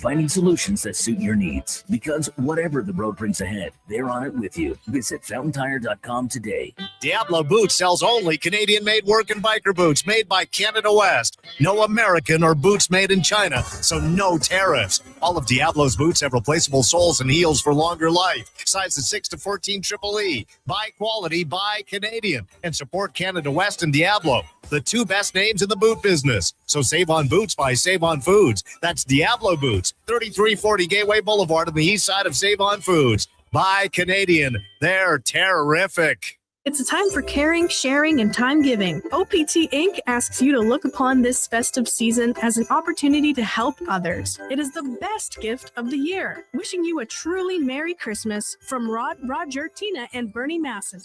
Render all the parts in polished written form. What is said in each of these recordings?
finding solutions that suit your needs. Because whatever the road brings ahead, they're on it with you. Visit FountainTire.com today. Diablo Boots sells only Canadian-made work and biker boots made by Canada West. No American or boots made in China, so no tariffs. All of Diablo's boots have replaceable soles and heels for longer life. Sizes 6 to 14 Triple E. Buy quality, buy Canadian. And support Canada West and Diablo, the two best names in the boot business. So save on boots by Save on Foods. That's Diablo Boots, 3340 Gateway Boulevard on the east side of Save on Foods. Buy Canadian. They're terrific. It's a time for caring, sharing, and time giving. OPT Inc. asks you to look upon this festive season as an opportunity to help others. It is the best gift of the year. Wishing you a truly Merry Christmas from Rod, Roger, Tina, and Bernie Masson.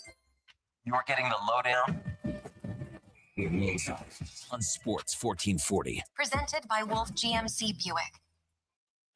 You're getting the lowdown on Sports 1440. Presented by Wolf GMC Buick.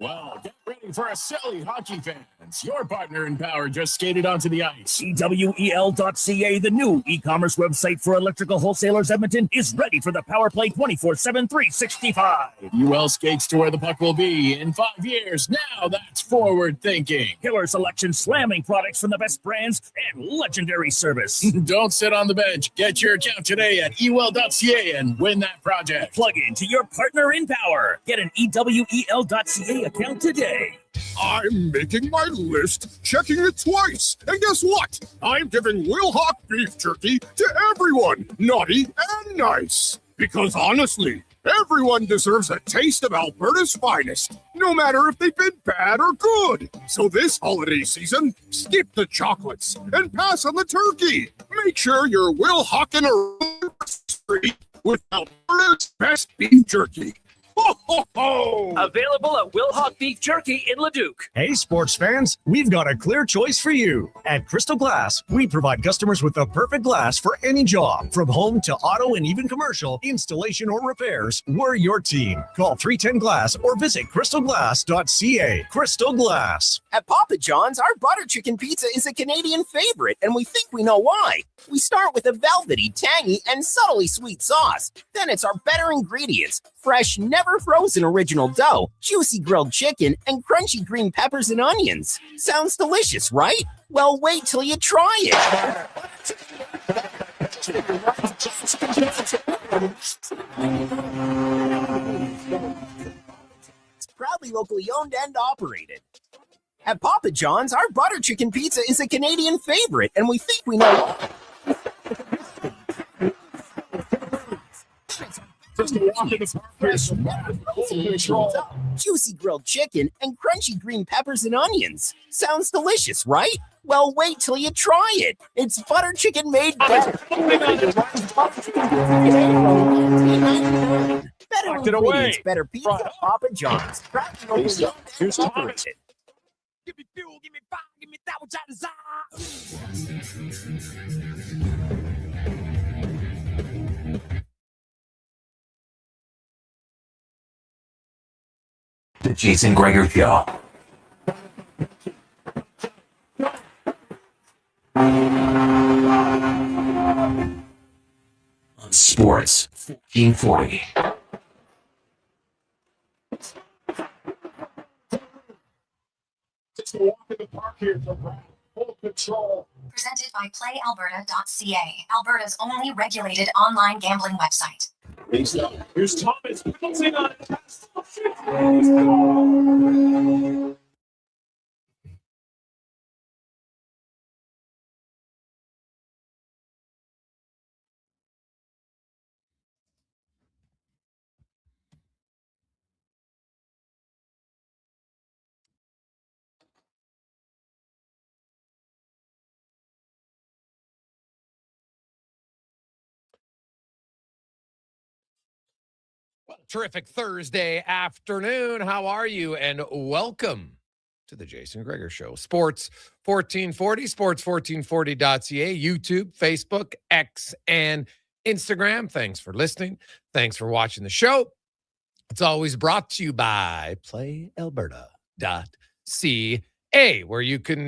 Well, get ready for a silly hockey fans. Your partner in power just skated onto the ice. EWEL.ca, the new e-commerce website for electrical wholesalers Edmonton, is ready for the power play 24/7, 365. UL skates to where the puck will be in 5 years. Now that's forward thinking. Killer selection, slamming products from the best brands, and legendary service. Don't sit on the bench. Get your account today at EWEL.ca and win that project. Plug into your partner in power. Get an EWEL.ca account today. I'm making my list, checking it twice. And guess what? I'm giving Wilhauk beef jerky to everyone, naughty and nice. Because honestly, everyone deserves a taste of Alberta's finest, no matter if they've been bad or good. So this holiday season, skip the chocolates and pass on the turkey. Make sure you're Wilhauking a street with Alberta's best beef jerky. Ho, ho, ho! Available at Wilhauk Beef Jerky in Leduc. Hey, sports fans, we've got a clear choice for you. At Crystal Glass, we provide customers with the perfect glass for any job. From home to auto and even commercial, installation or repairs, we're your team. Call 310 Glass or visit crystalglass.ca. Crystal Glass. At Papa John's, our butter chicken pizza is a Canadian favorite, and we think we know why. We start with a velvety, tangy, and subtly sweet sauce. Then it's our better ingredients: fresh, never frozen original dough, juicy grilled chicken, and crunchy green peppers and onions. Sounds delicious, right? Well, wait till you try it. It's proudly locally owned and operated. At Papa John's, our butter chicken pizza is a Canadian favorite, and we think we know why. Juicy grilled chicken and crunchy green peppers and onions. Sounds delicious, right? Well, wait till you try it. It's butter chicken made better. Better ingredients, better pizza, Papa John's. Here's Thomas. Give me fuel, give me fire, give me that which I desire. The Jason Gregor Show. On Sports 1440. Just a walk in the park here for Brad. Full control. Presented by PlayAlberta.ca, Alberta's only regulated online gambling website. Here's Thomas bouncing on it. Terrific Thursday afternoon. How are you? And welcome to the Jason Gregor Show. Sports 1440, sports1440.ca, YouTube, Facebook, X, and Instagram. Thanks for listening. Thanks for watching the show. It's always brought to you by playalberta.ca, where you can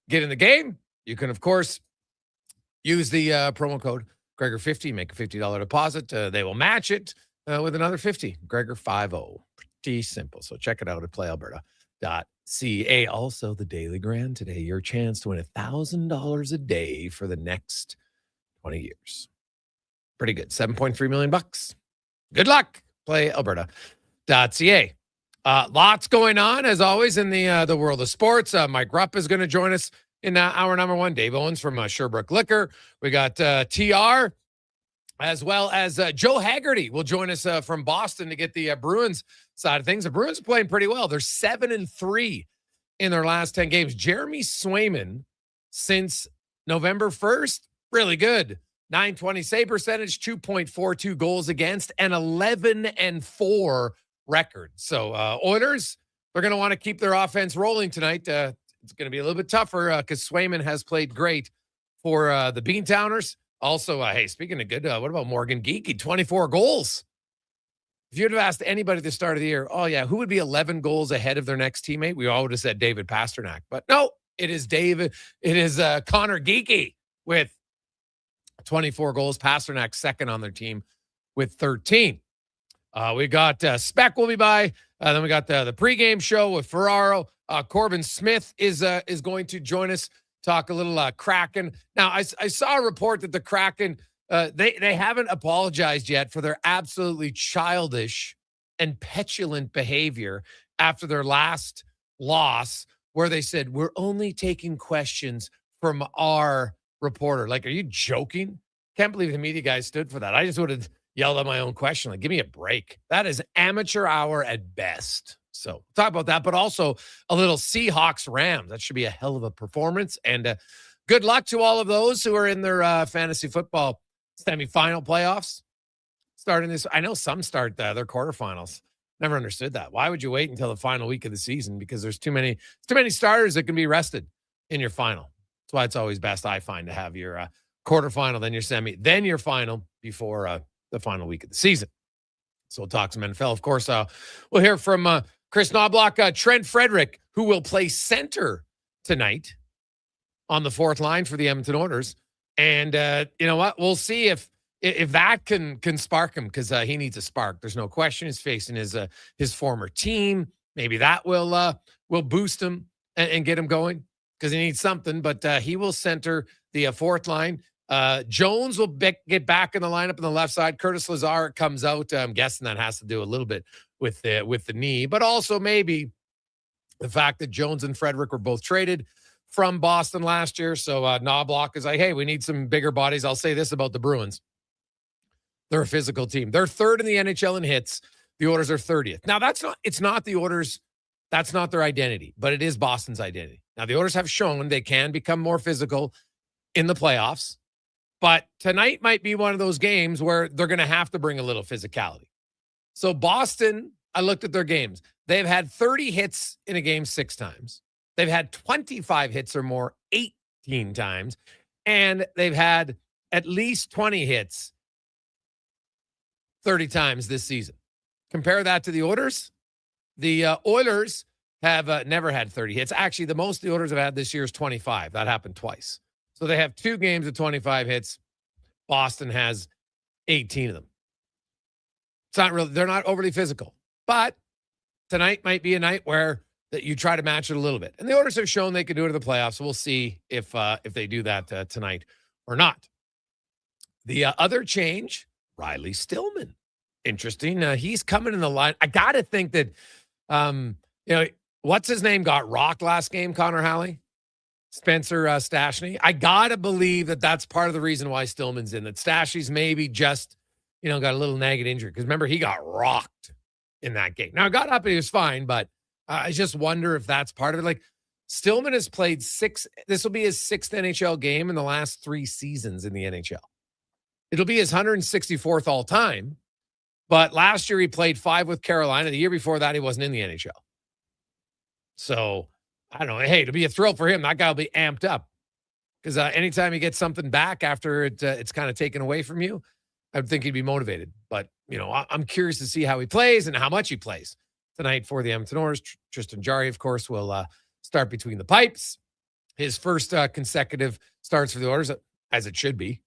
get in the game. You can, of course, use the promo code Gregor50, make a $50 deposit. They will match it with another 50, Gregor 50. pretty simple. So check it out at playalberta.ca. Also, the Daily Grand today, your chance to win $1,000 a day for the next 20 years. Pretty good. $7.3 million. Good luck. Playalberta.ca. Lots going on, as always, in the world of sports. Mike Rupp is going to join us in hour number one. Dave Owens from Sherbrooke Liquor. We got TR, as well as Joe Haggerty will join us from Boston to get the Bruins side of things. The Bruins are playing pretty well. They're 7-3 in their last 10 games. Jeremy Swayman, since November 1st, really good. 920 save percentage, 2.42 goals against, and 11-4 record. So Oilers, they're going to want to keep their offense rolling tonight. It's going to be a little bit tougher because Swayman has played great for the Beantowners. Also, hey, speaking of good, what about Morgan Geekie? 24 goals. If you'd have asked anybody at the start of the year, oh, yeah, who would be 11 goals ahead of their next teammate? We all would have said David Pasternak. But no, it is Connor Geekie with 24 goals. Pasternak second on their team with 13. We got Speck will be by. Then we got the pregame show with Ferraro. Corbin Smith is going to join us, talk a little Kraken. Now, I saw a report that the Kraken, they haven't apologized yet for their absolutely childish and petulant behavior after their last loss, where they said, we're only taking questions from our reporter. Like, are you joking? Can't believe the media guys stood for that. I just would have yelled at my own question. Like, give me a break. That is amateur hour at best. So talk about that, but also a little Seahawks-Rams. That should be a hell of a performance. And good luck to all of those who are in their fantasy football semifinal playoffs. Starting this, I know some start their quarterfinals. Never understood that. Why would you wait until the final week of the season? Because there's too many starters that can be rested in your final. That's why it's always best, I find, to have your quarterfinal, then your semi, then your final before the final week of the season. So we'll talk some NFL. Of course, we'll hear from Chris Knobloch, Trent Frederick, who will play center tonight on the fourth line for the Edmonton Oilers. And you know what? We'll see if that can spark him, because he needs a spark. There's no question. He's facing his former team. Maybe that will boost him and get him going, because he needs something. But he will center the fourth line. Jones will get back in the lineup on the left side. Curtis Lazar comes out. I'm guessing that has to do a little bit with the knee, but also maybe the fact that Jones and Frederick were both traded from Boston last year. So Knobloch is like, hey, we need some bigger bodies. I'll say this about the Bruins. They're a physical team. They're third in the NHL in hits. The Oilers are 30th. Now, it's not the Oilers. That's not their identity, but it is Boston's identity. Now, the Oilers have shown they can become more physical in the playoffs. But tonight might be one of those games where they're going to have to bring a little physicality. So Boston, I looked at their games. They've had 30 hits in a game 6 times. They've had 25 hits or more 18 times. And they've had at least 20 hits 30 times this season. Compare that to the Oilers. The Oilers have never had 30 hits. Actually, the most the Oilers have had this year is 25. That happened twice. So they have 2 games of 25 hits. Boston has 18 of them. It's not really, they're not overly physical. But tonight might be a night where that you try to match it a little bit. And the Oilers have shown they can do it in the playoffs. So we'll see if they do that tonight or not. The other change, Riley Stillman. Interesting. He's coming in the line. I got to think that, what's his name got rocked last game, Connor Halley? Spencer Stashny. I got to believe that that's part of the reason why Stillman's in, that Stashny's maybe just, got a little nagged injury. Because remember, he got rocked in that game. Now, it got up and he was fine, but I just wonder if that's part of it. Like, Stillman has played 6. This will be his 6th NHL game in the last 3 seasons in the NHL. It'll be his 164th all time. But last year he played 5 with Carolina. The year before that, he wasn't in the NHL. So, I don't know. Hey, it'll be a thrill for him. That guy will be amped up. Because anytime he gets something back after it's kind of taken away from you, I would think he'd be motivated. But, I'm curious to see how he plays and how much he plays tonight for the Edmonton Oilers. Tristan Jarry, of course, will start between the pipes. His first consecutive starts for the Oilers, as it should be.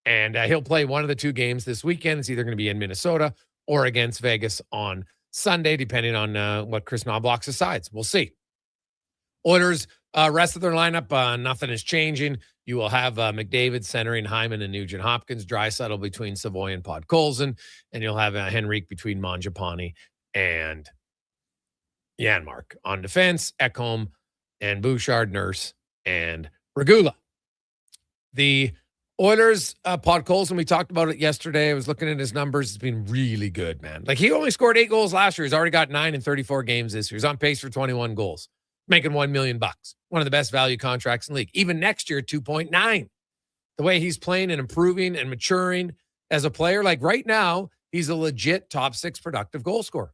And he'll play one of the 2 games this weekend. It's either going to be in Minnesota or against Vegas on Sunday, depending on what Chris Knobloch decides. We'll see. Oilers, rest of their lineup, nothing is changing. You will have McDavid centering Hyman and Nugent Hopkins, Draisaitl between Savoy and Podkolzin, and you'll have Henrique between Mangiapane and Janmark. On defense, Ekholm and Bouchard, Nurse, and Regula. The Oilers, Podkolzin, we talked about it yesterday. I was looking at his numbers. It's been really good, man. Like, he only scored 8 goals last year. He's already got 9 in 34 games this year. He's on pace for 21 goals, making $1 million. One of the best value contracts in the league. Even next year, 2.9. The way he's playing and improving and maturing as a player, like right now, he's a legit top 6 productive goal scorer.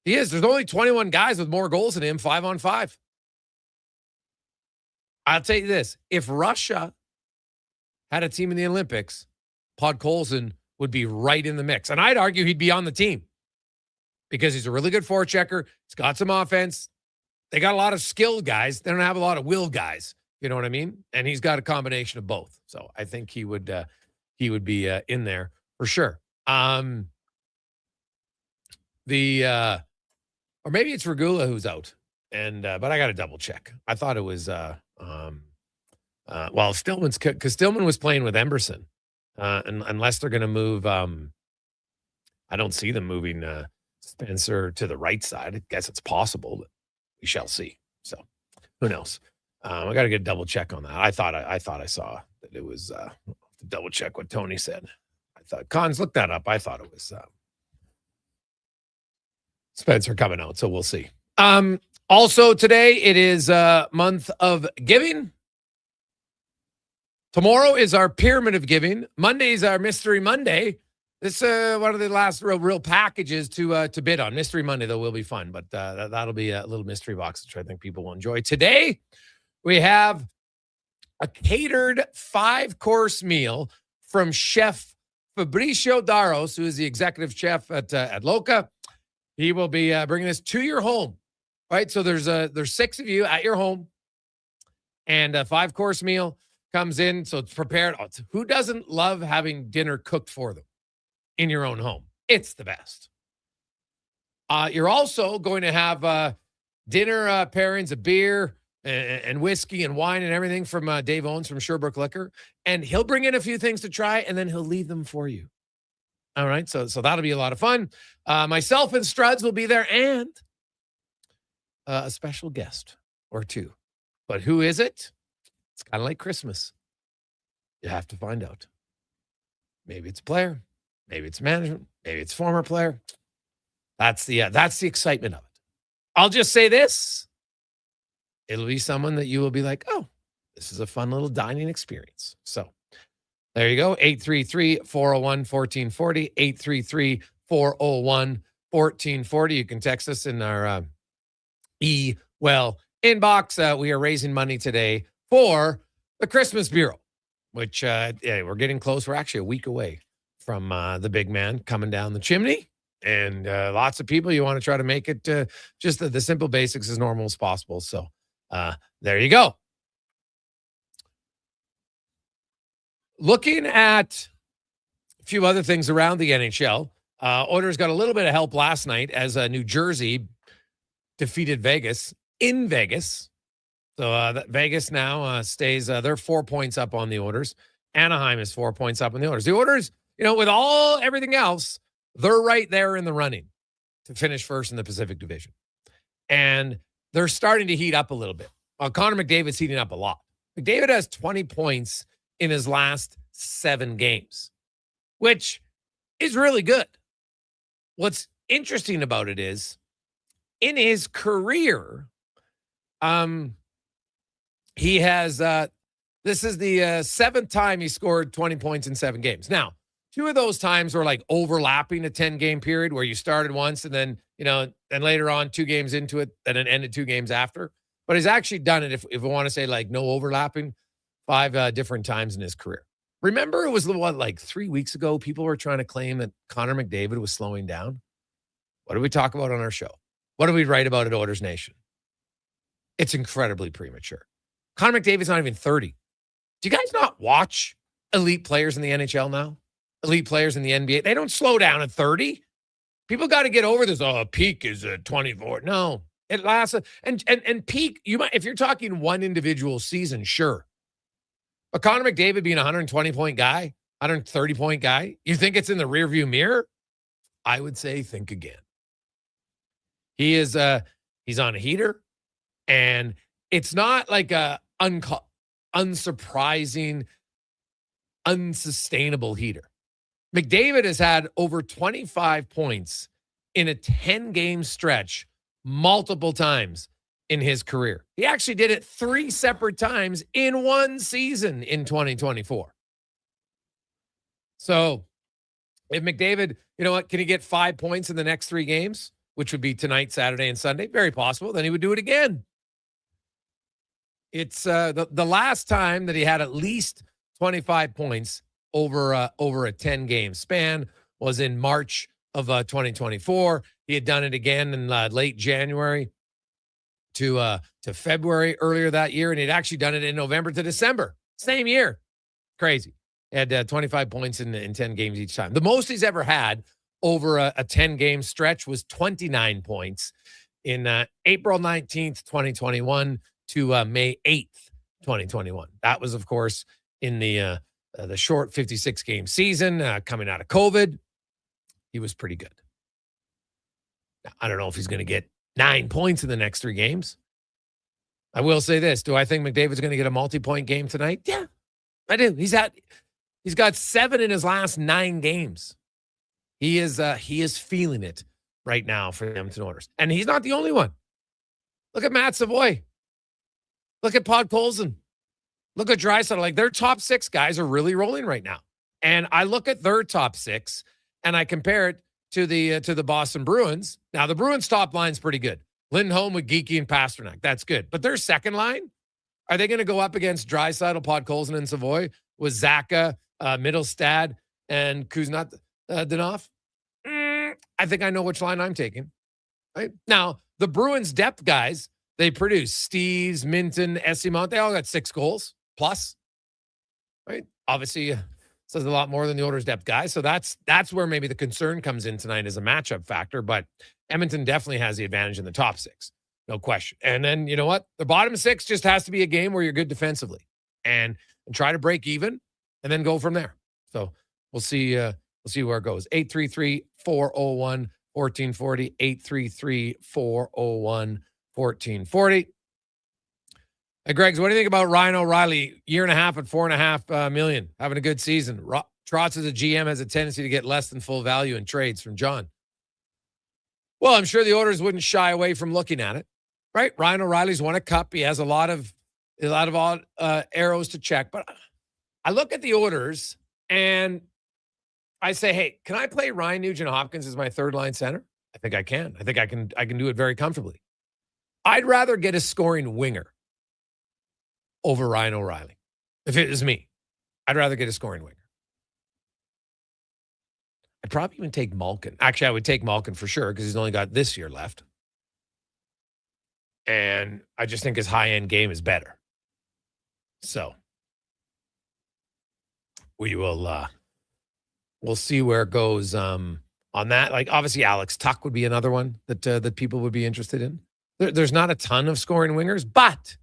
He is. There's only 21 guys with more goals than him, 5-on-5. I'll tell you this. If Russia had a team in the Olympics, Podkolzin would be right in the mix. And I'd argue he'd be on the team because he's a really good forechecker. He's got some offense. They got a lot of skilled guys. They don't have a lot of will guys. You know what I mean? And he's got a combination of both. So I think he would be in there for sure. Or maybe it's Regula who's out. And but I got to double check. I thought it was Stillman's, because Stillman was playing with Emberson. And unless they're going to move, I don't see them moving Spencer to the right side. I guess it's possible, but we shall see. So who knows? I got to get a double check on that. I thought I saw that it was double check what Tony said. I thought Cons, look that up. I thought it was Spencer coming out. So we'll see. Also today it is month of giving. Tomorrow is our Pyramid of Giving. Monday is our Mystery Monday. This one of the last real packages to bid on. Mystery Monday, though, will be fun, but that'll be a little mystery box, which I think people will enjoy. Today, we have a catered 5-course meal from Chef Fabricio Daros, who is the executive chef at Loca. He will be bringing this to your home, right? So there's 6 of you at your home, and a 5-course meal comes in, so it's prepared. Who doesn't love having dinner cooked for them in your own home? It's the best. You're also going to have dinner pairings of beer and whiskey and wine and everything from Dave Owens from Sherbrooke Liquor. And he'll bring in a few things to try, and then he'll leave them for you. All right, so that'll be a lot of fun. Myself and Struds will be there, and a special guest or two. But who is it? It's kind of like Christmas. You have to find out. Maybe it's a player. Maybe it's management. Maybe it's former player. That's the excitement of it. I'll just say this. It'll be someone that you will be like, oh, this is a fun little dining experience. So there you go. 833-401-1440. 833-401-1440. You can text us in our inbox. We are raising money today for the Christmas Bureau, which we're getting close. We're actually a week away from the big man coming down the chimney. And lots of people, you want to try to make it just the simple basics as normal as possible. So there you go. Looking at a few other things around the NHL, Oilers got a little bit of help last night as New Jersey defeated Vegas in Vegas. So Vegas now stays, they're 4 points up on the Oilers. Anaheim is 4 points up on the Oilers. The Oilers, with everything else, they're right there in the running to finish first in the Pacific Division. And they're starting to heat up a little bit. Connor McDavid's heating up a lot. McDavid has 20 points in his last 7 games, which is really good. What's interesting about it is, in his career, he has, this is the 7th time he scored 20 points in 7 games. Now, 2 of those times were like overlapping a 10-game period where you started once and then, and later on 2 games into it, and then ended 2 games after. But he's actually done it, if we want to say like no overlapping, 5 different times in his career. Remember, it was like 3 weeks ago, people were trying to claim that Connor McDavid was slowing down. What did we talk about on our show? What did we write about at Oilers Nation? It's incredibly premature. Connor McDavid's not even 30. Do you guys not watch elite players in the NHL now? Elite players in the NBA? They don't slow down at 30. People got to get over this. Oh, a peak is a 24. No, it lasts. And peak, you might, if you're talking one individual season, sure. But Connor McDavid being a 120-point guy, 130-point guy, you think it's in the rearview mirror? I would say think again. He is he's on a heater, and it's not like a unsurprising, unsustainable heater. McDavid has had over 25 points in a 10-game stretch multiple times in his career. He actually did it 3 separate times in one season in 2024. So if McDavid, you know what, can he get 5 points in the next 3 games, which would be tonight, Saturday, and Sunday? Very possible. Then he would do it again. It's the last time that he had at least 25 points over a 10-game span was in March of 2024. He had done it again in late January to February earlier that year, and he'd actually done it in November to December, same year. Crazy. He had 25 points in 10 games each time. The most he's ever had over a 10-game stretch was 29 points in April 19th, 2021 to May 8th, 2021. That was, of course, in the short 56-game season coming out of COVID. He was pretty good. Now, I don't know if he's going to get 9 points in the next 3 games. I will say this. Do I think McDavid's going to get a multi-point game tonight? Yeah, I do. He's got 7 in his last 9 games. He is feeling it right now for the Edmonton Oilers. And he's not the only one. Look at Matt Savoy. Look at Podkolzin. Look at Draisaitl. Like, their top 6 guys are really rolling right now. And I look at their top 6 and I compare it to the Boston Bruins. Now, the Bruins' top line's pretty good. Lindholm with Geekie and Pasternak. That's good. But their second line, are they going to go up against Draisaitl, Podkolzin, and Savoy with Zaka, Mittelstadt, and Kuznetsov? I think I know which line I'm taking. Right? Now, the Bruins' depth guys, they produce Steves, Minton, Esimont. They all got 6 goals plus. Right? Obviously, says a lot more than the Oilers' depth guys. So that's where maybe the concern comes in tonight as a matchup factor. But Edmonton definitely has the advantage in the top 6. No question. And then, you know what? The bottom 6 just has to be a game where you're good defensively and try to break even and then go from there. So we'll see where it goes. 833-401-1440. 833-401-1440. Hey, Greggs, what do you think about Ryan O'Reilly? Year and a half at $4.5 million, having a good season. Trotz as a GM has a tendency to get less than full value in trades. From John. Well, I'm sure the Oilers wouldn't shy away from looking at it, right? Ryan O'Reilly's won a cup. He has a lot of arrows to check. But I look at the Oilers and I say, hey, can I play Ryan Nugent-Hopkins as my third line center? I think I can. I think I can do it very comfortably. I'd rather get a scoring winger over Ryan O'Reilly. If it was me, I'd rather get a scoring winger. I'd probably even take Malkin. Actually, I would take Malkin for sure because he's only got this year left. And I just think his high-end game is better. So we will we'll see where it goes on that. Like, obviously, Alex Tuck would be another one that people would be interested in. There's not a ton of scoring wingers, but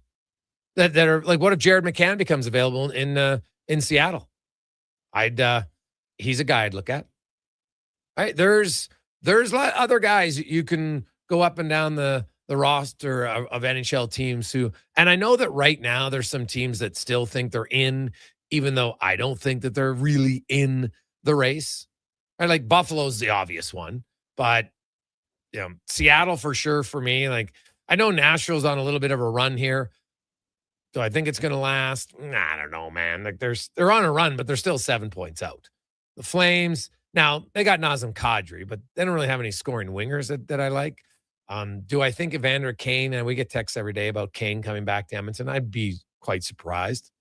that are like, what if Jared McCann becomes available in Seattle? He's a guy I'd look at. Right? There's other guys you can go up and down the roster of NHL teams who, and I know that right now there's some teams that still think they're in, even though I don't think that they're really in the race. Right? Like, Buffalo's the obvious one, but Seattle for sure for me. Like, I know Nashville's on a little bit of a run here. Do I think it's going to last? I don't know, man. Like, they're on a run, but they're still 7 points out. The Flames, now they got Nazem Kadri, but they don't really have any scoring wingers that I like. Do I think Evander Kane, and we get texts every day about Kane coming back to Edmonton? I'd be quite surprised.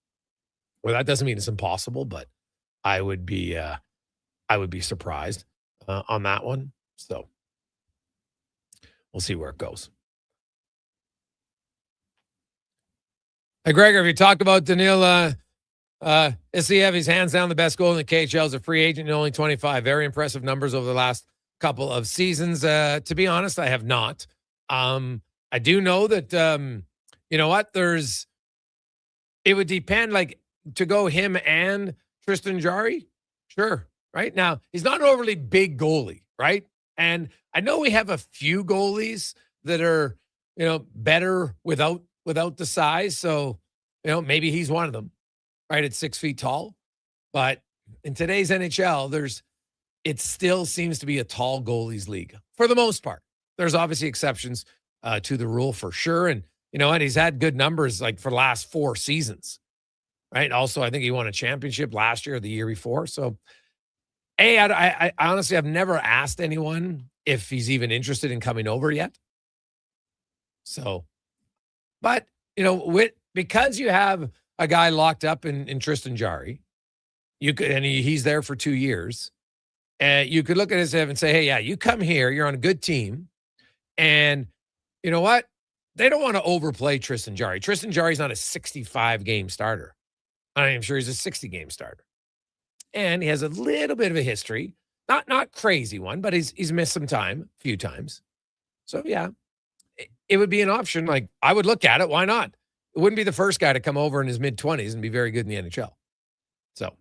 Well, that doesn't mean it's impossible, but I would be surprised on that one. So we'll see where it goes. Hey, Gregor, have you talked about Daniil Isiev? He's hands down the best goal in the KHL as a free agent and only 25. Very impressive numbers over the last couple of seasons. To be honest, I have not. I do know that, you know what, it would depend, like, to go him and Tristan Jarry. Sure. Right now, he's not an overly big goalie, right? And I know we have a few goalies that are, you know, better without the size. So, you know, maybe he's one of them, right? At 6 feet tall. But in today's NHL, it still seems to be a tall goalies league for the most part. There's obviously exceptions to the rule for sure. And you know what? He's had good numbers like for the last 4 seasons, right? Also, I think he won a championship last year or the year before. So, I honestly, I've never asked anyone if he's even interested in coming over yet. So, but, you know, because you have a guy locked up in Tristan Jarry, you could, and he's there for 2 years, you could look at his head and say, hey, yeah, you come here, you're on a good team, and you know what? They don't want to overplay Tristan Jarry. Tristan Jarry's not a 65-game starter. I'm sure he's a 60-game starter. And he has a little bit of a history. Not crazy one, but he's missed some time, a few times. So, yeah, it would be an option. Like, I would look at it. Why not? It wouldn't be the first guy to come over in his mid-20s and be very good in the NHL. So,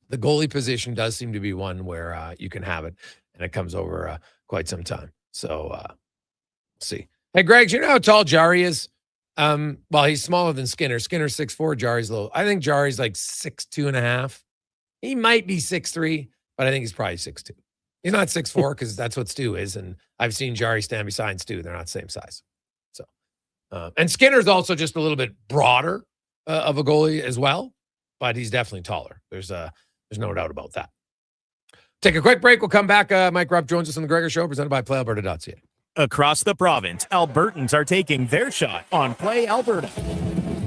the goalie position does seem to be one where you can have it, and it comes over quite some time. So, see. Hey, Greg, do you know how tall Jarry is? Well, he's smaller than Skinner. Skinner's 6'4", Jarry's low. I think Jarry's like 6'2.5". He might be 6'3", but I think he's probably 6'2". He's not 6'4", because that's what Stu is, and I've seen Jarry stand beside Stu. They're not the same size. So, and Skinner's also just a little bit broader of a goalie as well, but he's definitely taller. There's no doubt about that. Take a quick break. We'll come back. Mike Rupp joins us on the Gregor Show, presented by PlayAlberta.ca. Across the province, Albertans are taking their shot on Play Alberta.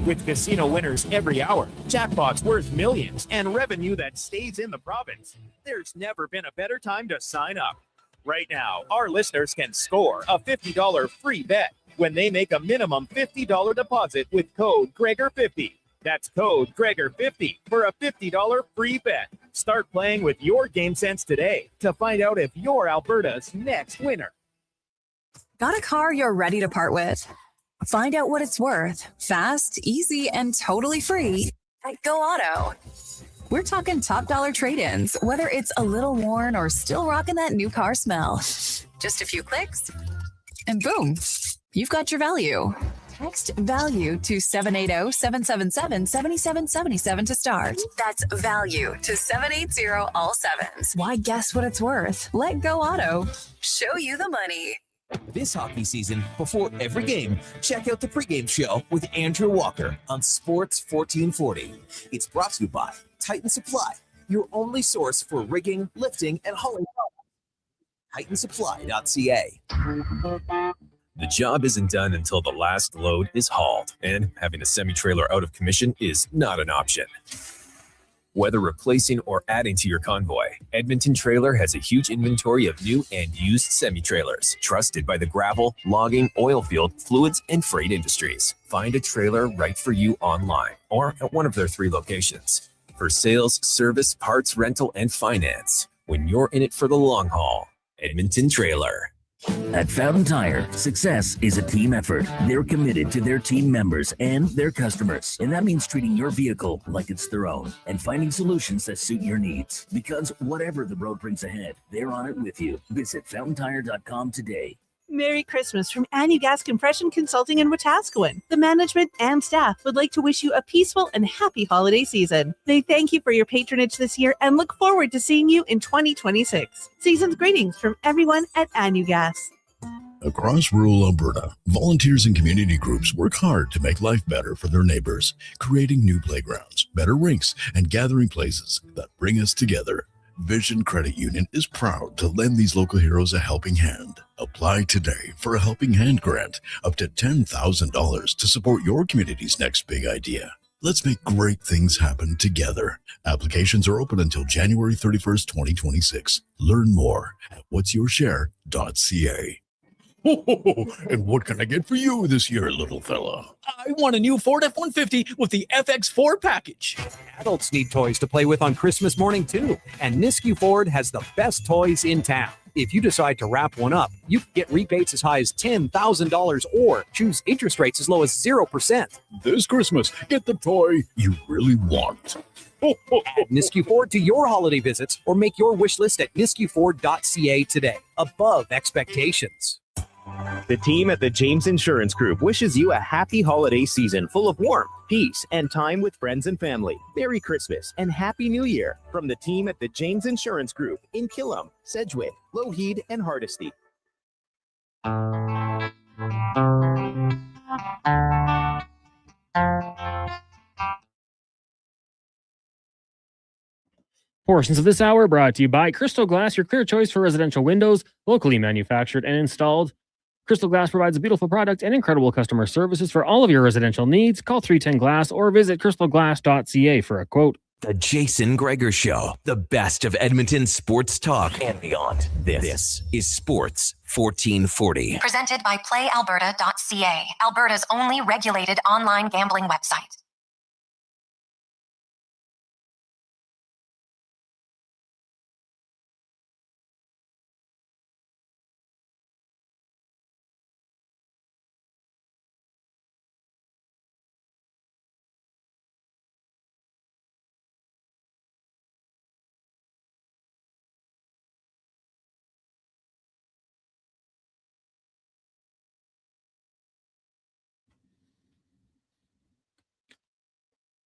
With casino winners every hour, jackpots worth millions, and revenue that stays in the province, there's never been a better time to sign up. Right now, our listeners can score a $50 free bet when they make a minimum $50 deposit with code Gregor50. That's code Gregor50 for a $50 free bet. Start playing with your game sense today to find out if you're Alberta's next winner. Got a car you're ready to part with? Find out what it's worth, fast, easy, and totally free at Go Auto. We're talking top dollar trade-ins, whether it's a little worn or still rocking that new car smell. Just a few clicks, and boom, you've got your value. Text value to 780-777-7777 to start. That's value to 780 all sevens. Why guess what it's worth? Let Go Auto show you the money. This hockey season, before every game, check out the pregame show with Andrew Walker on Sports 1440. It's brought to you by Titan Supply, your only source for rigging, lifting, and hauling products. TitanSupply.ca. The job isn't done until the last load is hauled, and having a semi-trailer out of commission is not an option. Whether replacing or adding to your convoy, Edmonton Trailer has a huge inventory of new and used semi-trailers, trusted by the gravel, logging, oil field, fluids, and freight industries. Find a trailer right for you online or at one of their 3 locations. For sales, service, parts, rental, and finance, when you're in it for the long haul, Edmonton Trailer. At Fountain Tire, success is a team effort. They're committed to their team members and their customers. And that means treating your vehicle like it's their own and finding solutions that suit your needs. Because whatever the road brings ahead, they're on it with you. Visit fountaintire.com today. Merry Christmas from Annie Gas Compression Consulting in Wetaskiwin. The management and staff would like to wish you a peaceful and happy holiday season. They thank you for your patronage this year and look forward to seeing you in 2026. Season's greetings from everyone at Annie Gas. Across rural Alberta, volunteers and community groups work hard to make life better for their neighbors, creating new playgrounds, better rinks, and gathering places that bring us together. Vision Credit Union is proud to lend these local heroes a helping hand. Apply today for a Helping Hand grant up to $10,000 to support your community's next big idea. Let's make great things happen together. Applications are open until January 31st, 2026. Learn more at whatsyourshare.ca. And what can I get for you this year, little fella? I want a new Ford F-150 with the FX4 package. Adults need toys to play with on Christmas morning, too. And Nisku Ford has the best toys in town. If you decide to wrap one up, you can get rebates as high as $10,000 or choose interest rates as low as 0%. This Christmas, get the toy you really want. Add Nisku Ford to your holiday visits or make your wish list at niskuford.ca today. Above expectations. The team at the James Insurance Group wishes you a happy holiday season full of warmth, peace, and time with friends and family. Merry Christmas and Happy New Year from the team at the James Insurance Group in Killam, Sedgwick, Lougheed, and Hardisty. Portions of this hour brought to you by Crystal Glass, your clear choice for residential windows, locally manufactured and installed. Crystal Glass provides a beautiful product and incredible customer services for all of your residential needs. Call 310 Glass or visit crystalglass.ca for a quote. The Jason Gregor Show, the best of Edmonton sports talk and beyond. This is Sports 1440. Presented by PlayAlberta.ca, Alberta's only regulated online gambling website.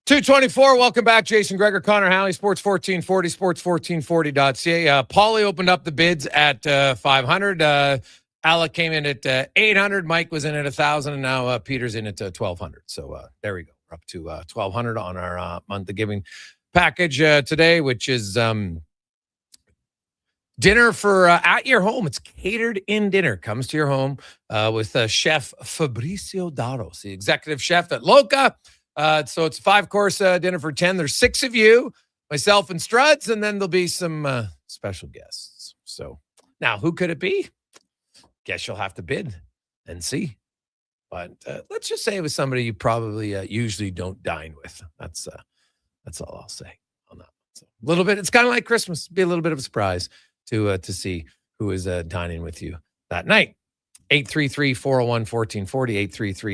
.224, welcome back. Jason Gregor, Connor Halley, Sports 1440, sports1440.ca. Paulie opened up the bids at 500. Alec came in at 800. Mike was in at 1,000, and now Peter's in at 1,200. So there we go. We're up to 1,200 on our month of giving package today, which is dinner for at your home. It's catered in dinner. Comes to your home with Chef Fabrizio Daros, the executive chef at Loca. So it's a 5-course dinner for 10. There's 6 of you, myself and Struds, and then there'll be some special guests. So now, who could it be? Guess you'll have to bid and see. But let's just say it was somebody you probably usually don't dine with. That's all I'll say on that. So a little bit. It's kind of like Christmas. It'll be a little bit of a surprise to see who is dining with you that night. 833-401-1440,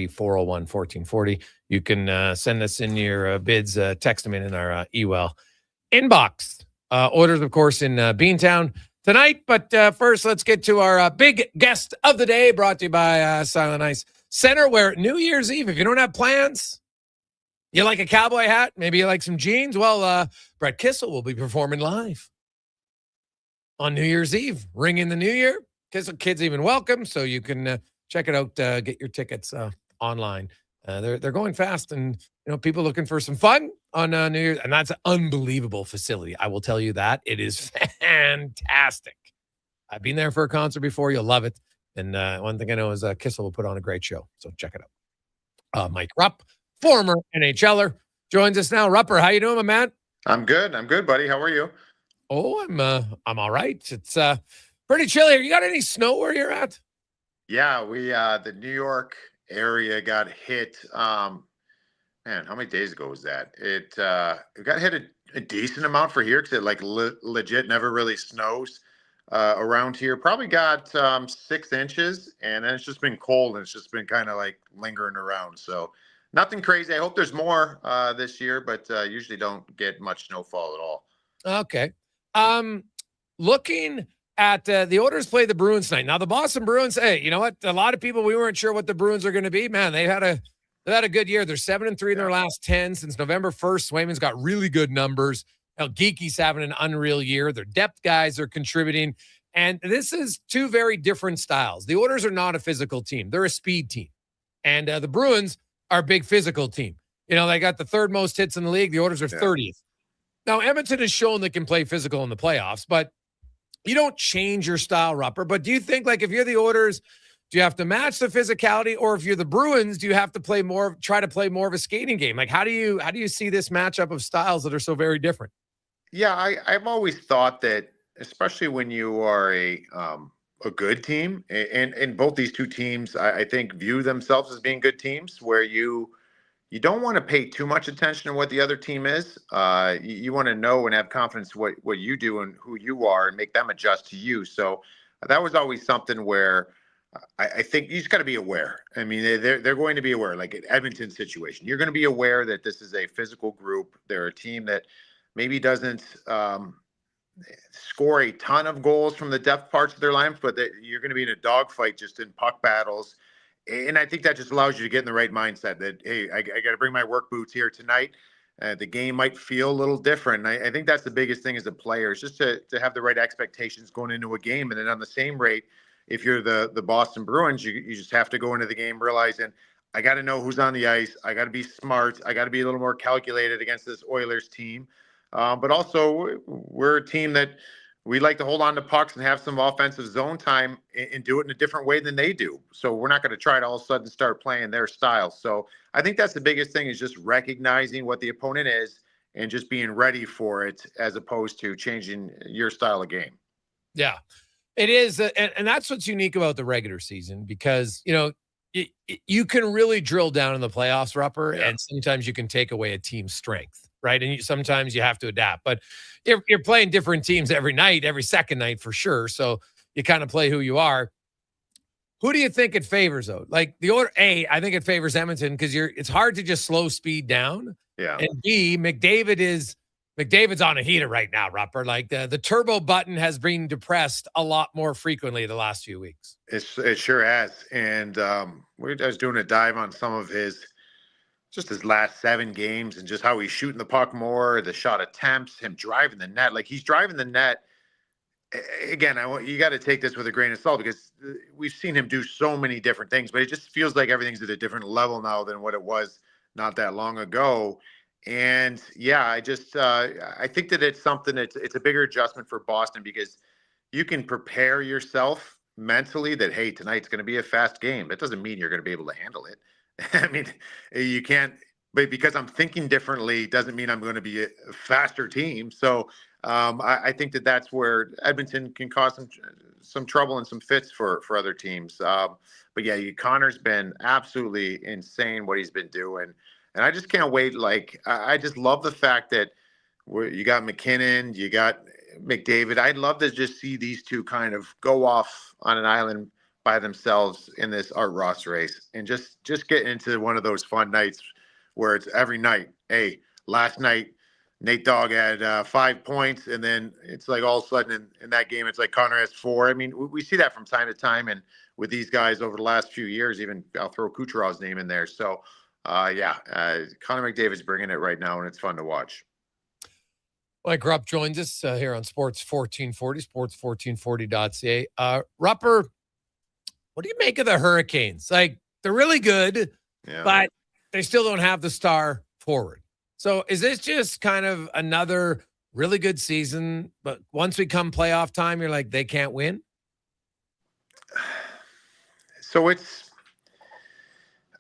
833-401-1440. You can send us in your bids, text them in our email inbox. Orders, of course, in Beantown tonight. But first, let's get to our big guest of the day, brought to you by Silent Ice Center, where New Year's Eve, if you don't have plans, you like a cowboy hat, maybe you like some jeans, well, Brett Kissel will be performing live on New Year's Eve, ringing the new year. Kids even welcome, so you can check it out. Get your tickets online. They're going fast, and people looking for some fun on New Year's, and that's an unbelievable facility. I will tell you that it is fantastic. I've been there for a concert before. You'll love it. And one thing I know is Kissel will put on a great show, so check it out. Mike Rupp, former NHLer, joins us now. Rupper, how you doing, my man? I'm good, buddy. How are you? Oh, I'm all right. It's pretty chilly. You got any snow where you're at? Yeah, we the New York area got hit. Man, how many days ago was that? It got hit a decent amount for here because it legit never really snows around here. Probably got 6 inches, and then it's just been cold and it's just been kind of like lingering around. So nothing crazy. I hope there's more this year, but usually don't get much snowfall at all. Okay. Looking at the Oilers play the Bruins tonight. Now the Boston Bruins, hey, you know what? A lot of people, we weren't sure what the Bruins are going to be. Man, they've had a good year. They're 7-3 in their last 10 since November 1st. Swayman's got really good numbers. Now Geeky's having an unreal year. Their depth guys are contributing. And this is 2 very different styles. The Oilers are not a physical team. They're a speed team. And the Bruins are a big physical team. They got the 3rd most hits in the league. The Oilers are 30th. Now, Edmonton has shown they can play physical in the playoffs, but you don't change your style, Rupper. But do you think, if you're the Oilers, do you have to match the physicality, or if you're the Bruins, do you have to try to play more of a skating game? How do you see this matchup of styles that are so very different? Yeah, I've always thought that, especially when you are a good team, and both these 2 teams, I think, view themselves as being good teams, where you don't want to pay too much attention to what the other team is. You want to know and have confidence what you do and who you are, and make them adjust to you. So that was always something where I think you just got to be aware. I mean, they're going to be aware, like in Edmonton's situation. You're going to be aware that this is a physical group. They're a team that maybe doesn't score a ton of goals from the depth parts of their lineups, but you're going to be in a dogfight just in puck battles. And I think that just allows you to get in the right mindset that, hey, I got to bring my work boots here tonight. The game might feel a little different. I think that's the biggest thing as a player, is just to have the right expectations going into a game. And then on the same rate, if you're the Boston Bruins, you just have to go into the game realizing I got to know who's on the ice. I got to be smart. I got to be a little more calculated against this Oilers team. But also, we're a team that we like to hold on to pucks and have some offensive zone time and do it in a different way than they do. So we're not going to try to all of a sudden start playing their style. So I think that's the biggest thing, is just recognizing what the opponent is and just being ready for it, as opposed to changing your style of game. Yeah, it is. And that's what's unique about the regular season, because, you know, you can really drill down in the playoffs, Rupper, and sometimes you can take away a team's strength, right? And sometimes you have to adapt. But you're playing different teams every night, every second night for sure. So you kind of play who you are. Who do you think it favors, though? Like the order A, I think it favors Edmonton, because it's hard to just slow speed down. Yeah. And B, McDavid's on a heater right now, Rupper. Like the turbo button has been depressed a lot more frequently the last few weeks. It sure has. And I was doing a dive on some of his last 7 games and just how he's shooting the puck more, the shot attempts, him driving the net. Like, he's driving the net. Again, you got to take this with a grain of salt, because we've seen him do so many different things, but it just feels like everything's at a different level now than what it was not that long ago. And yeah, I think that it's something it's a bigger adjustment for Boston, because you can prepare yourself mentally that, hey, tonight's going to be a fast game. That doesn't mean you're going to be able to handle it. I mean, you can't, but because I'm thinking differently doesn't mean I'm going to be a faster team. So I think that's where Edmonton can cause some trouble and some fits for other teams. But yeah, Connor's been absolutely insane what he's been doing. And I just can't wait. Like, I just love the fact that you got McKinnon, you got McDavid. I'd love to just see these two kind of go off on an island by themselves in this Art Ross race, and just get into one of those fun nights where it's every night. Hey, last night, Nate Dogg had 5 points, and then it's like all of a sudden in that game, it's like Connor has 4. I mean, we see that from time to time, and with these guys over the last few years, even I'll throw Kucherov's name in there. So, Connor McDavid's bringing it right now, and it's fun to watch. Mike Rupp joins us here on Sports 1440, sports1440.ca. Rupper, what do you make of the Hurricanes? Like, they're really good, but they still don't have the star forward. So is this just kind of another really good season, but once we come playoff time, you're like, they can't win? So I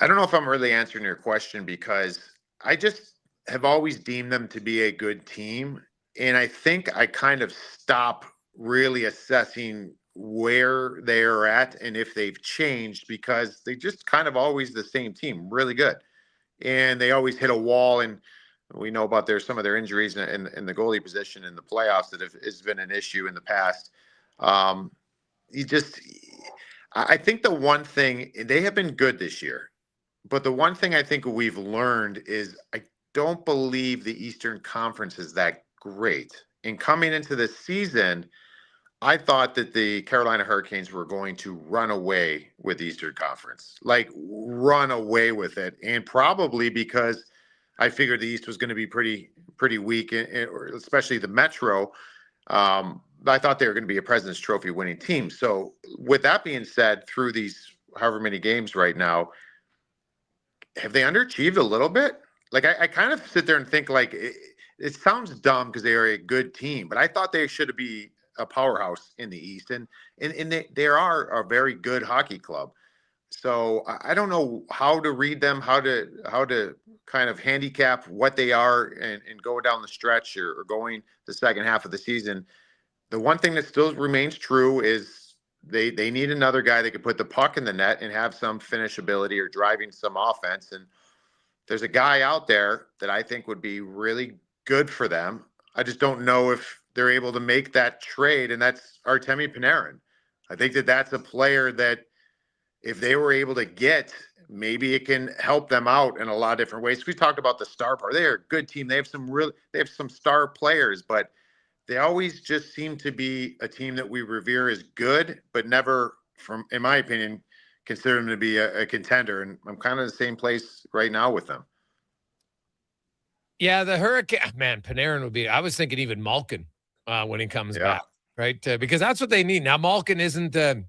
don't know if I'm really answering your question, because I just have always deemed them to be a good team. And I think I kind of stop really assessing where they're at and if they've changed, because they just kind of always the same team, really good. And they always hit a wall. And we know about some of their injuries in the goalie position in the playoffs that has been an issue in the past. I think the one thing, they have been good this year, but the one thing I think we've learned is I don't believe the Eastern Conference is that great. And coming into the season, I thought that the Carolina Hurricanes were going to run away with the Eastern Conference, like run away with it. And probably because I figured the East was going to be pretty weak, especially the Metro. I thought they were going to be a President's Trophy winning team. So with that being said, through these however many games right now, have they underachieved a little bit? Like, I kind of sit there and think, like, it sounds dumb because they are a good team, but I thought they should be a powerhouse in the East, and they are a very good hockey club. So I don't know how to read them, how to kind of handicap what they are and go down the stretch or going the second half of the season. The one thing that still remains true is they need another guy that can put the puck in the net and have some finish ability or driving some offense. And there's a guy out there that I think would be really good for them. I just don't know if they're able to make that trade, and that's Artemi Panarin. I think that that's a player that if they were able to get, maybe it can help them out in a lot of different ways. We talked about the star power. They're a good team. They have some star players, but they always just seem to be a team that we revere as good, but never, in my opinion, consider them to be a contender. And I'm kind of in the same place right now with them. Yeah, the Hurricane, man, Panarin would be, I was thinking even Malkin when he comes back, right? Because that's what they need. Now, Malkin isn't, I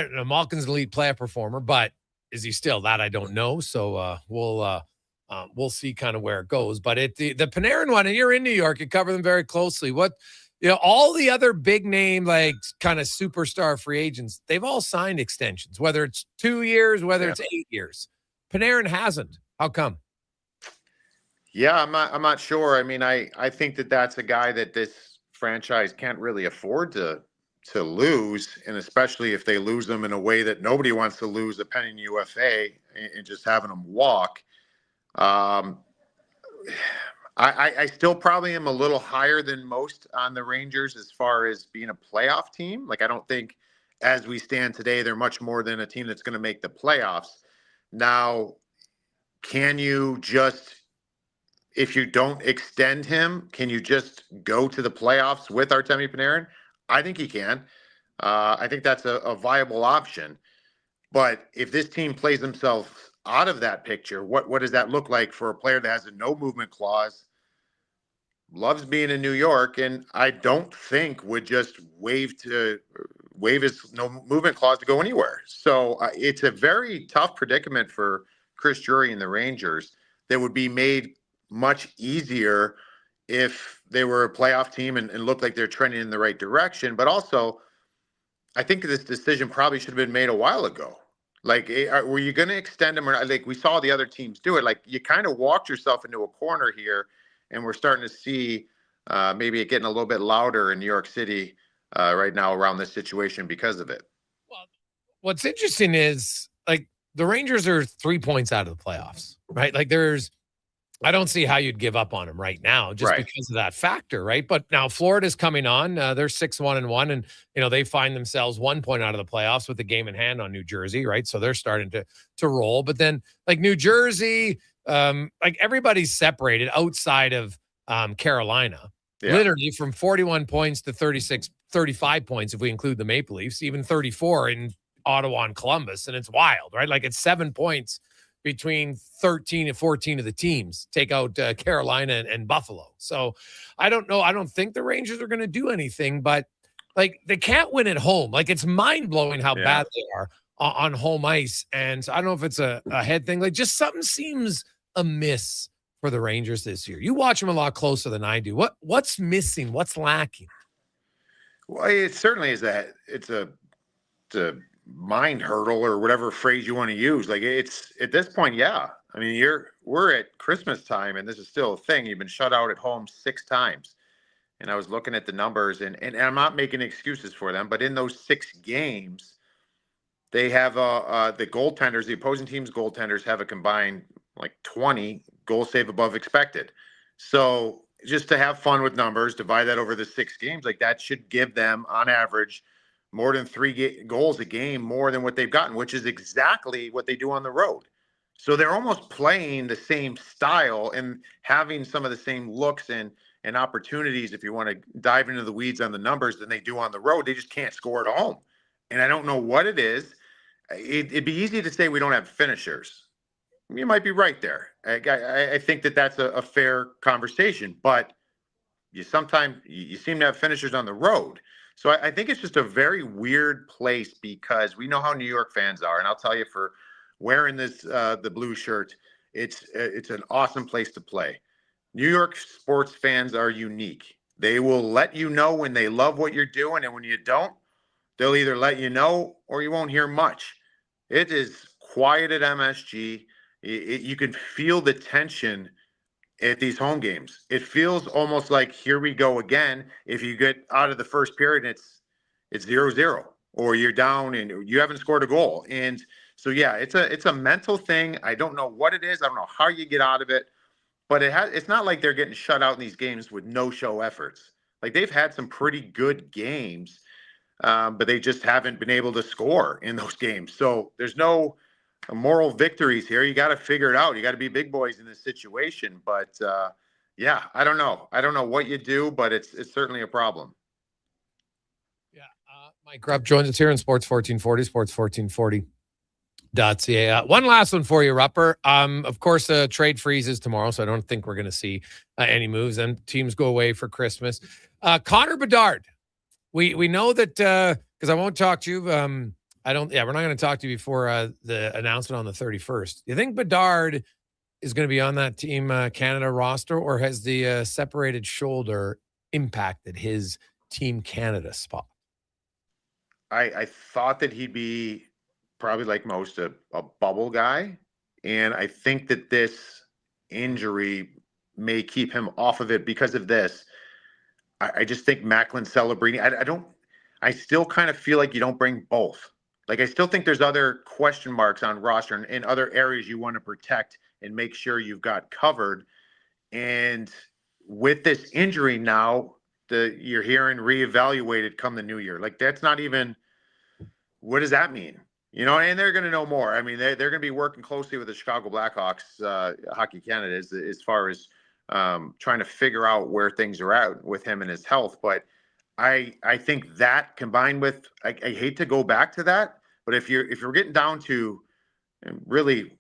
don't know, Malkin's an elite player performer, but is he still that? I don't know. So we'll see kind of where it goes. But the Panarin one, and you're in New York, you cover them very closely. All the other big name, like kind of superstar free agents, they've all signed extensions, whether it's 2 years, whether it's 8 years. Panarin hasn't. How come? Yeah, I'm not sure. I mean, I think that that's a guy that this franchise can't really afford to lose, and especially if they lose them in a way that nobody wants to lose, a pending UFA and just having them walk. I still probably am a little higher than most on the Rangers as far as being a playoff team. Like, I don't think as we stand today, they're much more than a team that's going to make the playoffs. Now, can you just, if you don't extend him, can you just go to the playoffs with Artemi Panarin? I think he can. I think that's a viable option. But if this team plays themselves out of that picture, what does that look like for a player that has a no movement clause, loves being in New York, and I don't think would just waive his no movement clause to go anywhere? So it's a very tough predicament for Chris Drury and the Rangers that would be made much easier if they were a playoff team and looked like they're trending in the right direction. But also, I think this decision probably should have been made a while ago. Like, were you going to extend them or not? Like, we saw the other teams do it. Like, you kind of walked yourself into a corner here, and we're starting to see maybe it getting a little bit louder in New York City right now around this situation because of it. Well, what's interesting is, like, the Rangers are 3 points out of the playoffs, right? Like, I don't see how you'd give up on them right now just because of that factor, right? But now Florida's coming on. They're 6-1-1, and they find themselves 1 point out of the playoffs with the game in hand on New Jersey, right? So they're starting to roll. But then, like, New Jersey, like, everybody's separated outside of Carolina, literally from 41 points to 35 points if we include the Maple Leafs, even 34 in Ottawa and Columbus, and it's wild, right? Like, it's 7 points between 13 and 14 of the teams, take out Carolina and Buffalo. So I don't know. I don't think the Rangers are going to do anything, but, like, they can't win at home. Like, it's mind blowing how bad they are on home ice. And so I don't know if it's a head thing. Like, just something seems amiss for the Rangers this year. You watch them a lot closer than I do. What's missing? What's lacking? Well, it certainly is that it's a mind hurdle or whatever phrase you want to use. Like, it's at this point, I mean, we're at Christmas time and this is still a thing. You've been shut out at home 6 times. And I was looking at the numbers and I'm not making excuses for them, but in those 6 games, they have the goaltenders, the opposing team's goaltenders have a combined like 20 goal save above expected. So just to have fun with numbers, divide that over the 6 games, like that should give them on average more than 3 goals a game, more than what they've gotten, which is exactly what they do on the road. So they're almost playing the same style and having some of the same looks and opportunities, if you want to dive into the weeds on the numbers, than they do on the road. They just can't score at home. And I don't know what it is. It'd be easy to say we don't have finishers. You might be right there. I think that's a fair conversation, but you seem to have finishers on the road. So I think it's just a very weird place because we know how New York fans are. And I'll tell you, for wearing this, the blue shirt, it's an awesome place to play. New York sports fans are unique. They will let you know when they love what you're doing. And when you don't, they'll either let you know or you won't hear much. It is quiet at MSG. You can feel the tension at these home games. It feels almost like, here we go again. If you get out of the first period, it's 0-0, or you're down and you haven't scored a goal. And so, it's a mental thing. I don't know what it is. I don't know how you get out of it, but it's not like they're getting shut out in these games with no show efforts. Like, they've had some pretty good games. but they just haven't been able to score in those games. So there's no moral victories here. You got to figure it out. You got to be big boys in this situation. But yeah, I don't know. I don't know what you do, but it's certainly a problem. Yeah. Mike Rupp joins us here in Sports 1440, sports1440.ca. One last one for you, Rupper. Of course, trade freezes tomorrow, so I don't think we're going to see any moves. And teams go away for Christmas. Connor Bedard. We know that because I won't talk to you. We're not going to talk to you before the announcement on the 31st. You think Bedard is going to be on that Team Canada roster, or has the separated shoulder impacted his Team Canada spot? I thought that he'd be probably like most a bubble guy, and I think that this injury may keep him off of it because of this. I just think Macklin Celebrini, I still kind of feel like you don't bring both. Like, I still think there's other question marks on roster and other areas you want to protect and make sure you've got covered. And with this injury now, you're hearing reevaluated come the new year. Like, that's not even, what does that mean? You know, and they're going to know more. I mean, they're going to be working closely with the Chicago Blackhawks, Hockey Canada, as far as trying to figure out where things are at with him and his health. But I think that combined with, I hate to go back to that, but if you're getting down to really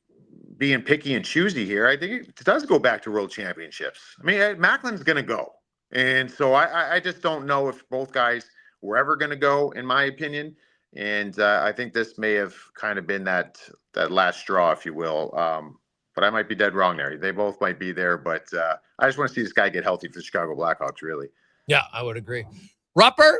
being picky and choosy here, I think it does go back to World Championships. I mean, Macklin's going to go. And so I just don't know if both guys were ever going to go, in my opinion. And I think this may have kind of been that last straw, if you will. But I might be dead wrong there. They both might be there, but I just want to see this guy get healthy for the Chicago Blackhawks, really. Yeah, I would agree. Rupper,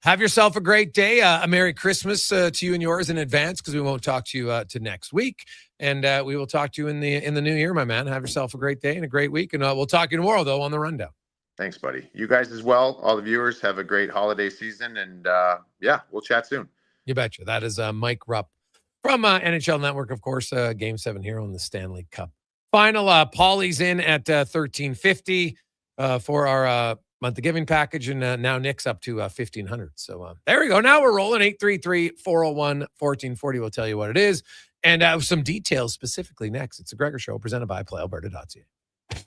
have yourself a great day. A Merry Christmas to you and yours in advance, because we won't talk to you to next week. And we will talk to you in the new year, my man. Have yourself a great day and a great week. And we'll talk to you tomorrow, though, on the Rundown. Thanks, buddy. You guys as well. All the viewers, have a great holiday season. And yeah, we'll chat soon. You betcha. That is Mike Rupp from NHL Network, of course, Game 7 hero in the Stanley Cup final. Paulie's in at $13.50 for our month of giving package, and now Nick's up to $1,500. So there we go. Now we're rolling. 833-401-1440 will tell you what it is, and some details specifically next. It's the Gregor Show, presented by PlayAlberta.ca.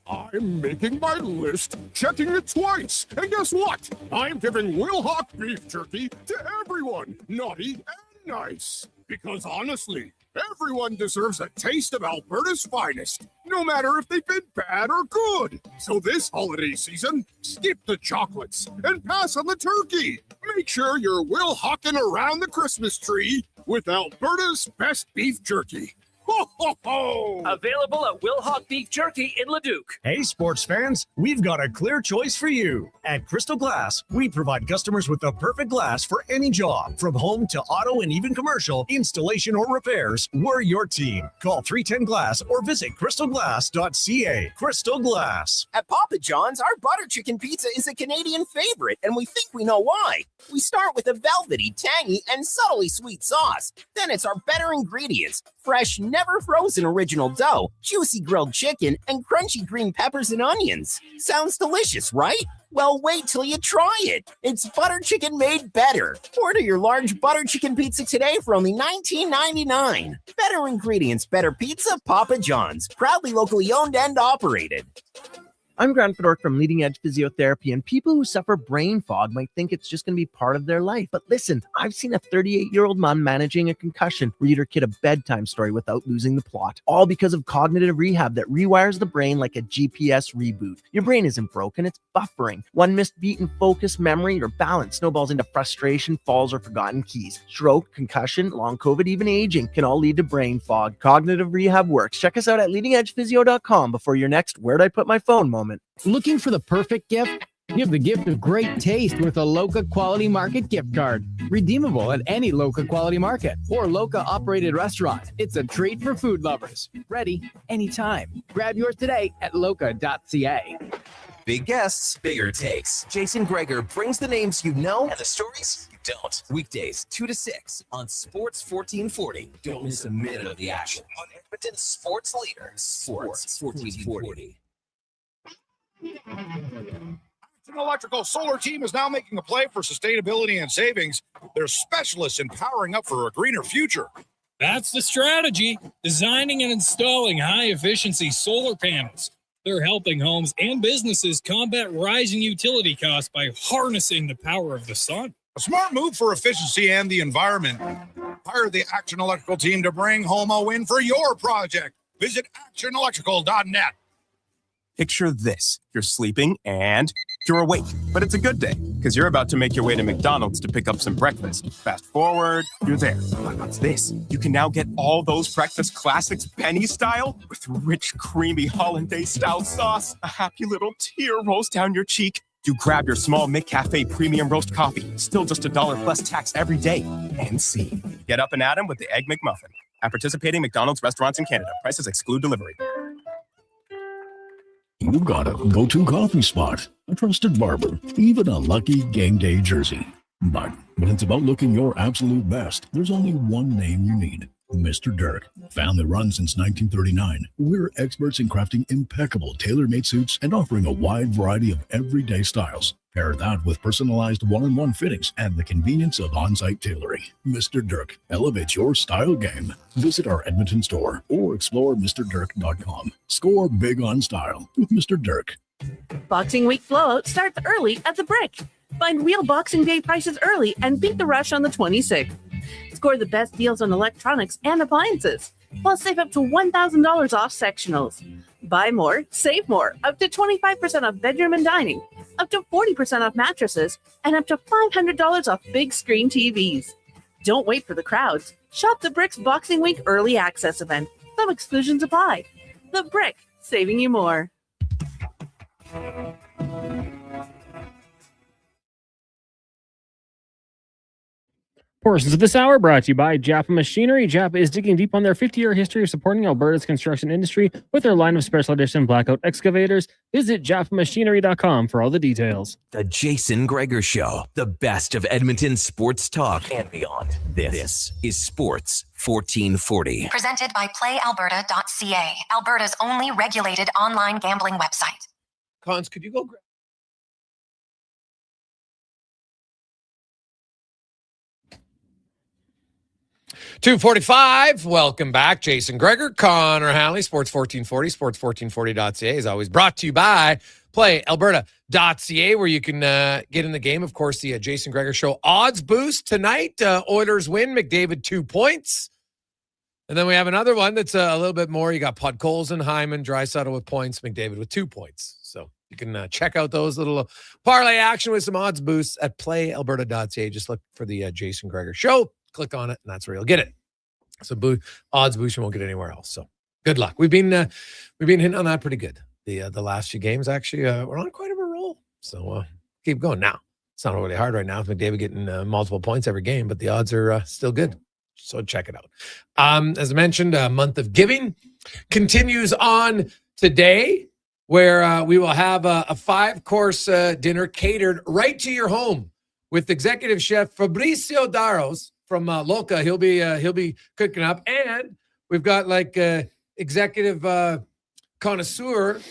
I'm making my list, checking it twice, and guess what? I'm giving Wilhock beef jerky to everyone, naughty and nice. Because honestly, everyone deserves a taste of Alberta's finest, no matter if they've been bad or good. So this holiday season, skip the chocolates and pass on the turkey. Make sure you're Wilhocking around the Christmas tree with Alberta's best beef jerky. Ho, ho, ho! Available at Wilhock Beef Jerky in Leduc. Hey, sports fans, we've got a clear choice for you. At Crystal Glass, we provide customers with the perfect glass for any job. From home to auto and even commercial, installation or repairs, we're your team. Call 310-GLASS or visit crystalglass.ca. Crystal Glass. At Papa John's, our butter chicken pizza is a Canadian favorite, and we think we know why. We start with a velvety, tangy, and subtly sweet sauce. Then it's our better ingredients: fresh, never frozen original dough, juicy grilled chicken, and crunchy green peppers and onions. Sounds delicious, right? Well, wait till you try it. It's butter chicken made better. Order your large butter chicken pizza today for only $19.99. Better ingredients, better pizza, Papa John's. Proudly locally owned and operated. I'm Grant Fedork from Leading Edge Physiotherapy, and people who suffer brain fog might think it's just going to be part of their life. But listen, I've seen a 38-year-old man managing a concussion read her kid a bedtime story without losing the plot, all because of cognitive rehab that rewires the brain like a GPS reboot. Your brain isn't broken, it's buffering. One missed beat in focus, memory, or balance snowballs into frustration, falls, or forgotten keys. Stroke, concussion, long COVID, even aging can all lead to brain fog. Cognitive rehab works. Check us out at leadingedgephysio.com before your next "where'd I put my phone" moment. Looking for the perfect gift? Give the gift of great taste with a Loca Quality Market gift card. Redeemable at any Loca Quality Market or Loca operated restaurant. It's a treat for food lovers. Ready anytime. Grab yours today at loca.ca. Big guests, bigger takes. Jason Gregor brings the names you know and the stories you don't. Weekdays 2 to 6 on Sports 1440. Don't miss a minute of the action on Edmonton's sports leader, Sports 1440. Action Electrical Solar Team is now making a play for sustainability and savings. They're specialists in powering up for a greener future. That's the strategy, designing and installing high-efficiency solar panels. They're helping homes and businesses combat rising utility costs by harnessing the power of the sun. A smart move for efficiency and the environment. Hire the Action Electrical team to bring home a win for your project. Visit actionelectrical.net. Picture this. You're sleeping and you're awake, but it's a good day because you're about to make your way to McDonald's to pick up some breakfast. Fast forward, you're there. But what's this? You can now get all those breakfast classics penny style with rich, creamy hollandaise-style sauce. A happy little tear rolls down your cheek. You grab your small McCafe premium roast coffee, still just $1 plus tax every day. And see. Get up and at 'em with the Egg McMuffin. At participating McDonald's restaurants in Canada. Prices exclude delivery. You got a go-to coffee spot, a trusted barber, even a lucky game day jersey. But when it's about looking your absolute best, there's only one name you need. Mr. Dirk. Family run since 1939. We're experts in crafting impeccable tailor-made suits and offering a wide variety of everyday styles. Pair that with personalized one-on-one fittings and the convenience of on-site tailoring. Mr. Dirk elevates your style game. Visit our Edmonton store or explore MrDirk.com. Score big on style with Mr. Dirk. Boxing Week blowout starts early at the Brick. Find real Boxing Day prices early and beat the rush on the 26th. Score the best deals on electronics and appliances. Plus, save up to $1,000 off sectionals. Buy more, save more. Up to 25% off bedroom and dining. Up to 40% off mattresses. And up to $500 off big screen TVs. Don't wait for the crowds. Shop the Brick's Boxing Week Early Access event. Some exclusions apply. The Brick, saving you more. Portions of this hour brought to you by Japa Machinery. Japa is digging deep on their 50-year history of supporting Alberta's construction industry with their line of special edition blackout excavators. Visit japamachinery.com for all the details. The Jason Gregor Show, the best of Edmonton sports talk and beyond. This is Sports 1440. Presented by PlayAlberta.ca, Alberta's only regulated online gambling website. Cons, could you go grab? $2:45. Welcome back. Jason Gregor, Connor Halley, Sports 1440, sports1440.ca is always brought to you by PlayAlberta.ca, where you can get in the game. Of course, the Jason Gregor Show odds boost tonight. Oilers win, McDavid 2 points. And then we have another one that's a little bit more. You got Podkolzin, Hyman, Draisaitl with points, McDavid with 2 points. So you can check out those little parlay action with some odds boosts at PlayAlberta.ca. Just look for the Jason Gregor Show. Click on it, and that's where you'll get it. So odds boost, you won't get anywhere else. So good luck. We've been hitting on that pretty good. The last few games, actually, we're on quite a roll. So keep going. Now, it's not really hard right now with McDavid getting multiple points every game, but the odds are still good. So check it out. As I mentioned, month of giving continues on today, where we will have a 5-course dinner catered right to your home with executive chef Fabrizio Daros from Loca. He'll be cooking up, and we've got like executive connoisseur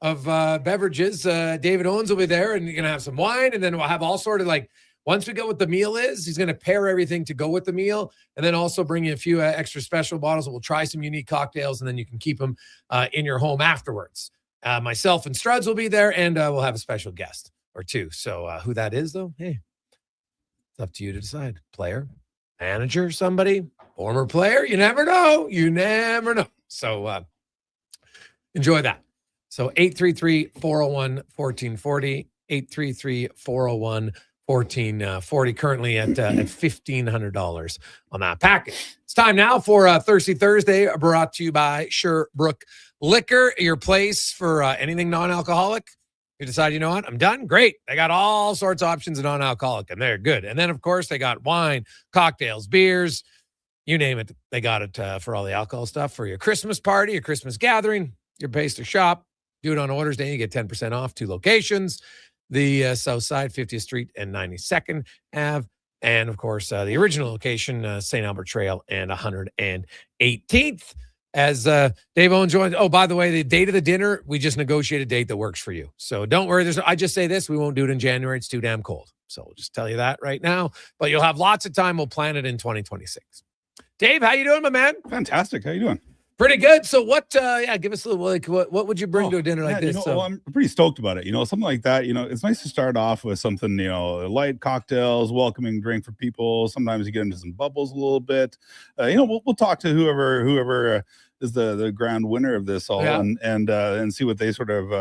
of beverages. David Owens will be there, and you're gonna have some wine, and then we'll have all sort of like, once we get what the meal is, he's gonna pair everything to go with the meal, and then also bring you a few extra special bottles. We'll try some unique cocktails, and then you can keep them in your home afterwards. Myself and Struds will be there, and we'll have a special guest or two. So who that is, though, hey, it's up to you to decide. Player, manager, somebody, former player. You never know. You never know. So enjoy that. So 833-401-1440, 833-401-1440, currently at $1,500 on that package. It's time now for Thirsty Thursday, brought to you by Sherbrooke Liquor, your place for anything non-alcoholic. You decide, you know what, I'm done. Great. They got all sorts of options of non-alcoholic, and they're good. And then, of course, they got wine, cocktails, beers, you name it. They got it for all the alcohol stuff for your Christmas party, your Christmas gathering, your place to shop. Do it on Orders Day. You get 10% off. 2 locations, the South Side, 50th Street and 92nd Ave. And, of course, the original location, St. Albert Trail and 118th as Dave Owen joins. Oh, by the way, the date of the dinner, we just negotiate a date that works for you. So don't worry. I just say this, we won't do it in January. It's too damn cold. So we'll just tell you that right now. But you'll have lots of time. We'll plan it in 2026. Dave, how you doing, my man? Fantastic. How you doing? Pretty good. So what, give us a little, what would you bring to a dinner like this? Well, I'm pretty stoked about it. Something like that, it's nice to start off with something, light cocktails, welcoming drink for people. Sometimes you get into some bubbles a little bit. We'll talk to whoever is the grand winner of this all and see what they sort of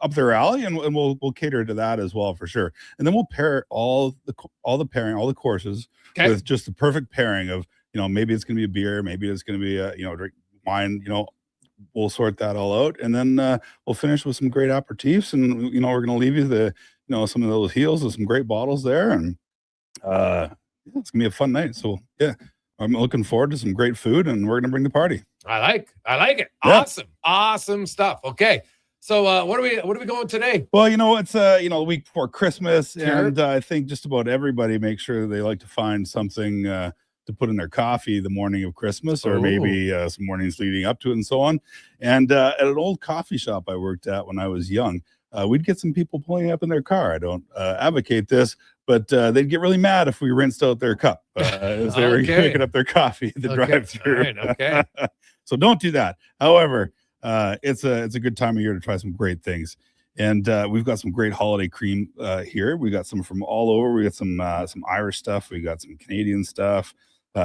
up their alley, and we'll cater to that as well for sure. And then we'll pair all the courses with just the perfect pairing of, maybe it's going to be a beer, maybe it's going to be a, drink wine, we'll sort that all out. And then we'll finish with some great aperitifs, and, we're going to leave you some of those heels with some great bottles there. And it's going to be a fun night. So yeah, I'm looking forward to some great food, and we're going to bring the party. I like it. Yeah. Awesome stuff. Okay. So what are we going today? Well, it's the week before Christmas, Sure. and I think just about everybody makes sure they like to find something to put in their coffee the morning of Christmas, or maybe some mornings leading up to it and so on. And at an old coffee shop I worked at when I was young, we'd get some people pulling up in their car. I don't advocate this, but they'd get really mad if we rinsed out their cup as they were picking up their coffee at the drive-thru. All right, okay. So don't do that. However, it's a good time of year to try some great things. And we've got some great holiday cream here. We got some from all over. We got some Irish stuff. We got some Canadian stuff,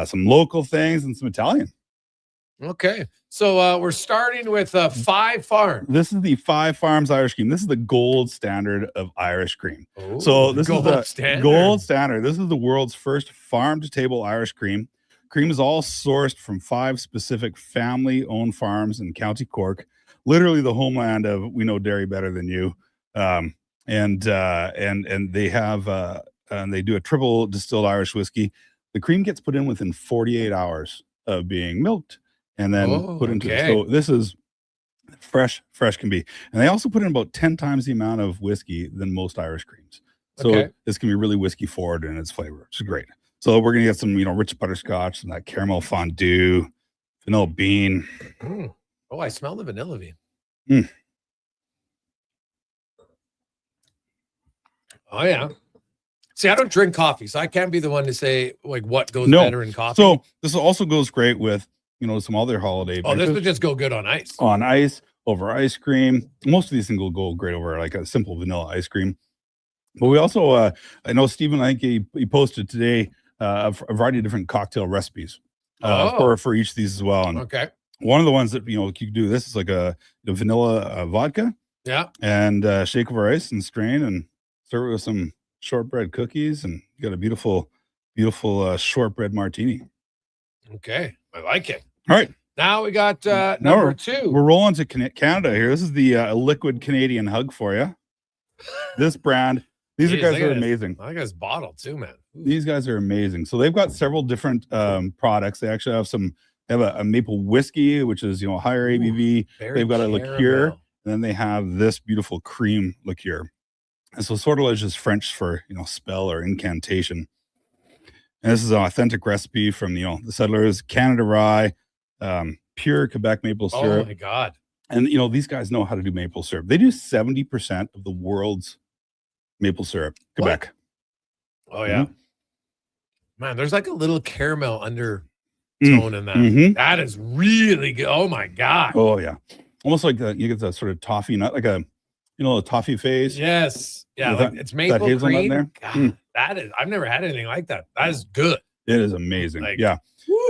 some local things, and some Italian. Okay. So we're starting with 5 Farms. This is the 5 Farms Irish cream. This is the gold standard of Irish cream. Ooh, so this is the standard. gold standard. This is the world's first farm-to-table Irish cream. Cream is all sourced from 5 specific family-owned farms in County Cork, literally the homeland of We Know Dairy Better Than You. And they have and they do a triple distilled Irish whiskey. The cream gets put in within 48 hours of being milked and then put into it. So this is fresh can be. And they also put in about 10 times the amount of whiskey than most Irish creams. So this can be really whiskey forward in its flavor, which is great. So we're gonna get some, rich butterscotch and that caramel fondue, vanilla bean. Oh, I smell the vanilla bean. Oh yeah. See, I don't drink coffee, so I can't be the one to say like what goes better in coffee. So this also goes great with some other holiday. Oh, this would just go good on ice. On ice, over ice cream. Most of these things will go great over like a simple vanilla ice cream. But we also, I know Stephen, I think he posted today a variety of different cocktail recipes for each of these as well. And one of the ones that you can do this is like a vanilla vodka. Yeah. And shake over ice and strain and serve it with some shortbread cookies, and you got a beautiful shortbread martini. Okay, I like it. All right. Now we got number 2. We're rolling to Canada here. This is the liquid Canadian hug for you. This brand. These guys are amazing. I think it's bottled too, man. These guys are amazing. So they've got several different products. They actually have a maple whiskey, which is higher ABV. They've got a liqueur, and then they have this beautiful cream liqueur. And so sortilege is French for spell or incantation. And this is an authentic recipe from the settlers, Canada rye, pure Quebec maple syrup. Oh my God. And these guys know how to do maple syrup. They do 70% of the world's maple syrup, Quebec. What? Oh yeah. Man, there's like a little caramel undertone in that. That is really good. Oh my God. Oh yeah. Almost like you get that sort of toffee nut, like a toffee face. Yes. Yeah, like it's maple cream. There. God, that is, I've never had anything like that. That is good. It is amazing.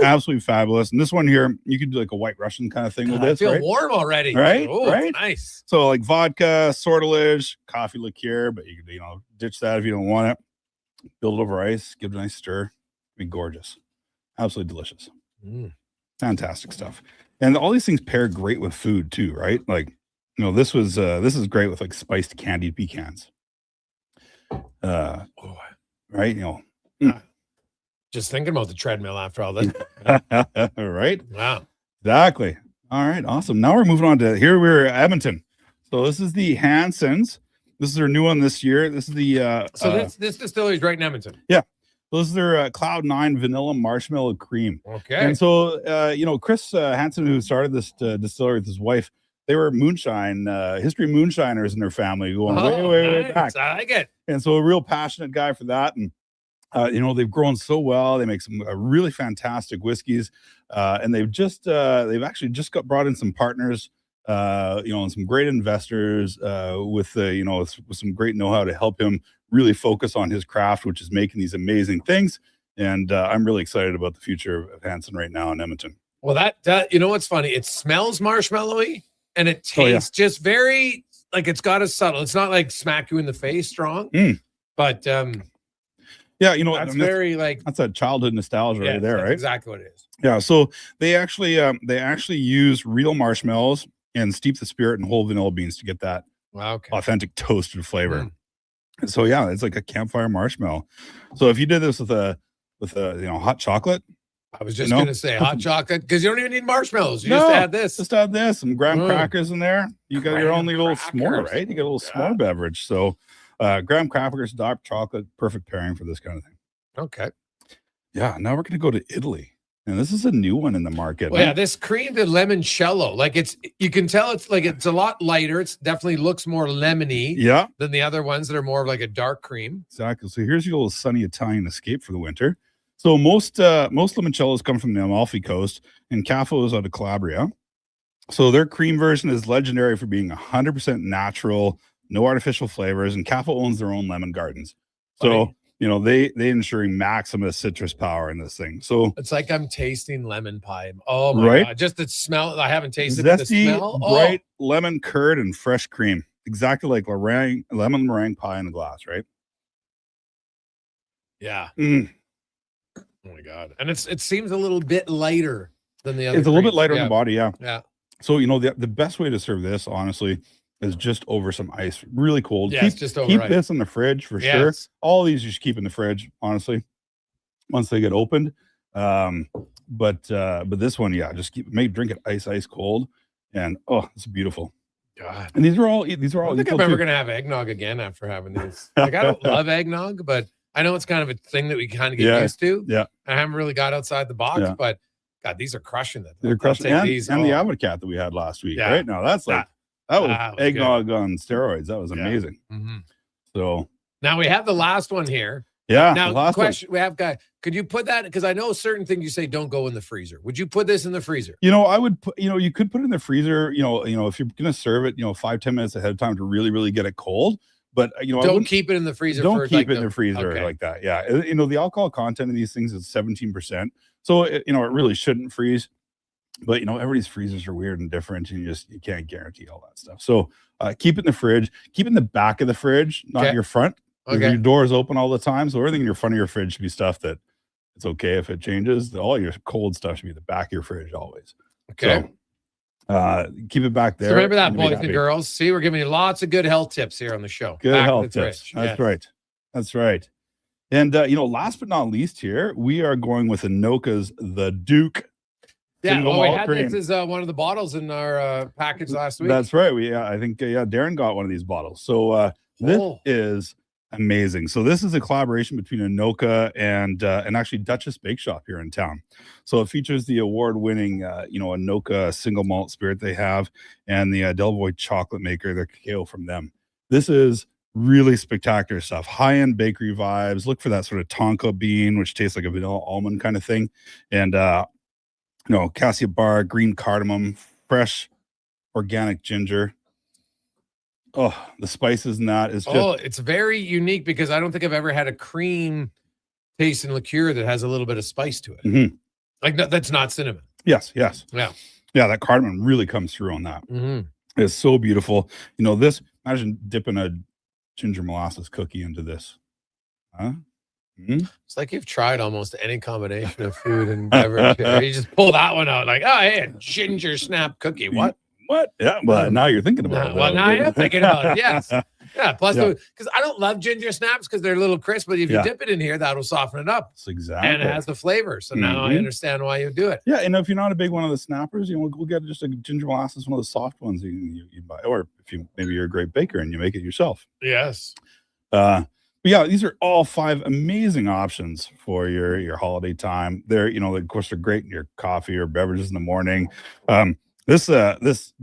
Absolutely fabulous. And this one here, you could do like a White Russian kind of thing with this. I feel warm already. Right? Ooh, right? Nice. So like vodka, sortilege, coffee liqueur, but you could, ditch that if you don't want it. Build it over ice, give it a nice stir. It'd be gorgeous. Absolutely delicious. Fantastic stuff. And all these things pair great with food too, right? Like, this is great with like spiced candied pecans. Right? Just thinking about the treadmill after all this. Right? Wow. Exactly. All right. Awesome. Now we're moving on to here. We're at Edmonton. So this is the Hanson's. This is their new one this year. This is the this distillery is right in Edmonton. Yeah. Those are their Cloud 9 vanilla marshmallow cream. Okay. And so, Chris Hansen, who started this distillery with his wife, they were moonshine, history moonshiners in their family going way back. I like it. And so a real passionate guy for that. And, they've grown so well. They make some really fantastic whiskeys. And they've actually just brought in some partners, and some great investors with some great know-how to help him really focus on his craft, which is making these amazing things. And I'm really excited about the future of Hansen right now in Edmonton. Well, that what's funny? It smells marshmallowy and it tastes just very like it's got a subtle. It's not like smack you in the face strong, but that's very like that's a childhood nostalgia right there, right? Exactly what it is. Yeah. So they actually use real marshmallows and steep the spirit in whole vanilla beans to get that authentic toasted flavor. So it's like a campfire marshmallow. So if you did this with a hot chocolate, I was just gonna say hot chocolate because you don't even need marshmallows. You just add this. Just add this, some graham crackers in there. You got your own little s'more, right? You got a little s'more beverage. So graham crackers, dark chocolate, perfect pairing for this kind of thing. Okay. Yeah. Now we're gonna go to Italy. And this is a new one in the market. Well, this creamed limoncello, like you can tell it's a lot lighter. It definitely looks more lemony than the other ones that are more of like a dark cream. Exactly. So here's your little sunny Italian escape for the winter. So most limoncellos come from the Amalfi Coast, and Caffo is out of Calabria. So their cream version is legendary for being 100% natural, no artificial flavors, and Caffo owns their own lemon gardens. So they ensuring maximum citrus power in this thing. So it's like I'm tasting lemon pie. Oh my God. Just the smell. I haven't tasted the smell. Bright lemon curd and fresh cream. Exactly like lemon meringue pie in a glass, right? Yeah. Oh my God. And it seems a little bit lighter than the other. It's a little bit lighter in the body, yeah. Yeah. So the best way to serve this, honestly, is just over some ice, really cold. Yeah, keep ice. This in the fridge for sure. All these you should keep in the fridge, honestly, once they get opened. But this one, just drink it ice cold, and it's beautiful. God. And these are all. I think I'm ever gonna have eggnog again after having these. Like I don't love eggnog, but I know it's kind of a thing that we kind of get used to. Yeah, I haven't really got outside the box, but God, these are crushing it. They're crushing. And the Avocat that we had last week, right? Now that's like. That was eggnog on steroids. That was amazing. Mm-hmm. So now we have the last one here. Yeah. Now, the question we have, guy, could you put that? Because I know certain things you say don't go in the freezer. Would you put this in the freezer? I would put. You could put it in the freezer. If you're gonna serve it, 5-10 minutes ahead of time to really, really get it cold. But don't keep it in the freezer. Don't keep it in the freezer like that. Yeah. The alcohol content of these things is 17%. So it really shouldn't freeze. But everybody's freezers are weird and different, and you can't guarantee all that stuff. So keep it in the fridge. Keep it in the back of the fridge, not your front. Your door is open all the time, so everything in your front of your fridge should be stuff that it's okay if it changes. All your cold stuff should be in the back of your fridge always. Okay. So keep it back there. So remember that, boys and girls. See, we're giving you lots of good health tips here on the show. Good health tips. That's right. That's right. And last but not least, here we are going with Anoka's The Duke. Yeah, we had this as one of the bottles in our package last week. That's right. I think Darren got one of these bottles. So this is amazing. So this is a collaboration between Anoka and actually Duchess Bake Shop here in town. So it features the award-winning Anoka single malt spirit they have, and the Delvoye chocolate maker, their cacao from them. This is really spectacular stuff. High-end bakery vibes. Look for that sort of tonka bean, which tastes like a vanilla almond kind of thing, and cassia bar, green cardamom, fresh organic ginger. Oh, the spices in that is just... it's very unique because I don't think I've ever had a cream tasting liqueur that has a little bit of spice to it. Mm-hmm. Like that's not cinnamon. Yes. Yeah. That cardamom really comes through on that. Mm-hmm. It's so beautiful. Imagine dipping a ginger molasses cookie into this. Huh? Mm-hmm. It's like you've tried almost any combination of food and beverage. You just pull that one out, like, hey, a ginger snap cookie. What? Yeah, well, now you're thinking about it. Well, now I am thinking about it. Yes. Yeah. Plus, because I don't love ginger snaps because they're a little crisp, but if you dip it in here, that'll soften it up. That's exactly. And it has the flavor. So now I understand why you do it. Yeah. And if you're not a big one of the snappers, we'll get just a ginger molasses, one of the soft ones you buy. Or if maybe you're a great baker and you make it yourself. Yes. But yeah, these are all 5 amazing options for your holiday time. They're, of course, they're great in your coffee or beverages in the morning. This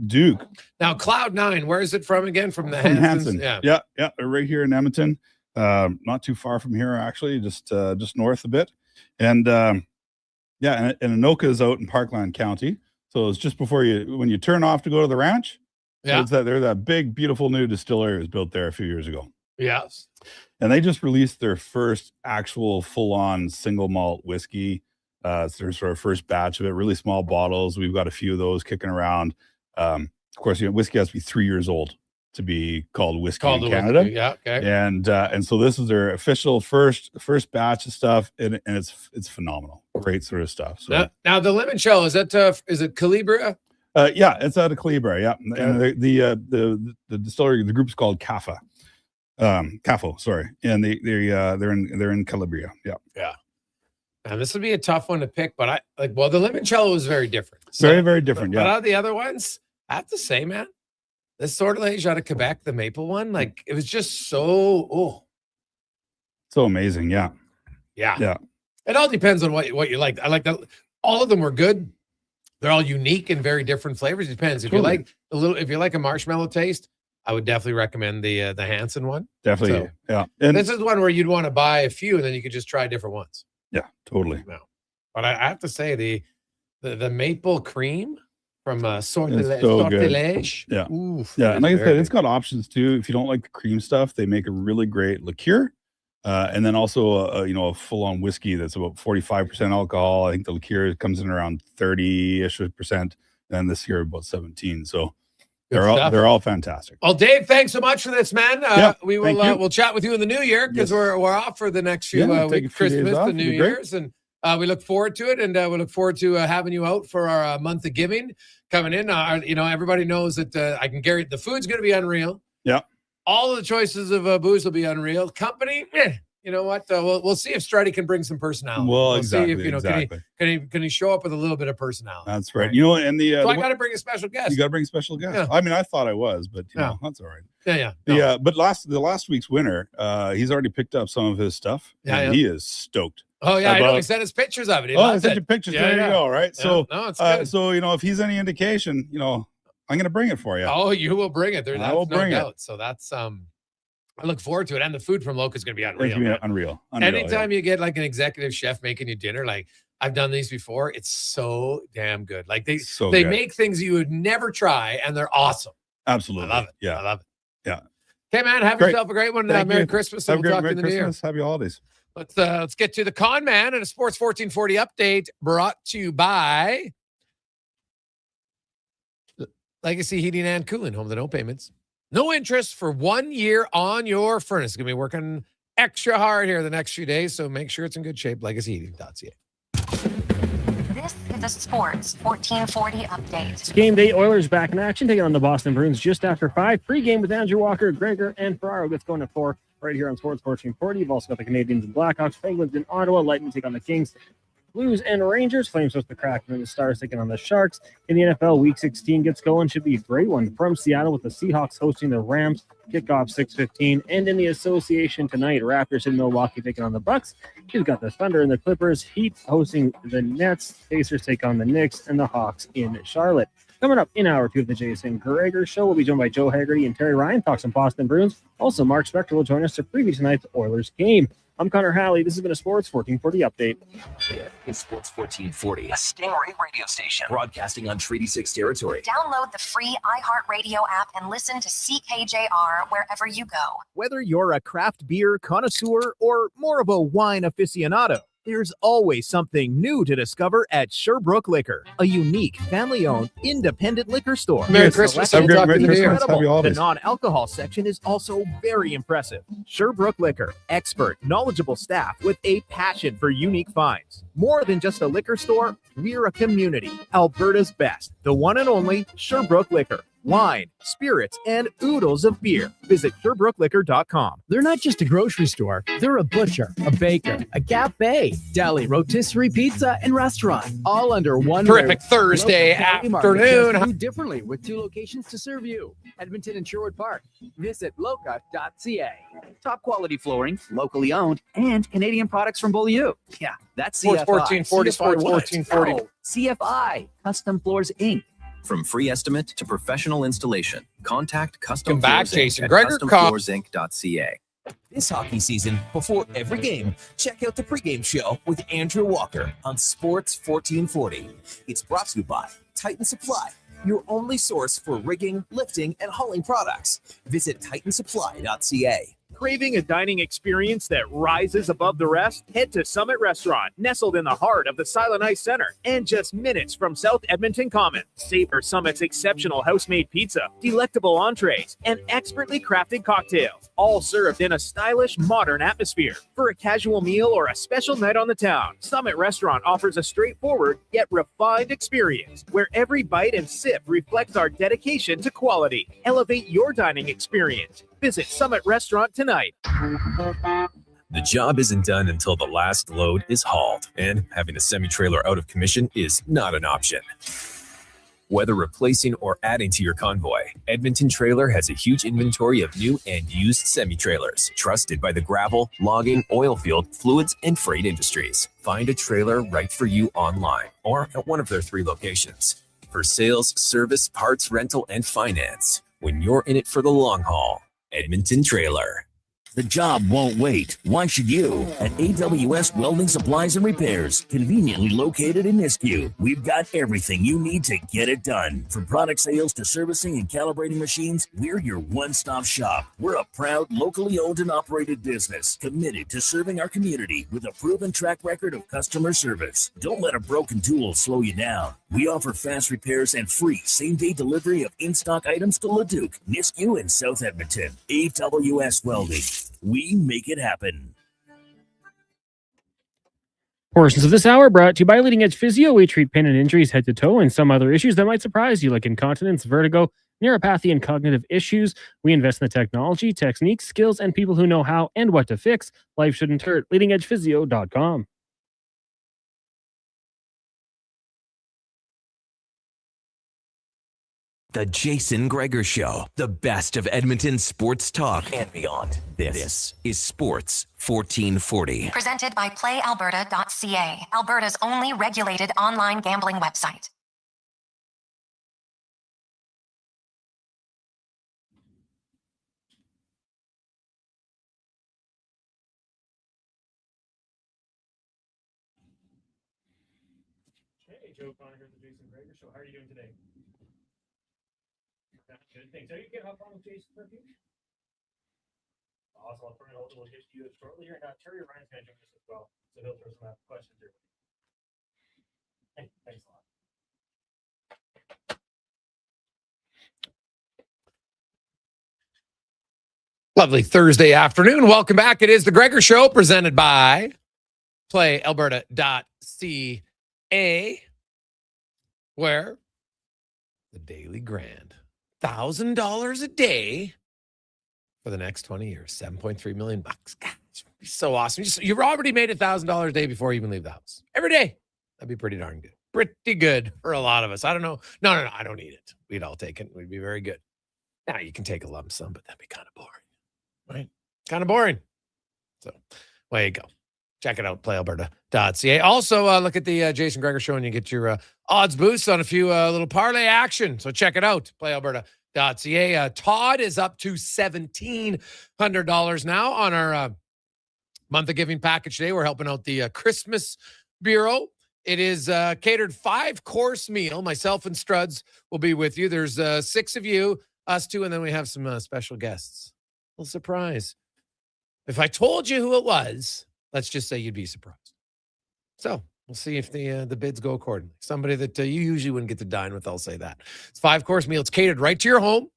Duke. Now, Cloud9, where is it from again? From the From Hansons? Hanson. Yeah. They're right here in Edmonton. Not too far from here, actually, just north a bit. And and Anoka is out in Parkland County. So it's just before when you turn off to go to the ranch. Yeah. So they're that big, beautiful new distillery was built there a few years ago. Yes. And they just released their first actual full-on single malt whiskey. It's their sort of first batch of it, really small bottles. We've got a few of those kicking around. Of course, whiskey has to be 3 years old to be called whiskey in Canada. Whiskey. Yeah, okay. And so this is their official first batch of stuff, and it's phenomenal. Great sort of stuff. So now the limoncello, is it Calibria? Yeah, it's out of Calibria. Yeah, and the distillery, the group's called CAFA. CAFO, sorry, and they're in Calabria. Yeah. And this would be a tough one to pick, but the limoncello is very different. Very, very different. But Yeah. out of the other ones, I have to say, man, this sortilege out of Quebec, the maple one, it was just so amazing. Yeah. Yeah. It all depends on what you like. I like that. All of them were good. They're all unique and very different flavors. It depends. If you like if you like a marshmallow taste, I would definitely recommend the Hanson one. Definitely. So, yeah. And this is one where you'd want to buy a few and then you could just try different ones. Yeah, totally. No. But I have to say the maple cream from sortilege. It's so good. Yeah. Oof, yeah. And like I said, very it's got options too. If you don't like the cream stuff, they make a really great liqueur. And then also a full-on whiskey that's about 45% alcohol. I think the liqueur comes in around 30-ish%, and this year about 17. So they're all fantastic. Well, Dave, thanks so much for this, man. We will thank you. we'll chat with you in the new year because we're off for the next few take a weeks, few days Christmas, off. the New It'd be great. Year's, and we look forward to it. And we look forward to having you out for our month of giving coming in. Everybody knows that I can guarantee the food's going to be unreal. Yeah. All of the choices of booze will be unreal. Company, you know what? We'll see if Strutty can bring some personality. Well, we'll exactly, see if can he show up with a little bit of personality. That's right. And So I got to bring a special guest. You got to bring a special guest. Yeah. I mean, I thought I was, but that's all right. Yeah. But the last week's winner, he's already picked up some of his stuff. Yeah. He is stoked. Oh yeah, I know. He sent us pictures of it. I sent you pictures. Yeah, there you go. Right. Yeah. So, no, it's good. so if he's any indication, I'm going to bring it for you. Oh, you will bring it. I will bring doubt. it. So that's I look forward to it, and the food from Loca is going to be unreal. It's gonna be unreal. Anytime you get like an executive chef making you dinner, like I've done these before, it's so damn good. Like they good. make things you would never try, and they're awesome. Absolutely. I love it. Yeah. I love it. Yeah. Okay, man. Have yourself a great one. Merry Christmas. Have And we'll talk to Merry you in the new year. Christmas. Happy holidays. Let's get to the Con Man and a Sports 1440 update brought to you by Legacy Heating and Cooling, home to no payments. No interest for 1 year on your furnace. Going to be working extra hard here the next few days, so make sure it's in good shape. LegacyHeating.ca. This is a Sports 1440 update. It's game day. Oilers back in action, taking on the Boston Bruins just after 5. Pre-game with Andrew Walker, Gregor, and Ferraro gets going at 4 right here on Sports 1440. You've also got the Canadians and Blackhawks, Penguins in Ottawa, Lightning take on the Kings, Blues and Rangers, Flames host the Kraken, and the Stars taking on the Sharks. In the NFL, Week 16 gets going. Should be a great one from Seattle with the Seahawks hosting the Rams. Kickoff 6:15. And in the association tonight, Raptors in Milwaukee taking on the Bucks. You've got the Thunder and the Clippers. Heat hosting the Nets. Pacers take on the Knicks, and the Hawks in Charlotte. Coming up in hour 2 of the Jason Gregor Show, we'll be joined by Joe Haggerty and Terry Ryan, talk some Boston Bruins. Also, Mark Spector will join us to preview tonight's Oilers game. I'm Connor Halley. This has been a Sports 1440 update. It's Sports 1440, a Stingray radio station broadcasting on Treaty 6 territory. Download the free iHeartRadio app and listen to CKJR wherever you go. Whether you're a craft beer connoisseur or more of a wine aficionado, there's always something new to discover at Sherbrooke Liquor, a unique, family-owned, independent liquor store. Merry Christmas. Selection Have a great is Christmas. incredible. Happy holidays. The non-alcohol section is also very impressive. Sherbrooke Liquor, expert, knowledgeable staff with a passion for unique finds. More than just a liquor store, we're a community. Alberta's best, the one and only Sherbrooke Liquor. wine, spirits, and oodles of beer. Visit SherbrookeLiquor.com. They're not just a grocery store. They're a butcher, a baker, a cafe, deli, rotisserie, pizza, and restaurant, all under one Terrific roof. Thursday Local Quality Market afternoon. does food differently with 2 locations to serve you. Edmonton and Sherwood Park. Visit loca.ca. Top quality flooring, locally owned, and Canadian products from Beaulieu. Yeah, that's Sports CFI. 1440, Sports CFI what? 1440. Oh, CFI, Custom Floors Inc. From free estimate to professional installation, contact Custom Welcome back, Floors Inc. Jason at Gregor. customfloorsinc.ca. This hockey season, before every game, check out the pregame show with Andrew Walker on Sports 1440. It's brought to you by Titan Supply, your only source for rigging, lifting, and hauling products. Visit titansupply.ca. Craving a dining experience that rises above the rest? Head to Summit Restaurant, nestled in the heart of the Silent Ice Center and just minutes from South Edmonton Common. Savor Summit's exceptional house-made pizza, delectable entrees, and expertly crafted cocktails, all served in a stylish, modern atmosphere. For a casual meal or a special night on the town, Summit Restaurant offers a straightforward yet refined experience where every bite and sip reflects our dedication to quality. Elevate your dining experience. Visit Summit Restaurant tonight. The job isn't done until the last load is hauled, and having a semi-trailer out of commission is not an option. Whether replacing or adding to your convoy, Edmonton Trailer has a huge inventory of new and used semi-trailers, trusted by the gravel, logging, oil field, fluids, and freight industries. Find a trailer right for you online or at one of their 3 locations. For sales, service, parts, rental, and finance, when you're in it for the long haul, Edmonton Trailer. The job won't wait. Why should you? At AWS Welding Supplies and Repairs, conveniently located in Nisku, we've got everything you need to get it done. From product sales to servicing and calibrating machines, we're your one-stop shop. We're a proud, locally owned and operated business, committed to serving our community with a proven track record of customer service. Don't let a broken tool slow you down. We offer fast repairs and free same-day delivery of in-stock items to Leduc, Nisku, and South Edmonton. AWS Welding. We make it happen. Portions of this hour brought to you by Leading Edge Physio. We treat pain and injuries head to toe and some other issues that might surprise you, like incontinence, vertigo, neuropathy, and cognitive issues. We invest in the technology, techniques, skills, and people who know how and what to fix. Life shouldn't hurt. LeadingEdgePhysio.com. The Jason Gregor Show, the best of Edmonton sports talk and beyond. This is Sports 1440. Presented by PlayAlberta.ca, Alberta's only regulated online gambling website. Hey, Joe Connor here at the Jason Gregor Show. How are you doing today? Good thing. So you can hop on with Jason for a few. Awesome. I'll bring it over. We'll get to you shortly here. Now, Terry Ryan's going to join us as well, so he'll throw some questions here. Hey, thanks a lot. Lovely Thursday afternoon. Welcome back. It is the Gregor Show presented by PlayAlberta.ca, where the daily grand, $1,000 a day for the next 20 years, $7.3 million. God, it's so awesome. You've already made $1,000 a day before you even leave the house. Every day. That'd be pretty darn good. Pretty good for a lot of us. I don't know. No, I don't need it. We'd all take it. We'd be very good. Now you can take a lump sum, but that'd be kind of boring. Right? Kind of boring. So, way you go. Check it out, playalberta.ca. Also, look at the Jason Gregor Show and you get your odds boosts on a few little parlay action. So check it out, playalberta.ca. Todd is up to $1,700 now on our month of giving package today. We're helping out the Christmas Bureau. It is catered 5-course meal. Myself and Struds will be with you. There's 6 of you, us 2, and then we have some special guests. A little surprise. If I told you who it was, let's just say you'd be surprised. So we'll see if the bids go accordingly. Somebody that you usually wouldn't get to dine with, I'll say that. It's 5-course meal. It's catered right to your home.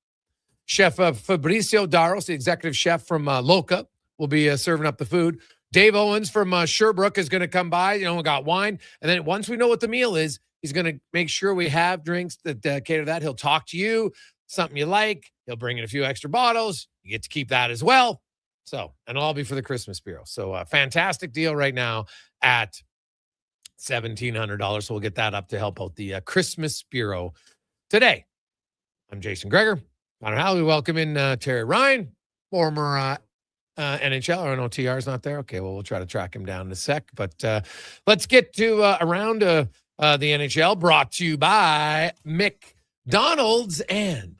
Chef Fabrizio Daros, the executive chef from Loca, will be serving up the food. Dave Owens from Sherbrooke is going to come by. We got wine. And then once we know what the meal is, he's going to make sure we have drinks that cater to that. He'll talk to you, something you like, he'll bring in a few extra bottles. You get to keep that as well. So, and it'll all be for the Christmas Bureau. So, fantastic deal right now at $1,700. So we'll get that up to help out the Christmas Bureau today. I'm Jason Gregor. Connor Halley, welcome in Terry Ryan, former NHL. I know TR's not there. Okay, well, we'll try to track him down in a sec. But let's get to around the NHL, brought to you by McDonald's. And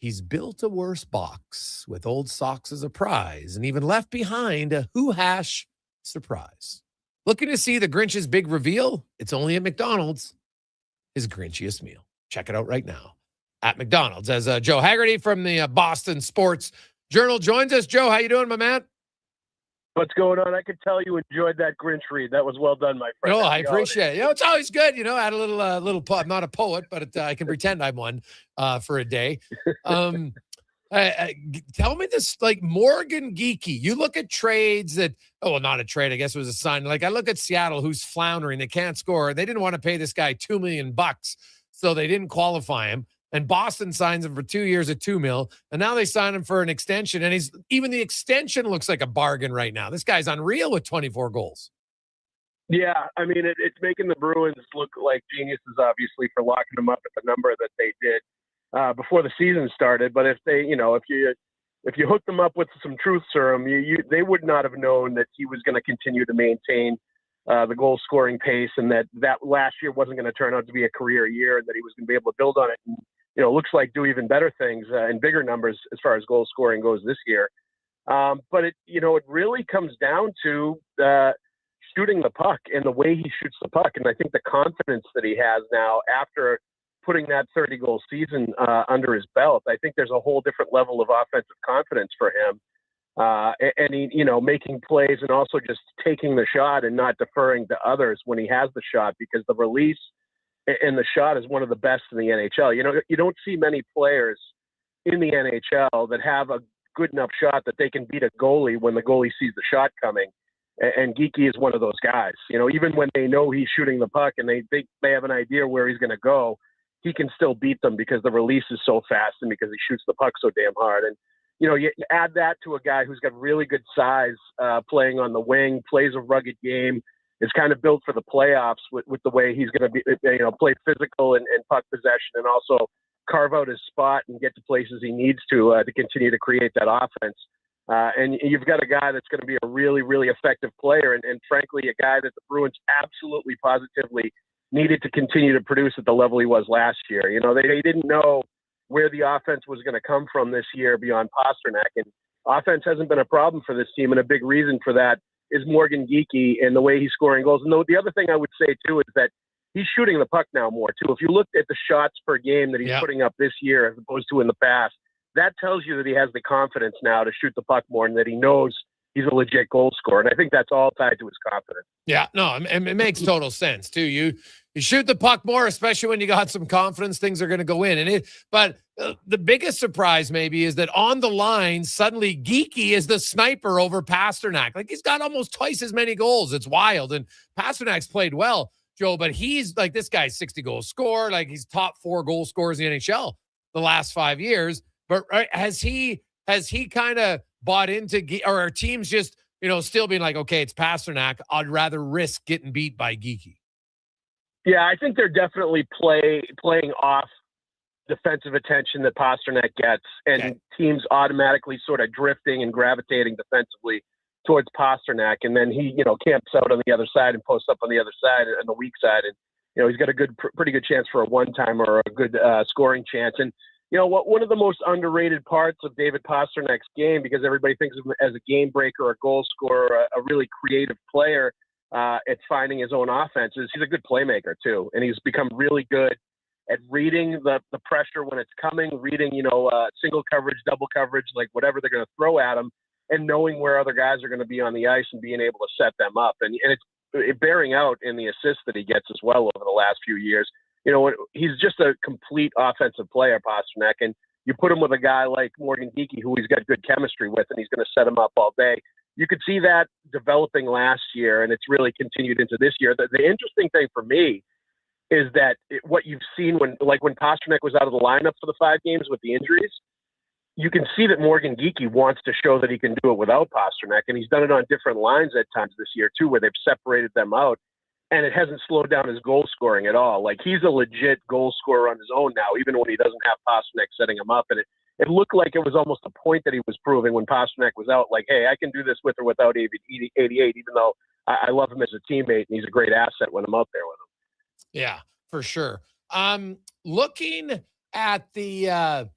he's built a worse box with old socks as a prize and even left behind a Who Hash surprise. Looking to see the Grinch's big reveal? It's only at McDonald's, his Grinchiest meal. Check it out right now at McDonald's. As Joe Haggerty from the Boston Sports Journal joins us. Joe, how you doing, my man? What's going on? I could tell you enjoyed that Grinch read. That was well done, my friend. Oh, I appreciate it. It's always good. Add a little poem. I'm not a poet, but I can pretend I'm one for a day. Tell me this, like Morgan Geekie. You look at trades that, not a trade. I guess it was a sign. Like I look at Seattle, who's floundering. They can't score. They didn't want to pay this guy $2 million, so they didn't qualify him. And Boston signs him for 2 years at $2 million. And now they sign him for an extension. And even the extension looks like a bargain right now. This guy's unreal with 24 goals. Yeah, I mean, it's making the Bruins look like geniuses, obviously, for locking him up at the number that they did before the season started. But if they, if you hooked them up with some truth serum, they would not have known that he was going to continue to maintain the goal scoring pace, and that last year wasn't going to turn out to be a career year, and that he was going to be able to build on it. And, looks like do even better things in bigger numbers as far as goal scoring goes this year. But it really comes down to shooting the puck and the way he shoots the puck. And I think the confidence that he has now after putting that 30-goal season under his belt, I think there's a whole different level of offensive confidence for him. And he, making plays and also just taking the shot and not deferring to others when he has the shot, because the release and the shot is one of the best in the NHL. You don't see many players in the NHL that have a good enough shot that they can beat a goalie when the goalie sees the shot coming. And Geekie is one of those guys. Even when they know he's shooting the puck and they think they have an idea where he's going to go, he can still beat them because the release is so fast and because he shoots the puck so damn hard. And you add that to a guy who's got really good size, playing on the wing, plays a rugged game, is kind of built for the playoffs with the way he's going to be, play physical and puck possession, and also carve out his spot and get to places he needs to continue to create that offense. And you've got a guy that's going to be a really, really effective player, and frankly, a guy that the Bruins absolutely positively needed to continue to produce at the level he was last year. They didn't know where the offense was going to come from this year beyond Pasternak, and offense hasn't been a problem for this team, and a big reason for that is Morgan Geekie and the way he's scoring goals. And the other thing I would say too is that he's shooting the puck now more too. If you looked at the shots per game that he's putting up this year as opposed to in the past, that tells you that he has the confidence now to shoot the puck more and that he knows he's a legit goal scorer. And I think that's all tied to his confidence. Yeah, no, it makes total sense too. You shoot the puck more, especially when you got some confidence, things are going to go in. But the biggest surprise maybe is that on the line, suddenly Geekie is the sniper over Pasternak. Like he's got almost twice as many goals. It's wild. And Pasternak's played well, Joe, but he's like, this guy's 60 goal scorer. Like he's top 4 goal scorers in the NHL the last 5 years. But has he kind of bought into, or are teams just, still being like, okay, it's Pasternak, I'd rather risk getting beat by Geekie? Yeah, I think they're definitely playing off defensive attention that Pasternak gets, and teams automatically sort of drifting and gravitating defensively towards Pasternak, and then he, camps out on the other side and posts up on the other side, on the weak side, and he's got a pretty good chance for a one-time or a good scoring chance. And one of the most underrated parts of David Pasternak's game, because everybody thinks of him as a game breaker, a goal scorer, a really creative player at finding his own offenses, he's a good playmaker too. And he's become really good at reading the pressure when it's coming, reading, single coverage, double coverage, like whatever they're going to throw at him, and knowing where other guys are going to be on the ice and being able to set them up. And it's bearing out in the assists that he gets as well over the last few years. He's just a complete offensive player, Pasternak, and you put him with a guy like Morgan Geekie, who he's got good chemistry with, and he's going to set him up all day. You could see that developing last year, and it's really continued into this year. The interesting thing for me is that what you've seen when Pastrnak was out of the lineup for the 5 games with the injuries, you can see that Morgan Geekie wants to show that he can do it without Pastrnak, and he's done it on different lines at times this year too, where they've separated them out, and it hasn't slowed down his goal scoring at all. Like, he's a legit goal scorer on his own now, even when he doesn't have Pastrnak setting him up, and it looked like it was almost a point that he was proving when Pastrnak was out, like, hey, I can do this with or without 88, even though I love him as a teammate, and he's a great asset when I'm out there with him. Yeah, for sure. Looking at the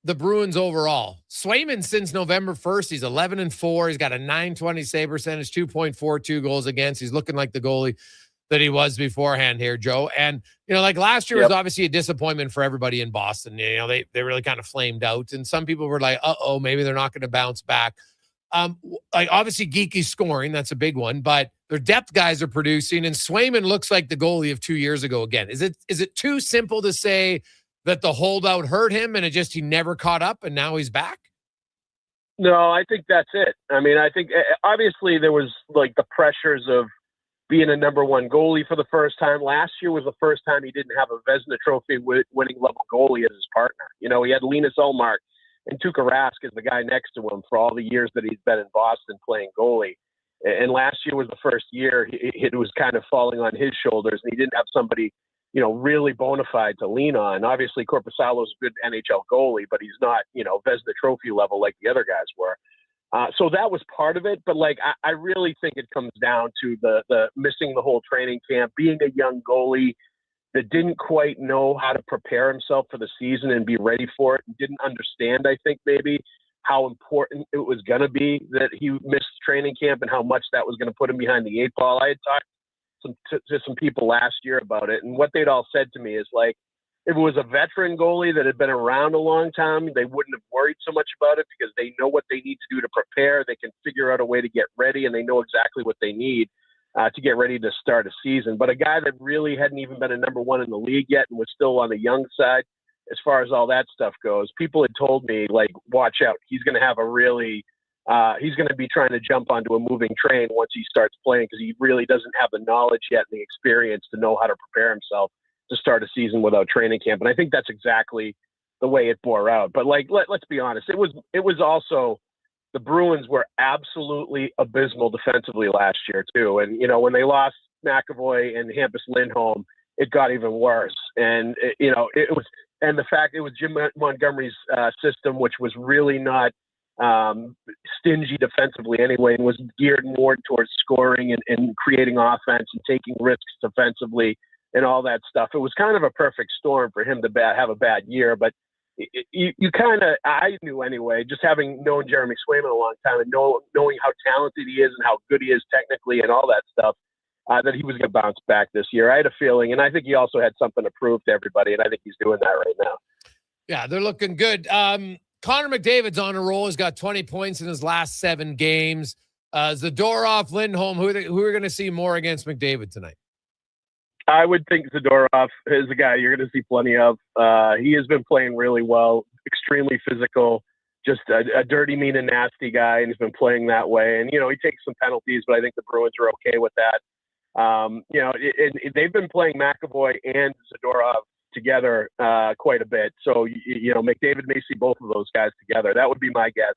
Bruins overall, Swayman since November 1st, he's 11-4. He's got a .920 save percentage, 2.42 goals against. He's looking like the goalie that he was beforehand here, Joe. And, like last year was obviously a disappointment for everybody in Boston. They really kind of flamed out. And some people were like, maybe they're not going to bounce back. Like obviously Geeky's scoring, that's a big one, but their depth guys are producing, and Swayman looks like the goalie of 2 years ago again. Is it too simple to say that the holdout hurt him and he never caught up and now he's back? No, I think that's it. I mean, I think obviously there was like the pressures of being a number one goalie for the first time. Last year was the first time he didn't have a Vezina Trophy winning level goalie as his partner. He had Linus Ullmark and Tuukka Rask as the guy next to him for all the years that he's been in Boston playing goalie. And last year was the first year it was kind of falling on his shoulders, and he didn't have somebody, really bona fide to lean on. Obviously, Korpisalo's a good NHL goalie, but he's not, Vezina Trophy level like the other guys were. So that was part of it. But I really think it comes down to the missing the whole training camp, being a young goalie that didn't quite know how to prepare himself for the season and be ready for it, and didn't understand, I think, maybe how important it was going to be that he missed training camp and how much that was going to put him behind the 8 ball. I had talked to some people last year about it, and what they'd all said to me is like, if it was a veteran goalie that had been around a long time, they wouldn't have worried so much about it because they know what they need to do to prepare. They can figure out a way to get ready, and they know exactly what they need to get ready to start a season. But a guy that really hadn't even been a number one in the league yet and was still on the young side, as far as all that stuff goes, people had told me, like, watch out. He's going to have he's going to be trying to jump onto a moving train once he starts playing because he really doesn't have the knowledge yet and the experience to know how to prepare himself to start a season without training camp. And I think that's exactly the way it bore out. But let's be honest, it was also, the Bruins were absolutely abysmal defensively last year too. And, when they lost McAvoy and Hampus Lindholm, it got even worse. And, and the fact it was Jim Montgomery's system, which was really not stingy defensively anyway, and was geared more towards scoring and creating offense and taking risks defensively and all that stuff. It was kind of a perfect storm for him to have a bad year. But I knew anyway, just having known Jeremy Swayman a long time and knowing how talented he is and how good he is technically and all that stuff, that he was going to bounce back this year. I had a feeling, and I think he also had something to prove to everybody, and I think he's doing that right now. Yeah, they're looking good. Connor McDavid's on a roll. He's got 20 points in his last 7 games. Zadorov, Lindholm, who are going to see more against McDavid tonight? I would think Zadorov is a guy you're going to see plenty of. He has been playing really well, extremely physical, just a dirty, mean, and nasty guy, and he's been playing that way. And, he takes some penalties, but I think the Bruins are okay with that. They've been playing McAvoy and Zadorov together quite a bit. So, McDavid may see both of those guys together. That would be my guess.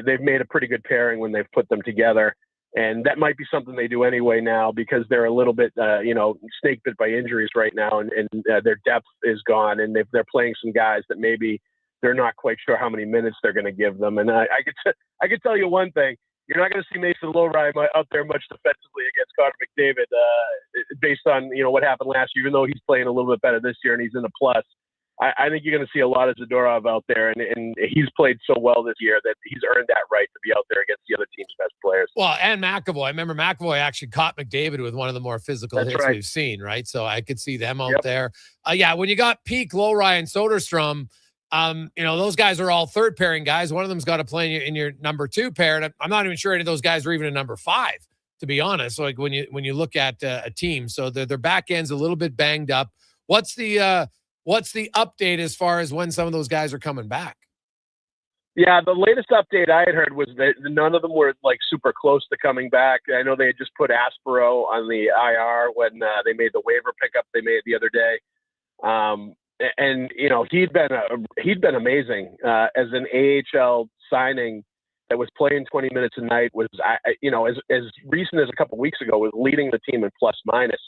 They've made a pretty good pairing when they've put them together. And that might be something they do anyway now because they're a little bit, snake bit by injuries right now, and their depth is gone, and they're playing some guys that maybe they're not quite sure how many minutes they're going to give them. And I could tell you one thing: you're not going to see Mason Lohrei out there much defensively against Connor McDavid, based on what happened last year. Even though he's playing a little bit better this year and he's in the plus, I think you're going to see a lot of Zadorov out there, and he's played so well this year that he's earned that right to be out there against the other team's best players. Well, and McAvoy. I remember McAvoy actually caught McDavid with one of the more physical hits we've seen, right? So I could see them out there. When you got Peak, Lohrei, and Soderstrom, those guys are all third pairing guys. One of them's got to play in your number 2 pair, and I'm not even sure any of those guys are even a number 5, to be honest. Like when you look at a team, so their back end's a little bit banged up. What's the update as far as when some of those guys are coming back? Yeah, the latest update I had heard was that none of them were like super close to coming back. I know they had just put Aspero on the IR when they made the waiver pickup they made the other day. And you know, he'd been amazing as an AHL signing that was playing 20 minutes a night. Was as recent as a couple weeks ago, was leading the team in plus minus.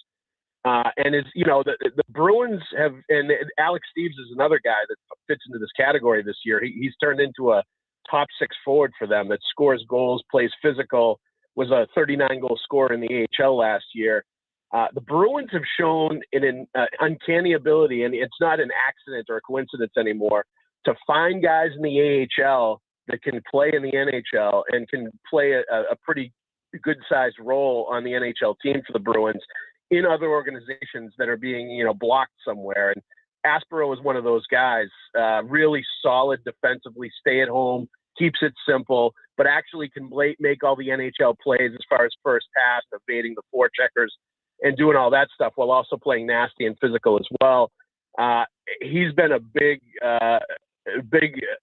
And the Bruins have, and Alex Steves is another guy that fits into this category this year. He's turned into a top 6 forward for them that scores goals, plays physical, was a 39 goal scorer in the AHL last year. The Bruins have shown an uncanny ability, and it's not an accident or a coincidence anymore, to find guys in the AHL that can play in the NHL and can play a pretty good sized role on the NHL team for the Bruins in other organizations that are being, blocked somewhere. And Aspero is one of those guys, really solid defensively, stay at home, keeps it simple, but actually can make all the NHL plays as far as first pass, evading the forecheckers, and doing all that stuff while also playing nasty and physical as well. He's been a big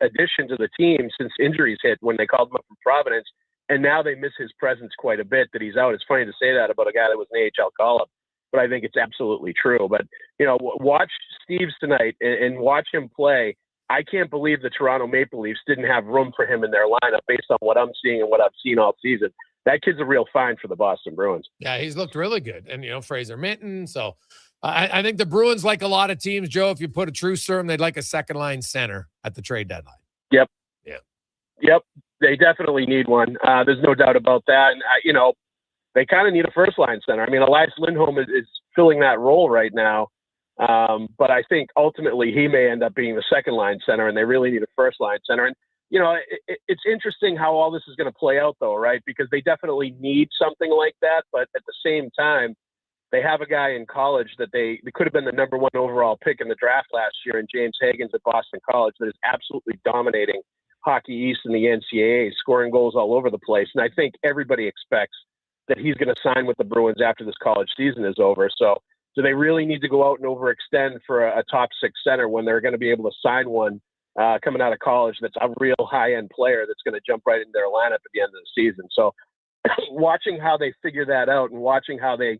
addition to the team since injuries hit when they called him up from Providence. And now they miss his presence quite a bit that he's out. It's funny to say that about a guy that was an AHL call-up, but I think it's absolutely true. But, watch Steves tonight and watch him play. I can't believe the Toronto Maple Leafs didn't have room for him in their lineup based on what I'm seeing and what I've seen all season. That kid's a real find for the Boston Bruins. Yeah, he's looked really good. And, Fraser Minton. So I think the Bruins, like a lot of teams, Joe, if you put a true serum, they'd like a second-line center at the trade deadline. Yep. Yeah. Yep. They definitely need one. There's no doubt about that. And, they kind of need a first-line center. I mean, Elias Lindholm is filling that role right now. But I think ultimately he may end up being the second-line center, and they really need a first-line center. And, it's interesting how all this is going to play out, though, right? Because they definitely need something like that. But at the same time, they have a guy in college that they could have been the number 1 overall pick in the draft last year, in James Higgins at Boston College, that is absolutely dominating Hockey East and the NCAA, scoring goals all over the place. And I think everybody expects that he's going to sign with the Bruins after this college season is over. So do they really need to go out and overextend for a top 6 center when they're going to be able to sign one coming out of college that's a real high-end player that's going to jump right into their lineup at the end of the season? So watching how they figure that out and watching how they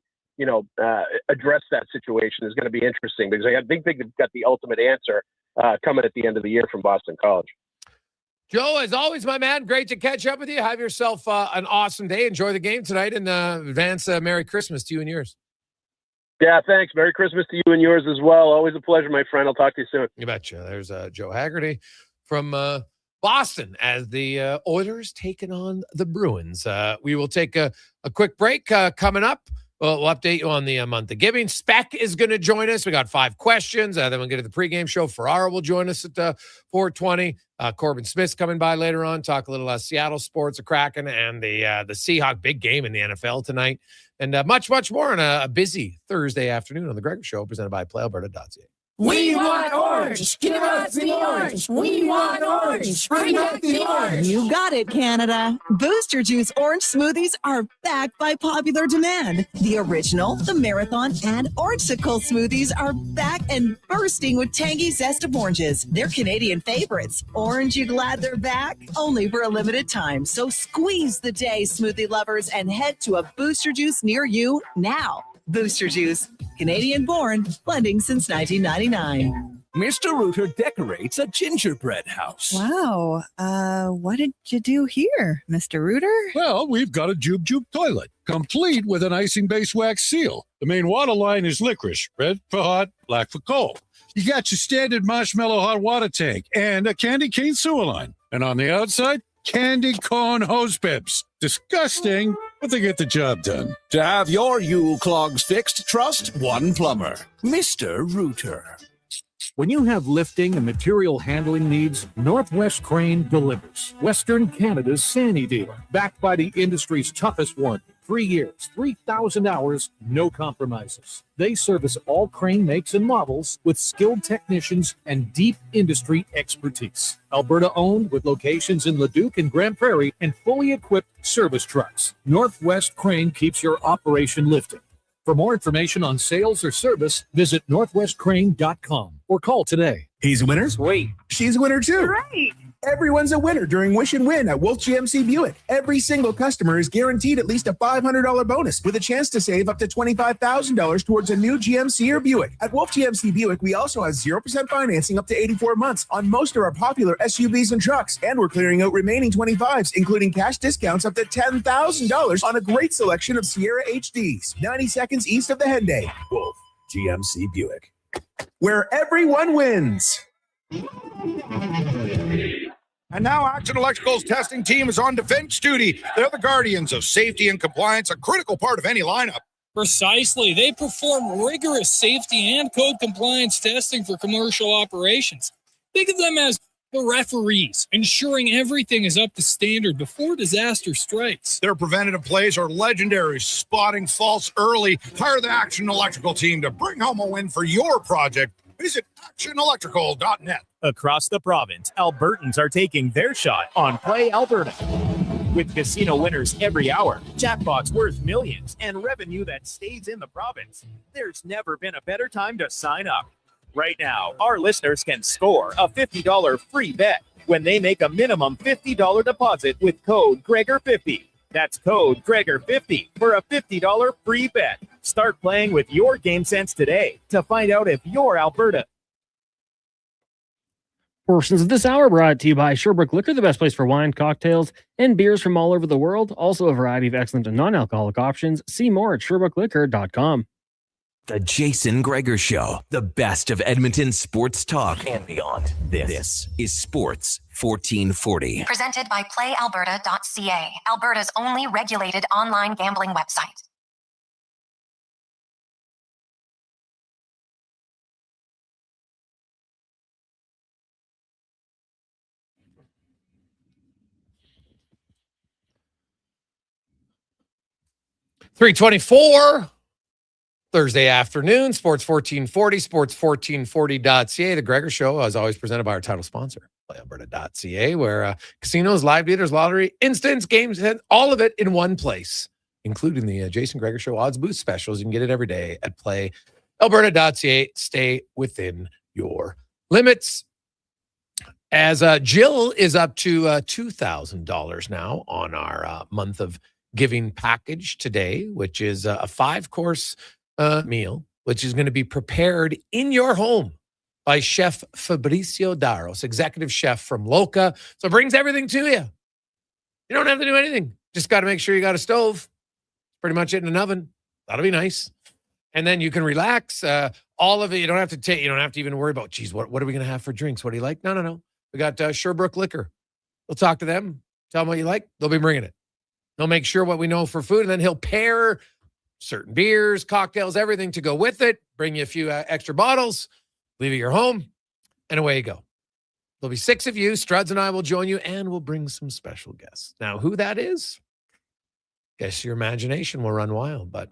address that situation is going to be interesting, because I think they've got the ultimate answer coming at the end of the year from Boston College. Joe, as always, my man, great to catch up with you. Have yourself an awesome day. Enjoy the game tonight, and advance Merry Christmas to you and yours. Yeah, thanks. Merry Christmas to you and yours as well. Always a pleasure, my friend. I'll talk to you soon. You betcha. There's Joe Haggerty from Boston as the Oilers taking on the Bruins. We will take a quick break coming up. We'll update you on the month of giving. Spec is going to join us. We got 5 questions. Then we'll get to the pregame show. Ferrara will join us at 4:20. Corbin Smith's coming by later on. Talk a little Seattle sports, a Kraken, and the Seahawk big game in the NFL tonight. And much, much more on a busy Thursday afternoon on the Gregor Show, presented by PlayAlberta.ca. We want orange. Give us the orange. We want orange. Bring back the orange. You got it, Canada. Booster Juice orange smoothies are back by popular demand. The original, the marathon, and orangesicle smoothies are back and bursting with tangy zest of oranges. They're Canadian favorites. Orange, you glad they're back? Only for a limited time. So squeeze the day, smoothie lovers, and head to a Booster Juice near you now. Booster Juice, Canadian born, blending since 1999. Mr. Rooter decorates a gingerbread house. Wow. What did you do here, Mr. Rooter? Well, we've got a Jube Jube toilet, complete with an icing-based wax seal. The main water line is licorice, red for hot, black for cold. You got your standard marshmallow hot water tank and a candy cane sewer line. And on the outside, candy corn hose pips. Disgusting, but they get the job done. To have your Yule clogs fixed, trust one plumber, Mr. Rooter. When you have lifting and material handling needs, Northwest Crane delivers. Western Canada's Sandy dealer, backed by the industry's toughest one. 3 years, 3,000 hours, no compromises. They service all crane makes and models with skilled technicians and deep industry expertise. Alberta owned with locations in Leduc and Grand Prairie and fully equipped service trucks. Northwest Crane keeps your operation lifting. For more information on sales or service, visit northwestcrane.com or call today. He's a winner. Sweet. She's a winner too. Right. Everyone's a winner during Wish and Win at Wolf GMC Buick. Every single customer is guaranteed at least a $500 bonus with a chance to save up to $25,000 towards a new GMC or Buick. At Wolf GMC Buick, we also have 0% financing up to 84 months on most of our popular SUVs and trucks. And we're clearing out remaining 25s, including cash discounts up to $10,000 on a great selection of Sierra HDs. 90 seconds east of the Henday. Wolf GMC Buick, where everyone wins. And now Action Electrical's testing team is on defense duty. They're the guardians of safety and compliance, a critical part of any lineup. Precisely. They perform rigorous safety and code compliance testing for commercial operations. Think of them as the referees, ensuring everything is up to standard before disaster strikes. Their preventative plays are legendary, spotting faults early. Hire the Action Electrical team to bring home a win for your project. Visit actionelectrical.net. Across the province, Albertans are taking their shot on Play Alberta. With casino winners every hour, jackpots worth millions, and revenue that stays in the province, there's never been a better time to sign up. Right now, our listeners can score a $50 free bet when they make a minimum $50 deposit with code Gregor50. That's code Gregor50 for a $50 free bet. Start playing with your game sense today to find out if you're Alberta. Portions of this hour brought to you by Sherbrooke Liquor, the best place for wine, cocktails, and beers from all over the world. Also a variety of excellent and non-alcoholic options. See more at SherbrookeLiquor.com. The Jason Gregor Show, the best of Edmonton sports talk and beyond. This is Sports 1440. Presented by PlayAlberta.ca, Alberta's only regulated online gambling website. $3:24. Thursday afternoon, Sports 1440, sports1440.ca. The Gregor Show, as always, presented by our title sponsor, playalberta.ca, where casinos, live theaters, lottery, instants, games, and all of it in one place, including the Jason Gregor Show odds boost specials. You can get it every day at playalberta.ca. Stay within your limits. As Jill is up to $2,000 now on our month of giving package today, which is a 5-course meal, which is going to be prepared in your home by Chef Fabrizio Daros, executive chef from Loca. So it brings everything to you. You don't have to do anything. Just got to make sure you got a stove. Pretty much it in an oven. That'll be nice. And then you can relax. All of it. You don't have to even worry about, geez, what are we going to have for drinks? What do you like? No. We got Sherbrooke Liquor. We'll talk to them. Tell them what you like. They'll be bringing it. They'll make sure what we know for food, and then he'll pair certain beers, cocktails, everything to go with it, bring you a few extra bottles, leave it at your home, and away you go. There'll be 6 of you. Struds and I will join you, and we'll bring some special guests. Now, who that is, guess your imagination will run wild, but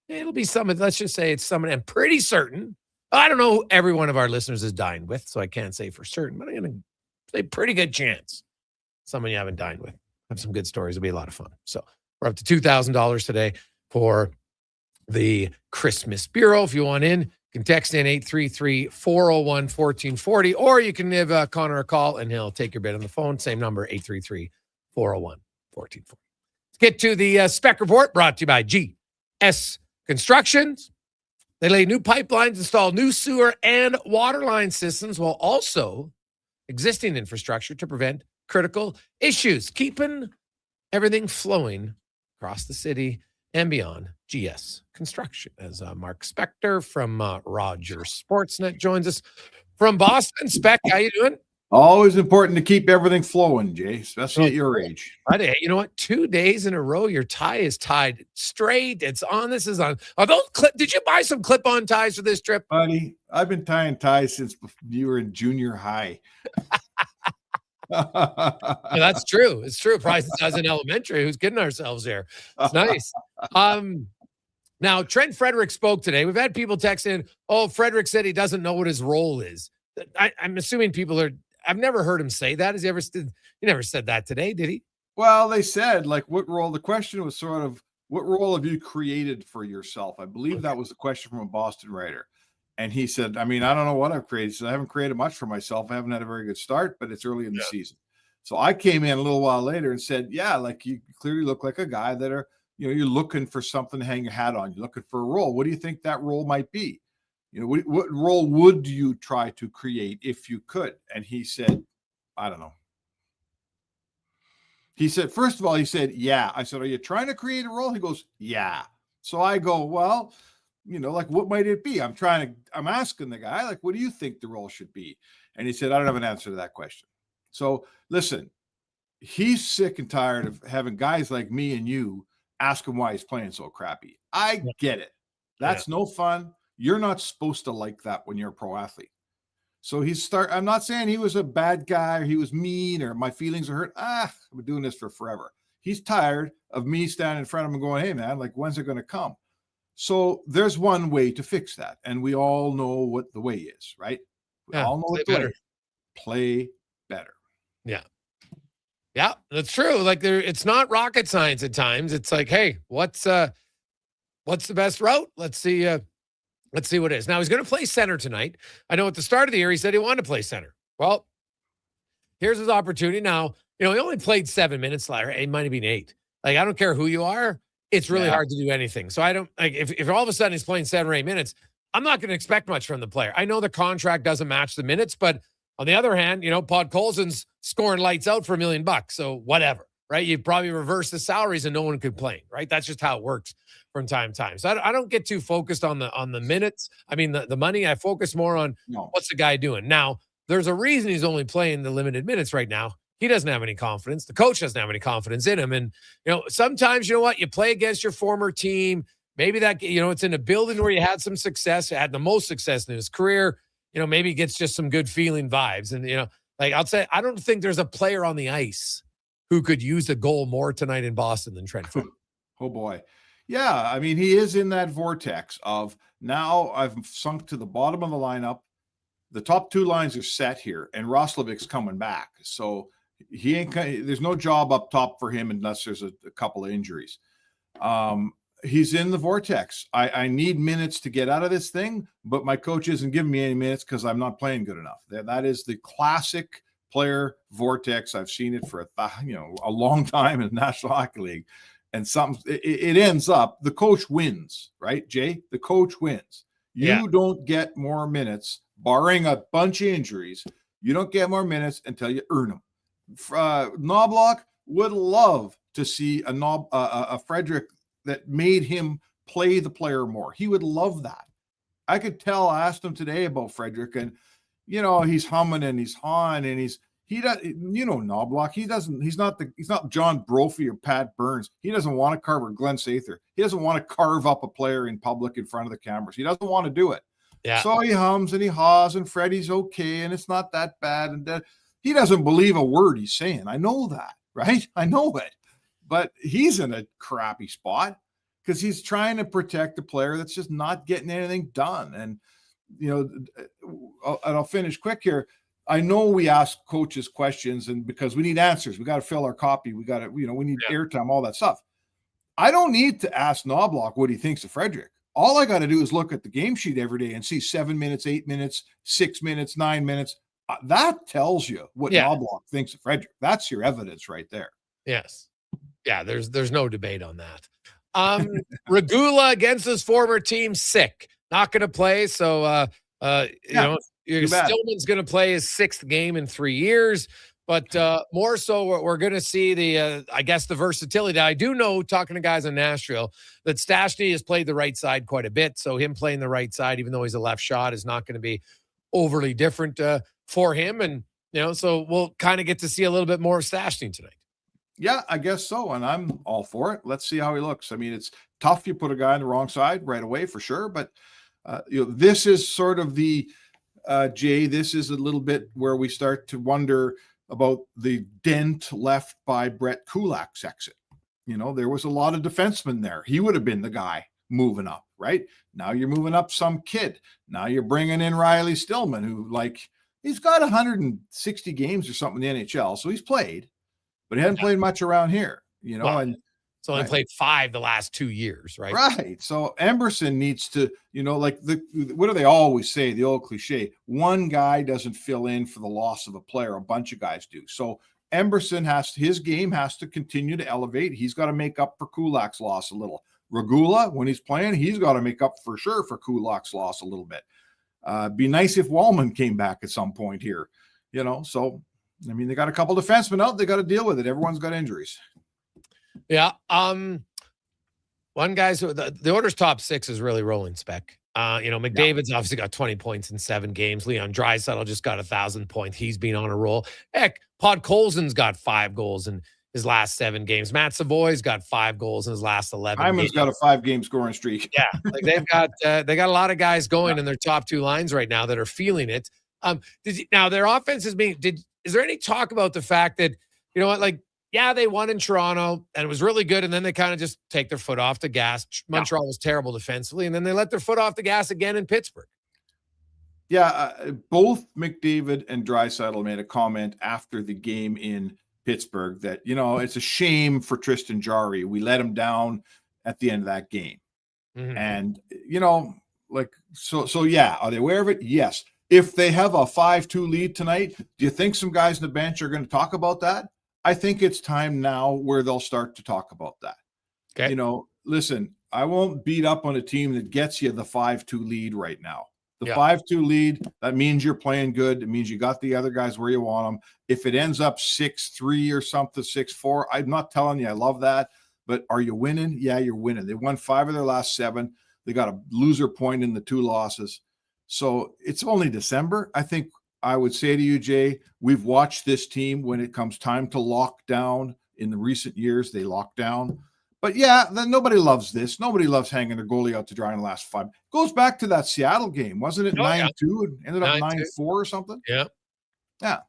it'll be someone, let's just say it's someone I'm pretty certain. I don't know who every one of our listeners has dined with, so I can't say for certain, but I'm going to say pretty good chance someone you haven't dined with. Have some good stories. It'll be a lot of fun. So we're up to $2,000 today for the Christmas Bureau. If you want in, you can text in 833-401-1440, or you can give Connor a call and he'll take your bid on the phone. Same number, 833-401-1440. Let's get to the spec report brought to you by GS Constructions. They lay new pipelines, install new sewer and water line systems, while also existing infrastructure to prevent critical issues, keeping everything flowing across the city and beyond. GS Construction. As Mark Spector from Rogers Sportsnet joins us from Boston. Spec, how you doing? Always important to keep everything flowing, Jay, especially at your age. You know what? 2 days in a row, your tie is tied straight. It's on. This is on. Did you buy some clip-on ties for this trip? Buddy, I've been tying ties since you were in junior high. Yeah, that's true. It's true. Probably since I was in elementary. Who's kidding ourselves here? It's nice. Now, Trent Frederick spoke today. We've had people text in, Frederick said he doesn't know what his role is. I'm assuming I've never heard him say that. He never said that today, did he? Well, they said, what role? The question was sort of, what role have you created for yourself? I believe that was the question from a Boston writer. And he said, I mean, I don't know what I've created. He said, I haven't created much for myself. I haven't had a very good start, but it's early in the season. So I came in a little while later and said, yeah, like you clearly look like a guy that you're looking for something to hang your hat on. You're looking for a role. What do you think that role might be? What role would you try to create if you could? And he said, I don't know. He said, first of all, he said, yeah. I said, are you trying to create a role? He goes, yeah. So I go, well, like what might it be? I'm asking the guy, like, what do you think the role should be? And he said, I don't have an answer to that question. So listen, he's sick and tired of having guys like me and you ask him why he's playing so crappy. I get it. That's no fun. You're not supposed to like that when you're a pro athlete. So I'm not saying he was a bad guy or he was mean or my feelings are hurt. I've been doing this for forever. He's tired of me standing in front of him going, hey man, like when's it going to come? So there's one way to fix that. And we all know what the way is, right? We all know what the way is. Play better. Yeah. Yeah, that's true. Like it's not rocket science at times. It's like, hey, what's the best route? Let's see what it is. Now he's going to play center tonight. I know at the start of the year he said he wanted to play center. Well, here's his opportunity. Now, he only played 7 minutes, Larry. It might have been 8. Like, I don't care who you are. It's really hard to do anything. So I don't like if all of a sudden he's playing 7 or 8 minutes, I'm not going to expect much from the player. I know the contract doesn't match the minutes, but on the other hand, Podkolzin's scoring lights out for $1 million. So whatever, right? You probably reverse the salaries and no one could complain, right? That's just how it works from time to time. So I don't get too focused on the minutes. I mean, the money. I focus more on what's the guy doing. Now, there's a reason he's only playing the limited minutes right now. He doesn't have any confidence. The coach doesn't have any confidence in him. And, sometimes, you play against your former team. Maybe that, it's in a building where you had some success, had the most success in his career. Maybe he gets just some good feeling vibes. And, I'll say, I don't think there's a player on the ice who could use a goal more tonight in Boston than Trent Foote. Oh, boy. Yeah, I mean, he is in that vortex of now I've sunk to the bottom of the lineup. The top 2 lines are set here, and Roslovic's coming back. So there's no job up top for him unless there's a couple of injuries. He's in the vortex. I need minutes to get out of this thing, but my coach isn't giving me any minutes because I'm not playing good enough. That is the classic player vortex. I've seen it for a long time in the National Hockey League. And it ends up, the coach wins, right, Jay? The coach wins. You don't get more minutes, barring a bunch of injuries. You don't get more minutes until you earn them. Knobloch would love to see a Frederick that made him play the player more. He would love that. I could tell. I asked him today about Frederick, and he's humming and he's hawing and Knobloch. He's not John Brophy or Pat Burns. He doesn't want to carve or Glenn Sather. He doesn't want to carve up a player in public in front of the cameras. He doesn't want to do it. Yeah. So he hums and he haws, and Freddie's okay, and it's not that bad. And he doesn't believe a word he's saying. I know that, right? I know it. But he's in a crappy spot because he's trying to protect the player that's just not getting anything done. And, I'll finish quick here. I know we ask coaches questions, and because we need answers, we got to fill our copy. We got to, we need airtime, all that stuff. I don't need to ask Knobloch what he thinks of Frederick. All I got to do is look at the game sheet every day and see 7 minutes, 8 minutes, 6 minutes, 9 minutes. That tells you what Knobloch thinks of Frederick. That's your evidence right there. Yes. Yeah, there's no debate on that. Regula against his former team, sick. Not going to play. So, Stillman's going to play his 6th game in 3 years. But more so, we're going to see the versatility. I do know, talking to guys in Nashville, that Stastny has played the right side quite a bit. So him playing the right side, even though he's a left shot, is not going to be overly different for him. And, so we'll kind of get to see a little bit more of Stastny tonight. Yeah, I guess so. And I'm all for it. Let's see how he looks. I mean, it's tough. You put a guy on the wrong side right away for sure. But, this is sort of the, Jay, this is a little bit where we start to wonder about the dent left by Brett Kulak's exit. There was a lot of defensemen there. He would have been the guy moving up, right? Now you're moving up some kid. Now you're bringing in Riley Stillman, who he's got 160 games or something in the NHL. So he's played, but he hadn't played much around here, and He's only played 5 the last 2 years, right? Right. So Emberson needs to, like what do they always say? The old cliche: one guy doesn't fill in for the loss of a player; a bunch of guys do. So Emberson his game has to continue to elevate. He's got to make up for Kulak's loss a little. Regula, when he's playing, he's got to make up for sure for Kulak's loss a little bit. Be nice if Wallman came back at some point here, So, I mean, they got a couple defensemen out. They got to deal with it. Everyone's got injuries. Yeah. One guy's the Oilers' top 6 is really rolling spec. McDavid's obviously got 20 points in 7 games. Leon Draisaitl just got 1,000 points. He's been on a roll. Heck, Podkolzin's got 5 goals in his last 7 games. Matt Savoy's got 5 goals in his last 11 Hyman's got a 5-game scoring streak. Yeah, like they got a lot of guys going in their top 2 lines right now that are feeling it. Now their offense is is there any talk about the fact that, they won in Toronto and it was really good, and then they kind of just take their foot off the gas. Montreal was terrible defensively, and then they let their foot off the gas again in Pittsburgh. Yeah, both McDavid and Draisaitl made a comment after the game in Pittsburgh that, it's a shame for Tristan Jarry. We let him down at the end of that game. Mm-hmm. And, so yeah, are they aware of it? Yes. If they have a 5-2 lead tonight, do you think some guys in the bench are going to talk about that? I think it's time now where they'll start to talk about that. Okay. Listen, I won't beat up on a team that gets you the 5-2 lead right now. The 5-2 lead, that means you're playing good. It means you got the other guys where you want them. If it ends up 6-3 or something, 6-4, I'm not telling you I love that, but are you winning? Yeah, you're winning. They won 5 of their last 7. They got a loser point in the 2 losses. So it's only December. I think I would say to you, Jay, we've watched this team when it comes time to lock down. In the recent years, they lock down. But yeah, then nobody loves this. Nobody loves hanging their goalie out to dry in the last 5. Goes back to that Seattle game, wasn't it? 9-2. It ended up 9-4 or something. Yeah. Yeah.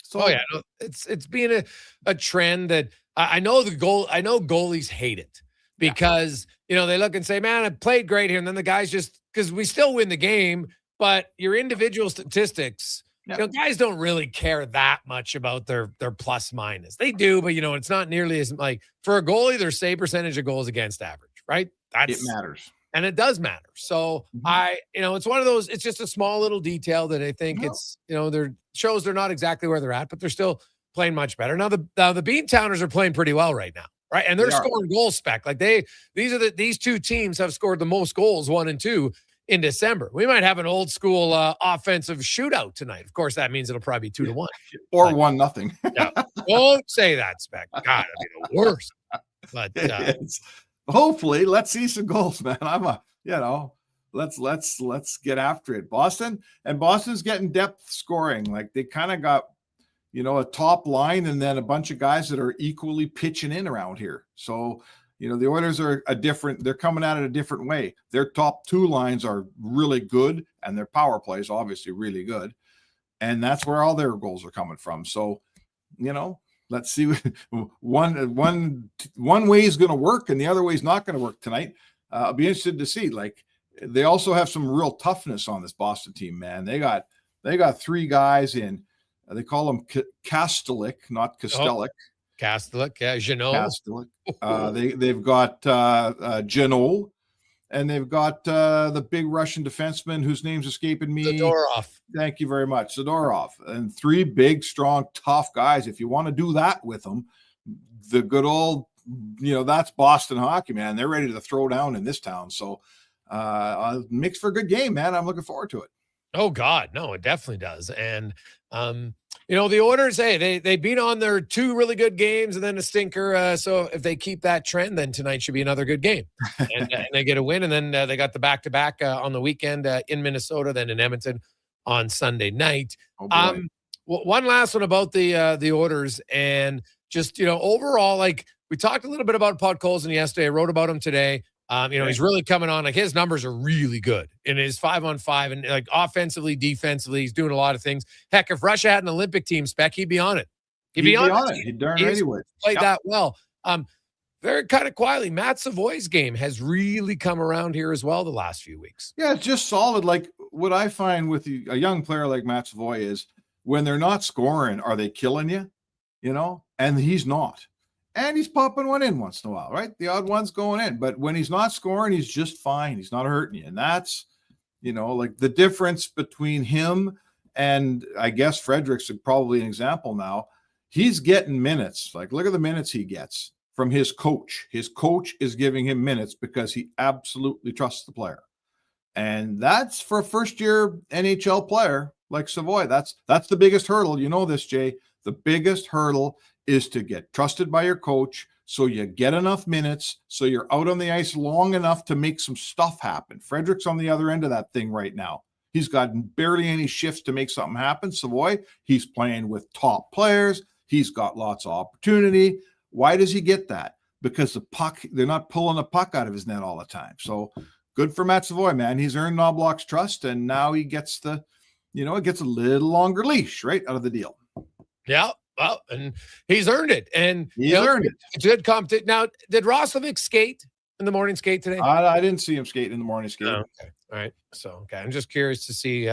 So it's being a trend that I know goalies hate it because they look and say, man, I played great here, and then the guys just because we still win the game, but your individual statistics. Guys don't really care that much about their plus minus. They do, but it's not nearly as like for a goalie, their save percentage of goals against average, right? It matters. And it does matter. So it's one of those, it's just a small little detail that I think it's, shows they're not exactly where they're at, but they're still playing much better. Now the Beantowners are playing pretty well right now, right? And they're scoring goals spec. Like these 2 teams have scored the most goals, 1 and 2. In December. We might have an old school offensive shootout tonight. Of course, that means it'll probably be 2-1. Or 1-0. Yeah. Don't say that, Spec. God, that'd be the worst. But hopefully, let's see some goals, man. Let's get after it. Boston's getting depth scoring. Like they kind of got, a top line and then a bunch of guys that are equally pitching in around here. So the Oilers are they're coming at it a different way. Their top 2 lines are really good, and their power play is obviously really good. And that's where all their goals are coming from. So, let's see. One way is going to work, and the other way is not going to work tonight. I'll be interested to see. Like, they also have some real toughness on this Boston team, man. They got 3 guys in. They call them Kastelik, not Kostelic. Kastelik, yeah, Janot. Kastelik. They've got Janot, and they've got the big Russian defenseman whose name's escaping me. Zadorov. Thank you very much, Zadorov. And 3 big, strong, tough guys. If you want to do that with them, the good old, that's Boston hockey, man. They're ready to throw down in this town. So mix for a good game, man. I'm looking forward to it. Oh, God. No, it definitely does. And, the Oilers, hey, they've been on their 2 really good games and then a stinker. So if they keep that trend, then tonight should be another good game. And they get a win. And then they got the back-to-back on the weekend in Minnesota, then in Edmonton on Sunday night. One last one about the Oilers and just, overall, like we talked a little bit about Podkolzin yesterday. I wrote about him today. He's really coming on. Like his numbers are really good in his 5-on-5 and like offensively, defensively, he's doing a lot of things. Heck, if Russia had an Olympic team spec, he'd be on it. He'd be on it. He'd darn right he would. Played that well. Very kind of quietly, Matt Savoy's game has really come around here as well the last few weeks. Yeah, it's just solid. Like what I find with a young player like Matt Savoy is when they're not scoring, are they killing you? And he's not. And he's popping one in once in a while, right? The odd one's going in. But when he's not scoring, he's just fine. He's not hurting you. And that's, like the difference between him and I guess Frederic's probably an example now. He's getting minutes. Like, look at the minutes he gets from his coach. His coach is giving him minutes because he absolutely trusts the player. And that's for a first-year NHL player like Savoie. That's the biggest hurdle. You know this, Jay. The biggest hurdle is to get trusted by your coach so you get enough minutes, so you're out on the ice long enough to make some stuff happen. Frederic's on the other end of that thing right now. He's got barely any shifts to make something happen. Savoie, he's playing with top players. He's got lots of opportunity. Why does he get that? Because the puck, they're not pulling the puck out of his net all the time. So good for Matt Savoie, man. He's earned Knobloch's trust, and now he gets it gets a little longer leash right out of the deal. Yeah. Well, and he's earned it. And he's earned it. It's good competition. Now, did Roslovic skate in the morning skate today? I didn't see him skate in the morning skate. Oh, okay. All right. So, I'm just curious to see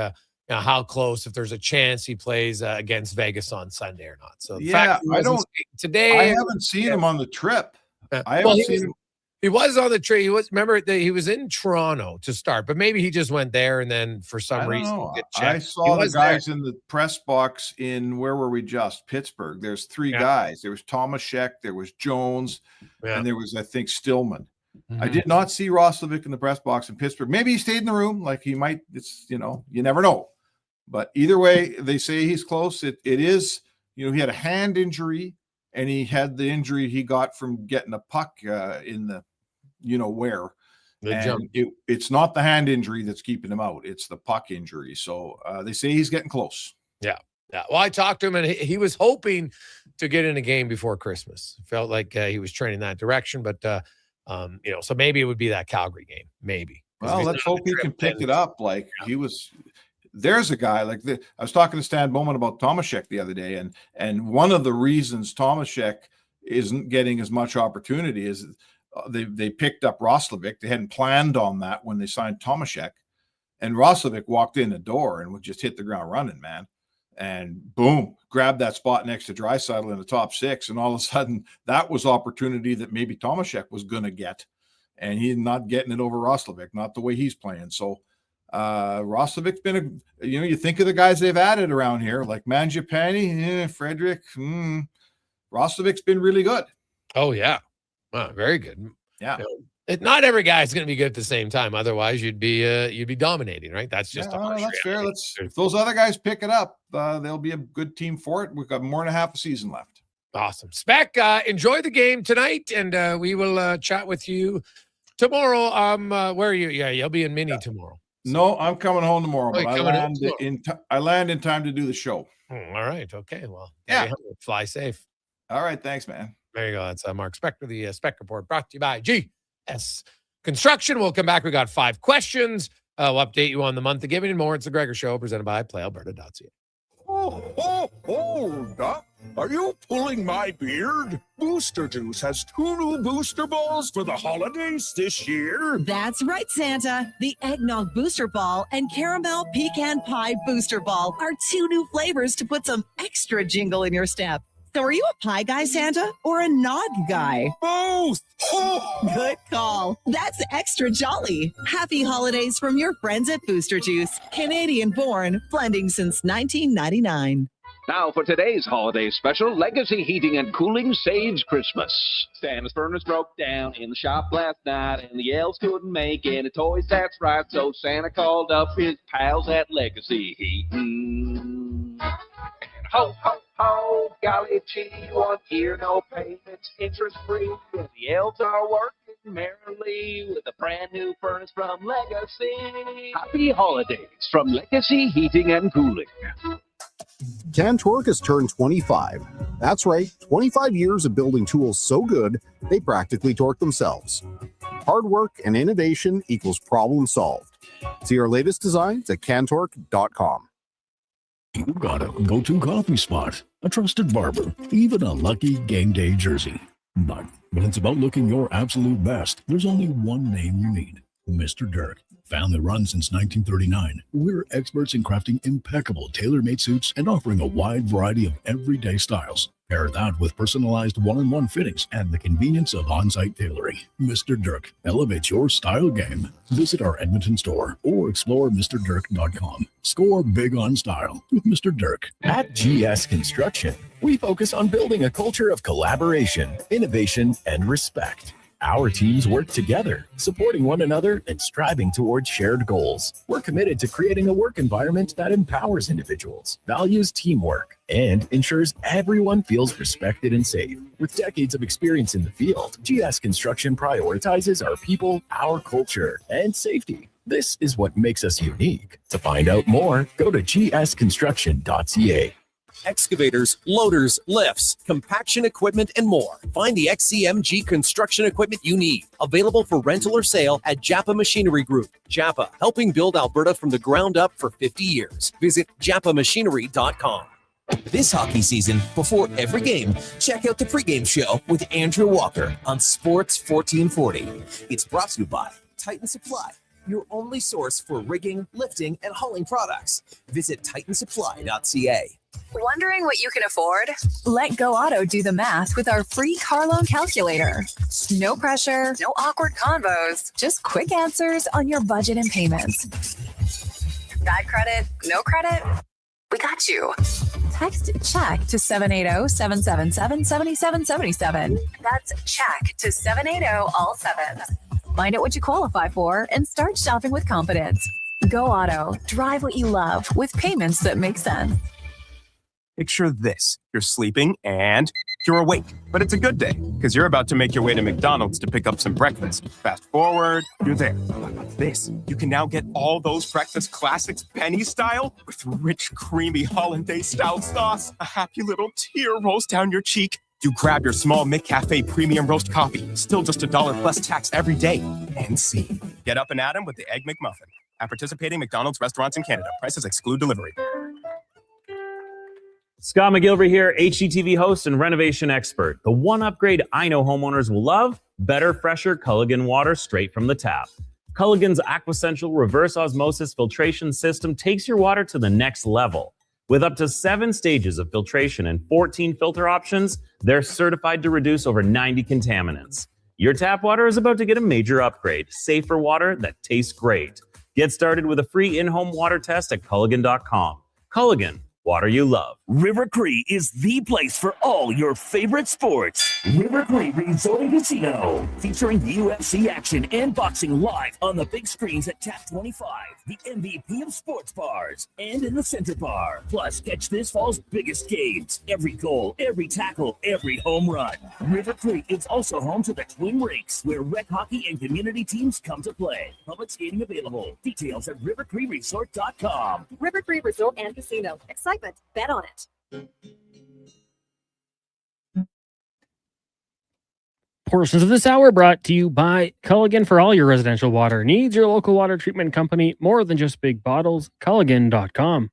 how close, if there's a chance he plays against Vegas on Sunday or not. So, I haven't seen him on the trip. I haven't seen him. He was on the trip. He was in Toronto to start, but maybe he just went there and then for some reason I saw the guys in the press box in, where were we just? Pittsburgh. There's three guys. There was Tomaszek, there was Jones, and there was, I think, Stillman. I did not see Roslovic in the press box in Pittsburgh. Maybe he stayed in the room. Like he might, you never know. But either way, they say he's close. It is, he had a hand injury, and he had the injury he got from getting a puck in the, where. And it's not the hand injury that's keeping him out. It's the puck injury. So they say he's getting close. Yeah. Yeah. Well, I talked to him, and he was hoping to get in a game before Christmas. Felt like he was training that direction, but so maybe it would be that Calgary game. Maybe. Well, let's hope he can pick it up. Like there's a guy like I was talking to Stan Bowman about Tomaszek the other day, and one of the reasons Tomaszek isn't getting as much opportunity is they picked up Roslovic. They hadn't planned on that when they signed Tomaszek, and Roslovic walked in the door and would just hit the ground running, man. And boom, grabbed that spot next to Draisaitl in the top six. And all of a sudden that was opportunity that maybe Tomaszek was going to get. And he's not getting it over Roslovic, not the way he's playing. So Roslovic's been you think of the guys they've added around here, like Mangiapane, Frederic, Roslovic's been really good. Oh yeah. Wow, very good. Yeah. Not every guy is going to be good at the same time. Otherwise, you'd be dominating, right? That's just that's fair. If those other guys pick it up, they'll be a good team for it. We've got more than a half a season left. Awesome. Spec, enjoy the game tonight, and we will chat with you tomorrow. Where are you? Yeah, you'll be in Mini tomorrow. So. No, I'm coming home tomorrow, but I land in time to do the show. All right. Okay. Well, fly safe. All right. Thanks, man. There you go. That's Mark Spector, the Spec Report, brought to you by GS Construction. We'll come back. We got 5 questions. We'll update you on the month of giving and more. It's the Gregor Show, presented by PlayAlberta.ca. Hold up. Are you pulling my beard? Booster Juice has 2 new booster balls for the holidays this year. That's right, Santa. The Eggnog Booster Ball and Caramel Pecan Pie Booster Ball are 2 new flavors to put some extra jingle in your step. So are you a pie guy, Santa, or a nog guy? Both! Good call. That's extra jolly. Happy holidays from your friends at Booster Juice. Canadian-born, blending since 1999. Now for today's holiday special, Legacy Heating and Cooling saves Christmas. Santa's furnace broke down in the shop last night, and the elves couldn't make any toys, that's right. So Santa called up his pals at Legacy Heating. Ho, ho, ho, golly gee, 1 year, no payments, interest-free. And the elves are working merrily with a brand new furnace from Legacy. Happy holidays from Legacy Heating and Cooling. Cantork has turned 25. That's right, 25 years of building tools so good, they practically torque themselves. Hard work and innovation equals problem solved. See our latest designs at cantork.com. You got a go-to coffee spot, a trusted barber, even a lucky game day jersey. But when it's about looking your absolute best, there's only one name you need. Mr. Dirk. Family run since 1939, we're experts in crafting impeccable tailor-made suits and offering a wide variety of everyday styles. Pair that with personalized one-on-one fittings and the convenience of on-site tailoring. Mr. Dirk elevates your style game. Visit our Edmonton store or explore MrDirk.com. Score big on style with Mr. Dirk. At GS Construction, we focus on building a culture of collaboration, innovation, and respect. Our teams work together, supporting one another and striving towards shared goals. We're committed to creating a work environment that empowers individuals, values teamwork, and ensures everyone feels respected and safe. With decades of experience in the field, GS Construction prioritizes our people, our culture, and safety. This is what makes us unique. To find out more, go to gsconstruction.ca. Excavators, loaders, lifts, compaction equipment, and more. Find the XCMG construction equipment you need. Available for rental or sale at Japa Machinery Group. Japa, helping build Alberta from the ground up for 50 years. Visit japamachinery.com. This hockey season, before every game, check out the pregame show with Andrew Walker on Sports 1440. It's brought to you by Titan Supply, your only source for rigging, lifting, and hauling products. Visit titansupply.ca. Wondering what you can afford? Let Go Auto do the math with our free car loan calculator. No pressure, no awkward convos, just quick answers on your budget and payments. Bad credit? No credit? We got you. Text CHECK to 780-777-7777. That's CHECK to 780 all sevens. Find out what you qualify for and start shopping with confidence. Go Auto. Drive what you love with payments that make sense. Picture this. You're sleeping and you're awake. But it's a good day because you're about to make your way to McDonald's to pick up some breakfast. Fast forward, you're there. But what's this? You can now get all those breakfast classics penny style with rich, creamy hollandaise-style sauce. A happy little tear rolls down your cheek. You grab your small McCafe premium roast coffee. Still just $1 plus tax every day. And see. Get up and at 'em with the Egg McMuffin. At participating McDonald's restaurants in Canada. Prices exclude delivery. Scott McGilvery here, HGTV host and renovation expert. The one upgrade I know homeowners will love, better, fresher Culligan water straight from the tap. Culligan's Aquasential reverse osmosis filtration system takes your water to the next level. With up to 7 stages of filtration and 14 filter options, they're certified to reduce over 90 contaminants. Your tap water is about to get a major upgrade, safer water that tastes great. Get started with a free in-home water test at Culligan.com. Culligan. Water you love. River Cree is the place for all your favorite sports. River Cree Resort and Casino, featuring UFC action and boxing live on the big screens at Tap 25, the MVP of sports bars, and in the Center Bar. Plus, catch this fall's biggest games. Every goal, every tackle, every home run. River Cree is also home to the Twin Rinks, where rec hockey and community teams come to play. Public skating available. Details at rivercreeresort.com. River Cree Resort and Casino. Excitement. Bet on it. Portions of this hour brought to you by Culligan for all your residential water needs. Your local water treatment company, more than just big bottles. Culligan.com.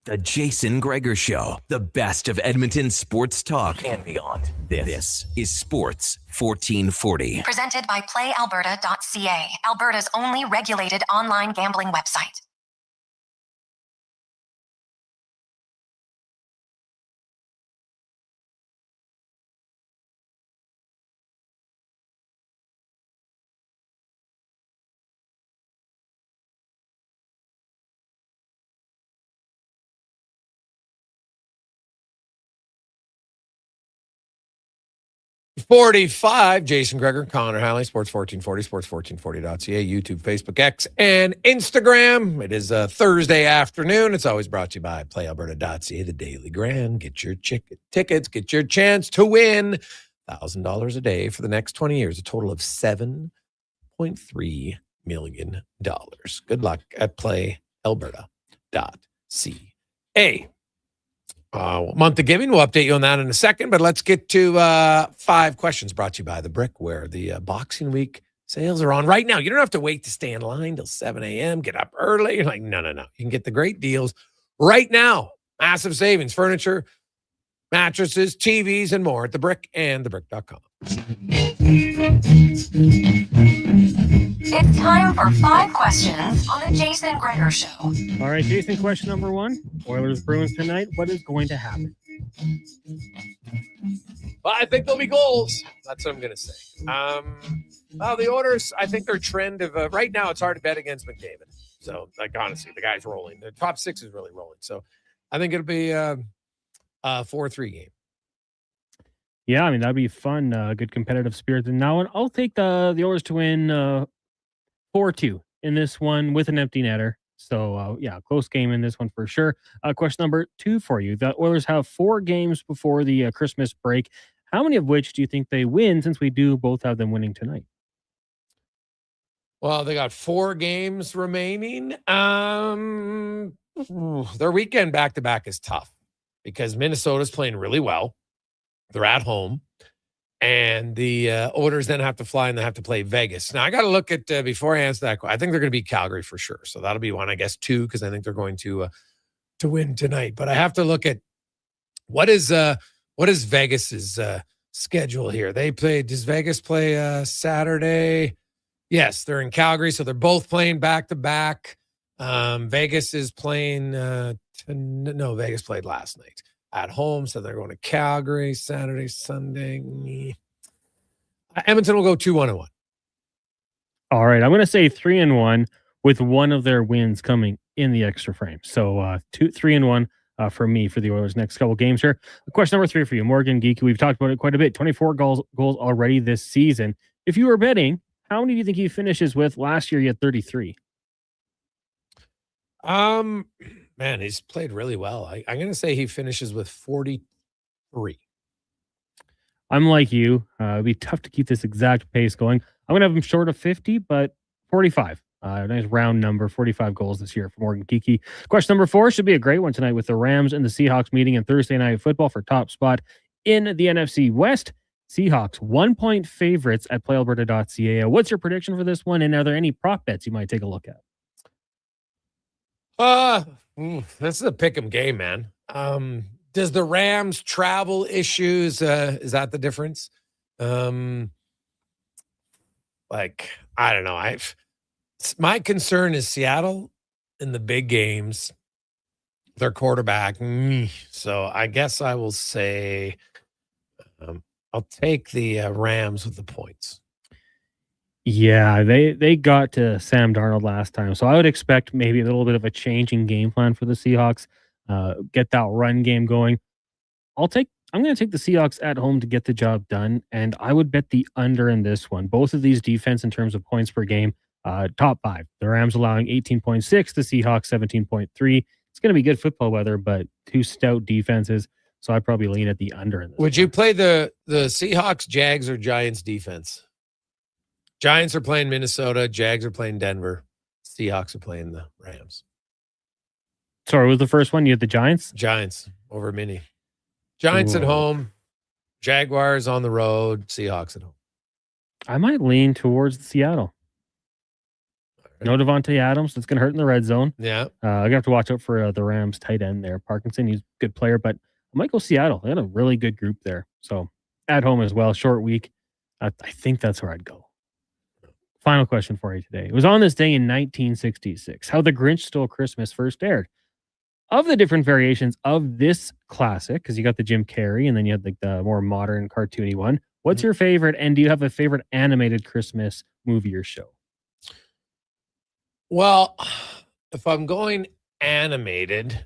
The Jason Gregor Show, the best of Edmonton sports talk and beyond. This is Sports 1440. Presented by PlayAlberta.ca, Alberta's only regulated online gambling website. .45, Jason Gregor, Connor Halley, Sports 1440, sports1440.ca, YouTube, Facebook, X, and Instagram. It is a Thursday afternoon. It's always brought to you by PlayAlberta.ca, the Daily Grand. Get your tickets, get your chance to win $1,000 a day for the next 20 years, a total of $7.3 million. Good luck at PlayAlberta.ca. Month of giving. We'll update you on that in a second, but let's get to 5 questions brought to you by The Brick, where the Boxing Week sales are on right now. You don't have to wait to stay in line till 7 a.m., get up early. You're like, no. You can get the great deals right now. Massive savings, furniture, mattresses, TVs, and more at The Brick and thebrick.com. It's time for 5 questions on the Jason Gregor Show. All right, Jason, question number 1. Oilers Bruins tonight. What is going to happen? Well, I think there'll be goals. That's what I'm going to say. Well, the Oilers, I think their trend of right now, it's hard to bet against McDavid. So, like, honestly, the guy's rolling. The top 6 is really rolling. So, I think it'll be a 4-3 game. Yeah, I mean, that'd be fun. Good competitive spirit. And now I'll take the Oilers to win 4-2 in this one with an empty netter. So, yeah, close game in this one for sure. Question number 2 for you. The Oilers have 4 games before the Christmas break. How many of which do you think they win, since we do both have them winning tonight? Well, they got 4 games remaining. Their weekend back-to-back is tough because Minnesota's playing really well. They're at home. And the Oilers then have to fly and they have to play Vegas. Now, I got to look at, before I answer that, I think they're going to beat Calgary for sure. So that'll be one, I guess, 2, because I think they're going to win tonight. But I have to look at what is Vegas's schedule here. Does Vegas play Saturday? Yes, they're in Calgary, so they're both playing back-to-back. Vegas is playing Vegas played last night at home, so they're going to Calgary Saturday, Sunday. Edmonton will go 2-1-1. All right, I'm going to say 3-1 with one of their wins coming in the extra frame. So 3-1 for me for the Oilers next couple games here. Question number 3 for you, Morgan Geeky. We've talked about it quite a bit. 24 goals already this season. If you were betting, how many do you think he finishes with? Last year, he had 33. Man, he's played really well. I'm going to say he finishes with 43. I'm like you. It'd be tough to keep this exact pace going. I'm going to have him short of 50, but 45. Nice round number, 45 goals this year for Morgan Geeky. Question number 4 should be a great one tonight with the Rams and the Seahawks meeting in Thursday Night Football for top spot in the NFC West. Seahawks 1-point favorites at playalberta.ca. What's your prediction for this one? And are there any prop bets you might take a look at? This is a pick'em game, man. Does the Rams travel issues? Is that the difference? I don't know. My concern is Seattle in the big games. Their quarterback. So I guess I will say I'll take the Rams with the points. Yeah, they got to Sam Darnold last time, so I would expect maybe a little bit of a change in game plan for the Seahawks. Get that run game going. I'm going to take the Seahawks at home to get the job done, and I would bet the under in this one. Both of these defense in terms of points per game, top 5. The Rams allowing 18.6, the Seahawks 17.3. It's going to be good football weather, but 2 stout defenses, so I'd probably lean at the under in this. Would you play the Seahawks, Jags, or Giants defense? Giants are playing Minnesota. Jags are playing Denver. Seahawks are playing the Rams. Sorry, what was the first one? You had the Giants? Giants over Mini. Giants at home. Jaguars on the road. Seahawks at home. I might lean towards Seattle. No Devontae Adams. That's going to hurt in the red zone. Yeah. I'm going to have to watch out for the Rams tight end there. Parkinson, he's a good player, but I might go Seattle. They had a really good group there. So at home as well. Short week. I think that's where I'd go. Final question for you today. It was on this day in 1966, How the Grinch Stole Christmas first aired. Of the different variations of this classic, because you got the Jim Carrey and then you had like the more modern cartoony one, what's your favorite? And do you have a favorite animated Christmas movie or show? Well, if I'm going animated,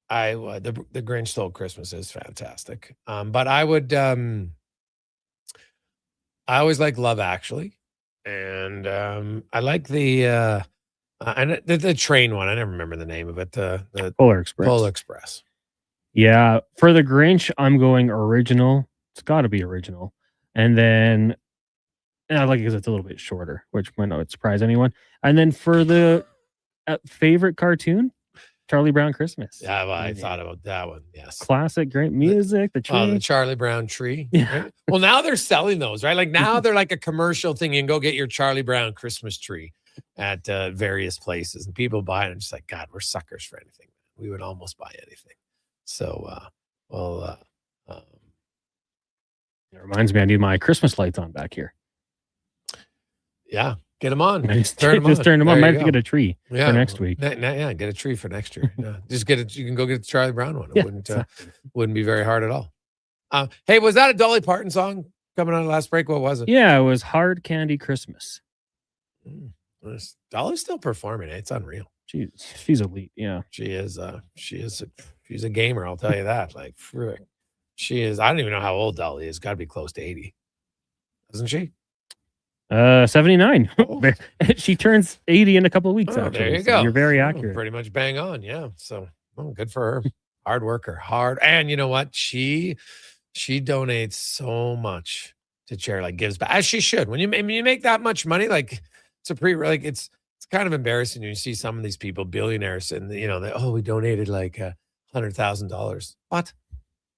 the Grinch Stole Christmas is fantastic. But I would I always like Love Actually. And I like the train one. I never remember the name of it. The Polar Express. Polar Express. Yeah, for the Grinch, I'm going original. It's got to be original. And then I like it because it's a little bit shorter, which might not surprise anyone. And then for the favorite cartoon, Charlie Brown Christmas. Yeah, well, I thought about that one. Yes. Classic, great music. The tree. The Charlie Brown tree. Yeah. Right? Well, now they're selling those, right? Like now they're like a commercial thing. You can go get your Charlie Brown Christmas tree at various places, and people buy it. And just like, God, we're suckers for anything. We would almost buy anything. So, it reminds me, I need my Christmas lights on back here. Yeah. Get them on. Just turn them on. Might have to get a tree for next week. Yeah, get a tree for next year. Yeah. Just get it. You can go get the Charlie Brown one. It wouldn't be very hard at all. Hey, was that a Dolly Parton song coming on last break? What was it? Yeah, it was Hard Candy Christmas. Dolly's still performing. It's unreal. She's elite. Yeah, she is. She's a gamer. I'll tell you that. Like, frick. She is. I don't even know how old Dolly is. Got to be close to 80, isn't she? 79. Oh. She turns 80 in a couple of weeks. Actually, there you go. You're very accurate. Pretty much bang on. Yeah. So good for her. Hard worker. And you know what? She donates so much to charity, like gives back, as she should. When you make that much money, like it's kind of embarrassing when you see some of these people, billionaires, and we donated like $100,000. What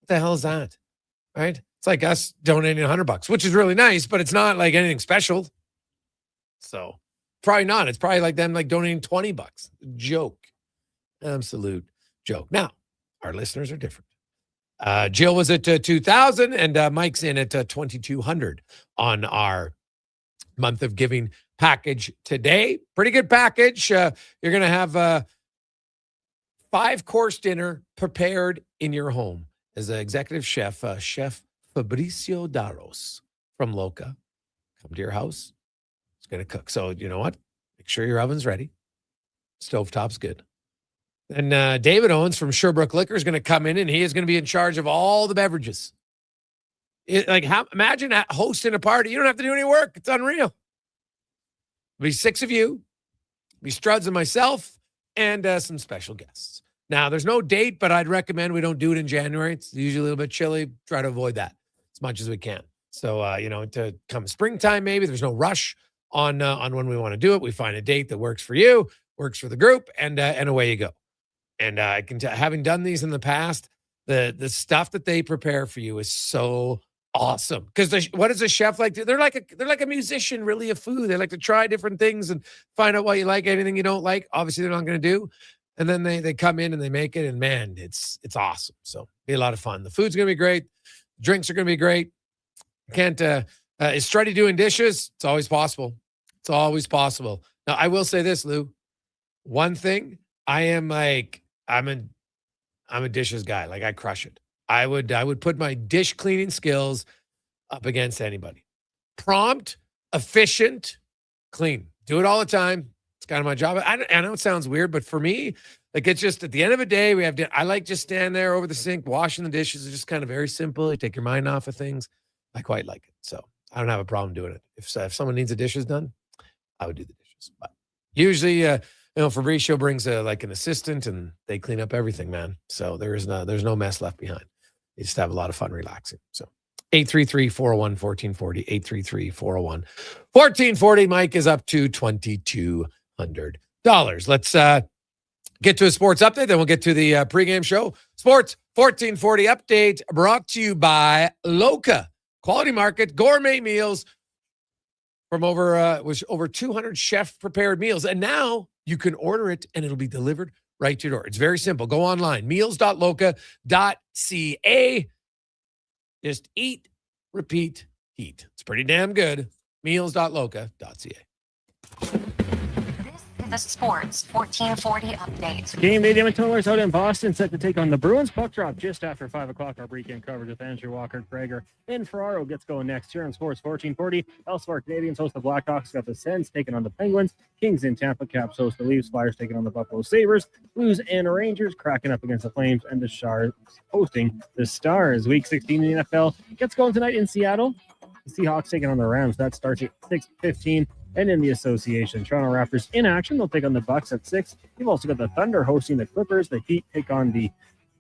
the hell is that? Right? It's like us donating $100, which is really nice, but it's not like anything special. So probably not. It's probably like them like donating $20. Joke. Absolute joke. Now, our listeners are different. Jill was at 2,000 and Mike's in at 2,200 on our month of giving package today. Pretty good package. You're going to have a 5-course dinner prepared in your home as an executive chef, Chef Fabricio Daros from Loca. Come to your house. He's going to cook. So you know what? Make sure your oven's ready. Stovetop's good. And David Owens from Sherbrooke Liquor is going to come in, and he is going to be in charge of all the beverages. Imagine hosting a party. You don't have to do any work. It's unreal. There'll be 6 of you. Be Struds and myself, and some special guests. Now, there's no date, but I'd recommend we don't do it in January. It's usually a little bit chilly. Try to avoid that as much as we can. So, to come springtime, maybe there's no rush on when we want to do it. We find a date that works for you, works for the group, and away you go. And I can having done these in the past, the stuff that they prepare for you is so awesome. Because what does a chef like to do? They're like a musician, really, of food. They like to try different things and find out what you like, anything you don't like. Obviously, they're not going to do. And then they come in and they make it, and man, it's awesome. So be a lot of fun. The food's going to be great. Drinks are going to be great. Is Struddy doing dishes? It's always possible. It's always possible. Now, I will say this, Lou. One thing, I'm a dishes guy. Like, I crush it. I would put my dish cleaning skills up against anybody. Prompt, efficient, clean. Do it all the time. It's kind of my job. I know it sounds weird, but for me, like, it's just at the end of the day, I like just stand there over the sink, washing the dishes. It's just kind of very simple. You take your mind off of things. I quite like it. So I don't have a problem doing it. If someone needs the dishes done, I would do the dishes. But usually, Fabricio brings an assistant, and they clean up everything, man. So there's no mess left behind. You just have a lot of fun relaxing. So 833-401-1440, 833-401-1440. Mike is up to $2,200. Let's get to a sports update, then we'll get to the pregame show. Sports 1440 update brought to you by Loca. Quality market, gourmet meals from over 200 chef-prepared meals. And now you can order it, and it'll be delivered right to your door. It's very simple. Go online, meals.loca.ca. Just eat, repeat, heat. It's pretty damn good. Meals.loca.ca. The Sports 1440 update. Game day, the Edmonton Oilers out in Boston, set to take on the Bruins. Puck drop just after 5 o'clock. Our weekend coverage with Andrew Walker, Gregor, and Ferraro gets going next year on Sports 1440. Elsewhere, Canadians host the Blackhawks, got the Sens taking on the Penguins. Kings in Tampa, Caps host the Leafs. Flyers taking on the Buffalo Sabres. Blues and Rangers cracking up against the Flames, and the Sharks hosting the Stars. Week 16 in the NFL gets going tonight in Seattle. The Seahawks taking on the Rams. That starts at 6:15. And in the association, Toronto Raptors in action. They'll take on the Bucks at 6. You've also got the Thunder hosting the Clippers. The Heat take on the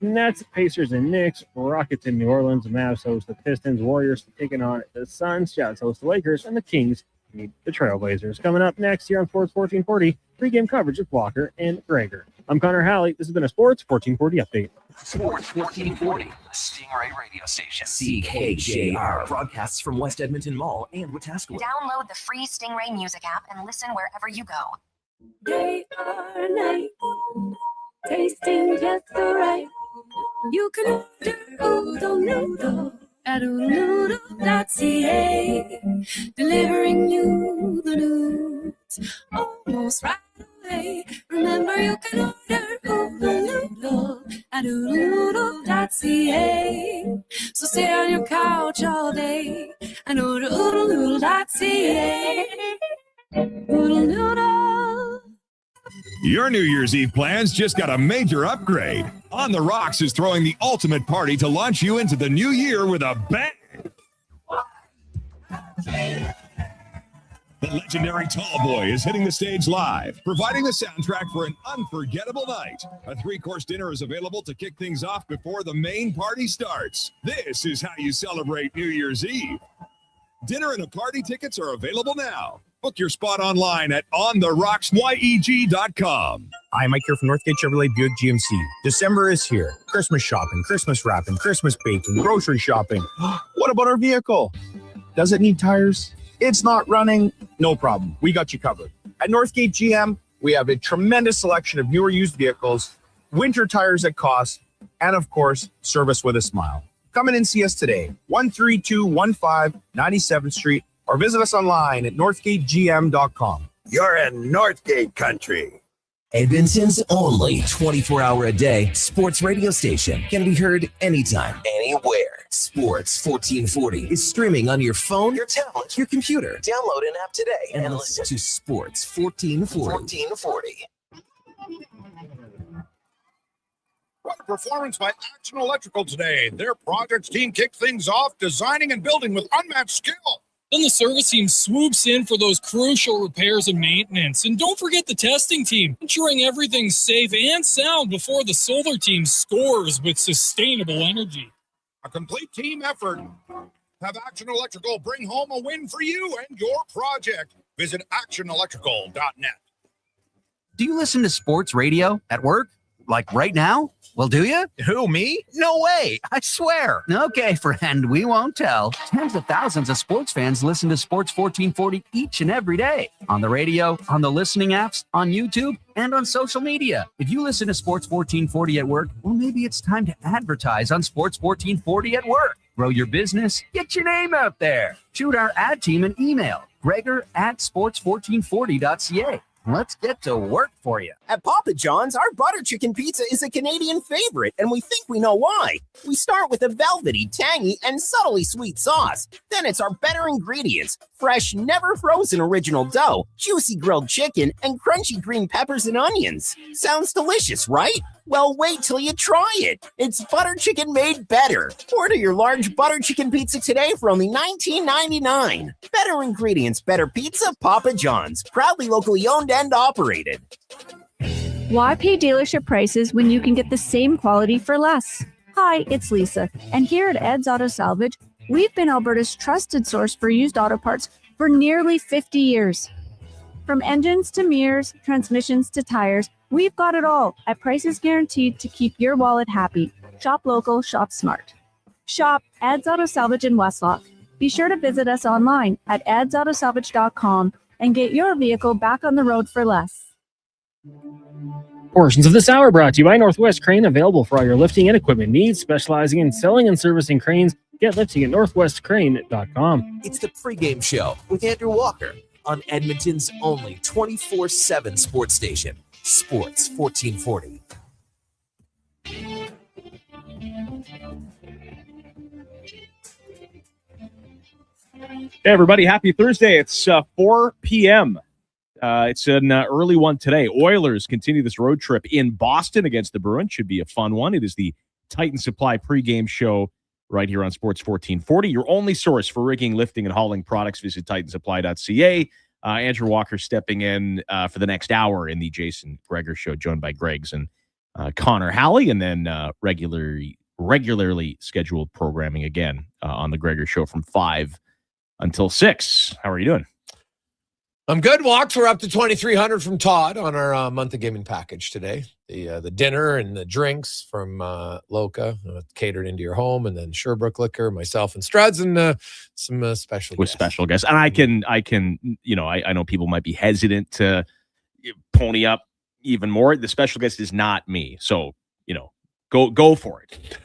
Nets, Pacers, and Knicks. Rockets in New Orleans. The Mavs host the Pistons. Warriors taking on the Suns. Jazz host the Lakers. And the Kings meet the Trailblazers. Coming up next here on Sports 1440, pregame coverage with Walker and Gregor. I'm Connor Halley. This has been a Sports 1440 update. Sports 1440, the Stingray radio station. CKJR broadcasts from West Edmonton Mall and Wetaskiwin. Download the free Stingray music app and listen wherever you go. Day or night, tasting just the right. You can order Oodle Noodle at oodlenoodle.ca, delivering you the news. almost right away. Remember, you can order Oodle Noodle at oodlenoodle.ca. So stay on your couch all day and order oodlenoodle.ca. Oodle Noodle. Your New Year's Eve plans just got a major upgrade. On the Rocks is throwing the ultimate party to launch you into the new year with a bang. The legendary Tall Boy is hitting the stage live, providing the soundtrack for an unforgettable night. A 3-course dinner is available to kick things off before the main party starts. This is how you celebrate New Year's Eve. Dinner and a party tickets are available now. Book your spot online at ontherocksyeg.com. Hi, Mike here from Northgate Chevrolet Buick GMC. December is here. Christmas shopping, Christmas wrapping, Christmas baking, grocery shopping. What about our vehicle? Does it need tires? It's not running? No problem. We got you covered. At Northgate GM, we have a tremendous selection of newer used vehicles, winter tires at cost, and of course, service with a smile. Come in and see us today, 13215 97th Street, or visit us online at northgategm.com. You're in Northgate country. Edmonton's only 24-hour-a-day sports radio station can be heard anytime, anywhere. Sports 1440 is streaming on your phone, your tablet, your computer. Download an app today and listen to Sports 1440. What a performance by Action Electrical today. Their projects team kicked things off, designing and building with unmatched skill. Then the service team swoops in for those crucial repairs and maintenance. And don't forget the testing team, ensuring everything's safe and sound before the solar team scores with sustainable energy. A complete team effort. Have Action Electrical bring home a win for you and your project. Visit actionelectrical.net. Do you listen to sports radio at work? Like right now? Well, do you? Who, me? No way. I swear. Okay, friend, we won't tell. Tens of thousands of sports fans listen to Sports 1440 each and every day. On the radio, on the listening apps, on YouTube, and on social media. If you listen to Sports 1440 at work, well, maybe it's time to advertise on Sports 1440 at work. Grow your business. Get your name out there. Shoot our ad team an email. Gregor@sports1440.ca. Let's get to work for you. At Papa John's, our butter chicken pizza is a Canadian favorite, and we think we know why. We start with a velvety, tangy, and subtly sweet sauce. Then it's our better ingredients: fresh, never frozen original dough, juicy grilled chicken, and crunchy green peppers and onions. Sounds delicious, right? Well, wait till you try it. It's butter chicken made better. Order your large butter chicken pizza today for only $19.99. Better ingredients, better pizza, Papa John's. Proudly locally owned and operated. Why pay dealership prices when you can get the same quality for less? Hi, it's Lisa, and here at Ed's Auto Salvage, we've been Alberta's trusted source for used auto parts for nearly 50 years. From engines to mirrors, transmissions to tires, we've got it all at prices guaranteed to keep your wallet happy. Shop local, shop smart. Shop Ed's Auto Salvage in Westlock. Be sure to visit us online at edsautosalvage.com and get your vehicle back on the road for less. Portions of this hour brought to you by Northwest Crane, available for all your lifting and equipment needs, specializing in selling and servicing cranes. Get lifting at northwestcrane.com. It's the pregame show with Andrew Walker on Edmonton's only 24/7 sports station, Sports 1440. Hey, everybody. Happy Thursday. It's 4 p.m. It's an early one today. Oilers continue this road trip in Boston against the Bruins. Should be a fun one. It is the Titan Supply pregame show right here on Sports 1440. Your only source for rigging, lifting, and hauling products. Visit titansupply.ca. Andrew Walker stepping in for the next hour in the Jason Gregor Show, joined by Greg's and Connor Halley, and then regularly scheduled programming again on the Gregor Show from 5 until 6. How are you doing? I'm good. Walks. We're up to 2,300 from Todd on our monthly gaming package today. The dinner and the drinks from Loca catered into your home, and then Sherbrooke Liquor, myself and Struds, and some special with guests. Special guests. And I can I know people might be hesitant to pony up even more. The special guest is not me, so go for it.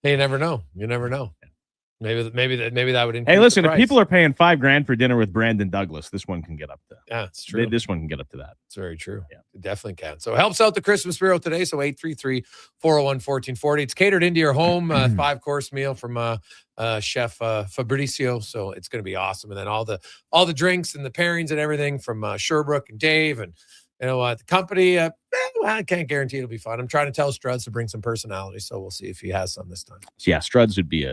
Hey, you never know. Maybe that would increase. Hey, listen, the if price. people are paying $5,000 for dinner with Brandon Douglas, this one can get up to. Yeah, it's true. This one can get up to that. It's very true. Yeah, it definitely can. So it helps out the Christmas Bureau today. So 833-401-1440. It's catered into your home, 5-course meal from Chef Fabrizio. So it's going to be awesome. And then all the drinks and the pairings and everything from Sherbrooke and Dave and the company. I can't guarantee it'll be fun. I'm trying to tell Struds to bring some personality, so we'll see if he has some this time. So yeah, Struds would be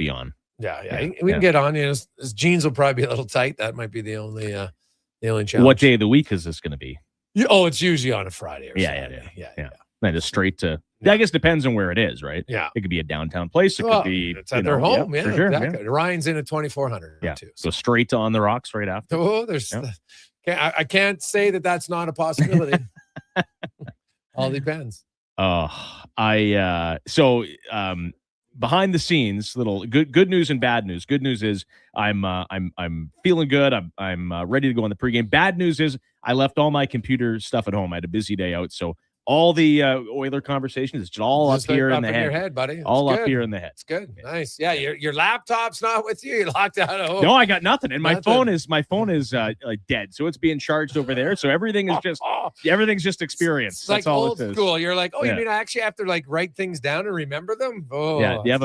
on. Yeah. We can get on. His jeans will probably be a little tight. That might be the only challenge. What day of the week is this going to be? It's usually on a Friday. Or Yeah. Then just straight to. Yeah. I guess depends on where it is, right? Yeah. It could be a downtown place. It could be. It's at their home. Yeah, for sure. exactly. Ryan's in at 2400. Yeah. Too, so. Go straight to On the Rocks right after. Oh, there's. Yeah. I can't say that that's not a possibility. All depends. Behind the scenes, little good news and bad news. Good news is I'm feeling good. I'm ready to go on the pregame. Bad news is I left all my computer stuff at home. I had a busy day out, so all the Oiler conversations, it's all Just up here up in the head. Your head, buddy. All It's up good. here in the head. It's good. Yeah. Nice. Yeah, your laptop's not with you. You're locked out at home. No, I got nothing, and my Nothing. phone is dead, so it's being charged over there. So everything is everything's just experience. It's That's like all old it is. school. You're like, you Yeah. mean I actually have to like write things down and remember them? Oh, Yeah, you have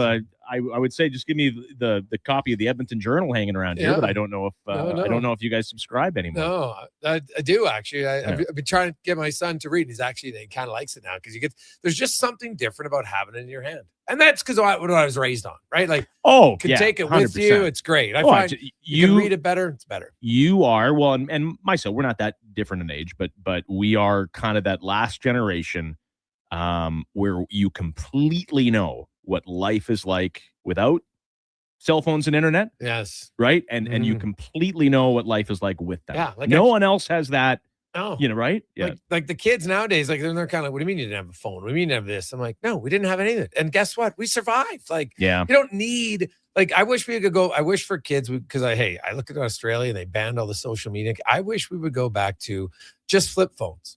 I would say just give me the copy of the Edmonton Journal hanging around here, but I don't know if I don't know if you guys subscribe anymore. No, I do actually. I've been trying to get my son to read, and he kind of likes it now because there's just something different about having it in your hand, and that's because what I was raised on, right? Like, can take it with 100%. you. It's great. I find you can read it better. It's better. You are and myself, we're not that different in age, but we are kind of that last generation where you completely know what life is like without cell phones and internet. Yes. Right. And you completely know what life is like with them. Yeah. Like no one else has that. No. Right. Yeah. Like the kids nowadays, like they're kind of like, what do you mean you didn't have a phone? What do you mean you didn't have this? I'm like, no, we didn't have any of it. And guess what? We survived. Like, yeah. You don't need, like, I wish we could go, I wish for kids, because I look at Australia and they banned all the social media. I wish we would go back to just flip phones.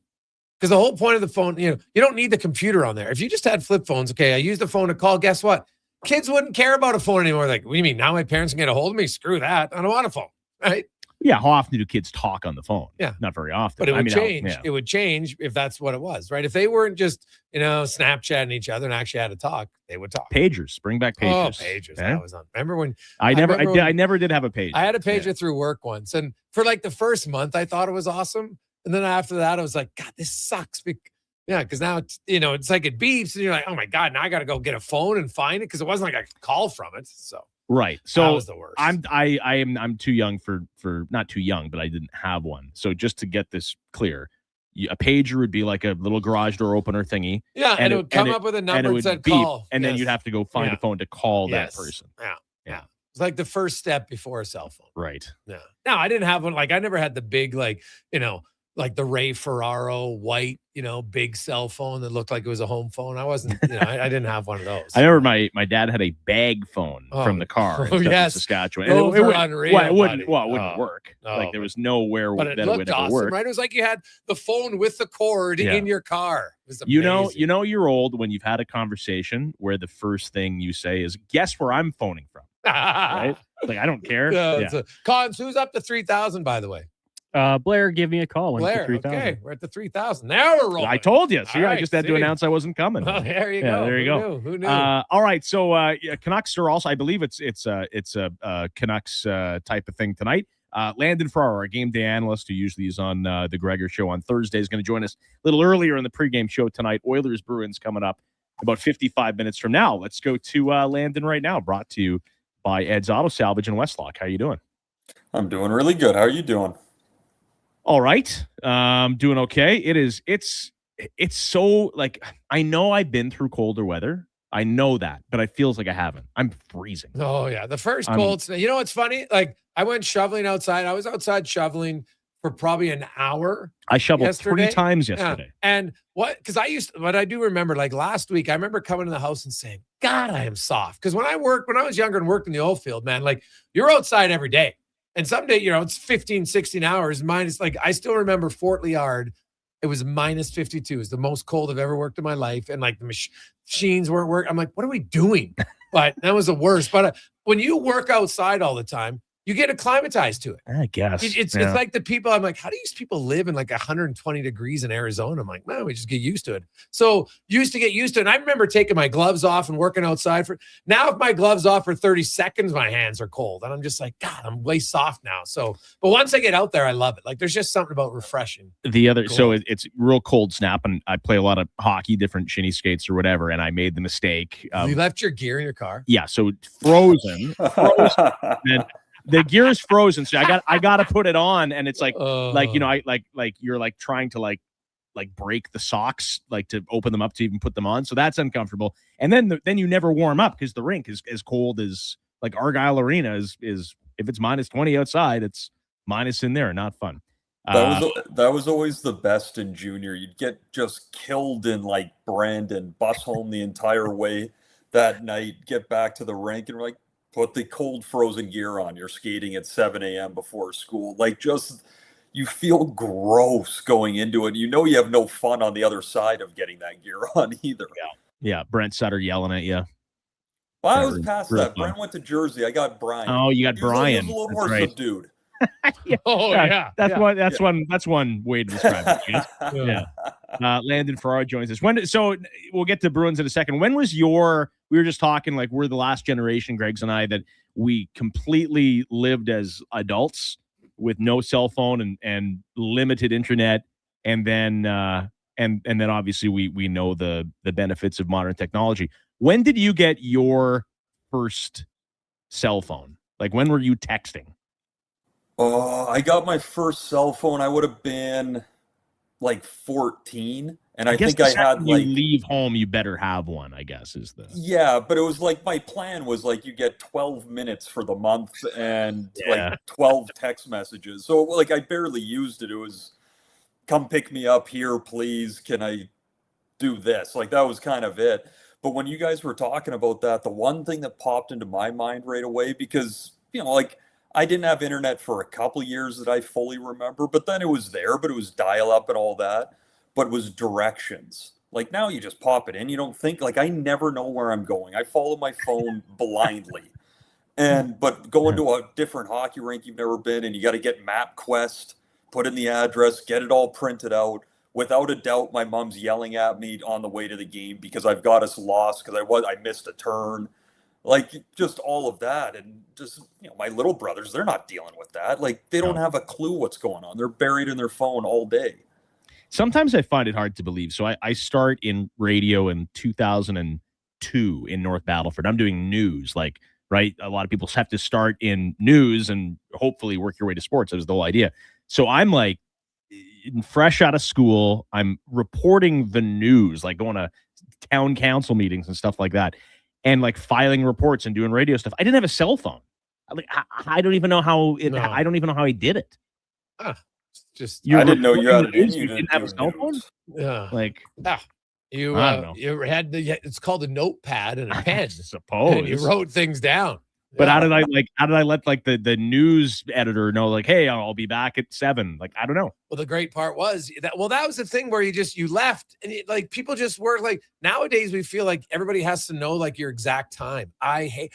Because the whole point of the phone, you don't need the computer on there. If you just had flip phones, okay, I use the phone to call, guess what? Kids wouldn't care about a phone anymore. Like, what do you mean? Now my parents can get a hold of me? Screw that. I don't want a phone, right? Yeah, how often do kids talk on the phone? Yeah. Not very often. But it would change. It would change if that's what it was, right? If they weren't just, Snapchatting each other and actually had to talk, they would talk. Pagers. Bring back pagers. Oh, pagers. That was on. Remember when I never did have a pager. I had a pager through work once. And for like the first month, I thought it was awesome. And then after that, I was like, God, this sucks. Because now it's like it beeps and you're like, oh my God, now I got to go get a phone and find it because it wasn't like I could call from it. So right. So that was the worst. I'm too young for not too young, but I didn't have one. So just to get this clear, a pager would be like a little garage door opener thingy. Yeah, and it would come up with a number that said beep, call. and then you'd have to go find a phone to call that person. Yeah. It's like the first step before a cell phone. Right. Yeah. No, I didn't have one. Like I never had the big, like the Ray Ferraro white, big cell phone that looked like it was a home phone. I wasn't, I didn't have one of those. I remember my dad had a bag phone from the car in Saskatchewan. And it wouldn't work. Like there was nowhere but it that it looked would ever awesome, work. right? It was like you had the phone with the cord in your car. It was amazing. You're old when you've had a conversation where the first thing you say is, guess where I'm phoning from. Right? Like, I don't care. Cons, who's up to 3,000, by the way? Blair, give me a call. Blair, okay, we're at the 3,000. Now we're rolling. I told you. See, All I right, just had to announce I wasn't coming. Oh, there you go. There you go. Who knew? All right. So Canucks are also, I believe it's a Canucks type of thing tonight. Landon Farrar, our game day analyst who usually is on the Gregor Show on Thursday, is going to join us a little earlier in the pregame show tonight. Oilers Bruins coming up about 55 minutes from now. Let's go to Landon right now, brought to you by Ed's Auto Salvage in Westlock. How you doing? I'm doing really good. How are you doing? All right. Doing okay. It's so like, I know I've been through colder weather. I know that, but it feels like I haven't. I'm freezing. Oh yeah. The first cold snap. You know what's funny? Like I went shoveling outside. I was outside shoveling for probably an hour. I shoveled yesterday. 3 times yesterday. Yeah. And because I do remember like last week, I remember coming to the house and saying, God, I am soft. Because when I was younger and worked in the oil field, man, like you're outside every day. And someday, it's 15, 16 hours minus, like, I still remember Fort Liard. It was minus 52. It was the most cold I've ever worked in my life. And like the machines weren't working. I'm like, what are we doing? But that was the worst. But when you work outside all the time, you get acclimatized to it. I guess. It's like the people, I'm like, how do these people live in like 120 degrees in Arizona? I'm like, man, we just get used to it. So used to get used to it. And I remember taking my gloves off and working outside now if my gloves off for 30 seconds, my hands are cold. And I'm just like, God, I'm way soft now. So, but once I get out there, I love it. Like there's just something about refreshing. So it's real cold snap. And I play a lot of hockey, different shinny skates or whatever. And I made the mistake. You left your gear in your car? Yeah. So frozen. And the gear is frozen, so I got to put it on, and it's like you're like trying to like break the socks, like to open them up to even put them on. So that's uncomfortable. And then you never warm up because the rink is as cold as like Argyle Arena is. If it's minus 20 outside, it's minus in there. Not fun. That was always the best in junior. You'd get just killed in like Brandon, bus home the entire way that night, get back to the rink, and we're like, put the cold frozen gear on. You're skating at 7 a.m. before school. Like just, you feel gross going into it. You know you have no fun on the other side of getting that gear on either. Yeah. Brent Sutter yelling at you. Well, I was past that. Brent went to Jersey. I got Brian. Oh, you got Brian. He was a little more subdued. That's one way to describe it. Yeah. Landon Farrar joins us. So we'll get to Bruins in a second. When was we were just talking like we're the last generation, Greg's and I, that we completely lived as adults with no cell phone and limited internet, and then obviously we know the benefits of modern technology. When did you get your first cell phone? Like when were you texting? I got my first cell phone. I would have been like 14, and I think I had like, you leave home, you better have one, I guess is the. Yeah, but it was like my plan was like you get 12 minutes for the month and like 12 text messages. So like I barely used it. It was come pick me up here, please. Can I do this? Like that was kind of it. But when you guys were talking about that, the one thing that popped into my mind right away, because like I didn't have internet for a couple years that I fully remember, but then it was there, but it was dial up and all that, but it was directions. Like now you just pop it in. You don't think, like I never know where I'm going. I follow my phone blindly. But going to a different hockey rink you've never been, and you got to get MapQuest, put in the address, get it all printed out. Without a doubt, my mom's yelling at me on the way to the game because I've got us lost because I missed a turn. Like just all of that. And just, my little brothers, they're not dealing with that. Like they don't have a clue what's going on. They're buried in their phone all day. Sometimes I find it hard to believe. So I start in radio in 2002 in North Battleford. I'm doing news, like, right? A lot of people have to start in news and hopefully work your way to sports. That was the whole idea. So I'm like fresh out of school. I'm reporting the news, like going to town council meetings and stuff like that. And like filing reports and doing radio stuff. I didn't have a cell phone. Like I don't even know how it. No. I don't even know how he did it. I didn't know you had it in. You didn't have a cell phone. Yeah, like you. I don't know. You had it's called a notepad and a pen. I suppose. And you wrote things down. But how did I let like the news editor know, like, hey, I'll be back at 7? Like, I don't know. Well, the great part was that was the thing where you left and like people just were like, nowadays we feel like everybody has to know like your exact time. I hate,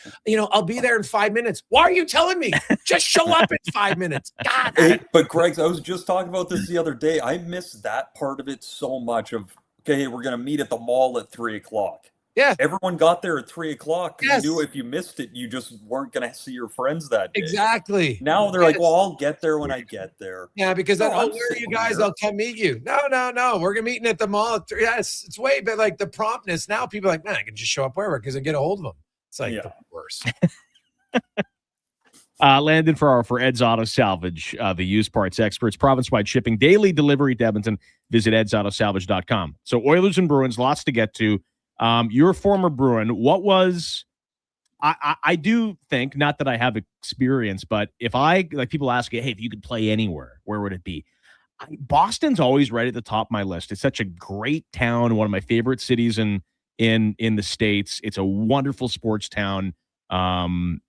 I'll be there in 5 minutes. Why are you telling me? Just show up in 5 minutes. God. But Greg, I was just talking about this the other day. I miss that part of it so much of, okay, we're going to meet at the mall at 3:00. Yeah. Everyone got there at 3:00. Yes. You knew if you missed it, you just weren't going to see your friends that day. Exactly. Now they're like, well, I'll get there when I get there. Yeah, because where are you guys? I'll come meet you. No. We're going to meet at the mall at 3. Yes, it's way, but like the promptness. Now people are like, man, I can just show up wherever because I get a hold of them. It's like the worst. Landon Farrar for Ed's Auto Salvage, the used parts experts, province-wide shipping, daily delivery to Edmonton. Visit edsautosalvage.com. So Oilers and Bruins, lots to get to. You're a former Bruin. What was, I do think, not that I have experience, but if people ask you, hey, if you could play anywhere, where would it be? Boston's always right at the top of my list. It's such a great town, one of my favorite cities in the States. It's a wonderful sports town. And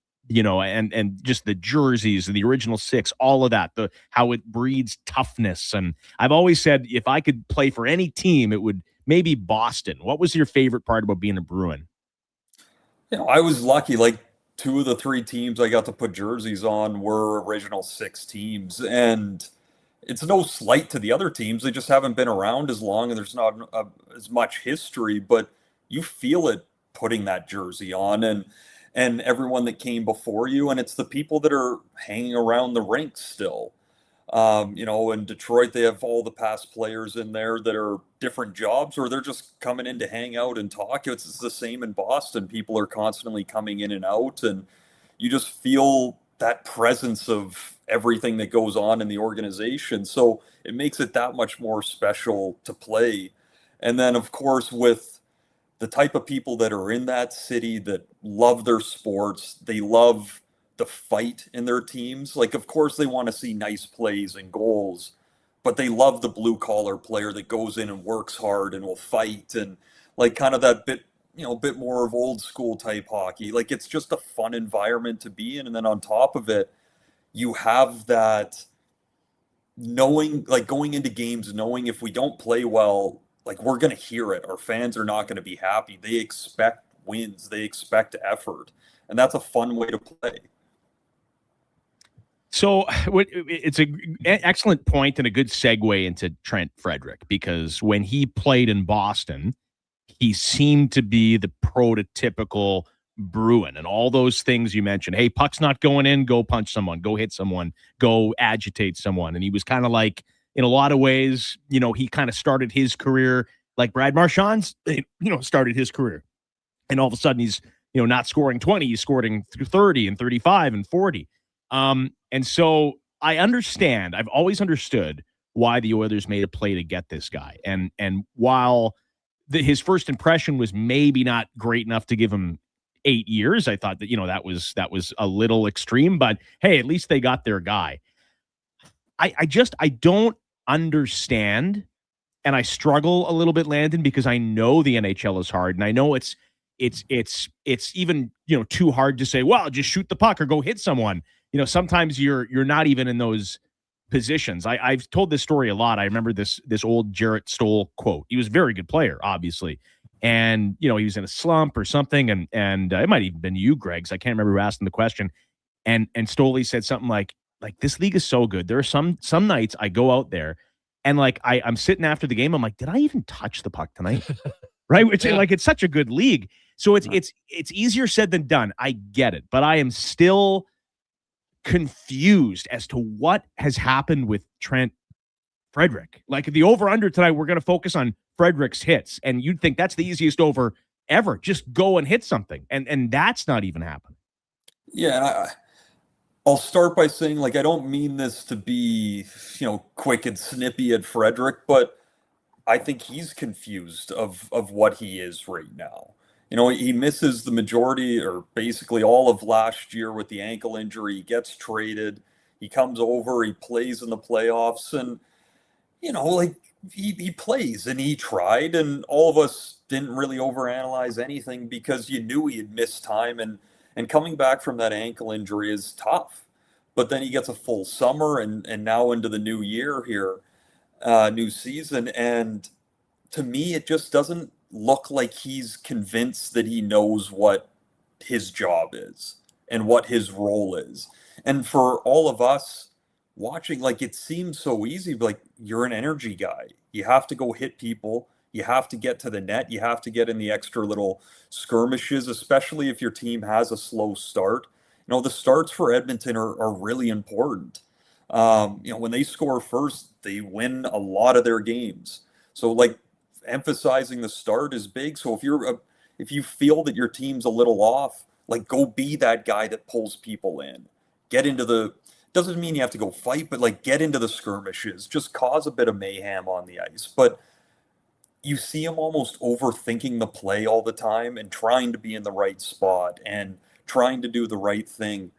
just the jerseys and the original 6, all of that, how it breeds toughness. And I've always said, if I could play for any team, it would maybe Boston. What was your favorite part about being a Bruin? I was lucky. Like 2 of the 3 teams I got to put jerseys on were original 6 teams, and it's no slight to the other teams. They just haven't been around as long, and there's not as much history. But you feel it putting that jersey on, and everyone that came before you, and it's the people that are hanging around the rink still. In Detroit, they have all the past players in there that are different jobs, or they're just coming in to hang out and talk. It's the same in Boston. People are constantly coming in and out, and you just feel that presence of everything that goes on in the organization. So it makes it that much more special to play. And then, of course, with the type of people that are in that city that love their sports, they love the fight in their teams. Like, of course, they want to see nice plays and goals, but they love the blue collar player that goes in and works hard and will fight, and like kind of that bit more of old school type hockey. Like, it's just a fun environment to be in. And then on top of it, you have that knowing, like going into games, knowing if we don't play well, like we're going to hear it. Our fans are not going to be happy. They expect wins. They expect effort. And that's a fun way to play. So it's an excellent point and a good segue into Trent Frederick, because when he played in Boston, he seemed to be the prototypical Bruin and all those things you mentioned. Hey, puck's not going in, go punch someone, go hit someone, go agitate someone. And he was kind of like, in a lot of ways, he kind of started his career like Brad Marchand's, started his career. And all of a sudden he's, not scoring 20, he's scoring 30 and 35 and 40. And so I understand, I've always understood why the Oilers made a play to get this guy. And while his first impression was maybe not great enough to give him 8 years, I thought that, that was a little extreme, but hey, at least they got their guy. I don't understand. And I struggle a little bit, Landon, because I know the NHL is hard. And I know it's even, too hard to say, well, just shoot the puck or go hit someone. Sometimes you're not even in those positions. I've told this story a lot. I remember this old Jarrett Stoll quote. He was a very good player, obviously. And, he was in a slump or something. And it might even been you, Greggs. I can't remember who asked him the question. And Stoley said something like this league is so good. There are some nights I go out there and I'm sitting after the game. I'm like, did I even touch the puck tonight? Right. Which it's such a good league. So it's easier said than done. I get it, but I am still confused as to what has happened with Trent Frederick. Like the over-under tonight, we're going to focus on Frederick's hits, and you'd think that's the easiest over ever. Just go and hit something, and that's not even happening. Yeah, I'll start by saying, I don't mean this to be, quick and snippy at Frederick, but I think he's confused of what he is right now. He misses the majority or basically all of last year with the ankle injury. He gets traded. He comes over. He plays in the playoffs. And, he plays and he tried. And all of us didn't really overanalyze anything because you knew he had missed time. And coming back from that ankle injury is tough. But then he gets a full summer and now into the new year here, new season. And to me, it just doesn't look like he's convinced that he knows what his job is and what his role is. And for all of us watching, it seems so easy, but you're an energy guy. You have to go hit people. You have to get to the net. You have to get in the extra little skirmishes, especially if your team has a slow start. The starts for Edmonton are really important. When they score first, they win a lot of their games. So emphasizing the start is big. So if you feel that your team's a little off, go be that guy that pulls people in. Get into doesn't mean you have to go fight, but get into the skirmishes. Just cause a bit of mayhem on the ice. But you see him almost overthinking the play all the time and trying to be in the right spot and trying to do the right thing.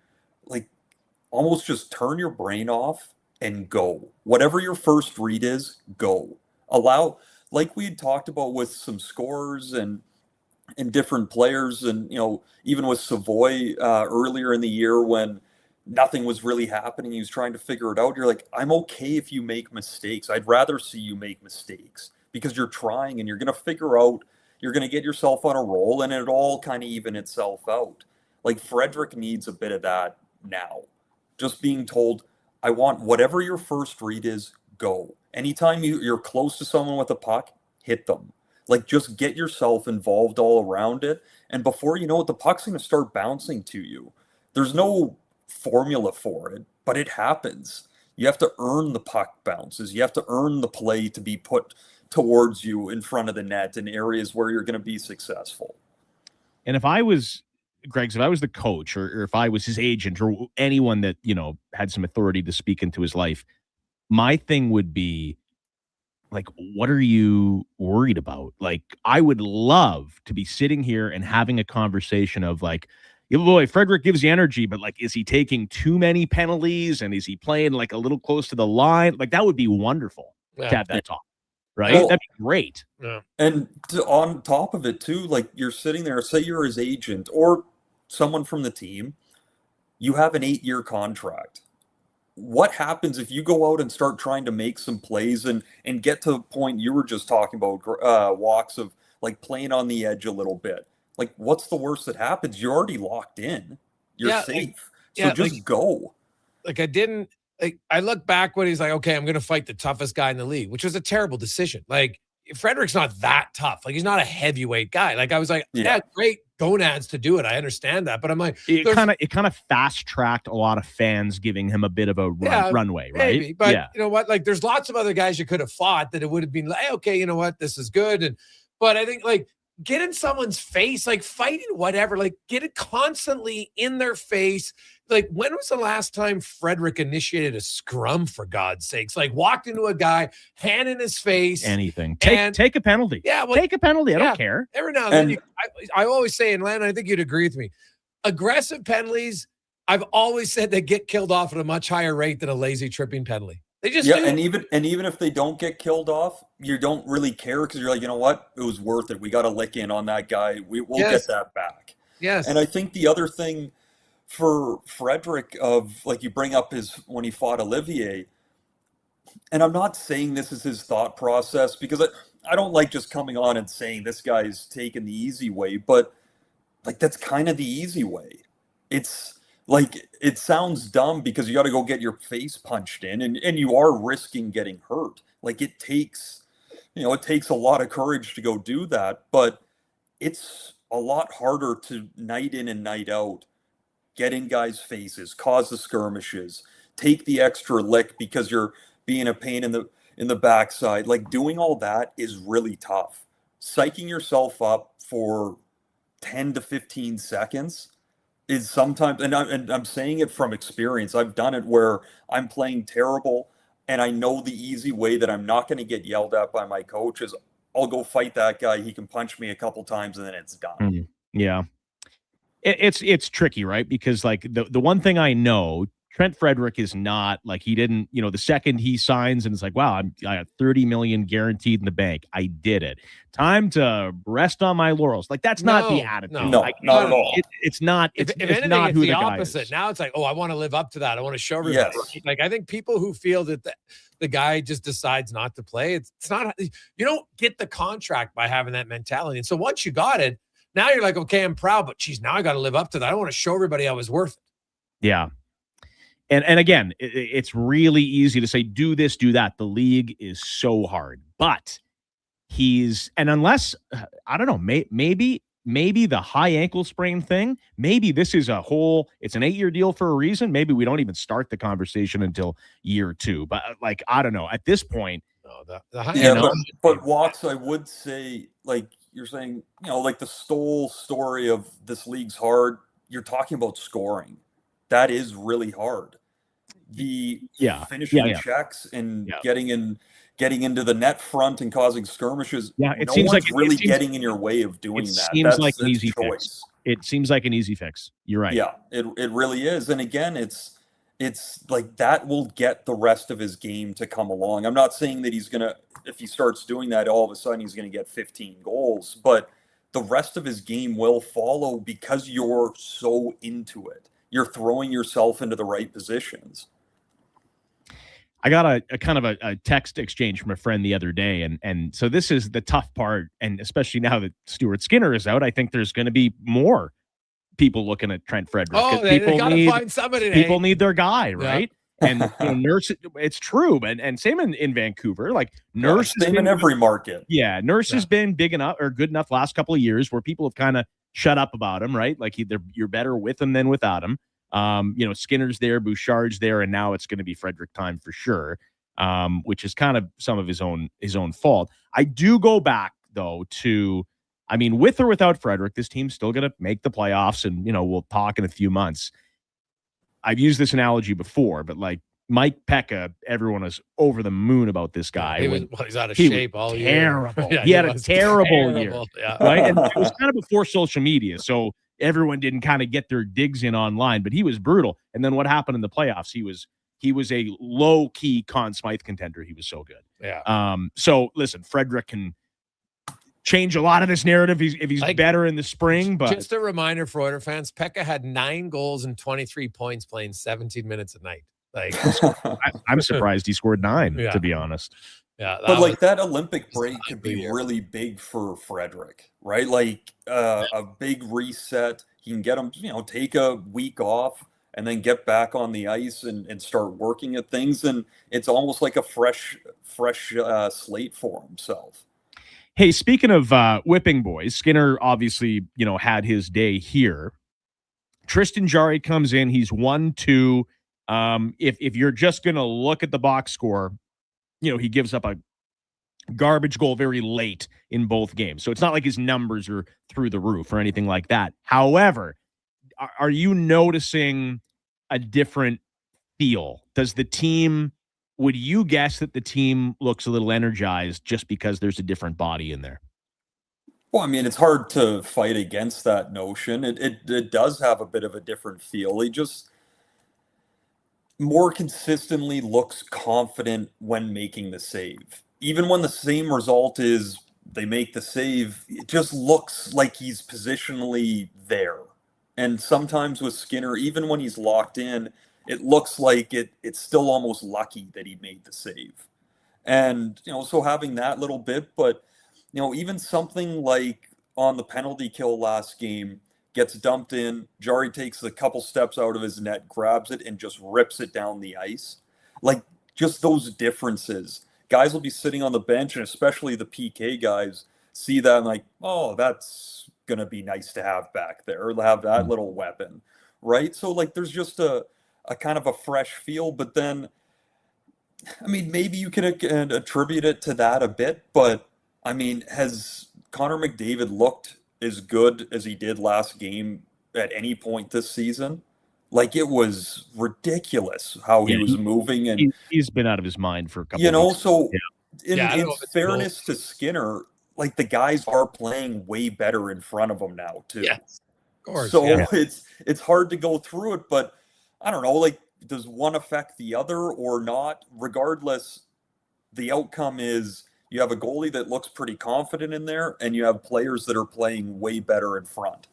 Almost just turn your brain off and go. Whatever your first read is, go. Allow, like we had talked about with some scorers and different players, and even with Savoy earlier in the year when nothing was really happening, he was trying to figure it out. You're like, I'm okay if you make mistakes. I'd rather see you make mistakes because you're trying and you're going to figure out you're going to get yourself on a roll, and it all kind of even itself out. Like Frederic needs a bit of that now. Just being told, I want whatever your first read is, go. Anytime you're close to someone with a puck, hit them. Like, just get yourself involved all around it. And before you know it, the puck's going to start bouncing to you. There's no formula for it, but it happens. You have to earn the puck bounces. You have to earn the play to be put towards you in front of the net in areas where you're going to be successful. And if I was Greg's, if I was the coach or if I was his agent or anyone that, had some authority to speak into his life, my thing would be like, what are you worried about? Like, I would love to be sitting here and having a conversation of like, boy, Frederic gives you energy, but like, is he taking too many penalties and is he playing like a little close to the line? Like, that would be wonderful to have that talk, right? Well, that'd be great. Yeah. And on top of it too, like you're sitting there, say you're his agent or someone from the team, you have an 8-year contract. What happens if you go out and start trying to make some plays and get to the point you were just talking about, walks of like playing on the edge a little bit? Like, what's the worst that happens? You're already locked in. You're safe. So just go. Like, I look back when he's like, okay, I'm going to fight the toughest guy in the league, which was a terrible decision. Like, Frederic's not that tough. Like, he's not a heavyweight guy. Like, I was like, yeah great gonads to do it. I understand that. But I'm like, it kind of fast tracked a lot of fans giving him a bit of a runway, right? Maybe. But you know what? Like, there's lots of other guys you could have fought that it would have been like, hey, okay, you know what? This is good. But I think like get in someone's face, like fighting whatever, like get it constantly in their face. Like, when was the last time Frederic initiated a scrum, for God's sakes? Like, walked into a guy, hand in his face. Anything. Take a penalty. Yeah. Well, take a penalty. I don't care. Every now and then, I always say, and Len, I think you'd agree with me, aggressive penalties, I've always said they get killed off at a much higher rate than a lazy tripping penalty. They just do. and even if they don't get killed off, you don't really care because you're like, you know what? It was worth it. We got to lick in on that guy. We'll get that back. Yes. And I think the other thing for Frederic of like you bring up when he fought Olivier, and I'm not saying this is his thought process because I don't like just coming on and saying this guy's taking the easy way, but like that's kind of the easy way. It's like it sounds dumb because you got to go get your face punched in and you are risking getting hurt. Like it takes a lot of courage to go do that, but it's a lot harder to night in and night out get in guys' faces, cause the skirmishes, take the extra lick because you're being a pain in the backside. Like doing all that is really tough. Psyching yourself up for 10 to 15 seconds is sometimes, and I'm saying it from experience. I've done it where I'm playing terrible and I know the easy way that I'm not going to get yelled at by my coach is I'll go fight that guy. He can punch me a couple times and then it's done. Yeah. It's tricky, right? Because like the one thing I know, Trent Frederic is not like he didn't, the second he signs and it's like, wow, I got 30 million guaranteed in the bank. I did it. Time to rest on my laurels. Like that's not the attitude. No, like, not at all. It's not. If It's anything, not it's who the the guy opposite. is. Now it's like, oh, I want to live up to that. I want to show everybody. Yes. Like I think people who feel that the guy just decides not to play, it's not. You don't get the contract by having that mentality. And so once you got it, now you're like, okay, I'm proud, but geez, now I got to live up to that. I want to show everybody I was worth it. Yeah. And again, it's really easy to say, do this, do that. The league is so hard. But unless, I don't know, maybe the high ankle sprain thing, maybe this is it's an 8-year deal for a reason. Maybe we don't even start the conversation until year 2. But like, I don't know. At this point. The high but Watts, I would say, like you're saying, like the Stoll story of this league's hard. You're talking about scoring. That is really hard. The finishing checks and getting into the net front and causing skirmishes. Yeah, it seems like really getting in your way of doing that. Seems like an easy fix. It seems like an easy fix. You're right. Yeah, it really is. And again, it's like that will get the rest of his game to come along. I'm not saying that if he starts doing that, all of a sudden he's gonna get 15 goals, but the rest of his game will follow because you're so into it. You're throwing yourself into the right positions. I got a kind of a text exchange from a friend the other day, and so this is the tough part, and especially now that Stuart Skinner is out, I think there's going to be more people looking at Trent Frederick. Oh, they got to find somebody. People need their guy, right? And Nurse, it's true, and same in Vancouver. Like Nurse, same in every market. Yeah, Nurse has been big enough or good enough last couple of years where people have kind of shut up about him, right? Like you're better with him than without him. Skinner's there, Bouchard's there, and now it's going to be Frederick time for sure, which is kind of some of his own fault. I do go back though to, I mean, with or without Frederick, this team's still going to make the playoffs, and we'll talk in a few months. I've used this analogy before, but like Mike Pekka, everyone was over the moon about this guy. He's out of shape all year. Terrible. Yeah, he had a terrible year, yeah. right? And it was kind of before social media, so everyone didn't kind of get their digs in online. But he was brutal. And then what happened in the playoffs? He was a low key Conn Smythe contender. He was so good. Yeah. So listen, Frederick can change a lot of this narrative if he's better in the spring. But just a reminder for Oilers fans, Pekka had 9 goals and 23 points playing 17 minutes a night. Like I'm surprised he scored 9, to be honest. Yeah, but that Olympic break could be really big for Frederick, right? Like a big reset. He can get him, take a week off and then get back on the ice and start working at things. And it's almost like a fresh slate for himself. Hey, speaking of whipping boys, Skinner obviously, had his day here. Tristan Jarry comes in. He's 1-2. If you're just going to look at the box score, he gives up a garbage goal very late in both games. So it's not like his numbers are through the roof or anything like that. However, are you noticing a different feel? Would you guess that the team looks a little energized just because there's a different body in there? Well, I mean, it's hard to fight against that notion. It does have a bit of a different feel. He just more consistently looks confident when making the save. Even when the same result is they make the save, it just looks like he's positionally there. And sometimes with Skinner, even when he's locked in, it looks like it's still almost lucky that he made the save. And, so having that little bit, but, even something like on the penalty kill last game, gets dumped in, Jarry takes a couple steps out of his net, grabs it, and just rips it down the ice. Like, just those differences. Guys will be sitting on the bench, and especially the PK guys, see that and like, oh, that's going to be nice to have back there, or have that little weapon, right? So, there's just a kind of a fresh feel, but then, I mean, maybe you can attribute it to that a bit, but, I mean, has Connor McDavid looked as good as he did last game at any point this season? Like, it was ridiculous how he was moving, and he's been out of his mind for a couple of weeks. So in fairness to Skinner, like, the guys are playing way better in front of him now too. Yes, of course. So it's hard to go through it, but I don't know, like, does one affect the other or not? Regardless, the outcome is you have a goalie that looks pretty confident in there, and you have players that are playing way better in front.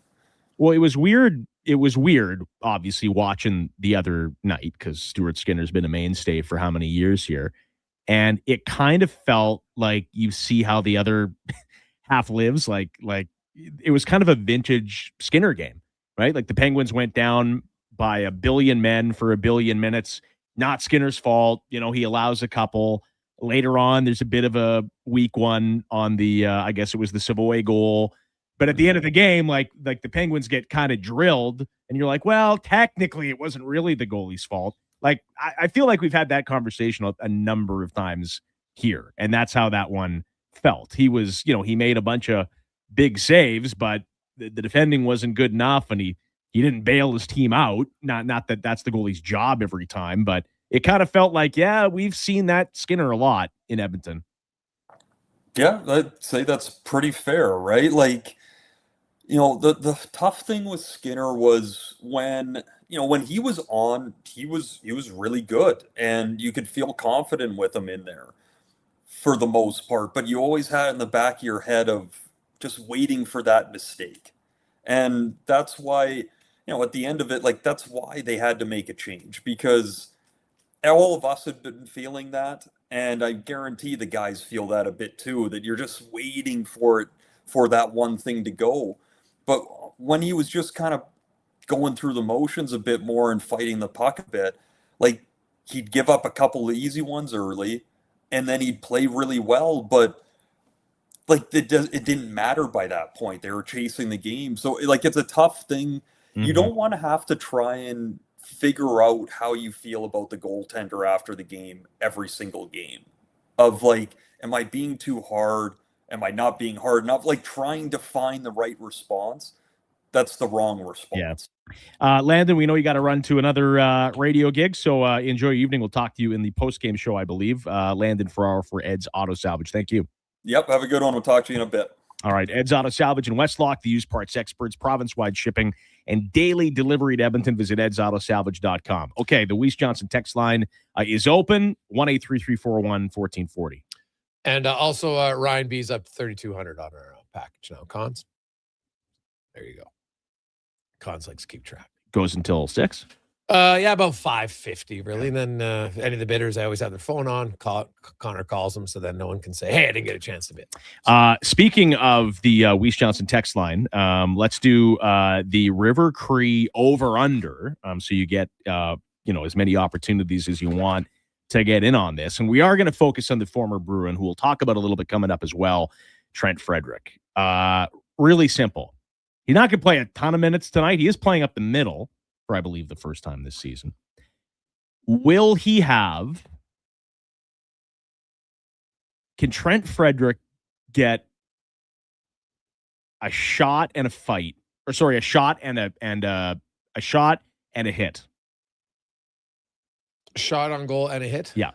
Well, it was weird. It was weird, obviously, watching the other night because Stuart Skinner's been a mainstay for how many years here. And it kind of felt like you see how the other half lives. Like it was kind of a vintage Skinner game, right? Like the Penguins went down by 1 billion men for 1 billion minutes. Not Skinner's fault. He allows a couple. Later on, there's a bit of a weak one on the, I guess it was the Savoy goal. But at the end of the game, like the Penguins get kind of drilled, and you're like, well, technically it wasn't really the goalie's fault. Like, I feel like we've had that conversation a number of times here, and that's how that one felt. He was, he made a bunch of big saves, but the defending wasn't good enough, and he didn't bail his team out. Not that that's the goalie's job every time, but it kind of felt like, yeah, we've seen that Skinner a lot in Edmonton. Yeah, I'd say that's pretty fair, right? Like, the tough thing with Skinner was when he was on, he was really good, and you could feel confident with him in there for the most part, but you always had in the back of your head of just waiting for that mistake. And that's why, at the end of it, like, that's why they had to make a change, because all of us have been feeling that, and I guarantee the guys feel that a bit too, that you're just waiting for that one thing to go. But when he was just kind of going through the motions a bit more and fighting the puck a bit, like he'd give up a couple of easy ones early, and then he'd play really well, but like it didn't matter by that point. They were chasing the game. So like it's a tough thing. You don't want to have to try and figure out how you feel about the goaltender after the game every single game. Of like, am I being too hard? Am I not being hard enough? Like trying to find the right response. That's the wrong response. Yeah. Landon, we know you got to run to another radio gig, so enjoy your evening. We'll talk to you in the post-game show, I believe. Landon Ferraro for Ed's Auto Salvage. Thank you. Yep, have a good one. We'll talk to you in a bit. All right, Ed's Auto Salvage in Westlock, the used parts experts, province-wide shipping, and daily delivery to Edmonton. Visit edsautosalvage.com. Okay, the Weiss Johnson text line is open, 1-833-401-1440. And also, Ryan B's up to 3,200 on our package now. Cons? There you go. Cons likes to keep track. Goes until 6? Yeah, about 5:50, really. And then any of the bidders, I always have their phone on. Connor calls them, so then no one can say, hey, I didn't get a chance to bid. Speaking of the Weiss Johnson text line, let's do the River Cree over-under, so you get as many opportunities as you want to get in on this. And we are going to focus on the former Bruin, who we'll talk about a little bit coming up as well, Trent Frederick. Really simple. He's not going to play a ton of minutes tonight. He is playing up the middle for, I believe, the first time this season. Will he have... Can Trent Frederick get a shot and a fight? Or sorry, a shot and a shot and a hit. Shot on goal and a hit? Yeah.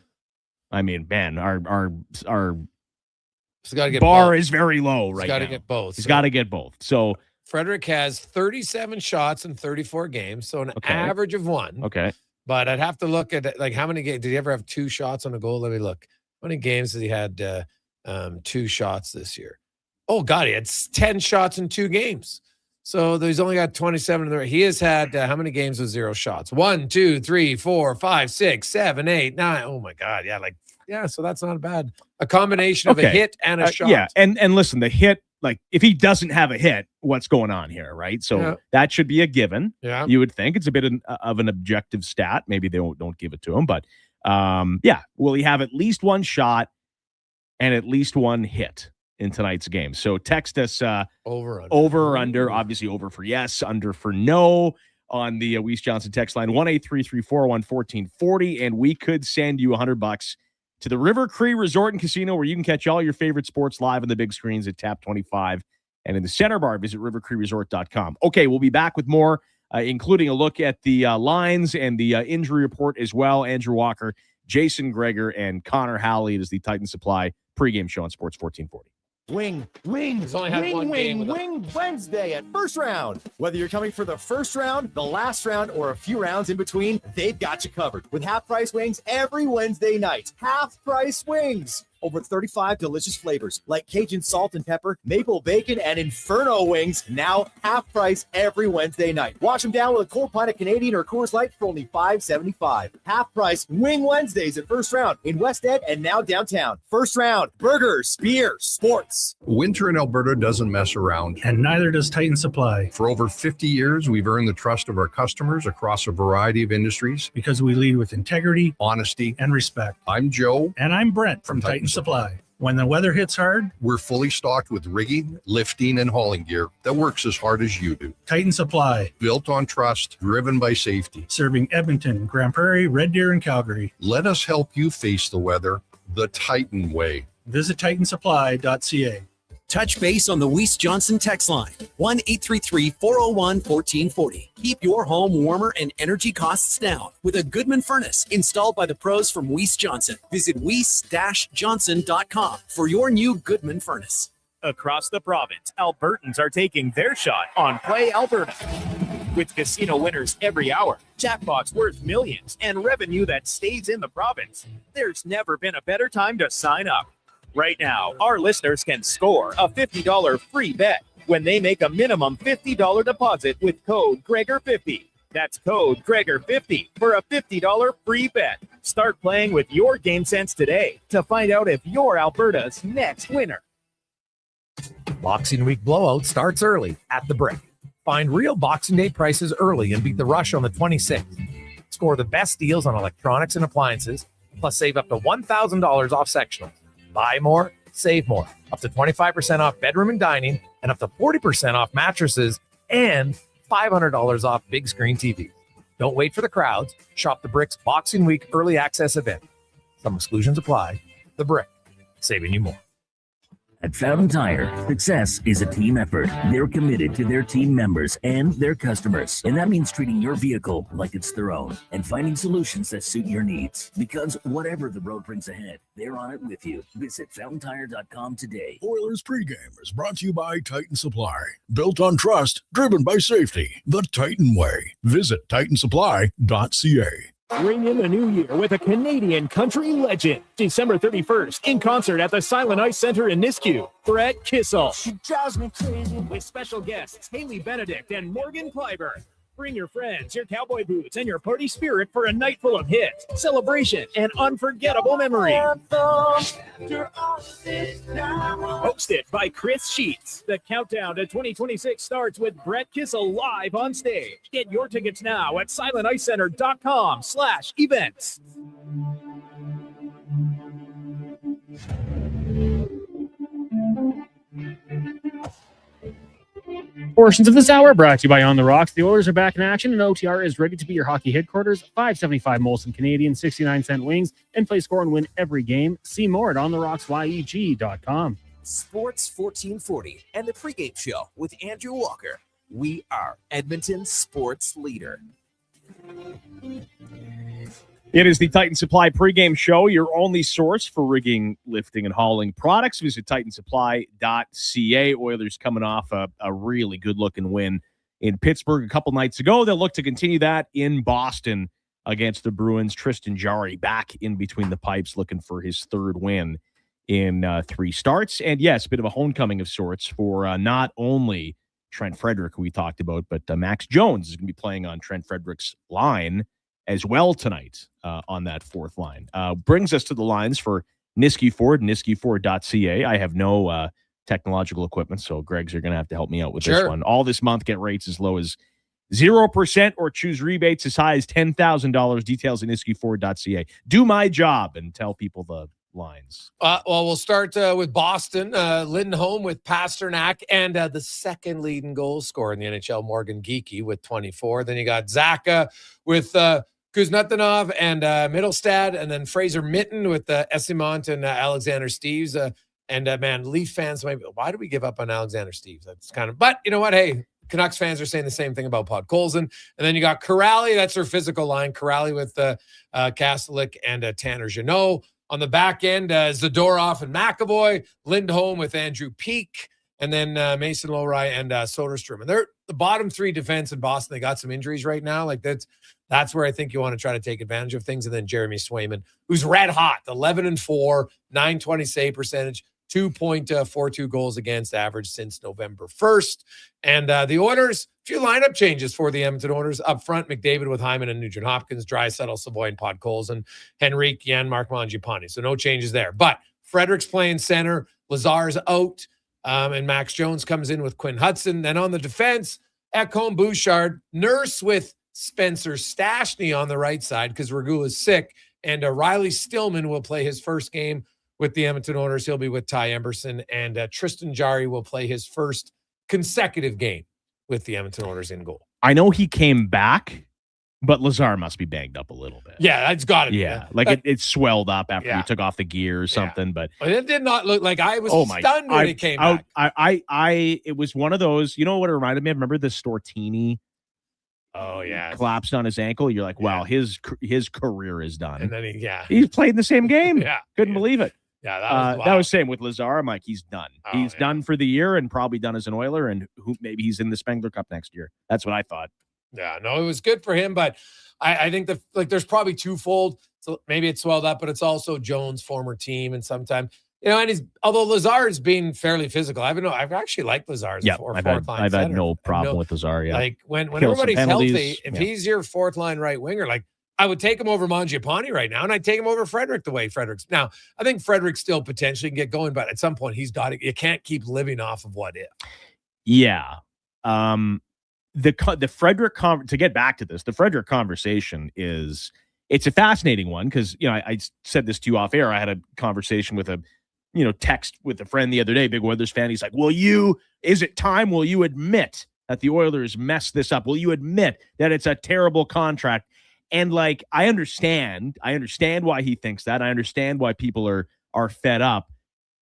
I mean, man, our He's got to get bar both. is very low right now. He's got to get both. He's got to get both. So Frederick has 37 shots in 34 games, so an average of 1. Okay. But I'd have to look at like how many games did he ever have 2 shots on a goal? Let me look. How many games has he had 2 shots this year? Oh God, he had 10 shots in 2 games. So he's only got 27 in the. He has had how many games with 0 shots? 1, 2, 3, 4, 5, 6, 7, 8, 9. Oh my God, yeah, so that's not bad. A combination of a hit and a shot. Yeah, and listen, the hit, like if he doesn't have a hit, what's going on here, right? So that should be a given. Yeah, you would think it's a bit of an objective stat. Maybe they don't give it to him, but will he have at least 1 shot and at least 1 hit in tonight's game? So text us over or under. Obviously over for yes, under for no on the Weiss Johnson text line 1-833-401-1440, and we could send you $100 to the River Cree Resort and Casino, where you can catch all your favorite sports live on the big screens at Tap 25 and in the Center Bar. Visit rivercreeresort.com. Okay, we'll be back with more, including a look at the lines and the injury report as well. Andrew Walker, Jason Gregor, and Connor Halley. It is the Titan Supply pregame show on Sports 1440. Wing Wednesday at First Round. Whether you're coming for the first round, the last round, or a few rounds in between, they've got you covered with half-price wings every Wednesday night. Half-price wings. Over 35 delicious flavors like Cajun salt and pepper, maple bacon, and Inferno wings. Now half price every Wednesday night. Wash them down with a cold pint of Canadian or Coors Light for only $5.75. Half price Wing Wednesdays at First Round in West Ed and now downtown. First Round, burgers, beer, sports. Winter in Alberta doesn't mess around. And neither does Titan Supply. For over 50 years, we've earned the trust of our customers across a variety of industries. Because we lead with integrity, honesty, and respect. I'm Joe. And I'm Brent from Titan Supply. When the weather hits hard, we're fully stocked with rigging, lifting, and hauling gear that works as hard as you do. Titan Supply. Built on trust, driven by safety. Serving Edmonton, Grand Prairie, Red Deer, and Calgary. Let us help you face the weather the Titan way. Visit titansupply.ca. Touch base on the Weiss Johnson text line, 1-833-401-1440. Keep your home warmer and energy costs down with a Goodman furnace installed by the pros from Weiss Johnson. Visit weiss-johnson.com for your new Goodman furnace. Across the province, Albertans are taking their shot on Play Alberta. With casino winners every hour, jackpots worth millions, and revenue that stays in the province, there's never been a better time to sign up. Right now, our listeners can score a $50 free bet when they make a minimum $50 deposit with code Gregor50. That's code Gregor50 for a $50 free bet. Start playing with your game sense today to find out if you're Alberta's next winner. Boxing Week blowout starts early at the Brick. Find real Boxing Day prices early and beat the rush on the 26th. Score the best deals on electronics and appliances, plus save up to $1,000 off sectionals. Buy more, save more. Up to 25% off bedroom and dining, and up to 40% off mattresses, and $500 off big screen TV. Don't wait for the crowds. Shop the Brick's Boxing Week early access event. Some exclusions apply. The Brick, saving you more. At Fountain Tire, success is a team effort. They're committed to their team members and their customers. And that means treating your vehicle like it's their own and finding solutions that suit your needs. Because whatever the road brings ahead, they're on it with you. Visit fountaintire.com today. Oilers pregame is brought to you by Titan Supply. Built on trust, driven by safety. The Titan way. Visit titansupply.ca. Ring in the new year with a Canadian country legend. December 31st, in concert at the Silent Ice Center in Nisku. Brett Kissel. She drives me crazy. With special guests Haley Benedict and Morgan Clyburn. Bring your friends, your cowboy boots, and your party spirit for a night full of hits, celebration, and unforgettable memories. Hosted by Chris Sheets. The countdown to 2026 starts with Brett Kissel live on stage. Get your tickets now at silenticecenter.com/events. Portions of this hour brought to you by On the Rocks. The Oilers are back in action, and OTR is ready to be your hockey headquarters. $5.75 Molson Canadian, 69-cent wings, and play, score, and win every game. See more at ontherocksyeg.com. Sports 1440 and the pregame show with Andrew Walker. We are Edmonton's sports leader. It is the Titan Supply pregame show, your only source for rigging, lifting, and hauling products. Visit titansupply.ca. Oilers coming off a really good-looking win in Pittsburgh a couple nights ago. They'll look to continue that in Boston against the Bruins. Tristan Jarry back in between the pipes looking for his third win in 3 starts. And, yes, a bit of a homecoming of sorts for not only Trent Frederick, who we talked about, but Max Jones is going to be playing on Trent Frederick's line as well tonight on that fourth line. Brings us to the lines for Niski Ford, niskiford.ca. I have no technological equipment, so Greg's, you're going to have to help me out with this one. All this month, get rates as low as 0% or choose rebates as high as $10,000. Details at niskiford.ca. Do my job and tell people the lines. Well, we'll start with Boston. Lindholm with Pasternak and the second leading goal scorer in the NHL, Morgan Geekie, with 24. Then you got Zaka with Kuznetsov and Mittelstadt, and then Fraser Mitten with Essimont and Alexander Steves. Man, Leaf fans, why do we give up on Alexander Steves? That's kind of, but you know what? Hey, Canucks fans are saying the same thing about Pod Colson. And then you got Corrali, that's their physical line. Corrali with Kastelik and Tanner Jeannot. On the back end, Zadorov and McAvoy. Lindholm with Andrew Peak. And then Mason Lowry and Soderstrom. And they're the bottom 3 defense in Boston. They got some injuries right now. Like that's where I think you want to try to take advantage of things. And then Jeremy Swayman, who's red hot, 11-4, .920 save percentage, 2.42 goals against average since November 1st. And the Oilers, a few lineup changes for the Edmonton Oilers. Up front, McDavid with Hyman and Nugent Hopkins, Draisaitl, Savoy, and Podkolzin, Henrique, Jan, Mark Mangiapane. So no changes there. But Frederick's playing center, Lazar's out, and Max Jones comes in with Quinn Hudson. Then on the defense, Ekholm, Bouchard, Nurse with Spencer Stastny on the right side because Regula's sick, and Riley Stillman will play his first game with the Edmonton Oilers. He'll be with Ty Emberson, and Tristan Jarry will play his first consecutive game with the Edmonton Oilers in goal. I know he came back, but Lazar must be banged up a little bit. Yeah, that's got to be. Yeah, like it swelled up after he took off the gear or something. But it did not look like I was stunned when he came back. It was one of those. You know what it reminded me of? Remember the Stortini? Oh yeah, collapsed on his ankle. You're like, wow, his career is done. And then he's played in the same game. Yeah, couldn't believe it. Yeah, that was same with Lazar. I'm like, he's done. He's done for the year and probably done as an Oiler, and maybe he's in the Spengler Cup next year. That's what I thought. Yeah, no, it was good for him, but I think there's probably twofold. So maybe it swelled up, but it's also Jones' former team, and sometimes and although Lazar's being fairly physical, I've actually liked Lazar's fourth line I've had no problem with Lazar. Yeah, like when Kill some everybody's penalties, healthy, if he's your fourth line right winger, like I would take him over Mangiapane right now, and I'd take him over Frederick the way Frederick's now. I think Frederick still potentially can get going, but at some point he's got to. You can't keep living off of what if. Yeah. The Frederick to get back to this, the Frederick conversation it's a fascinating one because I said this to you off air. I had a conversation with a text with a friend the other day, big Oilers fan. He's like, is it time? Will you admit that the Oilers messed this up? Will you admit that it's a terrible contract? And like, I understand why he thinks that. I understand why people are fed up.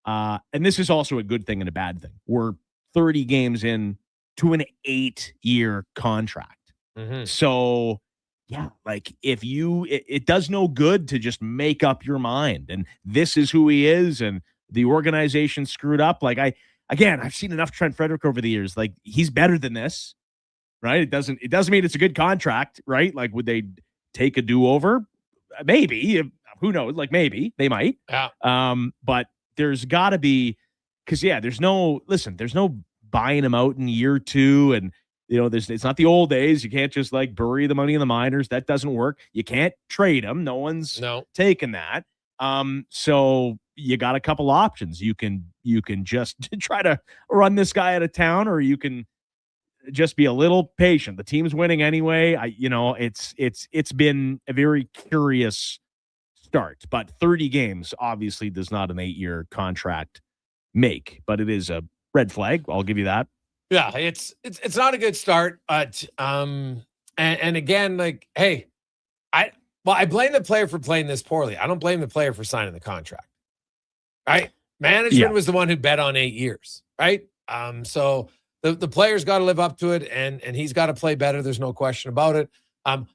And this is also a good thing and a bad thing. We're 30 games in to an 8-year contract. Mm-hmm. So yeah, like it does no good to just make up your mind. And this is who he is. And the organization screwed up. Like I've seen enough Trent Frederick over the years. Like he's better than this, right? It doesn't mean it's a good contract, right? Like would they take a do-over? Maybe. Who knows? Like maybe they might. Yeah. But there's got to be, because there's no buying him out in year 2, and it's not the old days. You can't just like bury the money in the minors. That doesn't work. You can't trade him. No one's taking that. So you got a couple options. You can just try to run this guy out of town, or you can just be a little patient. The team's winning anyway. It's been a very curious start, but 30 games obviously does not an 8-year contract make, but it is a red flag. I'll give you that. Yeah, it's not a good start, but and again, like, hey, I blame the player for playing this poorly. I don't blame the player for signing the contract. Right? Management was the one who bet on 8 years, right? So the player's got to live up to it, and he's got to play better. There's no question about it.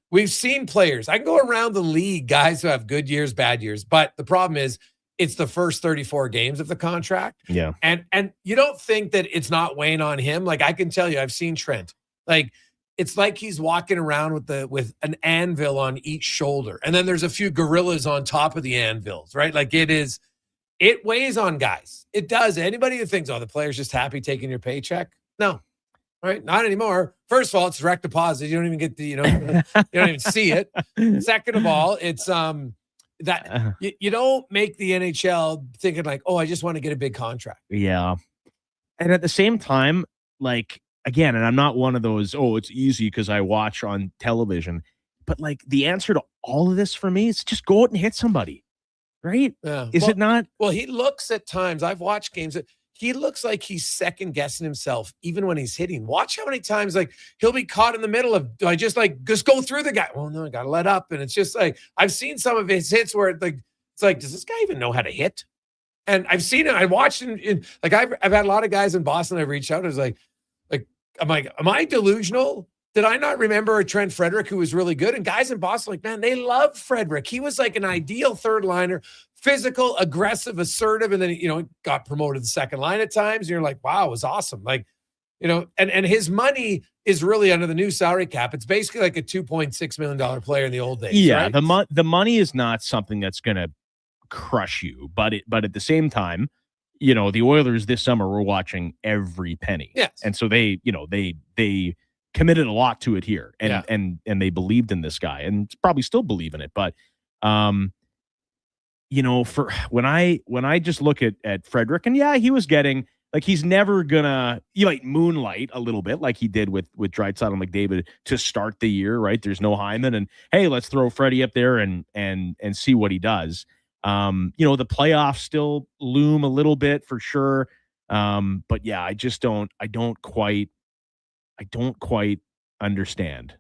We've seen players. I can go around the league, guys who have good years, bad years, but the problem is it's the first 34 games of the contract. Yeah. And you don't think that it's not weighing on him. Like I can tell you, I've seen Trent. Like it's like he's walking around with an anvil on each shoulder. And then there's a few gorillas on top of the anvils, right? Like it weighs on guys. It does. Anybody who thinks, the player's just happy taking your paycheck. No. Right? Not anymore. First of all, it's direct deposit. You don't even get you don't even see it. Second of all, it's that you don't make the NHL thinking like, I just want to get a big contract. Yeah. And at the same time, like, again, and I'm not one of those, it's easy because I watch on television, but like the answer to all of this for me is just go out and hit somebody. Right? Yeah. Is it not? Well, he looks at times, I've watched games that he looks like he's second guessing himself, even when he's hitting. Watch how many times like he'll be caught in the middle of, do I just go through the guy? Well, no, I got to let up. And it's just like, I've seen some of his hits where it's like, does this guy even know how to hit? And I've seen it. I watched it. Like I've had a lot of guys in Boston I've reached out. I was like, I'm like, am I delusional? Did I not remember a Trent Frederick who was really good? And guys in Boston, like, man, they love Frederick. He was like an ideal third liner, physical, aggressive, assertive, and then got promoted to second line at times. And you're like, wow, it was awesome. Like, and his money is really under the new salary cap. It's basically like a $2.6 million player in the old days. Yeah, right? the money is not something that's going to crush you, but at the same time, the Oilers this summer were watching every penny. Yes. And so they committed a lot to it here, and they believed in this guy, and probably still believe in it. But for when I just look at Frederick, and he was getting, like, he's never gonna moonlight a little bit like he did with Draisaitl and McDavid to start the year, right? There's no Hyman, and hey, let's throw Freddie up there and see what he does. The playoffs still loom a little bit for sure. But I don't quite understand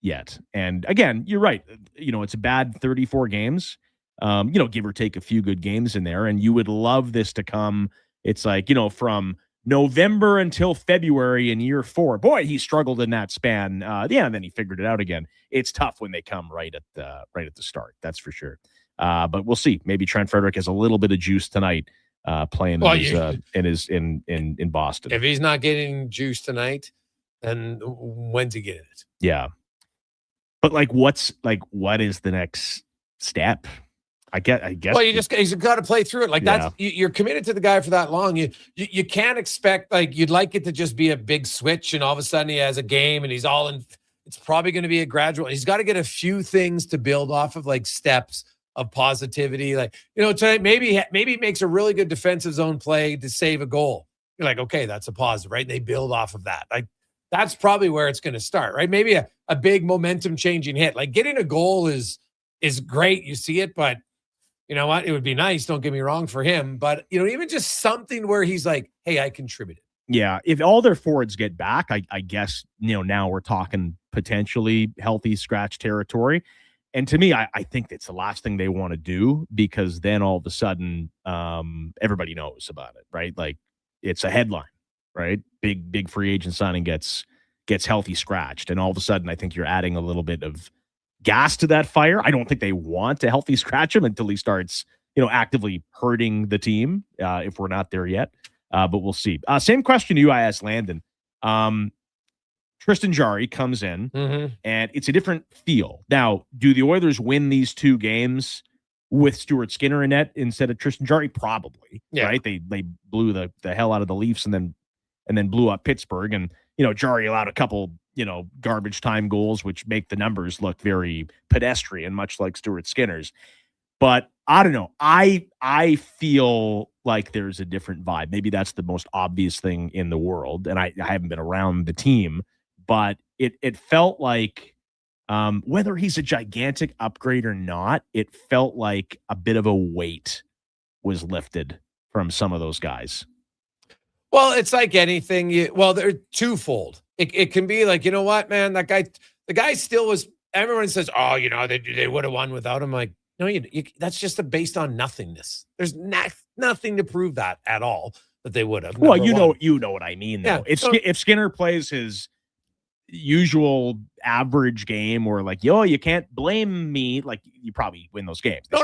yet. And again, you're right. It's a bad 34 games, give or take a few good games in there. And you would love this to come. It's like, from November until February in year 4, boy, he struggled in that span. And then he figured it out again. It's tough when they come right at the start. That's for sure. But we'll see. Maybe Trent Frederick has a little bit of juice tonight, playing in Boston. If he's not getting juice tonight, then when's he getting it? Yeah. But what is the next step? I guess. Well, you got to play through it. Like you're committed to the guy for that long. You can't expect, like, you'd like it to just be a big switch and all of a sudden he has a game and he's all in. It's probably going to be a gradual. He's got to get a few things to build off of, like steps of positivity. Like, tonight maybe he makes a really good defensive zone play to save a goal. You're like, okay, that's a positive, right? And they build off of that. Like, that's probably where it's going to start, right? Maybe a big momentum changing hit. Like, getting a goal is great. You see it, but you know what? It would be nice. Don't get me wrong for him, but even just something where he's like, hey, I contributed. Yeah. If all their forwards get back, I guess, now we're talking potentially healthy scratch territory. And to me, I think it's the last thing they want to do, because then all of a sudden everybody knows about it, right? Like, it's a headline, right? Big free agent signing gets healthy scratched. And all of a sudden, I think you're adding a little bit of gas to that fire. I don't think they want to healthy scratch him until he starts, actively hurting the team, if we're not there yet. But we'll see. Same question to you I asked Landon. Tristan Jarry comes in, and it's a different feel. Now, do the Oilers win these two games with Stuart Skinner in net instead of Tristan Jarry? Probably, right? They blew the hell out of the Leafs and then blew up Pittsburgh. And, Jarry allowed a couple, garbage time goals, which make the numbers look very pedestrian, much like Stuart Skinner's. But I don't know. I feel like there's a different vibe. Maybe that's the most obvious thing in the world. And I haven't been around the team, but it felt like, whether he's a gigantic upgrade or not, it felt like a bit of a weight was lifted from some of those guys. Well, it's like anything. They're twofold. It can be like, you know what, man, the guy still was, everyone says, oh, they would have won without him. Like, no, that's just based on nothingness. There's nothing to prove that at all that they would have. Well, you know what I mean, though. Yeah, if Skinner plays his usual average game, or like, you can't blame me, like, you probably win those games. No.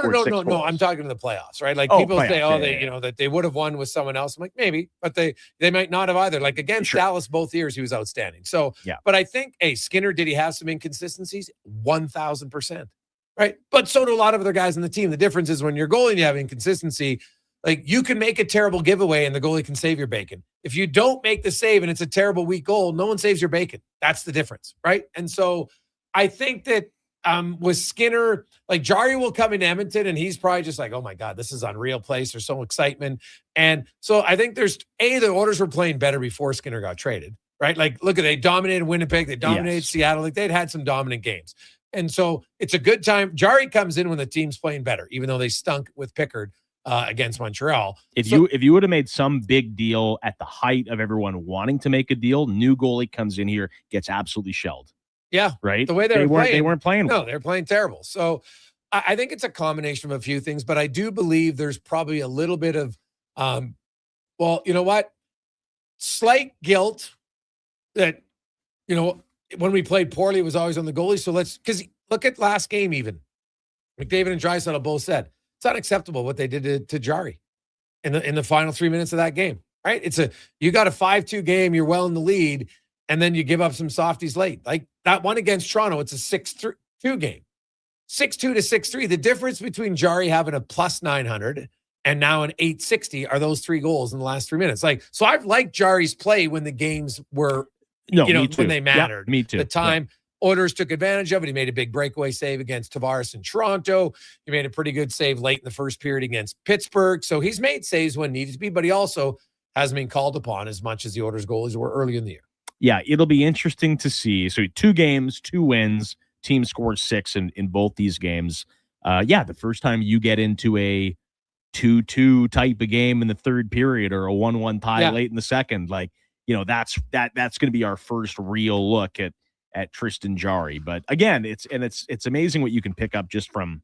I'm talking to the playoffs, right? Like, people say, that they would have won with someone else. I'm like, maybe, but they might not have either. Like, against Dallas both years, he was outstanding. So, but I think, Skinner, did he have some inconsistencies? 1,000%, right? But so do a lot of other guys on the team. The difference is when you're goalie and you have inconsistency, like, you can make a terrible giveaway and the goalie can save your bacon. If you don't make the save and it's a terrible weak goal, no one saves your bacon. That's the difference, right? And so I think that with Skinner, like, Jarry will come in Edmonton and he's probably just like, oh my God, this is unreal place. There's so excitement. And so I think the Oilers were playing better before Skinner got traded, right? Like, look, they dominated Winnipeg. They dominated Seattle. Like, they'd had some dominant games. And so it's a good time. Jarry comes in when the team's playing better, even though they stunk with Pickard against Montreal. If you would have made some big deal at the height of everyone wanting to make a deal, new goalie comes in here, gets absolutely shelled. Yeah. Right. The way they weren't playing. No, they're playing terrible. So I think it's a combination of a few things, but I do believe there's probably a little bit of, you know what? Slight guilt that, when we played poorly, it was always on the goalie. So because look at last game, even McDavid and Draisaitl both said, it's unacceptable what they did to Jarry in the final 3 minutes of that game, right? You got a 5-2 game, you're well in the lead, and then you give up some softies late. Like that one against Toronto, it's a 6-2 game. 6-2 to 6-3. The difference between Jarry having a plus 900 and now an 860 are those 3 goals in the last 3 minutes. Like, so I've liked Jarry's play when the games were, when they mattered. Yeah, me too. The time. Yeah. Oilers took advantage of it. He made a big breakaway save against Tavares in Toronto. He made a pretty good save late in the first period against Pittsburgh. So he's made saves when needed to be, but he also hasn't been called upon as much as the Oilers goalies were early in the year. Yeah, it'll be interesting to see. So 2 games, 2 wins, team scores 6 in both these games. The first time you get into a 2-2 type of game in the third period or a 1-1 tie late in the second, like, that's going to be our first real look at Tristan Jarry. But again, it's amazing what you can pick up just from,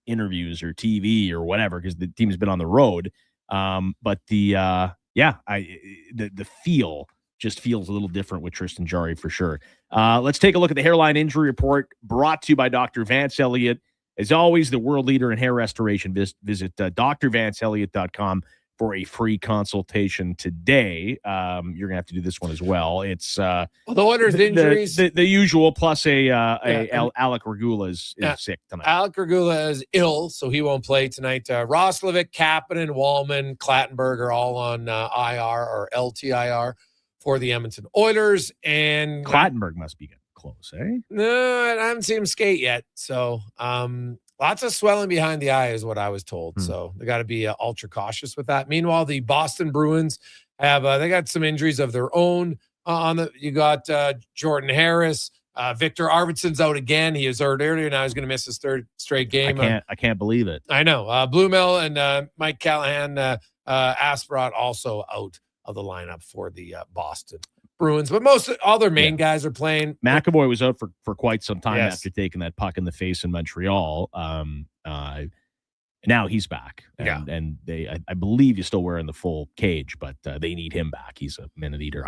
interviews or TV or whatever, because the team's been on the road. But the feel just feels a little different with Tristan Jarry for sure. Let's take a look at the hairline injury report brought to you by Dr. Vance Elliott. As always, the world leader in hair restoration. Visit drvanceelliott.com for a free consultation today. You're going to have to do this one as well. It's the Oilers' injuries. The usual, plus Alec Regula is sick tonight. Alec Regula is ill, so he won't play tonight. Roslovic, Kapanen, Wallman, Klattenberg are all on IR or LTIR for the Edmonton Oilers. And Klattenberg must be getting close, eh? No, I haven't seen him skate yet. So lots of swelling behind the eye is what I was told. So they got to be ultra cautious with that. Meanwhile, the Boston Bruins have they got some injuries of their own. You got Jordan Harris. Victor Arvidsson's out again. He was hurt earlier. Now he's going to miss his third straight game. I can't believe it. I know. Blumel and Mike Callahan, Asprot also out of the lineup for the Boston Bruins. But all their main guys are playing. McAvoy was out for quite some time after taking that puck in the face in Montreal. Now he's back. And I believe he's still wearing the full cage, but they need him back. He's a minute eater.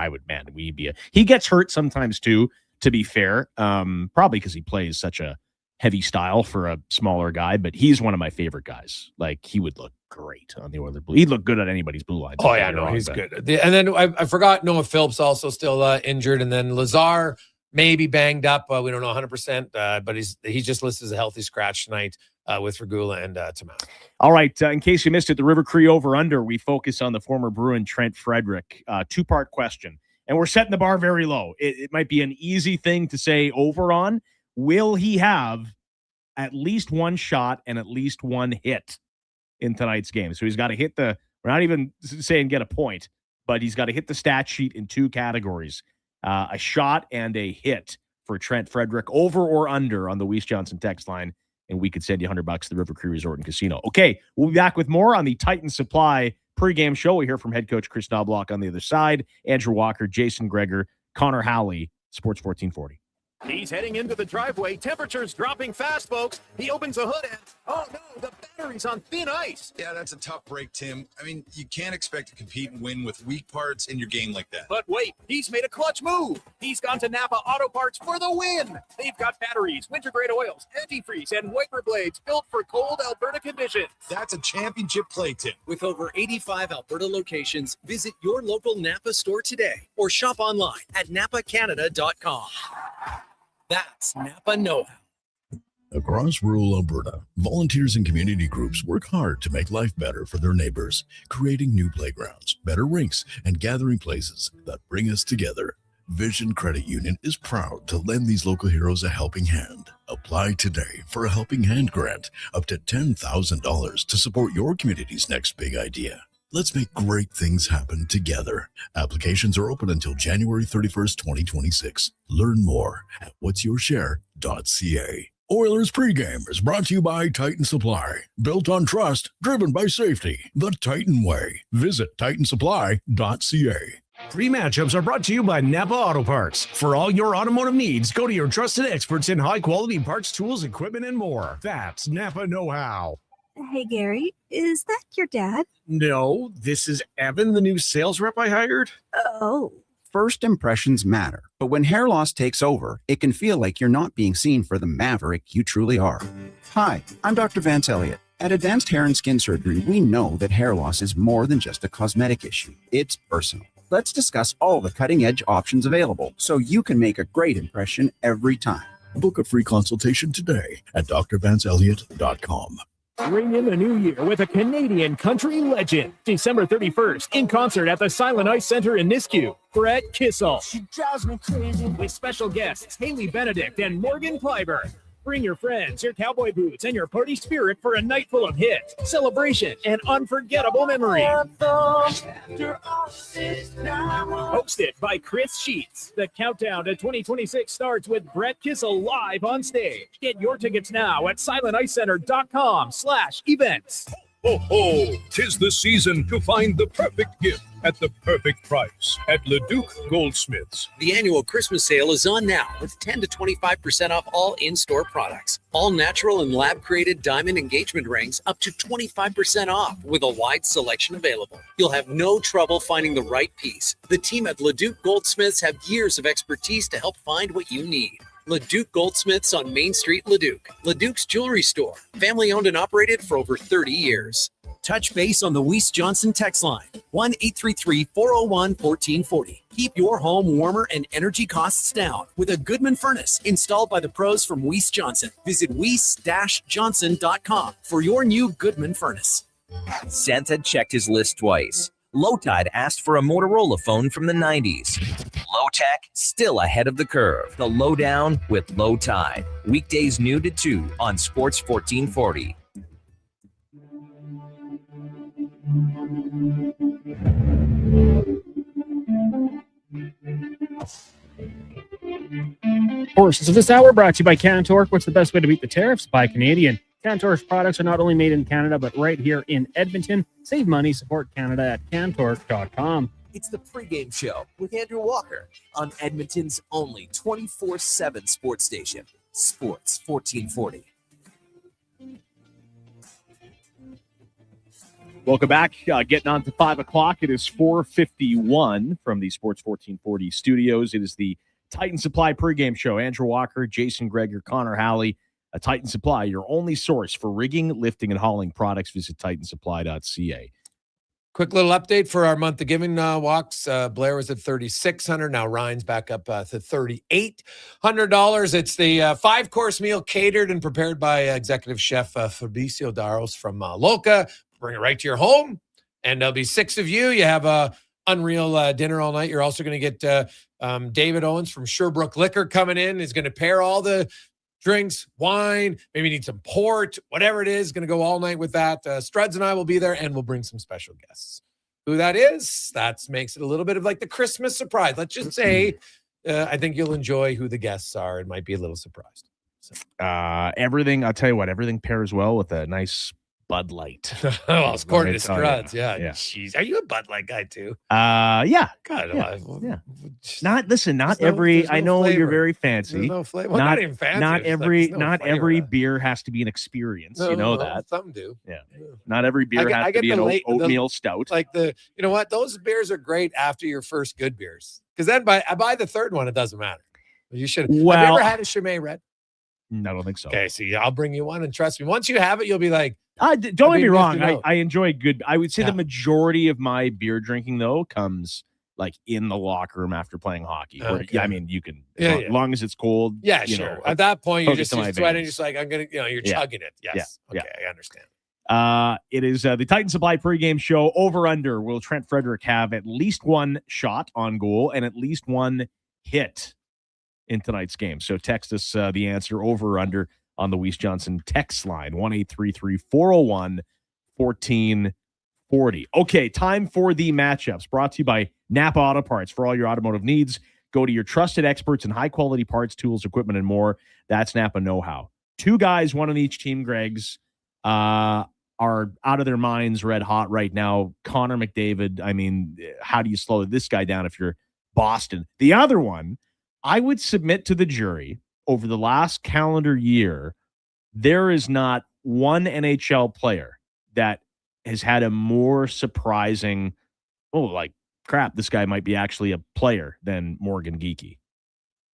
He gets hurt sometimes too, to be fair. Probably because he plays such a heavy style for a smaller guy, but he's one of my favorite guys. Like, he would look great on the Oilers blue. He'd look good on anybody's blue line. Oh, yeah, no, he's good. And then I forgot Noah Phillips also still injured. And then Lazar maybe banged up. We don't know 100%, but he's just listed as a healthy scratch tonight with Regula and Tamau. All right. In case you missed it, the River Cree over-under, we focus on the former Bruin Trent Frederick. Two-part question. And we're setting the bar very low. It might be an easy thing to say over on. Will he have at least one shot and at least one hit in tonight's game? So he's got to hit we're not even saying get a point, but he's got to hit the stat sheet in two categories, a shot and a hit for Trent Frederick, over or under on the Weiss Johnson text line. And we could send you $100 to the River Cree Resort and Casino. Okay, we'll be back with more on the Titan Supply pregame show. We hear from head coach Chris Knobloch on the other side, Andrew Walker, Jason Gregor, Connor Halley, Sports 1440. He's heading into the driveway. Temperature's dropping fast, folks. He opens the hood and, oh no, the battery's on thin ice. Yeah, that's a tough break, Tim. I mean, you can't expect to compete and win with weak parts in your game like that. But wait, he's made a clutch move. He's gone to Napa Auto Parts for the win. They've got batteries, winter-grade oils, antifreeze, and wiper blades built for cold Alberta conditions. That's a championship play, Tim. With over 85 Alberta locations, visit your local Napa store today or shop online at napacanada.com. That's Napa know-how. Across rural Alberta, volunteers and community groups work hard to make life better for their neighbors, creating new playgrounds, better rinks, and gathering places that bring us together. Vision Credit Union is proud to lend these local heroes a helping hand. Apply today for a Helping Hand grant up to $10,000 to support your community's next big idea. Let's make great things happen together. Applications are open until January 31st, 2026. Learn more at whatsyourshare.ca. Oilers pregame is brought to you by Titan Supply. Built on trust, driven by safety. The Titan way. Visit titansupply.ca. Pre-matchups are brought to you by Napa Auto Parts. For all your automotive needs, go to your trusted experts in high-quality parts, tools, equipment, and more. That's Napa know-how. Hey, Gary, is that your dad? No, this is Evan, the new sales rep I hired. Oh. First impressions matter, but when hair loss takes over, it can feel like you're not being seen for the maverick you truly are. Hi, I'm Dr. Vance Elliott. At Advanced Hair and Skin Surgery, we know that hair loss is more than just a cosmetic issue. It's personal. Let's discuss all the cutting-edge options available so you can make a great impression every time. Book a free consultation today at drvanceelliott.com. Ring in the new year with a Canadian country legend. December 31st, in concert at the Silent Ice Center in Nisku. Brett Kissel. She drives me crazy. With special guests Haley Benedict and Morgan Clyburn. Bring your friends, your cowboy boots, and your party spirit for a night full of hits, celebration, and unforgettable memories. Hosted by Chris Sheets. The countdown to 2026 starts with Brett Kissel live on stage. Get your tickets now at silenticeCenter.com/events. Ho, ho! 'Tis the season to find the perfect gift at the perfect price at Leduc Goldsmiths. The annual Christmas sale is on now with 10 to 25% off all in-store products. All natural and lab-created diamond engagement rings up to 25% off with a wide selection available. You'll have no trouble finding the right piece. The team at Leduc Goldsmiths have years of expertise to help find what you need. Leduc Goldsmiths on Main Street, Leduc. Leduc's Jewelry Store. Family owned and operated for over 30 years. Touch base on the Weiss Johnson text line, 1-833-401-1440. Keep your home warmer and energy costs down with a Goodman furnace installed by the pros from Weiss Johnson. Visit weiss-johnson.com for your new Goodman furnace. Santa checked his list twice. Low Tide asked for a Motorola phone from the 90s. Low Tech, still ahead of the curve. The Lowdown with Low Tide. Weekdays noon to 2 on Sports 1440. Portions of this hour brought to you by Cantork. What's the best way to beat the tariffs? Buy Canadian. Cantork's products are not only made in Canada, but right here in Edmonton. Save money, support Canada at Cantork.com. It's the pregame show with Andrew Walker on Edmonton's only 24/7 sports station, Sports 1440. Welcome back. Getting on to 5 o'clock. It is 4:51 from the Sports 1440 studios. It is the Titan Supply pregame show. Andrew Walker, Jason Gregor, Connor Halley. A Titan Supply, your only source for rigging, lifting, and hauling products. Visit titansupply.ca. Quick little update for our month of giving walks. Blair was at $3,600. Now Ryan's back up to $3,800. It's the 5-course meal catered and prepared by executive chef Fabricio Daros from Loca. Bring it right to your home, and there'll be 6 of you. You have a unreal dinner all night. You're also going to get David Owens from Sherbrooke Liquor coming in. He's going to pair all the drinks, wine, maybe need some port, whatever it is, going to go all night with that. Struds and I will be there, and we'll bring some special guests. Who that is, that makes it a little bit of like the Christmas surprise. Let's just say I think you'll enjoy who the guests are and might be a little surprised. So. Everything, I'll tell you what, everything pairs well with a nice Bud Light. Well, it's according to Struds. Yeah. Jeez. Are you a Bud Light guy too? Yeah. God, yeah. Not every. I know flavor. You're very fancy. There's no flavor. Well, not even fancy. Not There's every beer has to be an experience. No, you know that. Some do. Yeah. Not every beer has to be an oatmeal stout. Like you know what? Those beers are great after your first good beers. Because then by the third one, it doesn't matter. You should. Have you ever had a Chimay Red? No, I don't think so. Okay, see, I'll bring you one, and trust me, once you have it, you'll be like, don't get me wrong. I enjoy good. I would say the majority of my beer drinking though comes like in the locker room after playing hockey. Okay. I mean, you can as long as it's cold. Yeah, you sure. know, At that point, you're focus just on my sweating, veins. just like I'm gonna, you're chugging it. Yes. Yeah. Okay, I understand. It is the Titan Supply pregame show. Over under. Will Trent Frederick have at least one shot on goal and at least one hit in tonight's game? So text us the answer over or under on the Weiss Johnson text line, 1-833-401-1440. Okay, time for the matchups. Brought to you by Napa Auto Parts. For all your automotive needs, go to your trusted experts in high-quality parts, tools, equipment, and more. That's Napa know-how. 2 guys, one on each team, Greg's, are out of their minds red hot right now. Connor McDavid, I mean, how do you slow this guy down if you're Boston? The other one, I would submit to the jury, over the last calendar year, there is not one NHL player that has had a more surprising, crap, this guy might be actually a player than Morgan Geekie.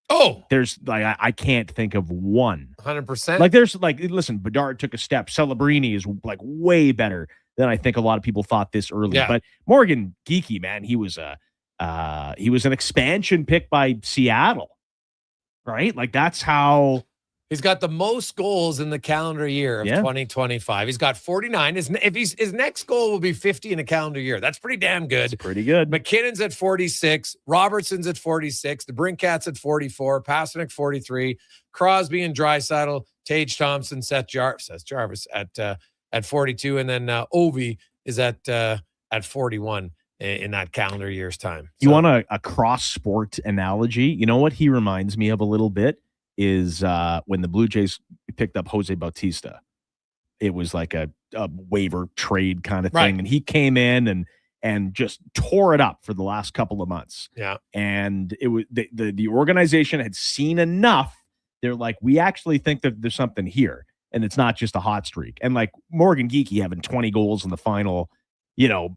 Oh, there's I can't think of one. 100%. There's listen, Bedard took a step. Celebrini is way better than I think a lot of people thought this early. Yeah. But Morgan Geekie, man, he was an expansion pick by Seattle. Right? That's how he's got the most goals in the calendar year of 2025. He's got 49. His next goal will be 50 in a calendar year. That's pretty damn good. That's pretty good. McKinnon's at 46. Robertson's at 46. The Brinkat's at 44. Pasternak 43. Crosby and Draisaitl, Tage Thompson, Seth Jarvis at 42, and then Ovi is at 41. In that calendar year's time. You want a cross-sport analogy? You know what he reminds me of a little bit is when the Blue Jays picked up Jose Bautista. It was like a waiver trade kind of thing. Right. And he came in and just tore it up for the last couple of months. Yeah. And it was the organization had seen enough. They're like, we actually think that there's something here. And it's not just a hot streak. And Morgan Geekie having 20 goals in the final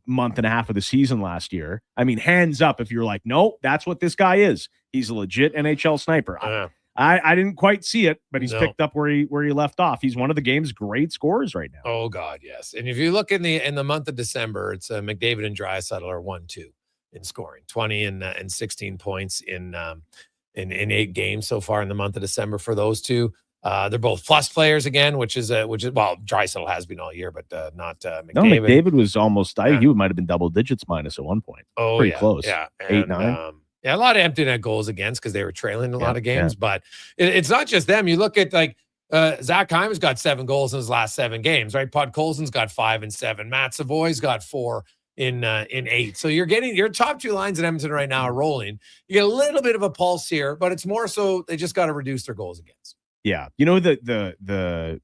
month and a half of the season last year. I mean, hands up if you're like, no, that's what this guy is. He's a legit NHL sniper. I didn't quite see it, but he's No. picked up where he left off. He's one of the game's great scorers right now. Oh God, yes. And if you look in the month of December, it's McDavid and Draisaitl are 1-2 in scoring, 20 and 16 points in 8 games so far in the month of December for those two. They're both plus players again, which is well, Draisaitl has been all year, but not McDavid. No, McDavid was almost. He might have been double digits minus at one point. Oh, pretty yeah, close. yeah, 8-9. Yeah, a lot of empty net goals against because they were trailing a lot of games. But it's not just them. You look at Zach Hyman's got 7 goals in his last 7 games, right? Podkolzin's got 5 and 7. Matt Savoy's got 4 in 8. So you're getting your top 2 lines in Edmonton right now are rolling. You get a little bit of a pulse here, but it's more so they just got to reduce their goals against. Yeah, the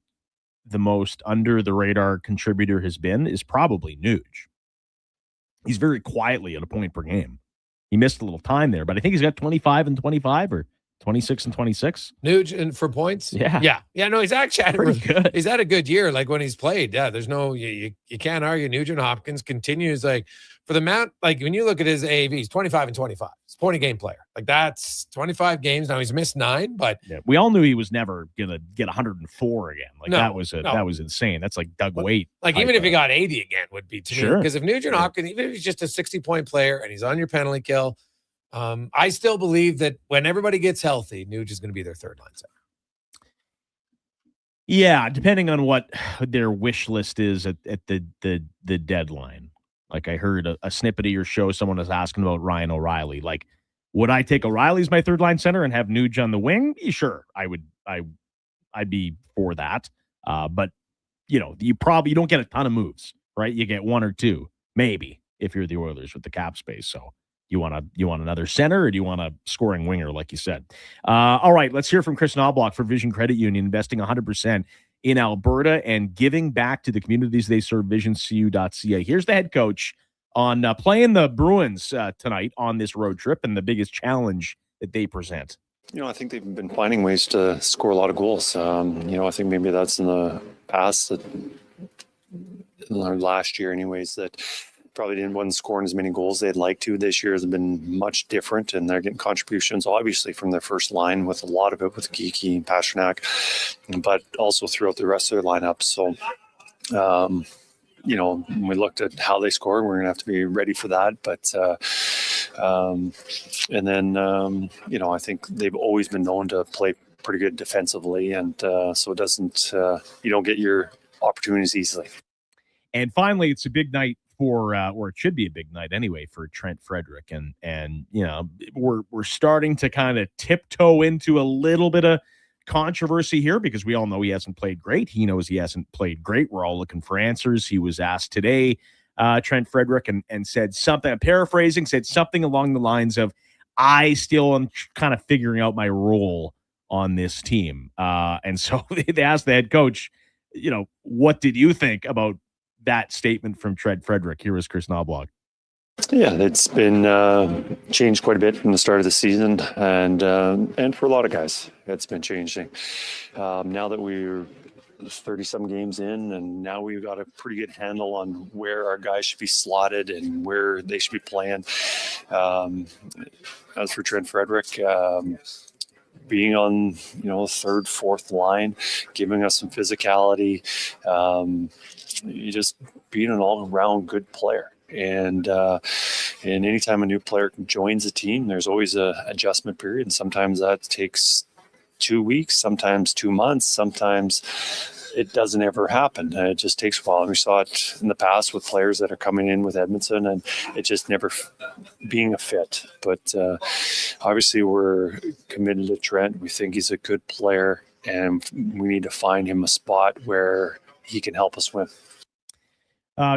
most under the radar contributor has been is probably Nuge. He's very quietly at a point per game. He missed a little time there, but I think he's got 25 and 25 or 26 and 26. Nuge and for points. Yeah. No, he's actually pretty good. He's had a good year. Like when he's played. Yeah, there's no you can't argue. Nugent Hopkins continues like for the amount. Like when you look at his AAV, he's 25 and 25. He's a point a game player. Like that's 25 games now. He's missed 9, but we all knew he was never gonna get 104 again. Like No, that was no. that was insane. That's like Doug Waite. like even if he got 80 again, would be to me Sure. because if Nugent Hopkins, even if he's just a 60-point player and he's on your penalty kill. I still believe that when everybody gets healthy, Nuge is going to be their third line center. Yeah, depending on what their wish list is at the deadline. Like I heard a snippet of your show, someone was asking about Ryan O'Reilly. Like, would I take O'Reilly as my third line center and have Nuge on the wing? Yeah, sure, I would. I'd be for that. But you don't get a ton of moves, right? You get 1 or 2, maybe, if you're the Oilers with the cap space. So. You want another center or do you want a scoring winger, like you said? All right, let's hear from Chris Knobloch for Vision Credit Union, investing 100% in Alberta and giving back to the communities they serve, visioncu.ca. Here's the head coach on playing the Bruins tonight on this road trip and the biggest challenge that they present. I think they've been finding ways to score a lot of goals. I think maybe that's in the past, last year anyways, that probably wasn't scoring as many goals they'd like to. This year has been much different, and they're getting contributions, obviously, from their first line, with a lot of it with Geeky and Pasternak, but also throughout the rest of their lineup. So, when we looked at how they scored, we're going to have to be ready for that. But, I think they've always been known to play pretty good defensively, and so it doesn't, you don't get your opportunities easily. And finally, it's a big night for, or it should be a big night anyway, for Trent Frederick. And we're starting to kind of tiptoe into a little bit of controversy here because we all know he hasn't played great. He knows he hasn't played great. We're all looking for answers. He was asked today, Trent Frederick, and said something, I'm paraphrasing, said something along the lines of, I still am kind of figuring out my role on this team. And so they asked the head coach, what did you think about that statement from Trent Frederick? Here is Chris Knobloch. Yeah, it's been changed quite a bit from the start of the season, and for a lot of guys, it's been changing. Now that we're 30-some games in, and now we've got a pretty good handle on where our guys should be slotted and where they should be playing. As for Trent Frederick, being on, third, fourth line, giving us some physicality, you just being an all-around good player. And anytime a new player joins a team, there's always a adjustment period. And sometimes that takes 2 weeks, sometimes 2 months, sometimes it doesn't ever happen. It just takes a while. And we saw it in the past with players that are coming in with Edmonton, and it just never being a fit. But obviously we're committed to Trent. We think he's a good player, and we need to find him a spot where he can help us win.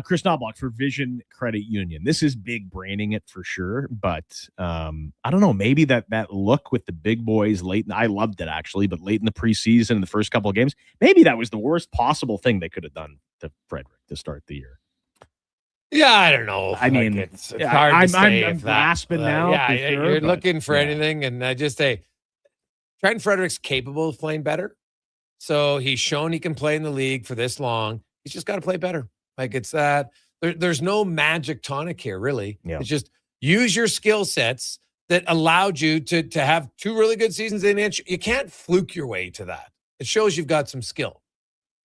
Chris Knobloch for Vision Credit Union. This is big braining it for sure, but I don't know, maybe that look with the big boys late, I loved it actually, but late in the preseason, in the first couple of games, maybe that was the worst possible thing they could have done to Frederick to start the year. Yeah, I don't know. I mean, it's hard to say. I'm grasping now. Yeah, for sure, you're but, looking for anything, and I just say Trent Frederick's capable of playing better. So he's shown he can play in the league for this long. He's just got to play better. Like it's that there's no magic tonic here, really. Yeah. It's just use your skill sets, that allowed you to have 2 really good seasons in inch. You can't fluke your way to that. It shows you've got some skill,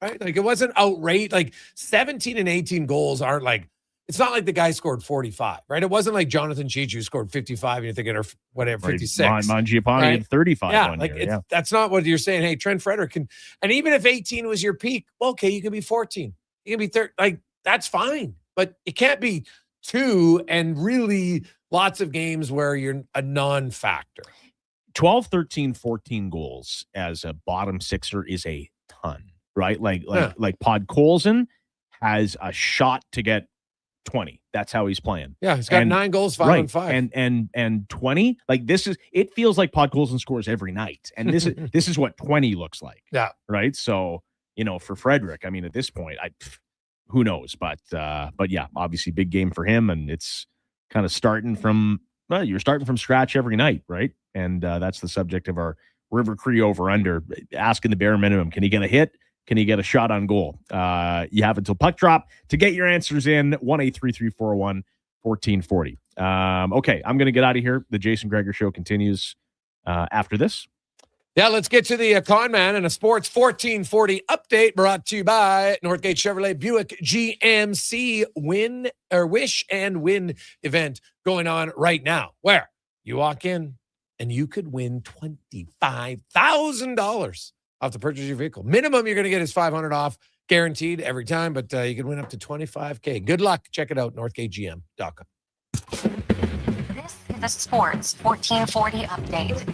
right? Like it wasn't outright. Like 17 and 18 goals aren't like, it's not like the guy scored 45, right? It wasn't like Jonathan Cheech who scored 55 and you're thinking, or whatever, 56. Mangiapane right? had 35 Yeah, one like year. Yeah. that's not what you're saying. Hey, Trent Frederick can, and even if 18 was your peak, okay, you can be 14. You can be 30. Like that's fine, but it can't be 2 and really lots of games where you're a non-factor. 12, 13, 14 goals as a bottom sixer is a ton, right? Like Podkolzin has a shot to get 20. That's how he's playing. Yeah, he's got 9 goals, 5 on 5. And 20. Like this is, it feels like Podkolzin scores every night. And this is what 20 looks like. Yeah. Right. So, for Frederick, I mean, at this point, who knows? But yeah, obviously big game for him. And it's kind of you're starting from scratch every night, right? And that's the subject of our River Cree over-under, asking the bare minimum. Can he get a hit? Can he get a shot on goal? You have until puck drop to get your answers in. 1-833-401-1440. Okay, I'm going to get out of here. The Jason Gregor Show continues after this. Yeah, let's get to the Con Man and a Sports 1440 update brought to you by Northgate Chevrolet Buick GMC Wish and Win event going on right now, where you walk in and you could win $25,000 off the purchase of your vehicle. Minimum you're going to get is $500 off, guaranteed every time, but you can win up to $25,000. Good luck. Check it out, northgategm.com. This is the Sports 1440 update.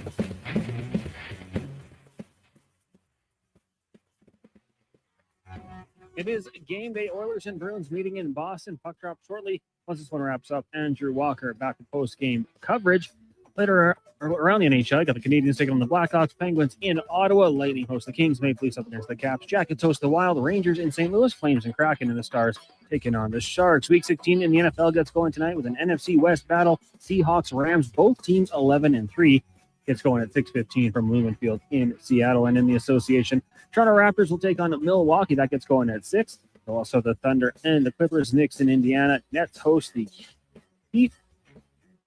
It is game day. Oilers and Bruins meeting in Boston. Puck drop shortly. Once this one wraps up, Andrew Walker back to post-game coverage. Later around the NHL, got the Canadiens taking on the Blackhawks, Penguins in Ottawa, Lightning host the Kings, Maple Leafs up against the Caps, Jackets host the Wild, Rangers in St. Louis, Flames and Kraken and the Stars taking on the Sharks. Week 16 in the NFL gets going tonight with an NFC West battle. Seahawks, Rams, both teams 11-3. It's going at 6:15 from Lumen Field in Seattle. And in the association, Toronto Raptors will take on Milwaukee. That gets going at 6. Also the Thunder and the Clippers, Knicks in Indiana. Nets host the Heat.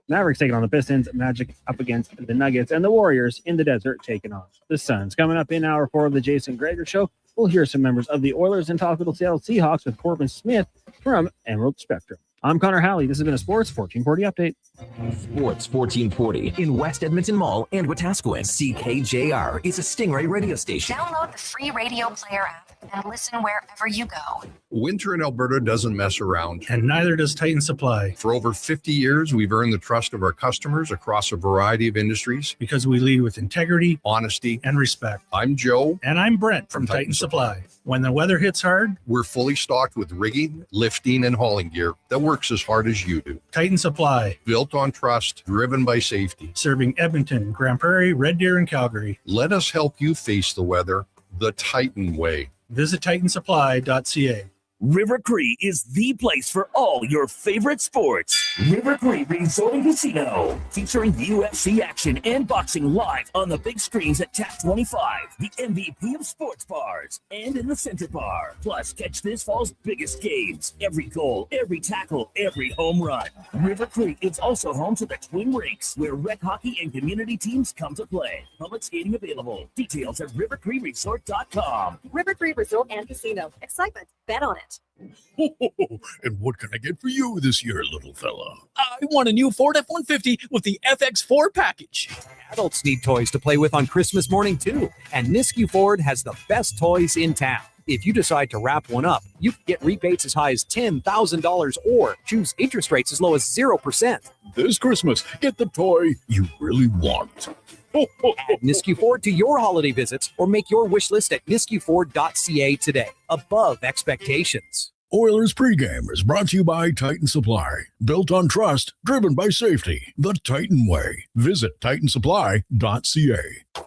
Mavericks taking on the Pistons. Magic up against the Nuggets. And the Warriors in the desert taking on the Suns. Coming up in hour 4 of the Jason Gregor Show, we'll hear some members of the Oilers and talk with the Seattle Seahawks with Corbin Smith from Emerald Spectrum. I'm Connor Halley. This has been a Sports 1440 update. Sports 1440 in West Edmonton Mall and Wetaskiwin. CKJR is a Stingray radio station. Download the free radio player app and listen wherever you go. Winter in Alberta doesn't mess around. And neither does Titan Supply. For over 50 years, we've earned the trust of our customers across a variety of industries. Because we lead with integrity, honesty, and respect. I'm Joe. And I'm Brent from Titan Supply. When the weather hits hard, we're fully stocked with rigging, lifting, and hauling gear that works as hard as you do. Titan Supply. Built on trust, driven by safety. Serving Edmonton, Grand Prairie, Red Deer, and Calgary. Let us help you face the weather the Titan way. Visit TitanSupply.ca. River Cree is the place for all your favorite sports. River Cree Resort and Casino, featuring UFC action and boxing live on the big screens at TAP 25, the MVP of sports bars, and in the Center Bar. Plus, catch this fall's biggest games. Every goal, every tackle, every home run. River Cree is also home to the Twin Rinks, where rec hockey and community teams come to play. Public skating available. Details at rivercreeresort.com. River Cree Resort and Casino. Excitement. Bet on it. And what can I get for you this year, little fella? I want a new Ford F-150 with the FX4 package. Adults need toys to play with on Christmas morning, too. And Nisku Ford has the best toys in town. If you decide to wrap one up, you can get rebates as high as $10,000 or choose interest rates as low as 0%. This Christmas, get the toy you really want. Add Nisku Ford to your holiday visits or make your wish list at niskuford.ca today. Above expectations. Oilers pregame is brought to you by Titan Supply. Built on trust, driven by safety. The Titan way. Visit titansupply.ca.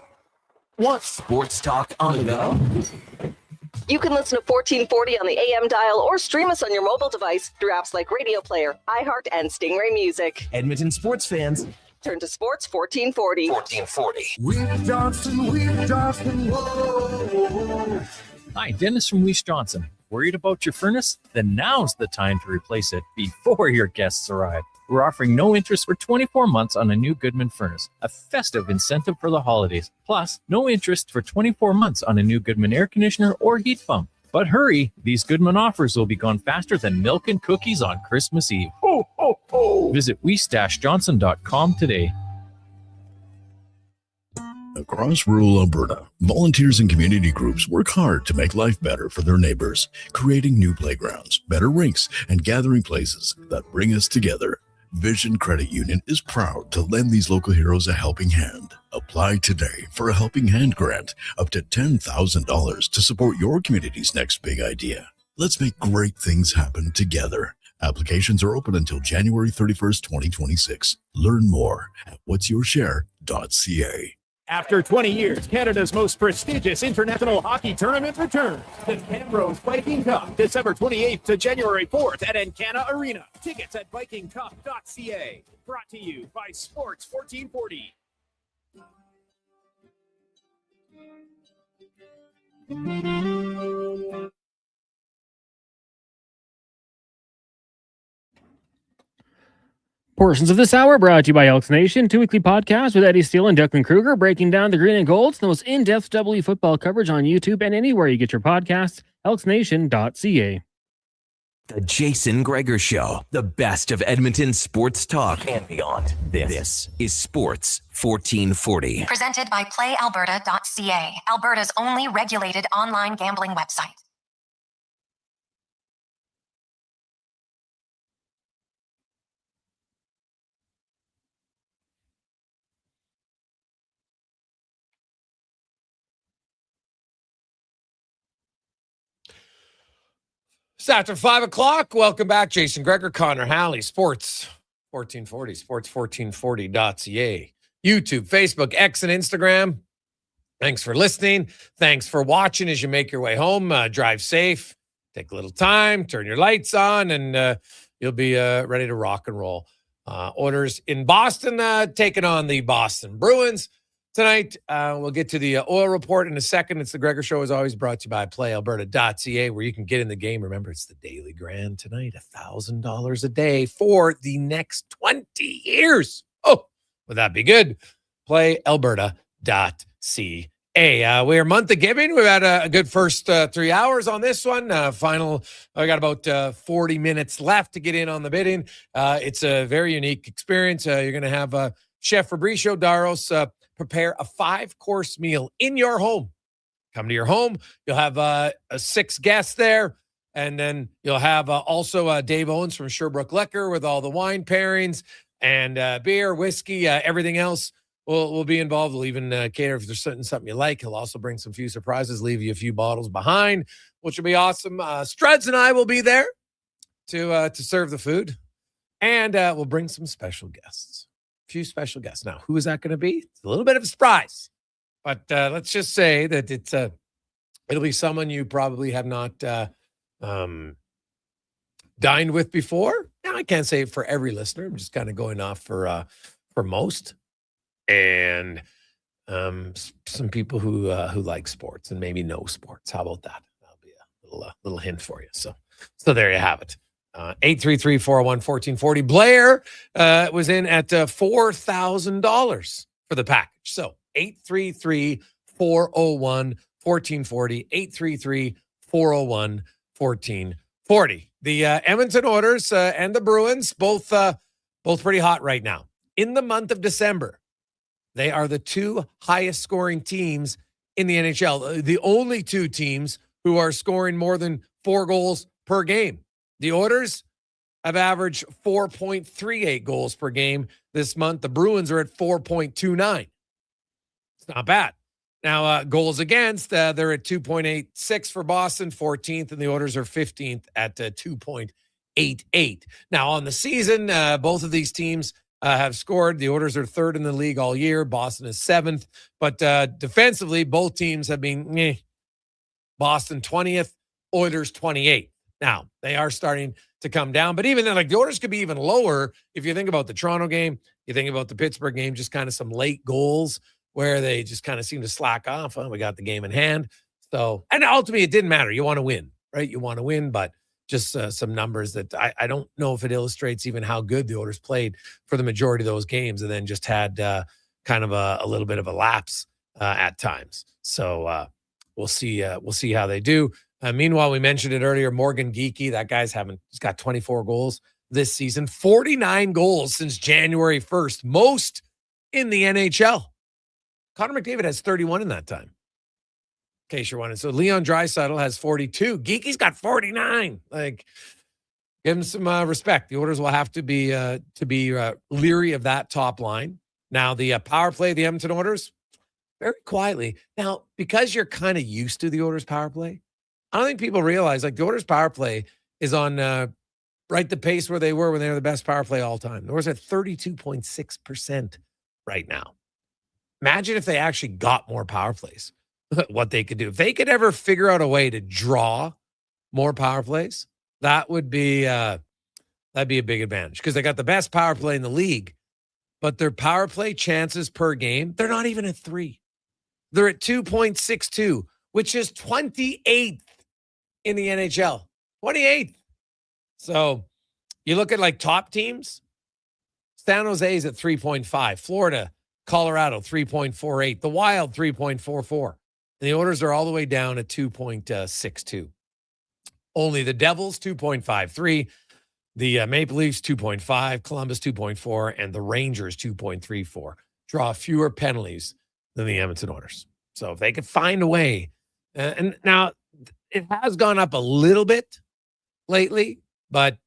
Want sports talk on the go? You can listen to 1440 on the AM dial or stream us on your mobile device through apps like Radio Player, iHeart, and Stingray Music. Edmonton sports fans, turn to Sports 1440. 1440. Weed Johnson, whoa. Hi, Dennis from Weiss Johnson. Worried about your furnace? Then now's the time to replace it before your guests arrive. We're offering no interest for 24 months on a new Goodman furnace, a festive incentive for the holidays. Plus, no interest for 24 months on a new Goodman air conditioner or heat pump. But hurry, these Goodman offers will be gone faster than milk and cookies on Christmas Eve. Ho, ho, ho! Visit we-johnson.com today. Across rural Alberta, volunteers and community groups work hard to make life better for their neighbors, creating new playgrounds, better rinks, and gathering places that bring us together. Vision Credit Union is proud to lend these local heroes a helping hand. Apply today for a Helping Hand grant up to $10,000 to support your community's next big idea. Let's make great things happen together. Applications are open until January 31st, 2026. Learn more at whatsyourshare.ca. After 20 years, Canada's most prestigious international hockey tournament returns. The Camrose Viking Cup, December 28th to January 4th at Encana Arena. Tickets at vikingcup.ca. Brought to you by Sports 1440. Portions of this hour brought to you by Elks Nation, two weekly podcasts with Eddie Steele and Declan Kruger, breaking down the green and golds, the most in-depth W football coverage on YouTube and anywhere you get your podcasts, elksnation.ca. The Jason Gregor Show, the best of Edmonton sports talk and beyond. This is Sports 1440. Presented by PlayAlberta.ca, Alberta's only regulated online gambling website. It's after 5 o'clock. Welcome back. Jason Gregor, Connor Halley, Sports 1440, sports1440.ca, YouTube, Facebook, X, and Instagram. Thanks for listening. Thanks for watching as you make your way home. Drive safe. Take a little time. Turn your lights on, and you'll be ready to rock and roll. Oilers in Boston taking on the Boston Bruins tonight. We'll get to the oil report in a second. It's the Gregor Show, as always, brought to you by PlayAlberta.ca, where you can get in the game. Remember, it's the Daily Grand tonight, $1,000 a day for the next 20 years. Oh, would that be good? PlayAlberta.ca. We're month of giving. We've had a good first 3 hours on this one. I got about 40 minutes left to get in on the bidding. It's a very unique experience. You're going to have Chef Fabricio Daros prepare a 5-course meal in your home. Come to your home. You'll have 6 guests there. And then you'll have also Dave Owens from Sherbrooke Liquor with all the wine pairings and beer, whiskey, everything else will be involved. We'll even cater if there's something you like. He'll also bring some few surprises, leave you a few bottles behind, which will be awesome. Struds and I will be there to serve the food. And we'll bring some special guests. Few special guests. Now, who is that going to be? It's a little bit of a surprise, but let's just say that it'll be someone you probably have not dined with before. Now, I can't say for every listener. I'm just kind of going off for most, and some people who like sports and maybe know sports. How about that? That'll be a little hint for you. So there you have it. 833-401-1440. Blair was in at $4,000 for the package. So 833-401-1440. 833-401-1440. The Edmonton Oilers and the Bruins both pretty hot right now. In the month of December, they are the 2 highest scoring teams in the NHL. The only 2 teams who are scoring more than 4 goals per game. The Oilers have averaged 4.38 goals per game this month. The Bruins are at 4.29. It's not bad. Now, goals against, they're at 2.86 for Boston, 14th, and the Oilers are 15th at 2.88. Now, on the season, both of these teams have scored. The Oilers are 3rd in the league all year. Boston is 7th. But defensively, both teams have been Boston 20th, Oilers 28th. Now, they are starting to come down, but even then, the Oilers could be even lower if you think about the Toronto game, you think about the Pittsburgh game, just kind of some late goals where they just kind of seem to slack off. We got the game in hand. So, and ultimately, it didn't matter. You want to win, right? You want to win, but just some numbers that I don't know if it illustrates even how good the Oilers played for the majority of those games, and then just had kind of a little bit of a lapse at times. So we'll see how they do. Meanwhile, we mentioned it earlier, Morgan Geekie, that guy's got 24 goals this season, 49 goals since January 1st, most in the NHL. Connor McDavid has 31 in that time, in case you're wondering. So Leon Draisaitl has 42. Geekie's got 49. Like, give him some respect. The Oilers will have to be leery of that top line. Now, the power play of the Edmonton Oilers, very quietly. Now, because you're kind of used to the Oilers power play, I don't think people realize, like, the Oilers power play is on right the pace where they were when they were the best power play all time. The Oilers at 32.6% right now. Imagine if they actually got more power plays, what they could do. If they could ever figure out a way to draw more power plays, that would be that'd be a big advantage, because they got the best power play in the league, but their power play chances per game, they're not even at 3. They're at 2.62, which is 28th in the NHL. 28th. So you look at like top teams, San Jose is at 3.5, Florida, Colorado 3.48, the Wild 3.44. And the Oilers are all the way down at 2.62. Only the Devils 2.53, the Maple Leafs 2.5, Columbus 2.4, and the Rangers 2.34 draw fewer penalties than the Edmonton Oilers. So if they could find a way, and now it has gone up a little bit lately, but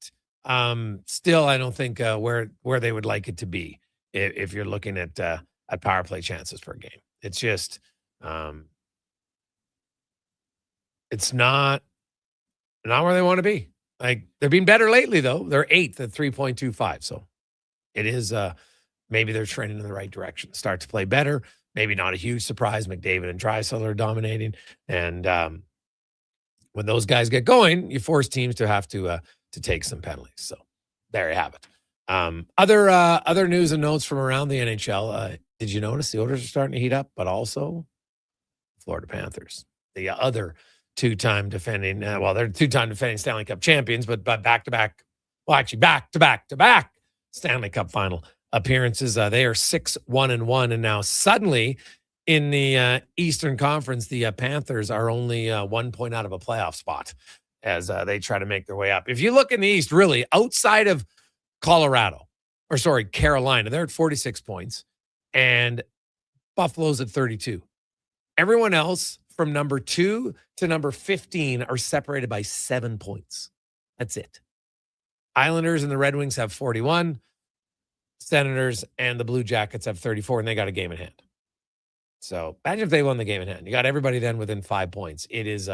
still, I don't think where they would like it to be if you're looking at power play chances per game. It's just it's not where they want to be. Like, they're being better lately, though. They're 8th at 3.25. So it is maybe they're trending in the right direction. Start to play better. Maybe not a huge surprise. McDavid and Draisaitl are dominating, and when those guys get going, you force teams to have to take some penalties. So there you have it. Other news and notes from around the NHL. Did you notice the Oilers are starting to heat up, but also Florida Panthers, the other two-time defending, they're two-time defending Stanley Cup champions, but back-to-back Stanley Cup final appearances. They are 6-1-1, and now suddenly in the Eastern Conference, the Panthers are only 1 point out of a playoff spot as they try to make their way up. If you look in the East, really, outside of Carolina, they're at 46 points, and Buffalo's at 32. Everyone else from number 2 to number 15 are separated by 7 points. That's it. Islanders and the Red Wings have 41. Senators and the Blue Jackets have 34, and they got a game in hand. So imagine if they won the game in hand. You got everybody then within 5 points. It is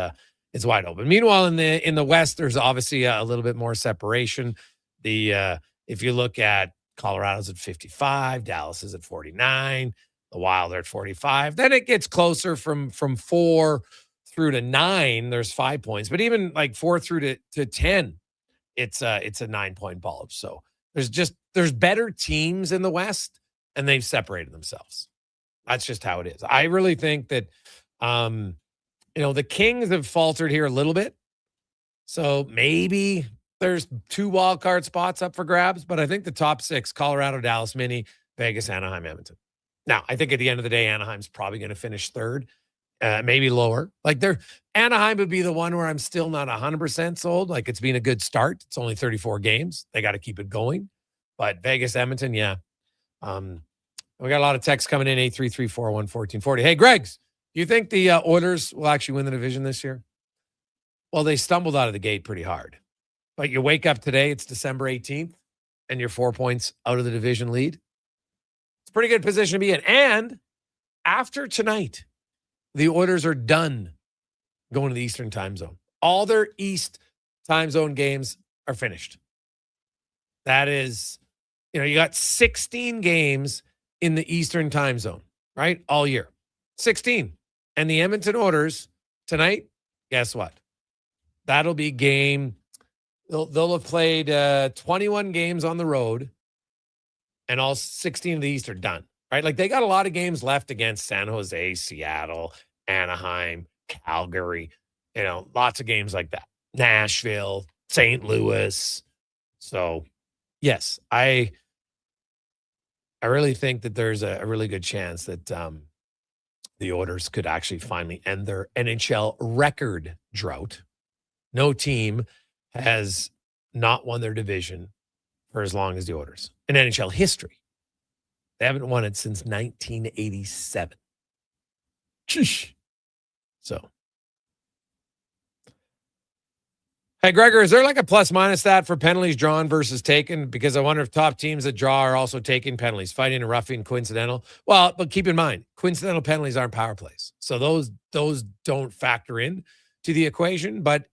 it's wide open. Meanwhile, in the West, there's obviously a little bit more separation. If you look at Colorado's at 55, Dallas is at 49, the Wild are at 45. Then it gets closer from 4 through to 9. There's 5 points, but even like 4 through to 10, it's a 9-point bulge. So there's better teams in the West, and they've separated themselves. That's just how it is. I really think that, the Kings have faltered here a little bit. So maybe there's 2 wild card spots up for grabs, but I think the top 6, Colorado, Dallas, Mini, Vegas, Anaheim, Edmonton. Now, I think at the end of the day, Anaheim's probably going to finish 3rd, maybe lower. Like, Anaheim would be the one where I'm still not 100% sold. Like, it's been a good start. It's only 34 games. They got to keep it going. But Vegas, Edmonton, yeah. We got a lot of texts coming in, 833-401-1440. Hey, Gregs, do you think the Oilers will actually win the division this year? Well, they stumbled out of the gate pretty hard. But you wake up today, it's December 18th, and you're 4 points out of the division lead. It's a pretty good position to be in. And after tonight, the Oilers are done going to the Eastern time zone. All their East time zone games are finished. That is, you got 16 games in the Eastern time zone, right? All year. 16. And the Edmonton Oilers tonight, guess what? That'll be game. They'll have played 21 games on the road, and all 16 of the East are done, right? Like, they got a lot of games left against San Jose, Seattle, Anaheim, Calgary, lots of games like that. Nashville, St. Louis. So, yes, I really think that there's a really good chance that the Oilers could actually finally end their NHL record drought. No team has not won their division for as long as the Oilers in NHL history. They haven't won it since 1987. So, hey, Gregor, is there like a plus-minus stat for penalties drawn versus taken? Because I wonder if top teams that draw are also taking penalties, fighting and roughing, coincidental. Well, but keep in mind, coincidental penalties aren't power plays. So those don't factor in to the equation. But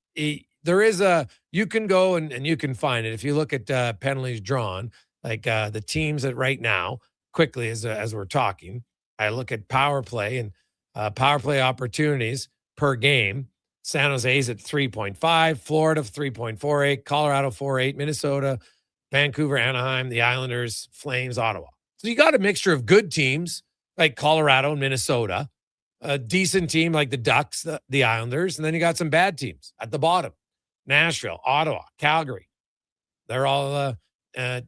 there is you can go and you can find it. If you look at penalties drawn, like the teams that right now, quickly as we're talking, I look at power play and power play opportunities per game. San Jose's at 3.5, Florida 3.48, Colorado 4.8, Minnesota, Vancouver, Anaheim, the Islanders, Flames, Ottawa. So you got a mixture of good teams like Colorado and Minnesota, a decent team like the Ducks, the Islanders, and then you got some bad teams at the bottom. Nashville, Ottawa, Calgary. They're all in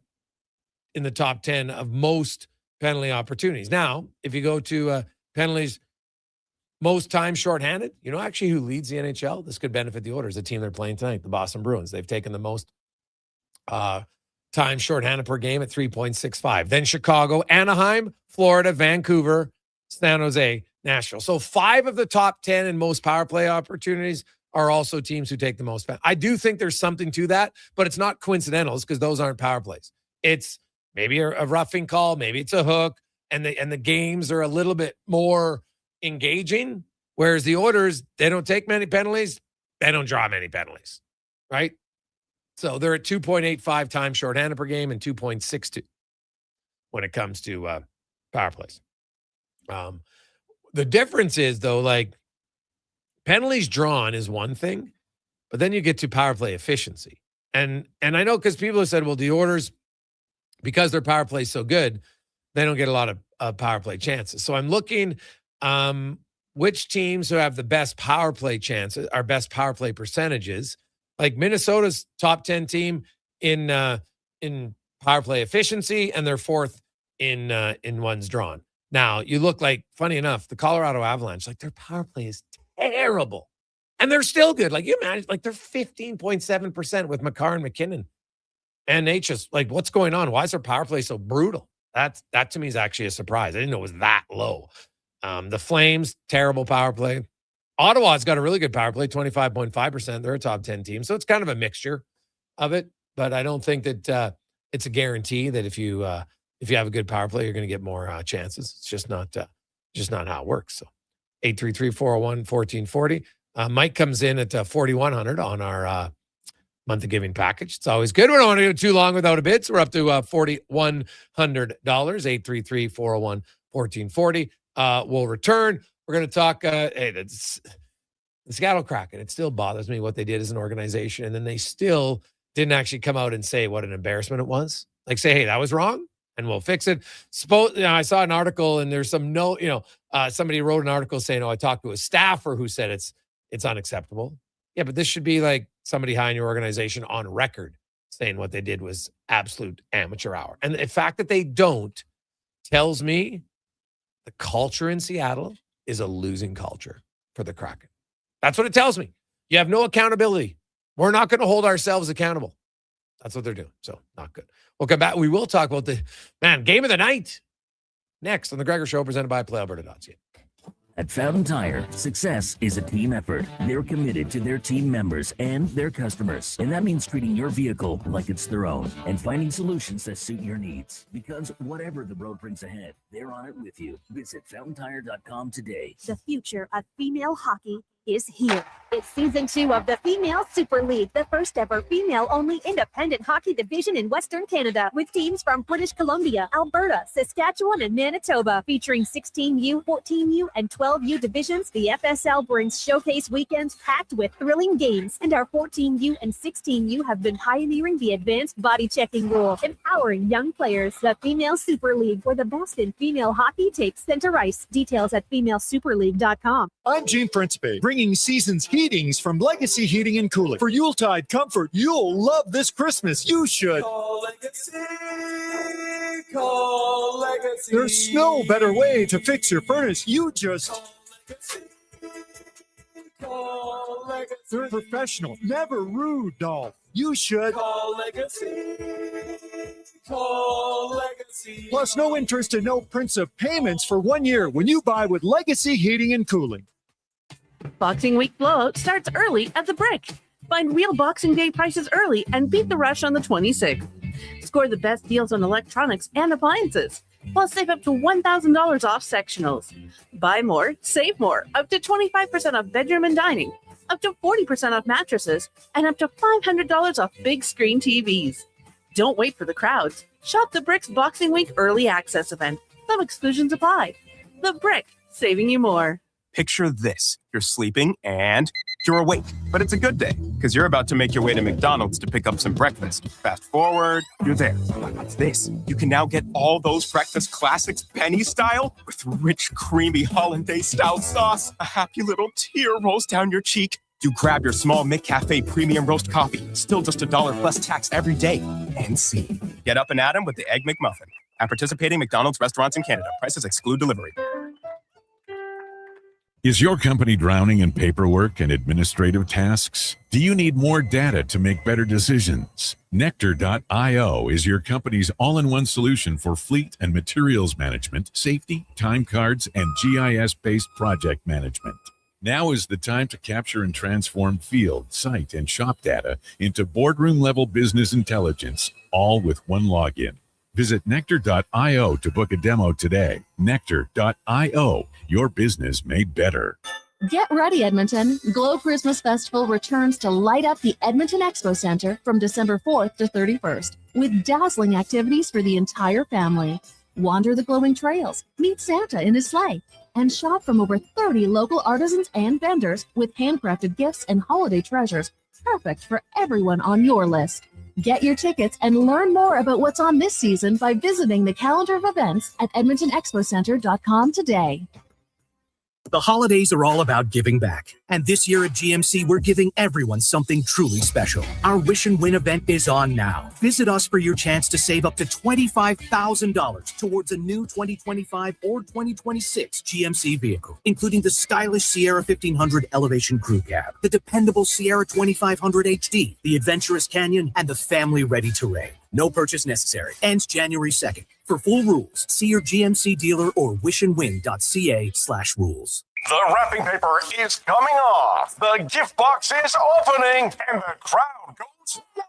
the top 10 of most penalty opportunities. Now, if you go to penalties most time shorthanded, you know actually who leads the NHL? This could benefit the Oilers, the team they're playing tonight, the Boston Bruins. They've taken the most time shorthanded per game at 3.65. Then Chicago, Anaheim, Florida, Vancouver, San Jose, Nashville. So 5 of the top 10 in most power play opportunities are also teams who take the most. I do think there's something to that, but it's not coincidentals because those aren't power plays. It's maybe a roughing call, maybe it's a hook, and the games are a little bit more engaging, whereas the Oilers, they don't take many penalties, they don't draw many penalties, right? So they're at 2.85 times shorthanded per game and 2.62 when it comes to power plays. The difference is, though, like penalties drawn is one thing, but then you get to power play efficiency. And I know because people have said, well, the Oilers, because their power play is so good, they don't get a lot of power play chances. So I'm looking which teams who have the best power play chances, our best power play percentages. Like Minnesota's top 10 team in power play efficiency, and they're 4th in ones drawn. Now, you look like, funny enough, the Colorado Avalanche, like their power play is terrible. And they're still good. Like you imagine, like they're 15.7% with Makar and McKinnon. And they just like, what's going on? Why is their power play so brutal? That to me is actually a surprise. I didn't know it was that low. The Flames, terrible power play. Ottawa's got a really good power play, 25.5%. They're a top 10 team. So it's kind of a mixture of it. But I don't think that it's a guarantee that if you have a good power play, you're going to get more chances. It's just not how it works. So 833-401-1440. Mike comes in at 4,100 on our month of giving package. It's always good. We don't want to go too long without a bid. So we're up to $4,100. 833-401-1440. We'll return. We're going to talk. The Seattle Kraken. It still bothers me what they did as an organization, and then they still didn't actually come out and say what an embarrassment it was. Like say, hey, that was wrong, and we'll fix it. I saw an article, and there's some somebody wrote an article saying, I talked to a staffer who said it's unacceptable. Yeah, but this should be like somebody high in your organization on record saying what they did was absolute amateur hour. And the fact that they don't tells me the culture in Seattle is a losing culture for the Kraken. That's what it tells me. You have no accountability. We're not going to hold ourselves accountable. That's what they're doing. So not good. We'll come back. We will talk about the game of the night next on the Gregor Show, presented by PlayAlberta.ca. At Fountain Tire, success is a team effort. They're committed to their team members and their customers. And that means treating your vehicle like it's their own and finding solutions that suit your needs. Because whatever the road brings ahead, they're on it with you. Visit FountainTire.com today. The future of female hockey is here. It's season 2 of the Female Super League, the first ever female-only independent hockey division in Western Canada, with teams from British Columbia, Alberta, Saskatchewan, and Manitoba. Featuring 16U, 14U, and 12U divisions, the FSL brings showcase weekends packed with thrilling games, and our 14U and 16U have been pioneering the advanced body checking rule, empowering young players. The Female Super League, where the best in female hockey takes center ice. Details at femalesuperleague.com. I'm Gene Principe, springing season's heatings from Legacy Heating and Cooling. For Yuletide comfort you'll love this Christmas. You should. Call Legacy. Call Legacy. There's no better way to fix your furnace. You just. Call Legacy. They're professional, never rude, Dolph. You should. Call Legacy. Call Legacy. Plus, no interest and no principal payments for 1 year when you buy with Legacy Heating and Cooling. Boxing Week blowout starts early at the Brick. Find real Boxing Day prices early and beat the rush on the 26th. Score the best deals on electronics and appliances. Plus, save up to $1,000 off sectionals. Buy more, save more. Up to 25% off bedroom and dining. Up to 40% off mattresses. And up to $500 off big screen TVs. Don't wait for the crowds. Shop the Brick's Boxing Week Early Access event. Some exclusions apply. The Brick, saving you more. Picture this. You're sleeping and you're awake. But it's a good day because you're about to make your way to McDonald's to pick up some breakfast. Fast forward, you're there. What's this? You can now get all those breakfast classics penny style with rich, creamy hollandaise-style sauce. A happy little tear rolls down your cheek. You grab your small McCafe premium roast coffee. Still just $1 plus tax every day. And see. Get up and at 'em with the Egg McMuffin. At participating McDonald's restaurants in Canada. Prices exclude delivery. Is your company drowning in paperwork and administrative tasks? Do you need more data to make better decisions? Nectar.io is your company's all-in-one solution for fleet and materials management, safety, time cards, and GIS-based project management. Now is the time to capture and transform field, site, and shop data into boardroom-level business intelligence, all with one login. Visit Nectar.io to book a demo today. Nectar.io, your business made better. Get ready, Edmonton. Glow Christmas Festival returns to light up the Edmonton Expo Center from December 4th to 31st with dazzling activities for the entire family. Wander the glowing trails, meet Santa in his sleigh, and shop from over 30 local artisans and vendors with handcrafted gifts and holiday treasures, perfect for everyone on your list. Get your tickets and learn more about what's on this season by visiting the calendar of events at edmontonexpocenter.com today. The holidays are all about giving back. And this year at GMC, we're giving everyone something truly special. Our Wish and Win event is on now. Visit us for your chance to save up to $25,000 towards a new 2025 or 2026 GMC vehicle, including the stylish Sierra 1500 Elevation Crew Cab, the dependable Sierra 2500 HD, the adventurous Canyon, and the family-ready Terrain. No purchase necessary. Ends January 2nd. For full rules, see your GMC dealer or wishandwin.ca/rules. The wrapping paper is coming off. The gift box is opening, and the crowd goes wild.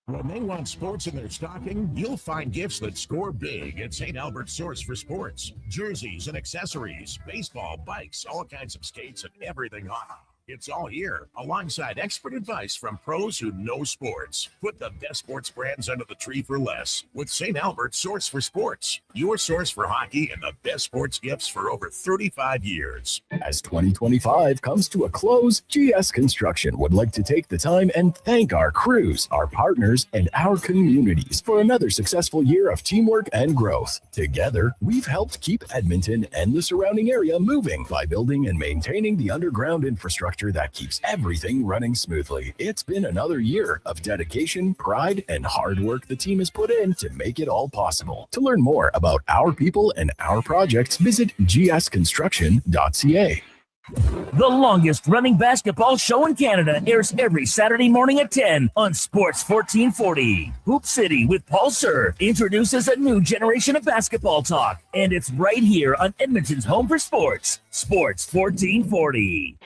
When they want sports in their stocking, you'll find gifts that score big at St. Albert's Source for Sports. Jerseys and accessories, baseball, bikes, all kinds of skates, and everything on. It's all here, alongside expert advice from pros who know sports. Put the best sports brands under the tree for less with St. Albert's Source for Sports, your source for hockey and the best sports gifts for over 35 years. As 2025 comes to a close, GS Construction would like to take the time and thank our crews, our partners, and our communities for another successful year of teamwork and growth. Together, we've helped keep Edmonton and the surrounding area moving by building and maintaining the underground infrastructure that keeps everything running smoothly. It's been another year of dedication, pride, and hard work the team has put in to make it all possible. To learn more about our people and our projects, visit gsconstruction.ca. The longest running basketball show in Canada airs every Saturday morning at 10 on Sports 1440. Hoop City with Paul Sir introduces a new generation of basketball talk, and it's right here on Edmonton's home for sports, Sports 1440.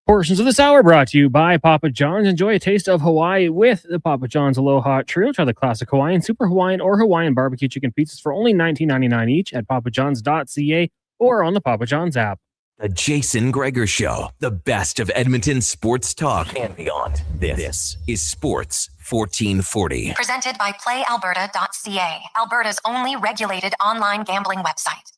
Portions of this hour brought to you by Papa John's. Enjoy a taste of Hawaii with the Papa John's Aloha Trio. Try the classic Hawaiian, Super Hawaiian, or Hawaiian barbecue chicken pizzas for only $19.99 each at papajohns.ca or on the Papa John's app. The Jason Gregor Show, the best of Edmonton sports talk and beyond. This is Sports 1440. Presented by PlayAlberta.ca, Alberta's only regulated online gambling website.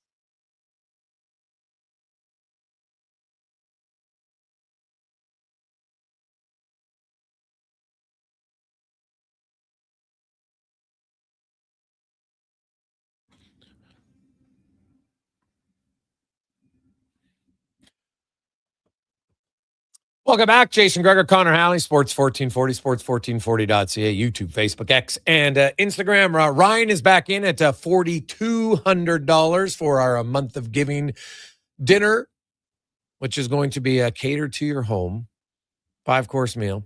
Welcome back. Jason Gregor, Connor Halley, Sports 1440, sports1440.ca, YouTube, Facebook, X, and Instagram. Ryan is back in at $4,200 for our month of giving dinner, which is going to be catered to your home. 5-course meal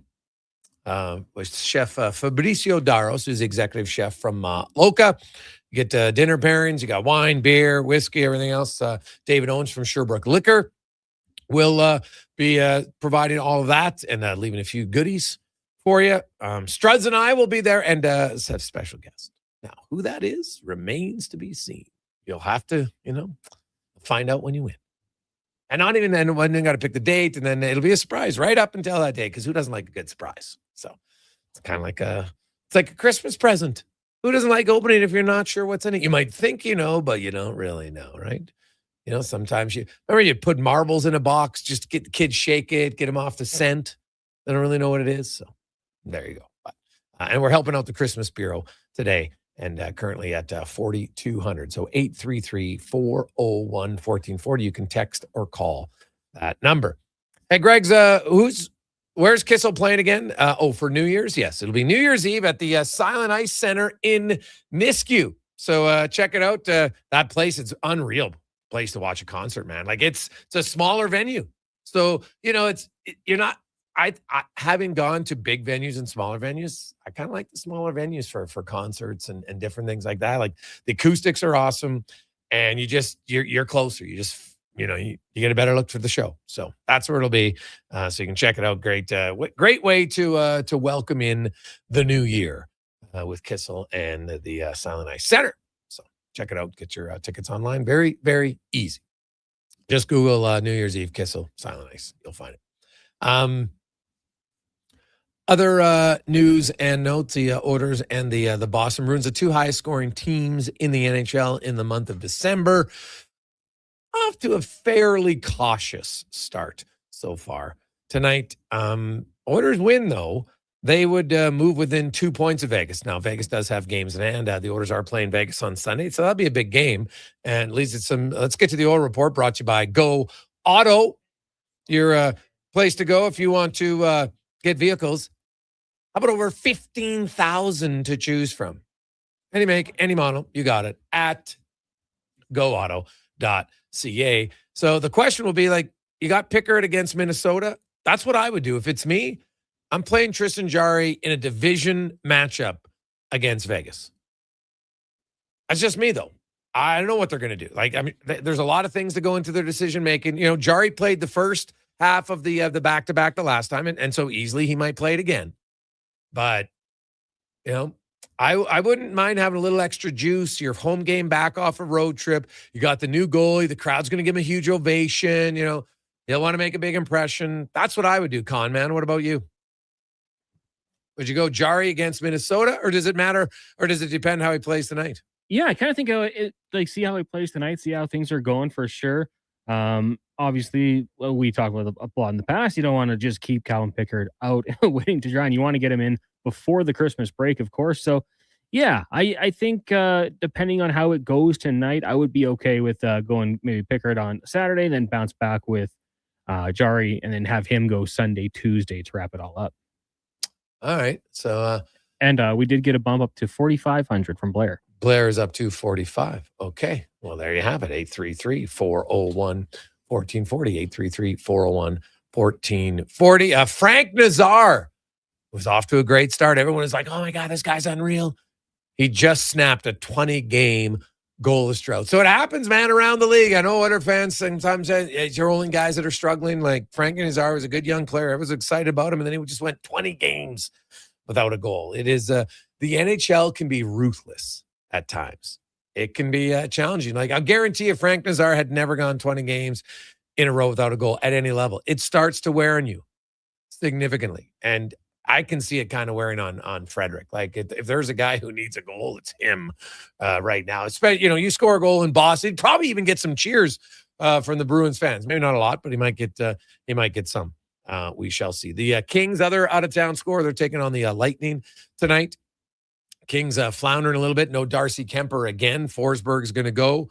with Chef Fabrizio Daros, who's the executive chef from Loca. You get dinner pairings. You got wine, beer, whiskey, everything else. David Owens from Sherbrooke Liquor will be providing all of that and leaving a few goodies for you. Struds and I will be there and have a special guest. Now, who that is remains to be seen. You'll have to, find out when you win. And not even then, when you got to pick the date, and then it'll be a surprise right up until that day, because who doesn't like a good surprise? So it's kind of like a Christmas present. Who doesn't like opening if you're not sure what's in it? You might think you know, but you don't really know, right? Sometimes you put marbles in a box just to get the kids shake it, get them off the scent. They don't really know what it is. So there you go. And we're helping out the Christmas Bureau today and currently at 4,200. So 833-401-1440. You can text or call that number. Hey, Greg's, where's Kissel playing again? For New Year's? Yes, it'll be New Year's Eve at the Silent Ice Center in Nisku. So check it out. That place, it's unreal place to watch a concert, man. Like it's a smaller venue. So, you're not, I having gone to big venues and smaller venues, I kind of like the smaller venues for concerts and different things like that. Like the acoustics are awesome and you're closer. You just, you get a better look for the show. So that's where it'll be. So you can check it out. Great way to welcome in the new year with Kissel and the Silent Ice Center. Check it out. Get your tickets online. Very, very easy. Just Google New Year's Eve Kissel Silent Ice. You'll find it. Other news and notes, the Oilers and the Boston Bruins, the two highest scoring teams in the NHL in the month of December. Off to a fairly cautious start so far. Tonight, Oilers win, though. They would move within 2 points of Vegas. Now, Vegas does have games in hand. The Oilers are playing Vegas on Sunday, so that'll be a big game. And at least let's get to the Oil Report, brought to you by Go Auto, your place to go if you want to get vehicles. How about over 15,000 to choose from? Any make, any model, you got it at goauto.ca. So the question will be you got Pickard against Minnesota? That's what I would do. If it's me, I'm playing Tristan Jarry in a division matchup against Vegas. That's just me, though. I don't know what they're going to do. There's a lot of things that go into their decision making. Jarry played the first half of the back-to-back the last time, and so easily he might play it again. But, I wouldn't mind having a little extra juice. Your home game back off a road trip. You got the new goalie. The crowd's going to give him a huge ovation. You'll want to make a big impression. That's what I would do, Con Man. What about you? Would you go Jarry against Minnesota, or does it matter, or does it depend how he plays tonight? Yeah, I kind of think see how he plays tonight, see how things are going for sure. Obviously, we talked about a lot in the past. You don't want to just keep Calvin Pickard out waiting to dry, and you want to get him in before the Christmas break, of course. So, yeah, I think depending on how it goes tonight, I would be okay with going maybe Pickard on Saturday, then bounce back with Jarry, and then have him go Sunday, Tuesday to wrap it all up. All right. So, and we did get a bump up to 4,500 from Blair. Blair is up to 45. Okay. Well, there you have it. 833-401-1440. 833-401-1440. Frank Nazar was off to a great start. Everyone was like, oh my God, this guy's unreal. He just snapped a 20-game goalless drought. So it happens, man, around the league. I know other fans sometimes you're only guys that are struggling. Like Frank Nazar was a good young player. I was excited about him, and then he just went 20 games without a goal. It is the NHL can be ruthless at times. It can be challenging. Like I'll guarantee you, Frank Nazar had never gone 20 games in a row without a goal at any level. It starts to wear on you significantly, and I can see it kind of wearing on Frederick. Like if there's a guy who needs a goal, it's him right now. Especially, you score a goal in Boston, he'd probably even get some cheers from the Bruins fans. Maybe not a lot, but he might get some. We shall see. The Kings, other out of town score, they're taking on the Lightning tonight. Kings floundering a little bit. No Darcy Kemper again. Forsberg's going to go.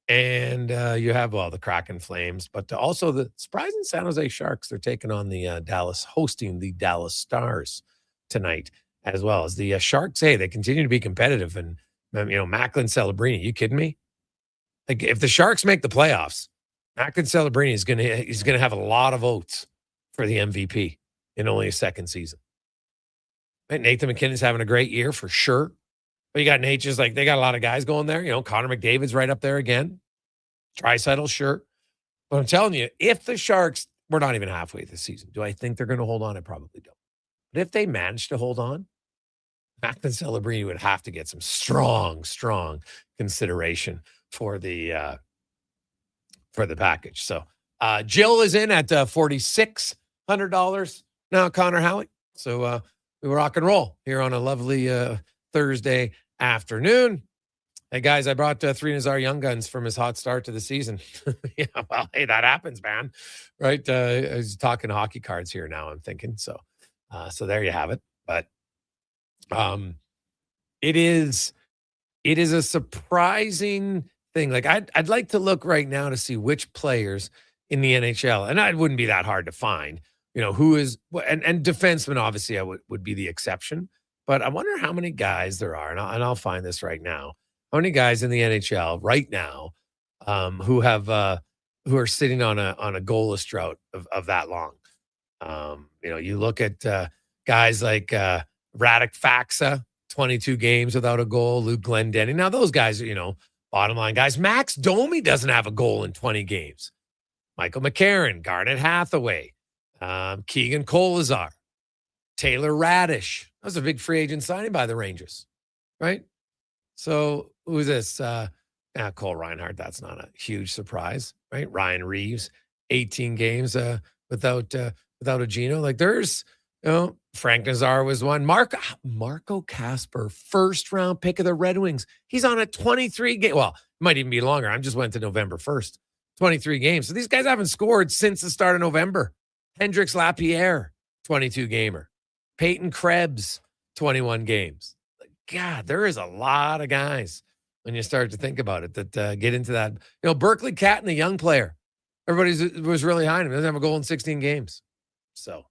And you have, the Kraken Flames, but also the surprising San Jose Sharks. They're taking on the hosting the Dallas Stars tonight, as well as the Sharks. Hey, they continue to be competitive. And, Macklin Celebrini, you kidding me? Like, if the Sharks make the playoffs, Macklin Celebrini he's gonna have a lot of votes for the MVP in only his second season. Right? Nathan McKinnon's having a great year for sure. But you got Nature's they got a lot of guys going there. Connor McDavid's right up there again. Draisaitl, sure. But I'm telling you, if the Sharks, we're not even halfway this season. Do I think they're going to hold on? I probably don't. But if they manage to hold on, Macklin Celebrini would have to get some strong consideration for the package. So Jill is in at $4,600 now, Connor Halley. So we rock and roll here on a lovely Thursday afternoon. Hey, guys, I brought 3 Nazar Young Guns from his hot start to the season. Yeah, well, hey, that happens, man. Right? I was talking hockey cards here now, I'm thinking. So there you have it. But it is a surprising thing. Like, I'd like to look right now to see which players in the NHL, and it wouldn't be that hard to find, who is, and defensemen, obviously, would be the exception. But I wonder how many guys there are, and I'll find this right now. How many guys in the NHL right now who are sitting on a goalless drought of that long? You look at guys like Radek Faksa, 22 games without a goal. Luke Glendening. Now those guys are bottom line guys. Max Domi doesn't have a goal in 20 games. Michael McCarron, Garnet Hathaway, Keegan Kolazar, Taylor Radish. That was a big free agent signing by the Rangers, right? So who's this? Cole Reinhardt. That's not a huge surprise, right? Ryan Reeves, 18 games without a Gino. Like, there's, Frank Nazar was one. Marco Casper, first round pick of the Red Wings. He's on a 23 game. Well, it might even be longer. I just went to November 1st. 23 games. So these guys haven't scored since the start of November. Hendrix Lapierre, 22 gamer. Peyton Krebs, 21 games. God, there is a lot of guys when you start to think about it that get into that. Berkeley Catton, a young player. Everybody was really high on him. He doesn't have a goal in 16 games. So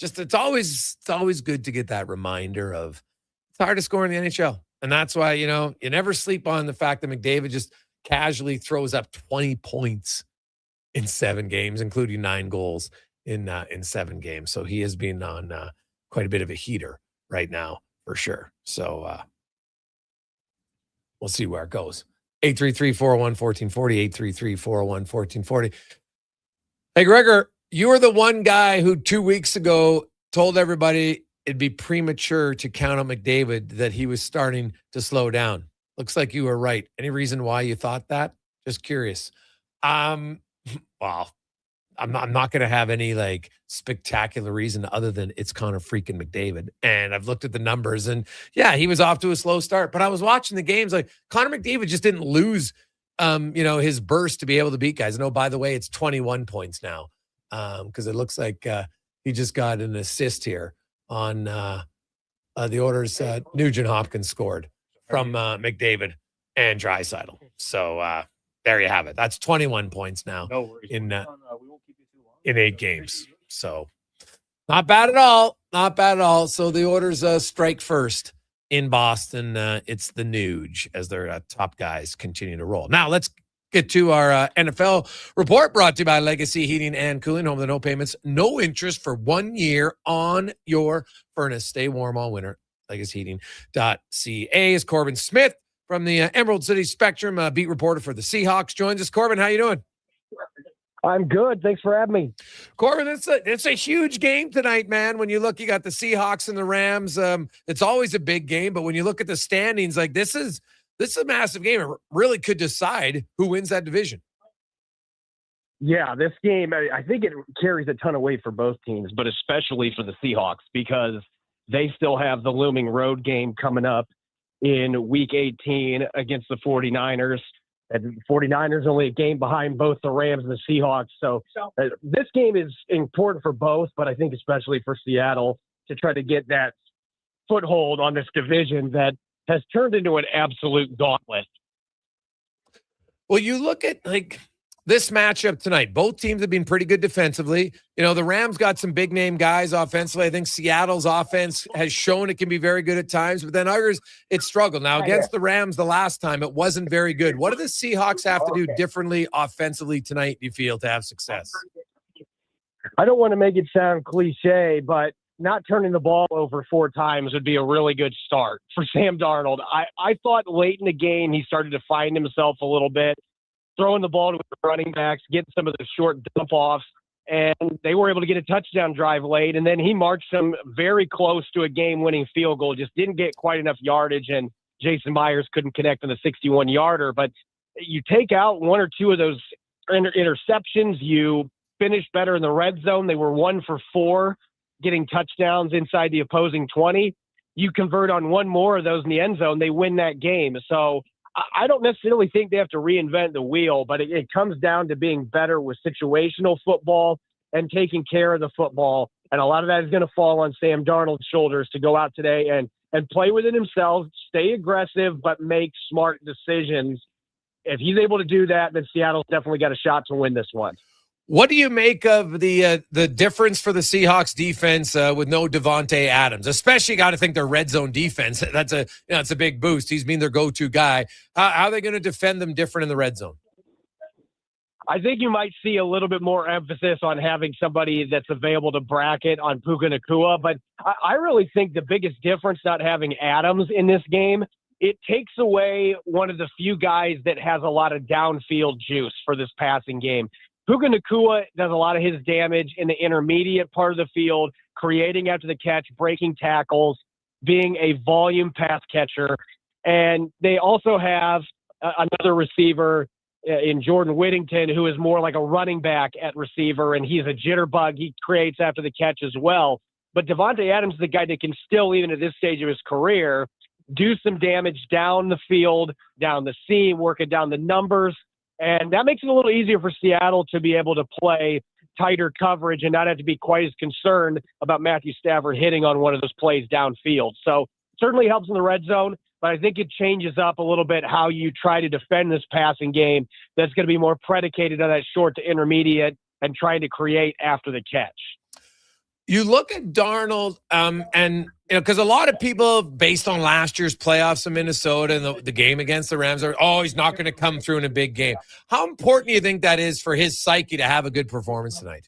it's always good to get that reminder of it's hard to score in the NHL. And that's why, you never sleep on the fact that McDavid just casually throws up 20 points in 7 games, including 9 goals in 7 games. So he has been on quite a bit of a heater right now, for sure. So we'll see where it goes. 833-401-1440, 833-401-1440. Hey, Gregor, you were the one guy who 2 weeks ago told everybody it'd be premature to count on McDavid, that he was starting to slow down. Looks like you were right. Any reason why you thought that? Just curious. Well, I'm not going to have any spectacular reason other than it's Connor freaking McDavid. And I've looked at the numbers and yeah, he was off to a slow start, but I was watching the games. Connor McDavid just didn't lose, his burst to be able to beat guys. And oh, by the way, it's 21 points now. Cause it looks like, he just got an assist here on, the Oilers. Nugent Hopkins scored from, McDavid and Draisaitl. So, there you have it. That's 21 points now in 8 games. So not bad at all. Not bad at all. So the Oilers strike first in Boston. It's the Nuge as their top guys continue to roll. Now let's get to our NFL report, brought to you by Legacy Heating and Cooling. Home with no payments, no interest for 1 year on your furnace. Stay warm all winter. LegacyHeating.ca is Corbin Smith from the Emerald City Spectrum, beat reporter for the Seahawks, joins us. Corbin, how you doing? I'm good. Thanks for having me. Corbin, it's a huge game tonight, man. When you look, you got the Seahawks and the Rams. It's always a big game, but when you look at the standings, this is a massive game. It really could decide who wins that division. Yeah, this game, I think it carries a ton of weight for both teams, but especially for the Seahawks because they still have the looming road game coming up in Week 18 against the 49ers. And the 49ers only a game behind both the Rams and the Seahawks. So this game is important for both, but I think especially for Seattle to try to get that foothold on this division that has turned into an absolute gauntlet. Well, you look at this matchup tonight. Both teams have been pretty good defensively. The Rams got some big name guys offensively. I think Seattle's offense has shown it can be very good at times, but then others, it struggled. Now, against the Rams the last time, it wasn't very good. What do the Seahawks have to do differently offensively tonight, do you feel, to have success? I don't want to make it sound cliche, but not turning the ball over 4 times would be a really good start for Sam Darnold. I thought late in the game he started to find himself a little bit, throwing the ball to the running backs, getting some of the short dump-offs, and they were able to get a touchdown drive late, and then he marched them very close to a game-winning field goal, just didn't get quite enough yardage, and Jason Myers couldn't connect on the 61-yarder. But you take out 1 or 2 of those interceptions, you finish better in the red zone. They were 1 for 4, getting touchdowns inside the opposing 20. You convert on 1 more of those in the end zone, they win that game. So I don't necessarily think they have to reinvent the wheel, but it comes down to being better with situational football and taking care of the football. And a lot of that is going to fall on Sam Darnold's shoulders to go out today and play within himself, stay aggressive, but make smart decisions. If he's able to do that, then Seattle's definitely got a shot to win this one. What do you make of the difference for the Seahawks defense with no Devontae Adams? Especially got to think their red zone defense. That's a big boost. He's been their go-to guy. How are they going to defend them different in the red zone? I think you might see a little bit more emphasis on having somebody that's available to bracket on Puka Nacua, but I really think the biggest difference not having Adams in this game, it takes away one of the few guys that has a lot of downfield juice for this passing game. Puka Nacua does a lot of his damage in the intermediate part of the field, creating after the catch, breaking tackles, being a volume pass catcher. And they also have another receiver in Jordan Whittington, who is more like a running back at receiver, and he's a jitterbug. He creates after the catch as well. But Devontae Adams is the guy that can still, even at this stage of his career, do some damage down the field, down the seam, working down the numbers. And that makes it a little easier for Seattle to be able to play tighter coverage and not have to be quite as concerned about Matthew Stafford hitting on one of those plays downfield. So certainly helps in the red zone, but I think it changes up a little bit how you try to defend this passing game that's going to be more predicated on that short to intermediate and trying to create after the catch. You look at Darnold, and because a lot of people, based on last year's playoffs in Minnesota and the game against the Rams, are he's not going to come through in a big game. How important do you think that is for his psyche to have a good performance tonight?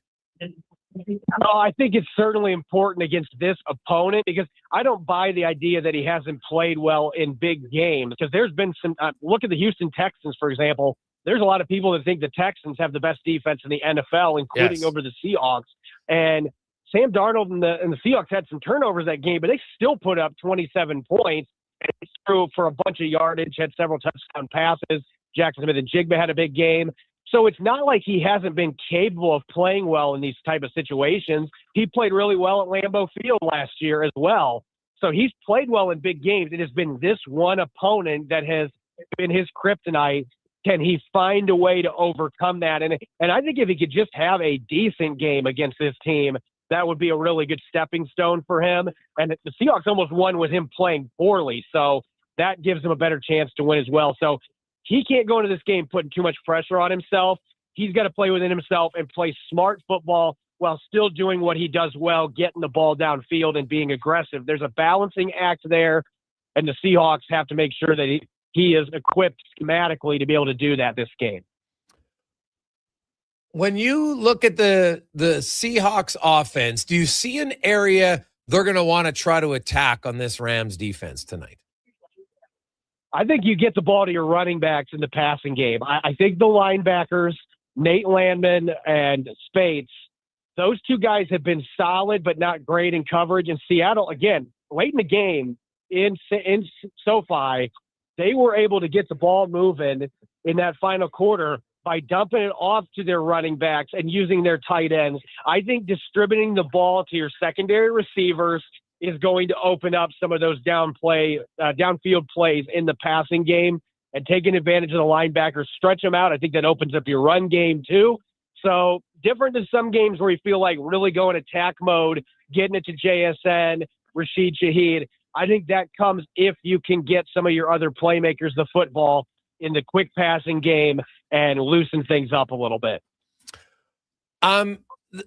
I think it's certainly important against this opponent because I don't buy the idea that he hasn't played well in big games. Because there's been some look at the Houston Texans, for example. There's a lot of people that think the Texans have the best defense in the NFL, including over the Seahawks. And Sam Darnold and the Seahawks had some turnovers that game, but they still put up 27 points and threw for a bunch of yardage, had several touchdown passes. Jackson Smith and Jigba had a big game. So it's not like he hasn't been capable of playing well in these type of situations. He played really well at Lambeau Field last year as well. So he's played well in big games. It has been this one opponent that has been his kryptonite. Can he find a way to overcome that? And I think if he could just have a decent game against this team, that would be a really good stepping stone for him. And the Seahawks almost won with him playing poorly. So that gives him a better chance to win as well. So he can't go into this game putting too much pressure on himself. He's got to play within himself and play smart football while still doing what he does well, getting the ball downfield and being aggressive. There's a balancing act there, and the Seahawks have to make sure that he is equipped schematically to be able to do that this game. When you look at the Seahawks offense, do you see an area they're going to want to try to attack on this Rams defense tonight? I think you get the ball to your running backs in the passing game. I think the linebackers, Nate Landman and Spates, those two guys have been solid but not great in coverage. And Seattle, again, late in the game in SoFi, they were able to get the ball moving in that final quarter by dumping it off to their running backs and using their tight ends. I think distributing the ball to your secondary receivers is going to open up some of those downfield plays in the passing game and taking advantage of the linebackers, stretch them out. I think that opens up your run game too. So different than some games where you feel like really going attack mode, getting it to JSN, Rashid Shaheed. I think that comes if you can get some of your other playmakers the football. in the quick passing game and loosen things up a little bit.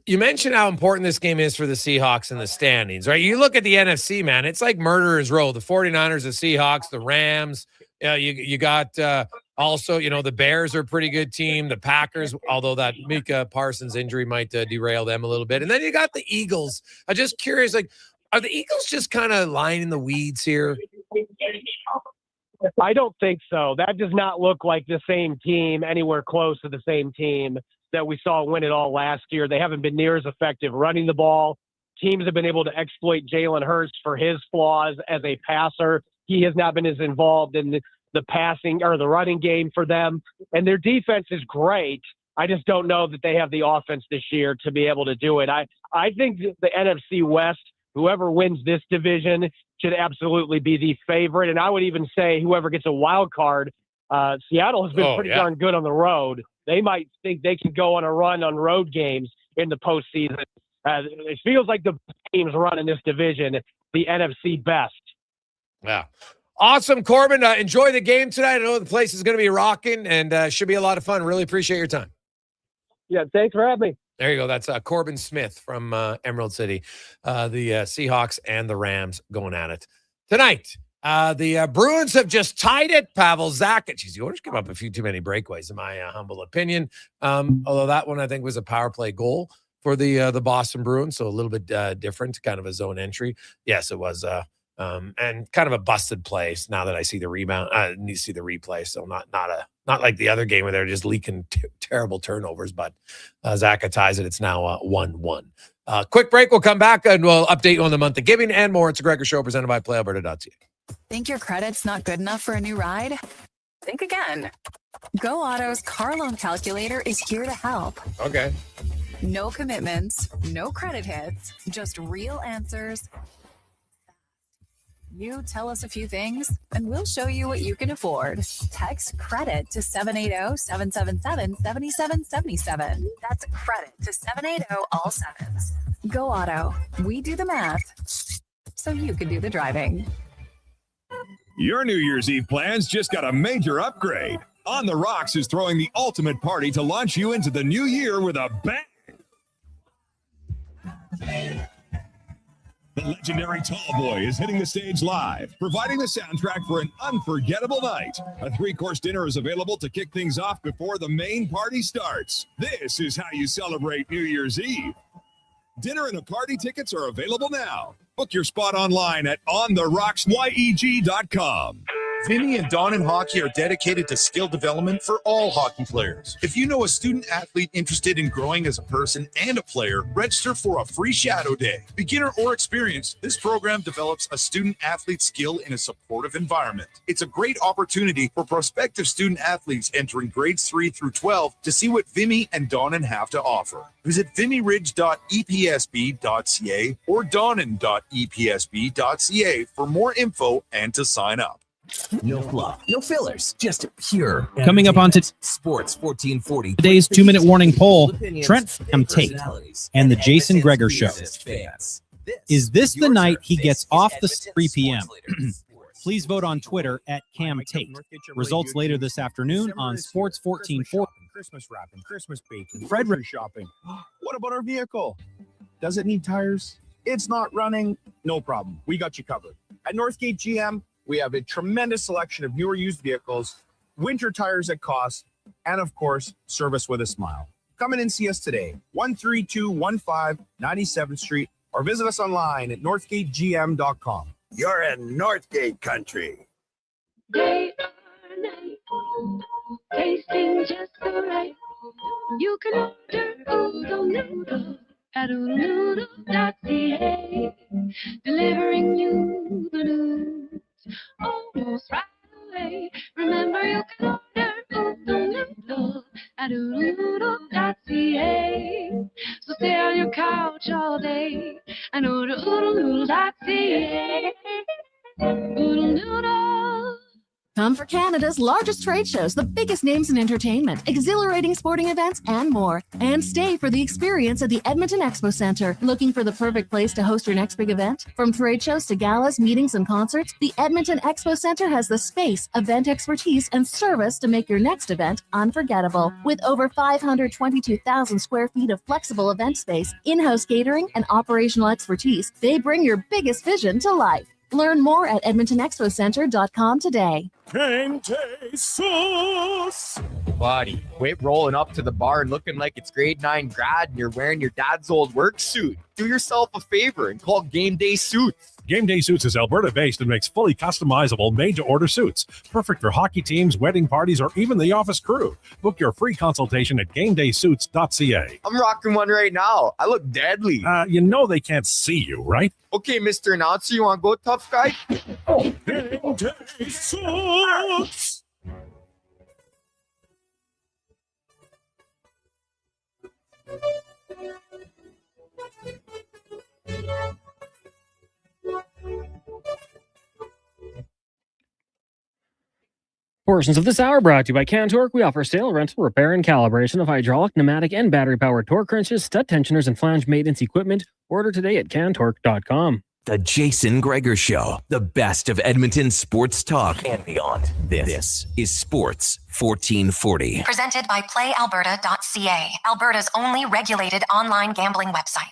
You mentioned how important this game is for the Seahawks in the standings, right? You look at the NFC, man, it's like murderer's row. The 49ers, the Seahawks, the Rams. You got also, the Bears are a pretty good team. The Packers, although that Micah Parsons injury might derail them a little bit. And then you got the Eagles. I'm just curious, are the Eagles just kind of lying in the weeds here? I don't think so. That does not look like the same team, anywhere close to the same team that we saw win it all last year. They haven't been near as effective running the ball. Teams have been able to exploit Jalen Hurts for his flaws as a passer. He has not been as involved in the passing or the running game for them. And their defense is great. I just don't know that they have the offense this year to be able to do it. I think the NFC West, whoever wins this division, should absolutely be the favorite. And I would even say whoever gets a wild card, Seattle has been pretty darn good on the road. They might think they can go on a run on road games in the postseason. It feels like the teams running this division, the NFC best. Yeah. Awesome, Corbin. Enjoy the game tonight. I know the place is going to be rocking and should be a lot of fun. Really appreciate your time. Yeah, thanks for having me. There you go. That's Corbin Smith from Emerald City. The Seahawks and the Rams going at it tonight. The Bruins have just tied it. Pavel Zacha. Geez, the Oilers give up a few too many breakaways, in my humble opinion. Although that one, I think, was a power play goal for the Boston Bruins, so a little bit different, kind of a zone entry. Yes, it was, and kind of a busted play. Now that I see the rebound, I need to see the replay. So not like the other game where they're just leaking terrible turnovers. But Zacha ties it. It's now 1-1. Quick break. We'll come back and we'll update you on the month of giving and more. It's a Gregor Show presented by PlayAlberta.ca. Think your credit's not good enough for a new ride? Think again. Go Auto's car loan calculator is here to help. Okay. No commitments, no credit hits, just real answers. You tell us a few things, and we'll show you what you can afford. Text credit to 780-777-7777. That's credit to 780 all sevens. Go Auto. We do the math, so you can do the driving. Your New Year's Eve plans just got a major upgrade. On the Rocks is throwing the ultimate party to launch you into the new year with a bang. The legendary Tall Boy is hitting the stage live, providing the soundtrack for an unforgettable night. A 3-course dinner is available to kick things off before the main party starts. This is how you celebrate New Year's Eve. Dinner and a party tickets are available now. Book your spot online at ontherocks.yeg.com. Vinny and Don in Hockey are dedicated to skill development for all hockey players. If you know a student athlete interested in growing as a person and a player, register for a free shadow day. Beginner or experienced, this program develops a student athlete skill in a supportive environment. It's a great opportunity for prospective student athletes entering grades 3 through 12 to see what Vimy and Donnan have to offer. Visit vimyridge.epsb.ca or donnan.epsb.ca for more info and to sign up. No fluff, no fillers, just pure. Coming up on Sports 1440. Today's 2-minute warning poll, Trent Cam Tate and the Jason Gregor Show. Is this the night he gets off the 3 p.m.? Please vote on Twitter at Cam Tate. Results later this afternoon on Sports 1440. Christmas wrapping, Christmas baking, Frederick shopping. What about our vehicle? Does it need tires? It's not running? No problem. We got you covered. At Northgate GM, we have a tremendous selection of newer used vehicles, winter tires at cost, and of course, service with a smile. Come in and see us today, 13215 97th Street, or visit us online at northgategm.com. You're in Northgate country. Day or night, tasting just so right. You can order oodle noodle at oodlenoodle.ca, delivering you the news almost right away. Remember, you can order oodle noodle at oodlenoodle.ca. So stay on your couch all day and order oodlenoodle.ca. Oodle noodle. Come for Canada's largest trade shows, the biggest names in entertainment, exhilarating sporting events, and more. And stay for the experience at the Edmonton Expo Centre. Looking for the perfect place to host your next big event? From trade shows to galas, meetings, and concerts, the Edmonton Expo Centre has the space, event expertise, and service to make your next event unforgettable. With over 522,000 square feet of flexible event space, in-house catering, and operational expertise, they bring your biggest vision to life. Learn more at edmontonexpocentre.com today. Game day sauce. Buddy, quit rolling up to the bar and looking like it's grade 9 grad and you're wearing your dad's old work suit. Do yourself a favor and call Game Day Suits. Game Day Suits is Alberta-based and makes fully customizable, made-to-order suits. Perfect for hockey teams, wedding parties, or even the office crew. Book your free consultation at GameDaySuits.ca. I'm rocking one right now. I look deadly. You know they can't see you, right? Okay, Mr. Announcer, you want to go, tough guy? Game Day Suits! Portions of this hour brought to you by Cantork. We offer sale, rental, repair, and calibration of hydraulic, pneumatic, and battery-powered torque wrenches, stud tensioners, and flange maintenance equipment. Order today at cantork.com. The Jason Gregor Show, the best of Edmonton sports talk and beyond. This is Sports 1440. Presented by PlayAlberta.ca, Alberta's only regulated online gambling website.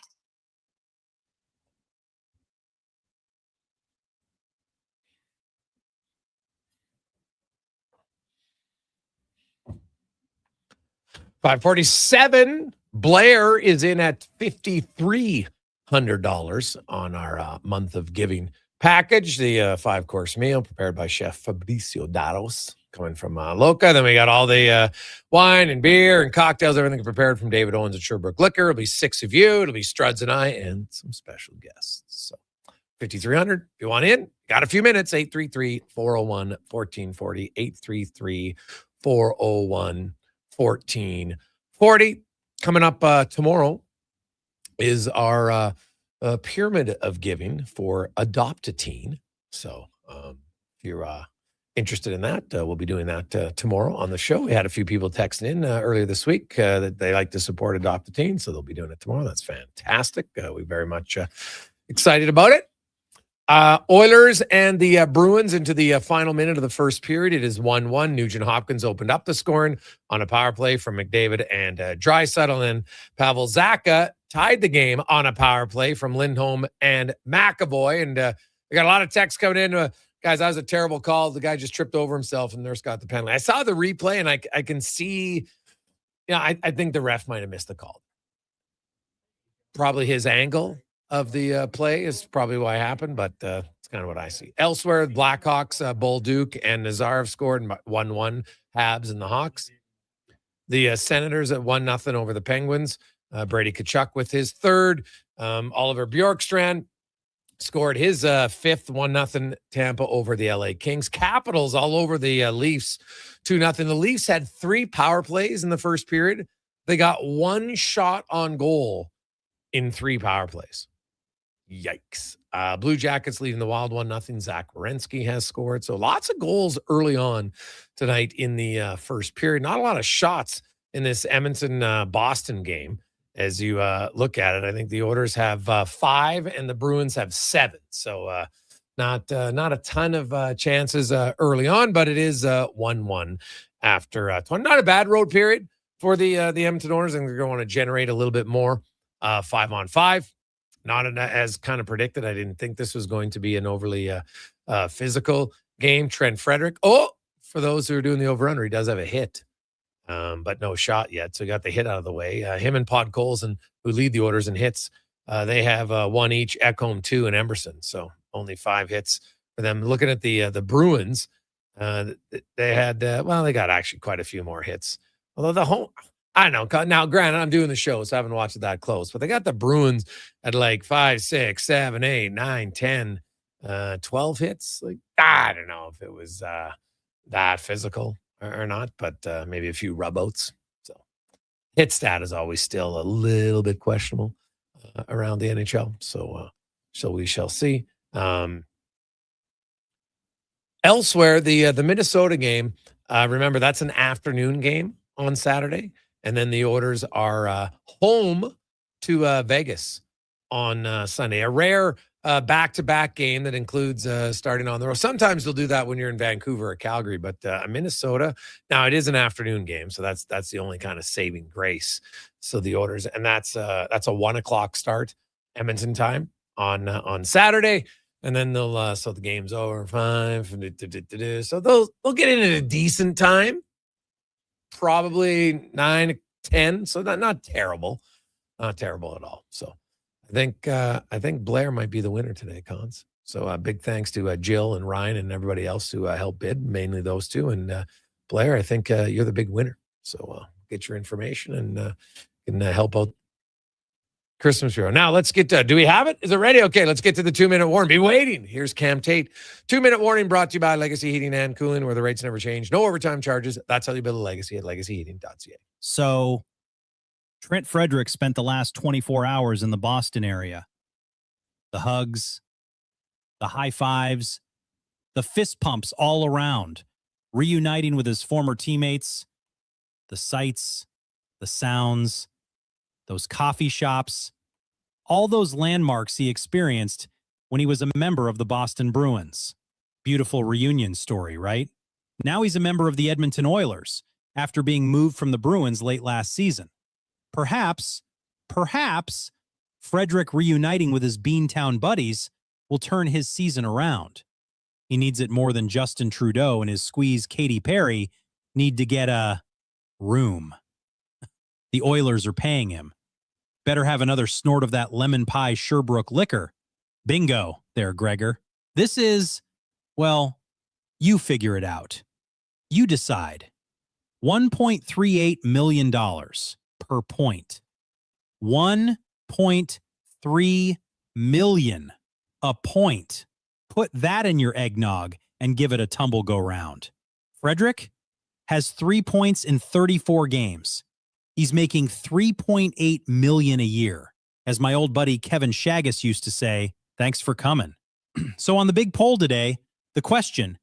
$547. Blair is in at $5,300 on our month of giving package. The 5-course meal prepared by Chef Fabricio Daros, coming from Loca. Then we got all the wine and beer and cocktails, everything prepared from David Owens at Sherbrooke Liquor. It'll be 6 of you. It'll be Struds and I and some special guests. So $5,300. If you want in, got a few minutes. 833-401-1440. 833-401-1440. Coming up tomorrow is our pyramid of giving for Adopt-A-Teen. So if you're interested in that, we'll be doing that tomorrow on the show. We had a few people texting in earlier this week that they like to support Adopt-A-Teen, so they'll be doing it tomorrow. That's fantastic. We're very much excited about it. Oilers and the Bruins into the final minute of the first period. It is 1-1. Nugent Hopkins opened up the scoring on a power play from McDavid and Draisaitl, and Pavel Zacha tied the game on a power play from Lindholm and McAvoy. And we got a lot of texts coming in. Guys, that was a terrible call. The guy just tripped over himself and Nurse got the penalty. I saw the replay and I can see, I think the ref might have missed the call. Probably his angle of the play is probably why it happened, but it's kind of what I see. Elsewhere, Blackhawks, Bolduc and Nazarov scored 1-1, Habs and the Hawks. The Senators at 1-0 over the Penguins. Brady Tkachuk with his third. Oliver Bjorkstrand scored his fifth, 1-0 Tampa over the LA Kings. Capitals all over the Leafs, 2-0. The Leafs had 3 power plays in the first period. They got 1 shot on goal in 3 power plays. Yikes. Blue Jackets leading the Wild 1-0. Zach Werenski has scored. So lots of goals early on tonight in the first period. Not a lot of shots in this Edmonton-Boston game. As you look at it, I think the Oilers have 5 and the Bruins have 7. So not a ton of chances early on, but it is 1-1 after 20. Not a bad road period for the Edmonton Oilers. I think they're going to want to generate a little bit more 5-on-5. Not as kind of predicted. I didn't think this was going to be an overly physical game. Trent Frederick. Oh, for those who are doing the over-under, he does have a hit, but no shot yet. So he got the hit out of the way. Him and Podkolzin, who lead the Oilers in hits, they have 1 each, Ekholm 2, and Emerson. So only 5 hits for them. Looking at the Bruins, they had, they got actually quite a few more hits. Although I don't know. Now, granted, I'm doing the show, so I haven't watched it that close. But they got the Bruins at like 5, 6, 7, 8, 9, 10, 12 hits. Like, I don't know if it was that physical or not, but maybe a few rubouts. So hit stat is always still a little bit questionable around the NHL. So we shall see. Elsewhere, the Minnesota game, remember, that's an afternoon game on Saturday. And then the Oilers are home to Vegas on Sunday. A rare back-to-back game that includes starting on the road. Sometimes they'll do that when you're in Vancouver or Calgary, but Minnesota, now it is an afternoon game, so that's the only kind of saving grace. So the Oilers, and that's a 1:00 start Edmonton time on Saturday, and then they'll so the game's over 5. So they'll get in at a decent time, probably 9-10. So not terrible, not terrible at all. So. I think Blair might be the winner today, Cons. So big thanks to Jill and Ryan and everybody else who helped bid, mainly those two. And Blair, I think you're the big winner. So get your information and can help out Christmas Bureau. Now let's get to, do we have it? Is it ready? Okay, let's get to the 2-minute warning. Be waiting. Here's Cam Tate. 2-minute warning brought to you by Legacy Heating and Cooling, where the rates never change. No overtime charges. That's how you build a legacy at legacyheating.ca. So Trent Frederick spent the last 24 hours in the Boston area. The hugs, the high fives, the fist pumps all around, reuniting with his former teammates, the sights, the sounds, those coffee shops, all those landmarks he experienced when he was a member of the Boston Bruins. Beautiful reunion story, right? Now he's a member of the Edmonton Oilers after being moved from the Bruins late last season. Perhaps Frederick reuniting with his Beantown buddies will turn his season around. He needs it more than Justin Trudeau and his squeeze Katy Perry need to get a room. The Oilers are paying him. Better have another snort of that lemon pie Sherbrooke liquor. Bingo there, Gregor. This is, well, you figure it out. You decide. $1.38 million. Per point. 1.3 million a point. Put that in your eggnog and give it a tumble go round. Frederick has 3 points in 34 games. He's making $3.8 million a year. As my old buddy Kevin Shaggis used to say, thanks for coming. So on the big poll today, the question,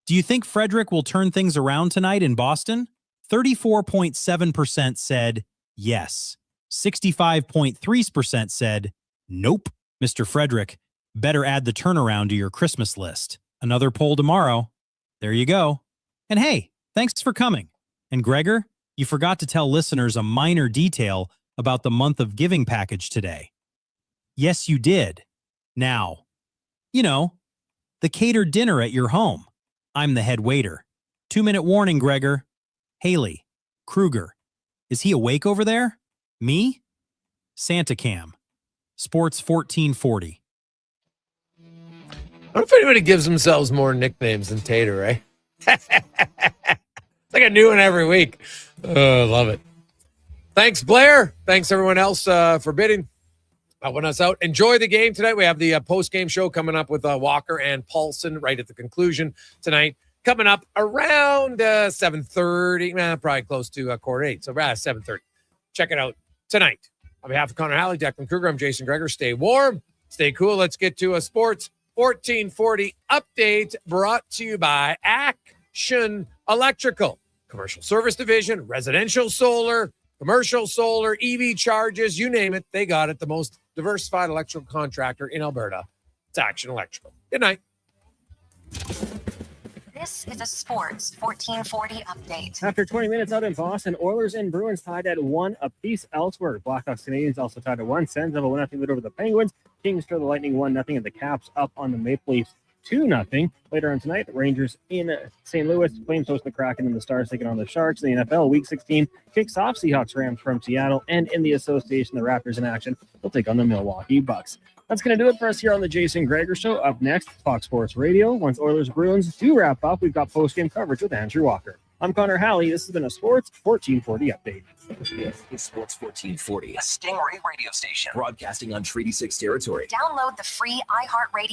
do you think Frederick will turn things around tonight in Boston? 34.7% said yes. 65.3% said, nope. Mr. Frederick, better add the turnaround to your Christmas list. Another poll tomorrow. There you go. And hey, thanks for coming. And Gregor, you forgot to tell listeners a minor detail about the month of giving package today. Yes, you did. Now, the catered dinner at your home. I'm the head waiter. 2-minute warning, Gregor. Haley, Kruger. Is he awake over there? Me? Santa Cam. Sports 1440. I don't know if anybody gives themselves more nicknames than Tater, right? It's like a new one every week. Love it. Thanks, Blair. Thanks, everyone else, for bidding. When us out. Enjoy the game tonight. We have the post-game show coming up with Walker and Paulson right at the conclusion tonight. Coming up around 7:30, probably close to 7:15. So 7:30. Check it out tonight. On behalf of Connor Halley, Declan Kruger, I'm Jason Gregor. Stay warm, stay cool. Let's get to a Sports 1440 update brought to you by Action Electrical. Commercial service division, residential solar, commercial solar, EV charges, you name it, they got it. The most diversified electrical contractor in Alberta. It's Action Electrical. Good night. This is a Sports 1440 update. After 20 minutes out in Boston, Oilers and Bruins tied at 1 apiece elsewhere. Blackhawks Canadians also tied at 1. Sens have a 1-0 lead over the Penguins. Kings throw the Lightning 1-0, and the Caps up on the Maple Leafs 2-0. Later on tonight, the Rangers in St. Louis, Flames host the Kraken, and the Stars taking on the Sharks. In the NFL, Week 16 kicks off. Seahawks Rams from Seattle, and in the association, the Raptors in action. They'll take on the Milwaukee Bucks. That's going to do it for us here on the Jason Gregor Show. Up next, Fox Sports Radio. Once Oilers Bruins do wrap up, we've got post-game coverage with Andrew Walker. I'm Connor Halley. This has been a Sports 1440 update. This is Sports 1440, a Stingray radio station broadcasting on Treaty 6 territory. Download the free iHeartRadio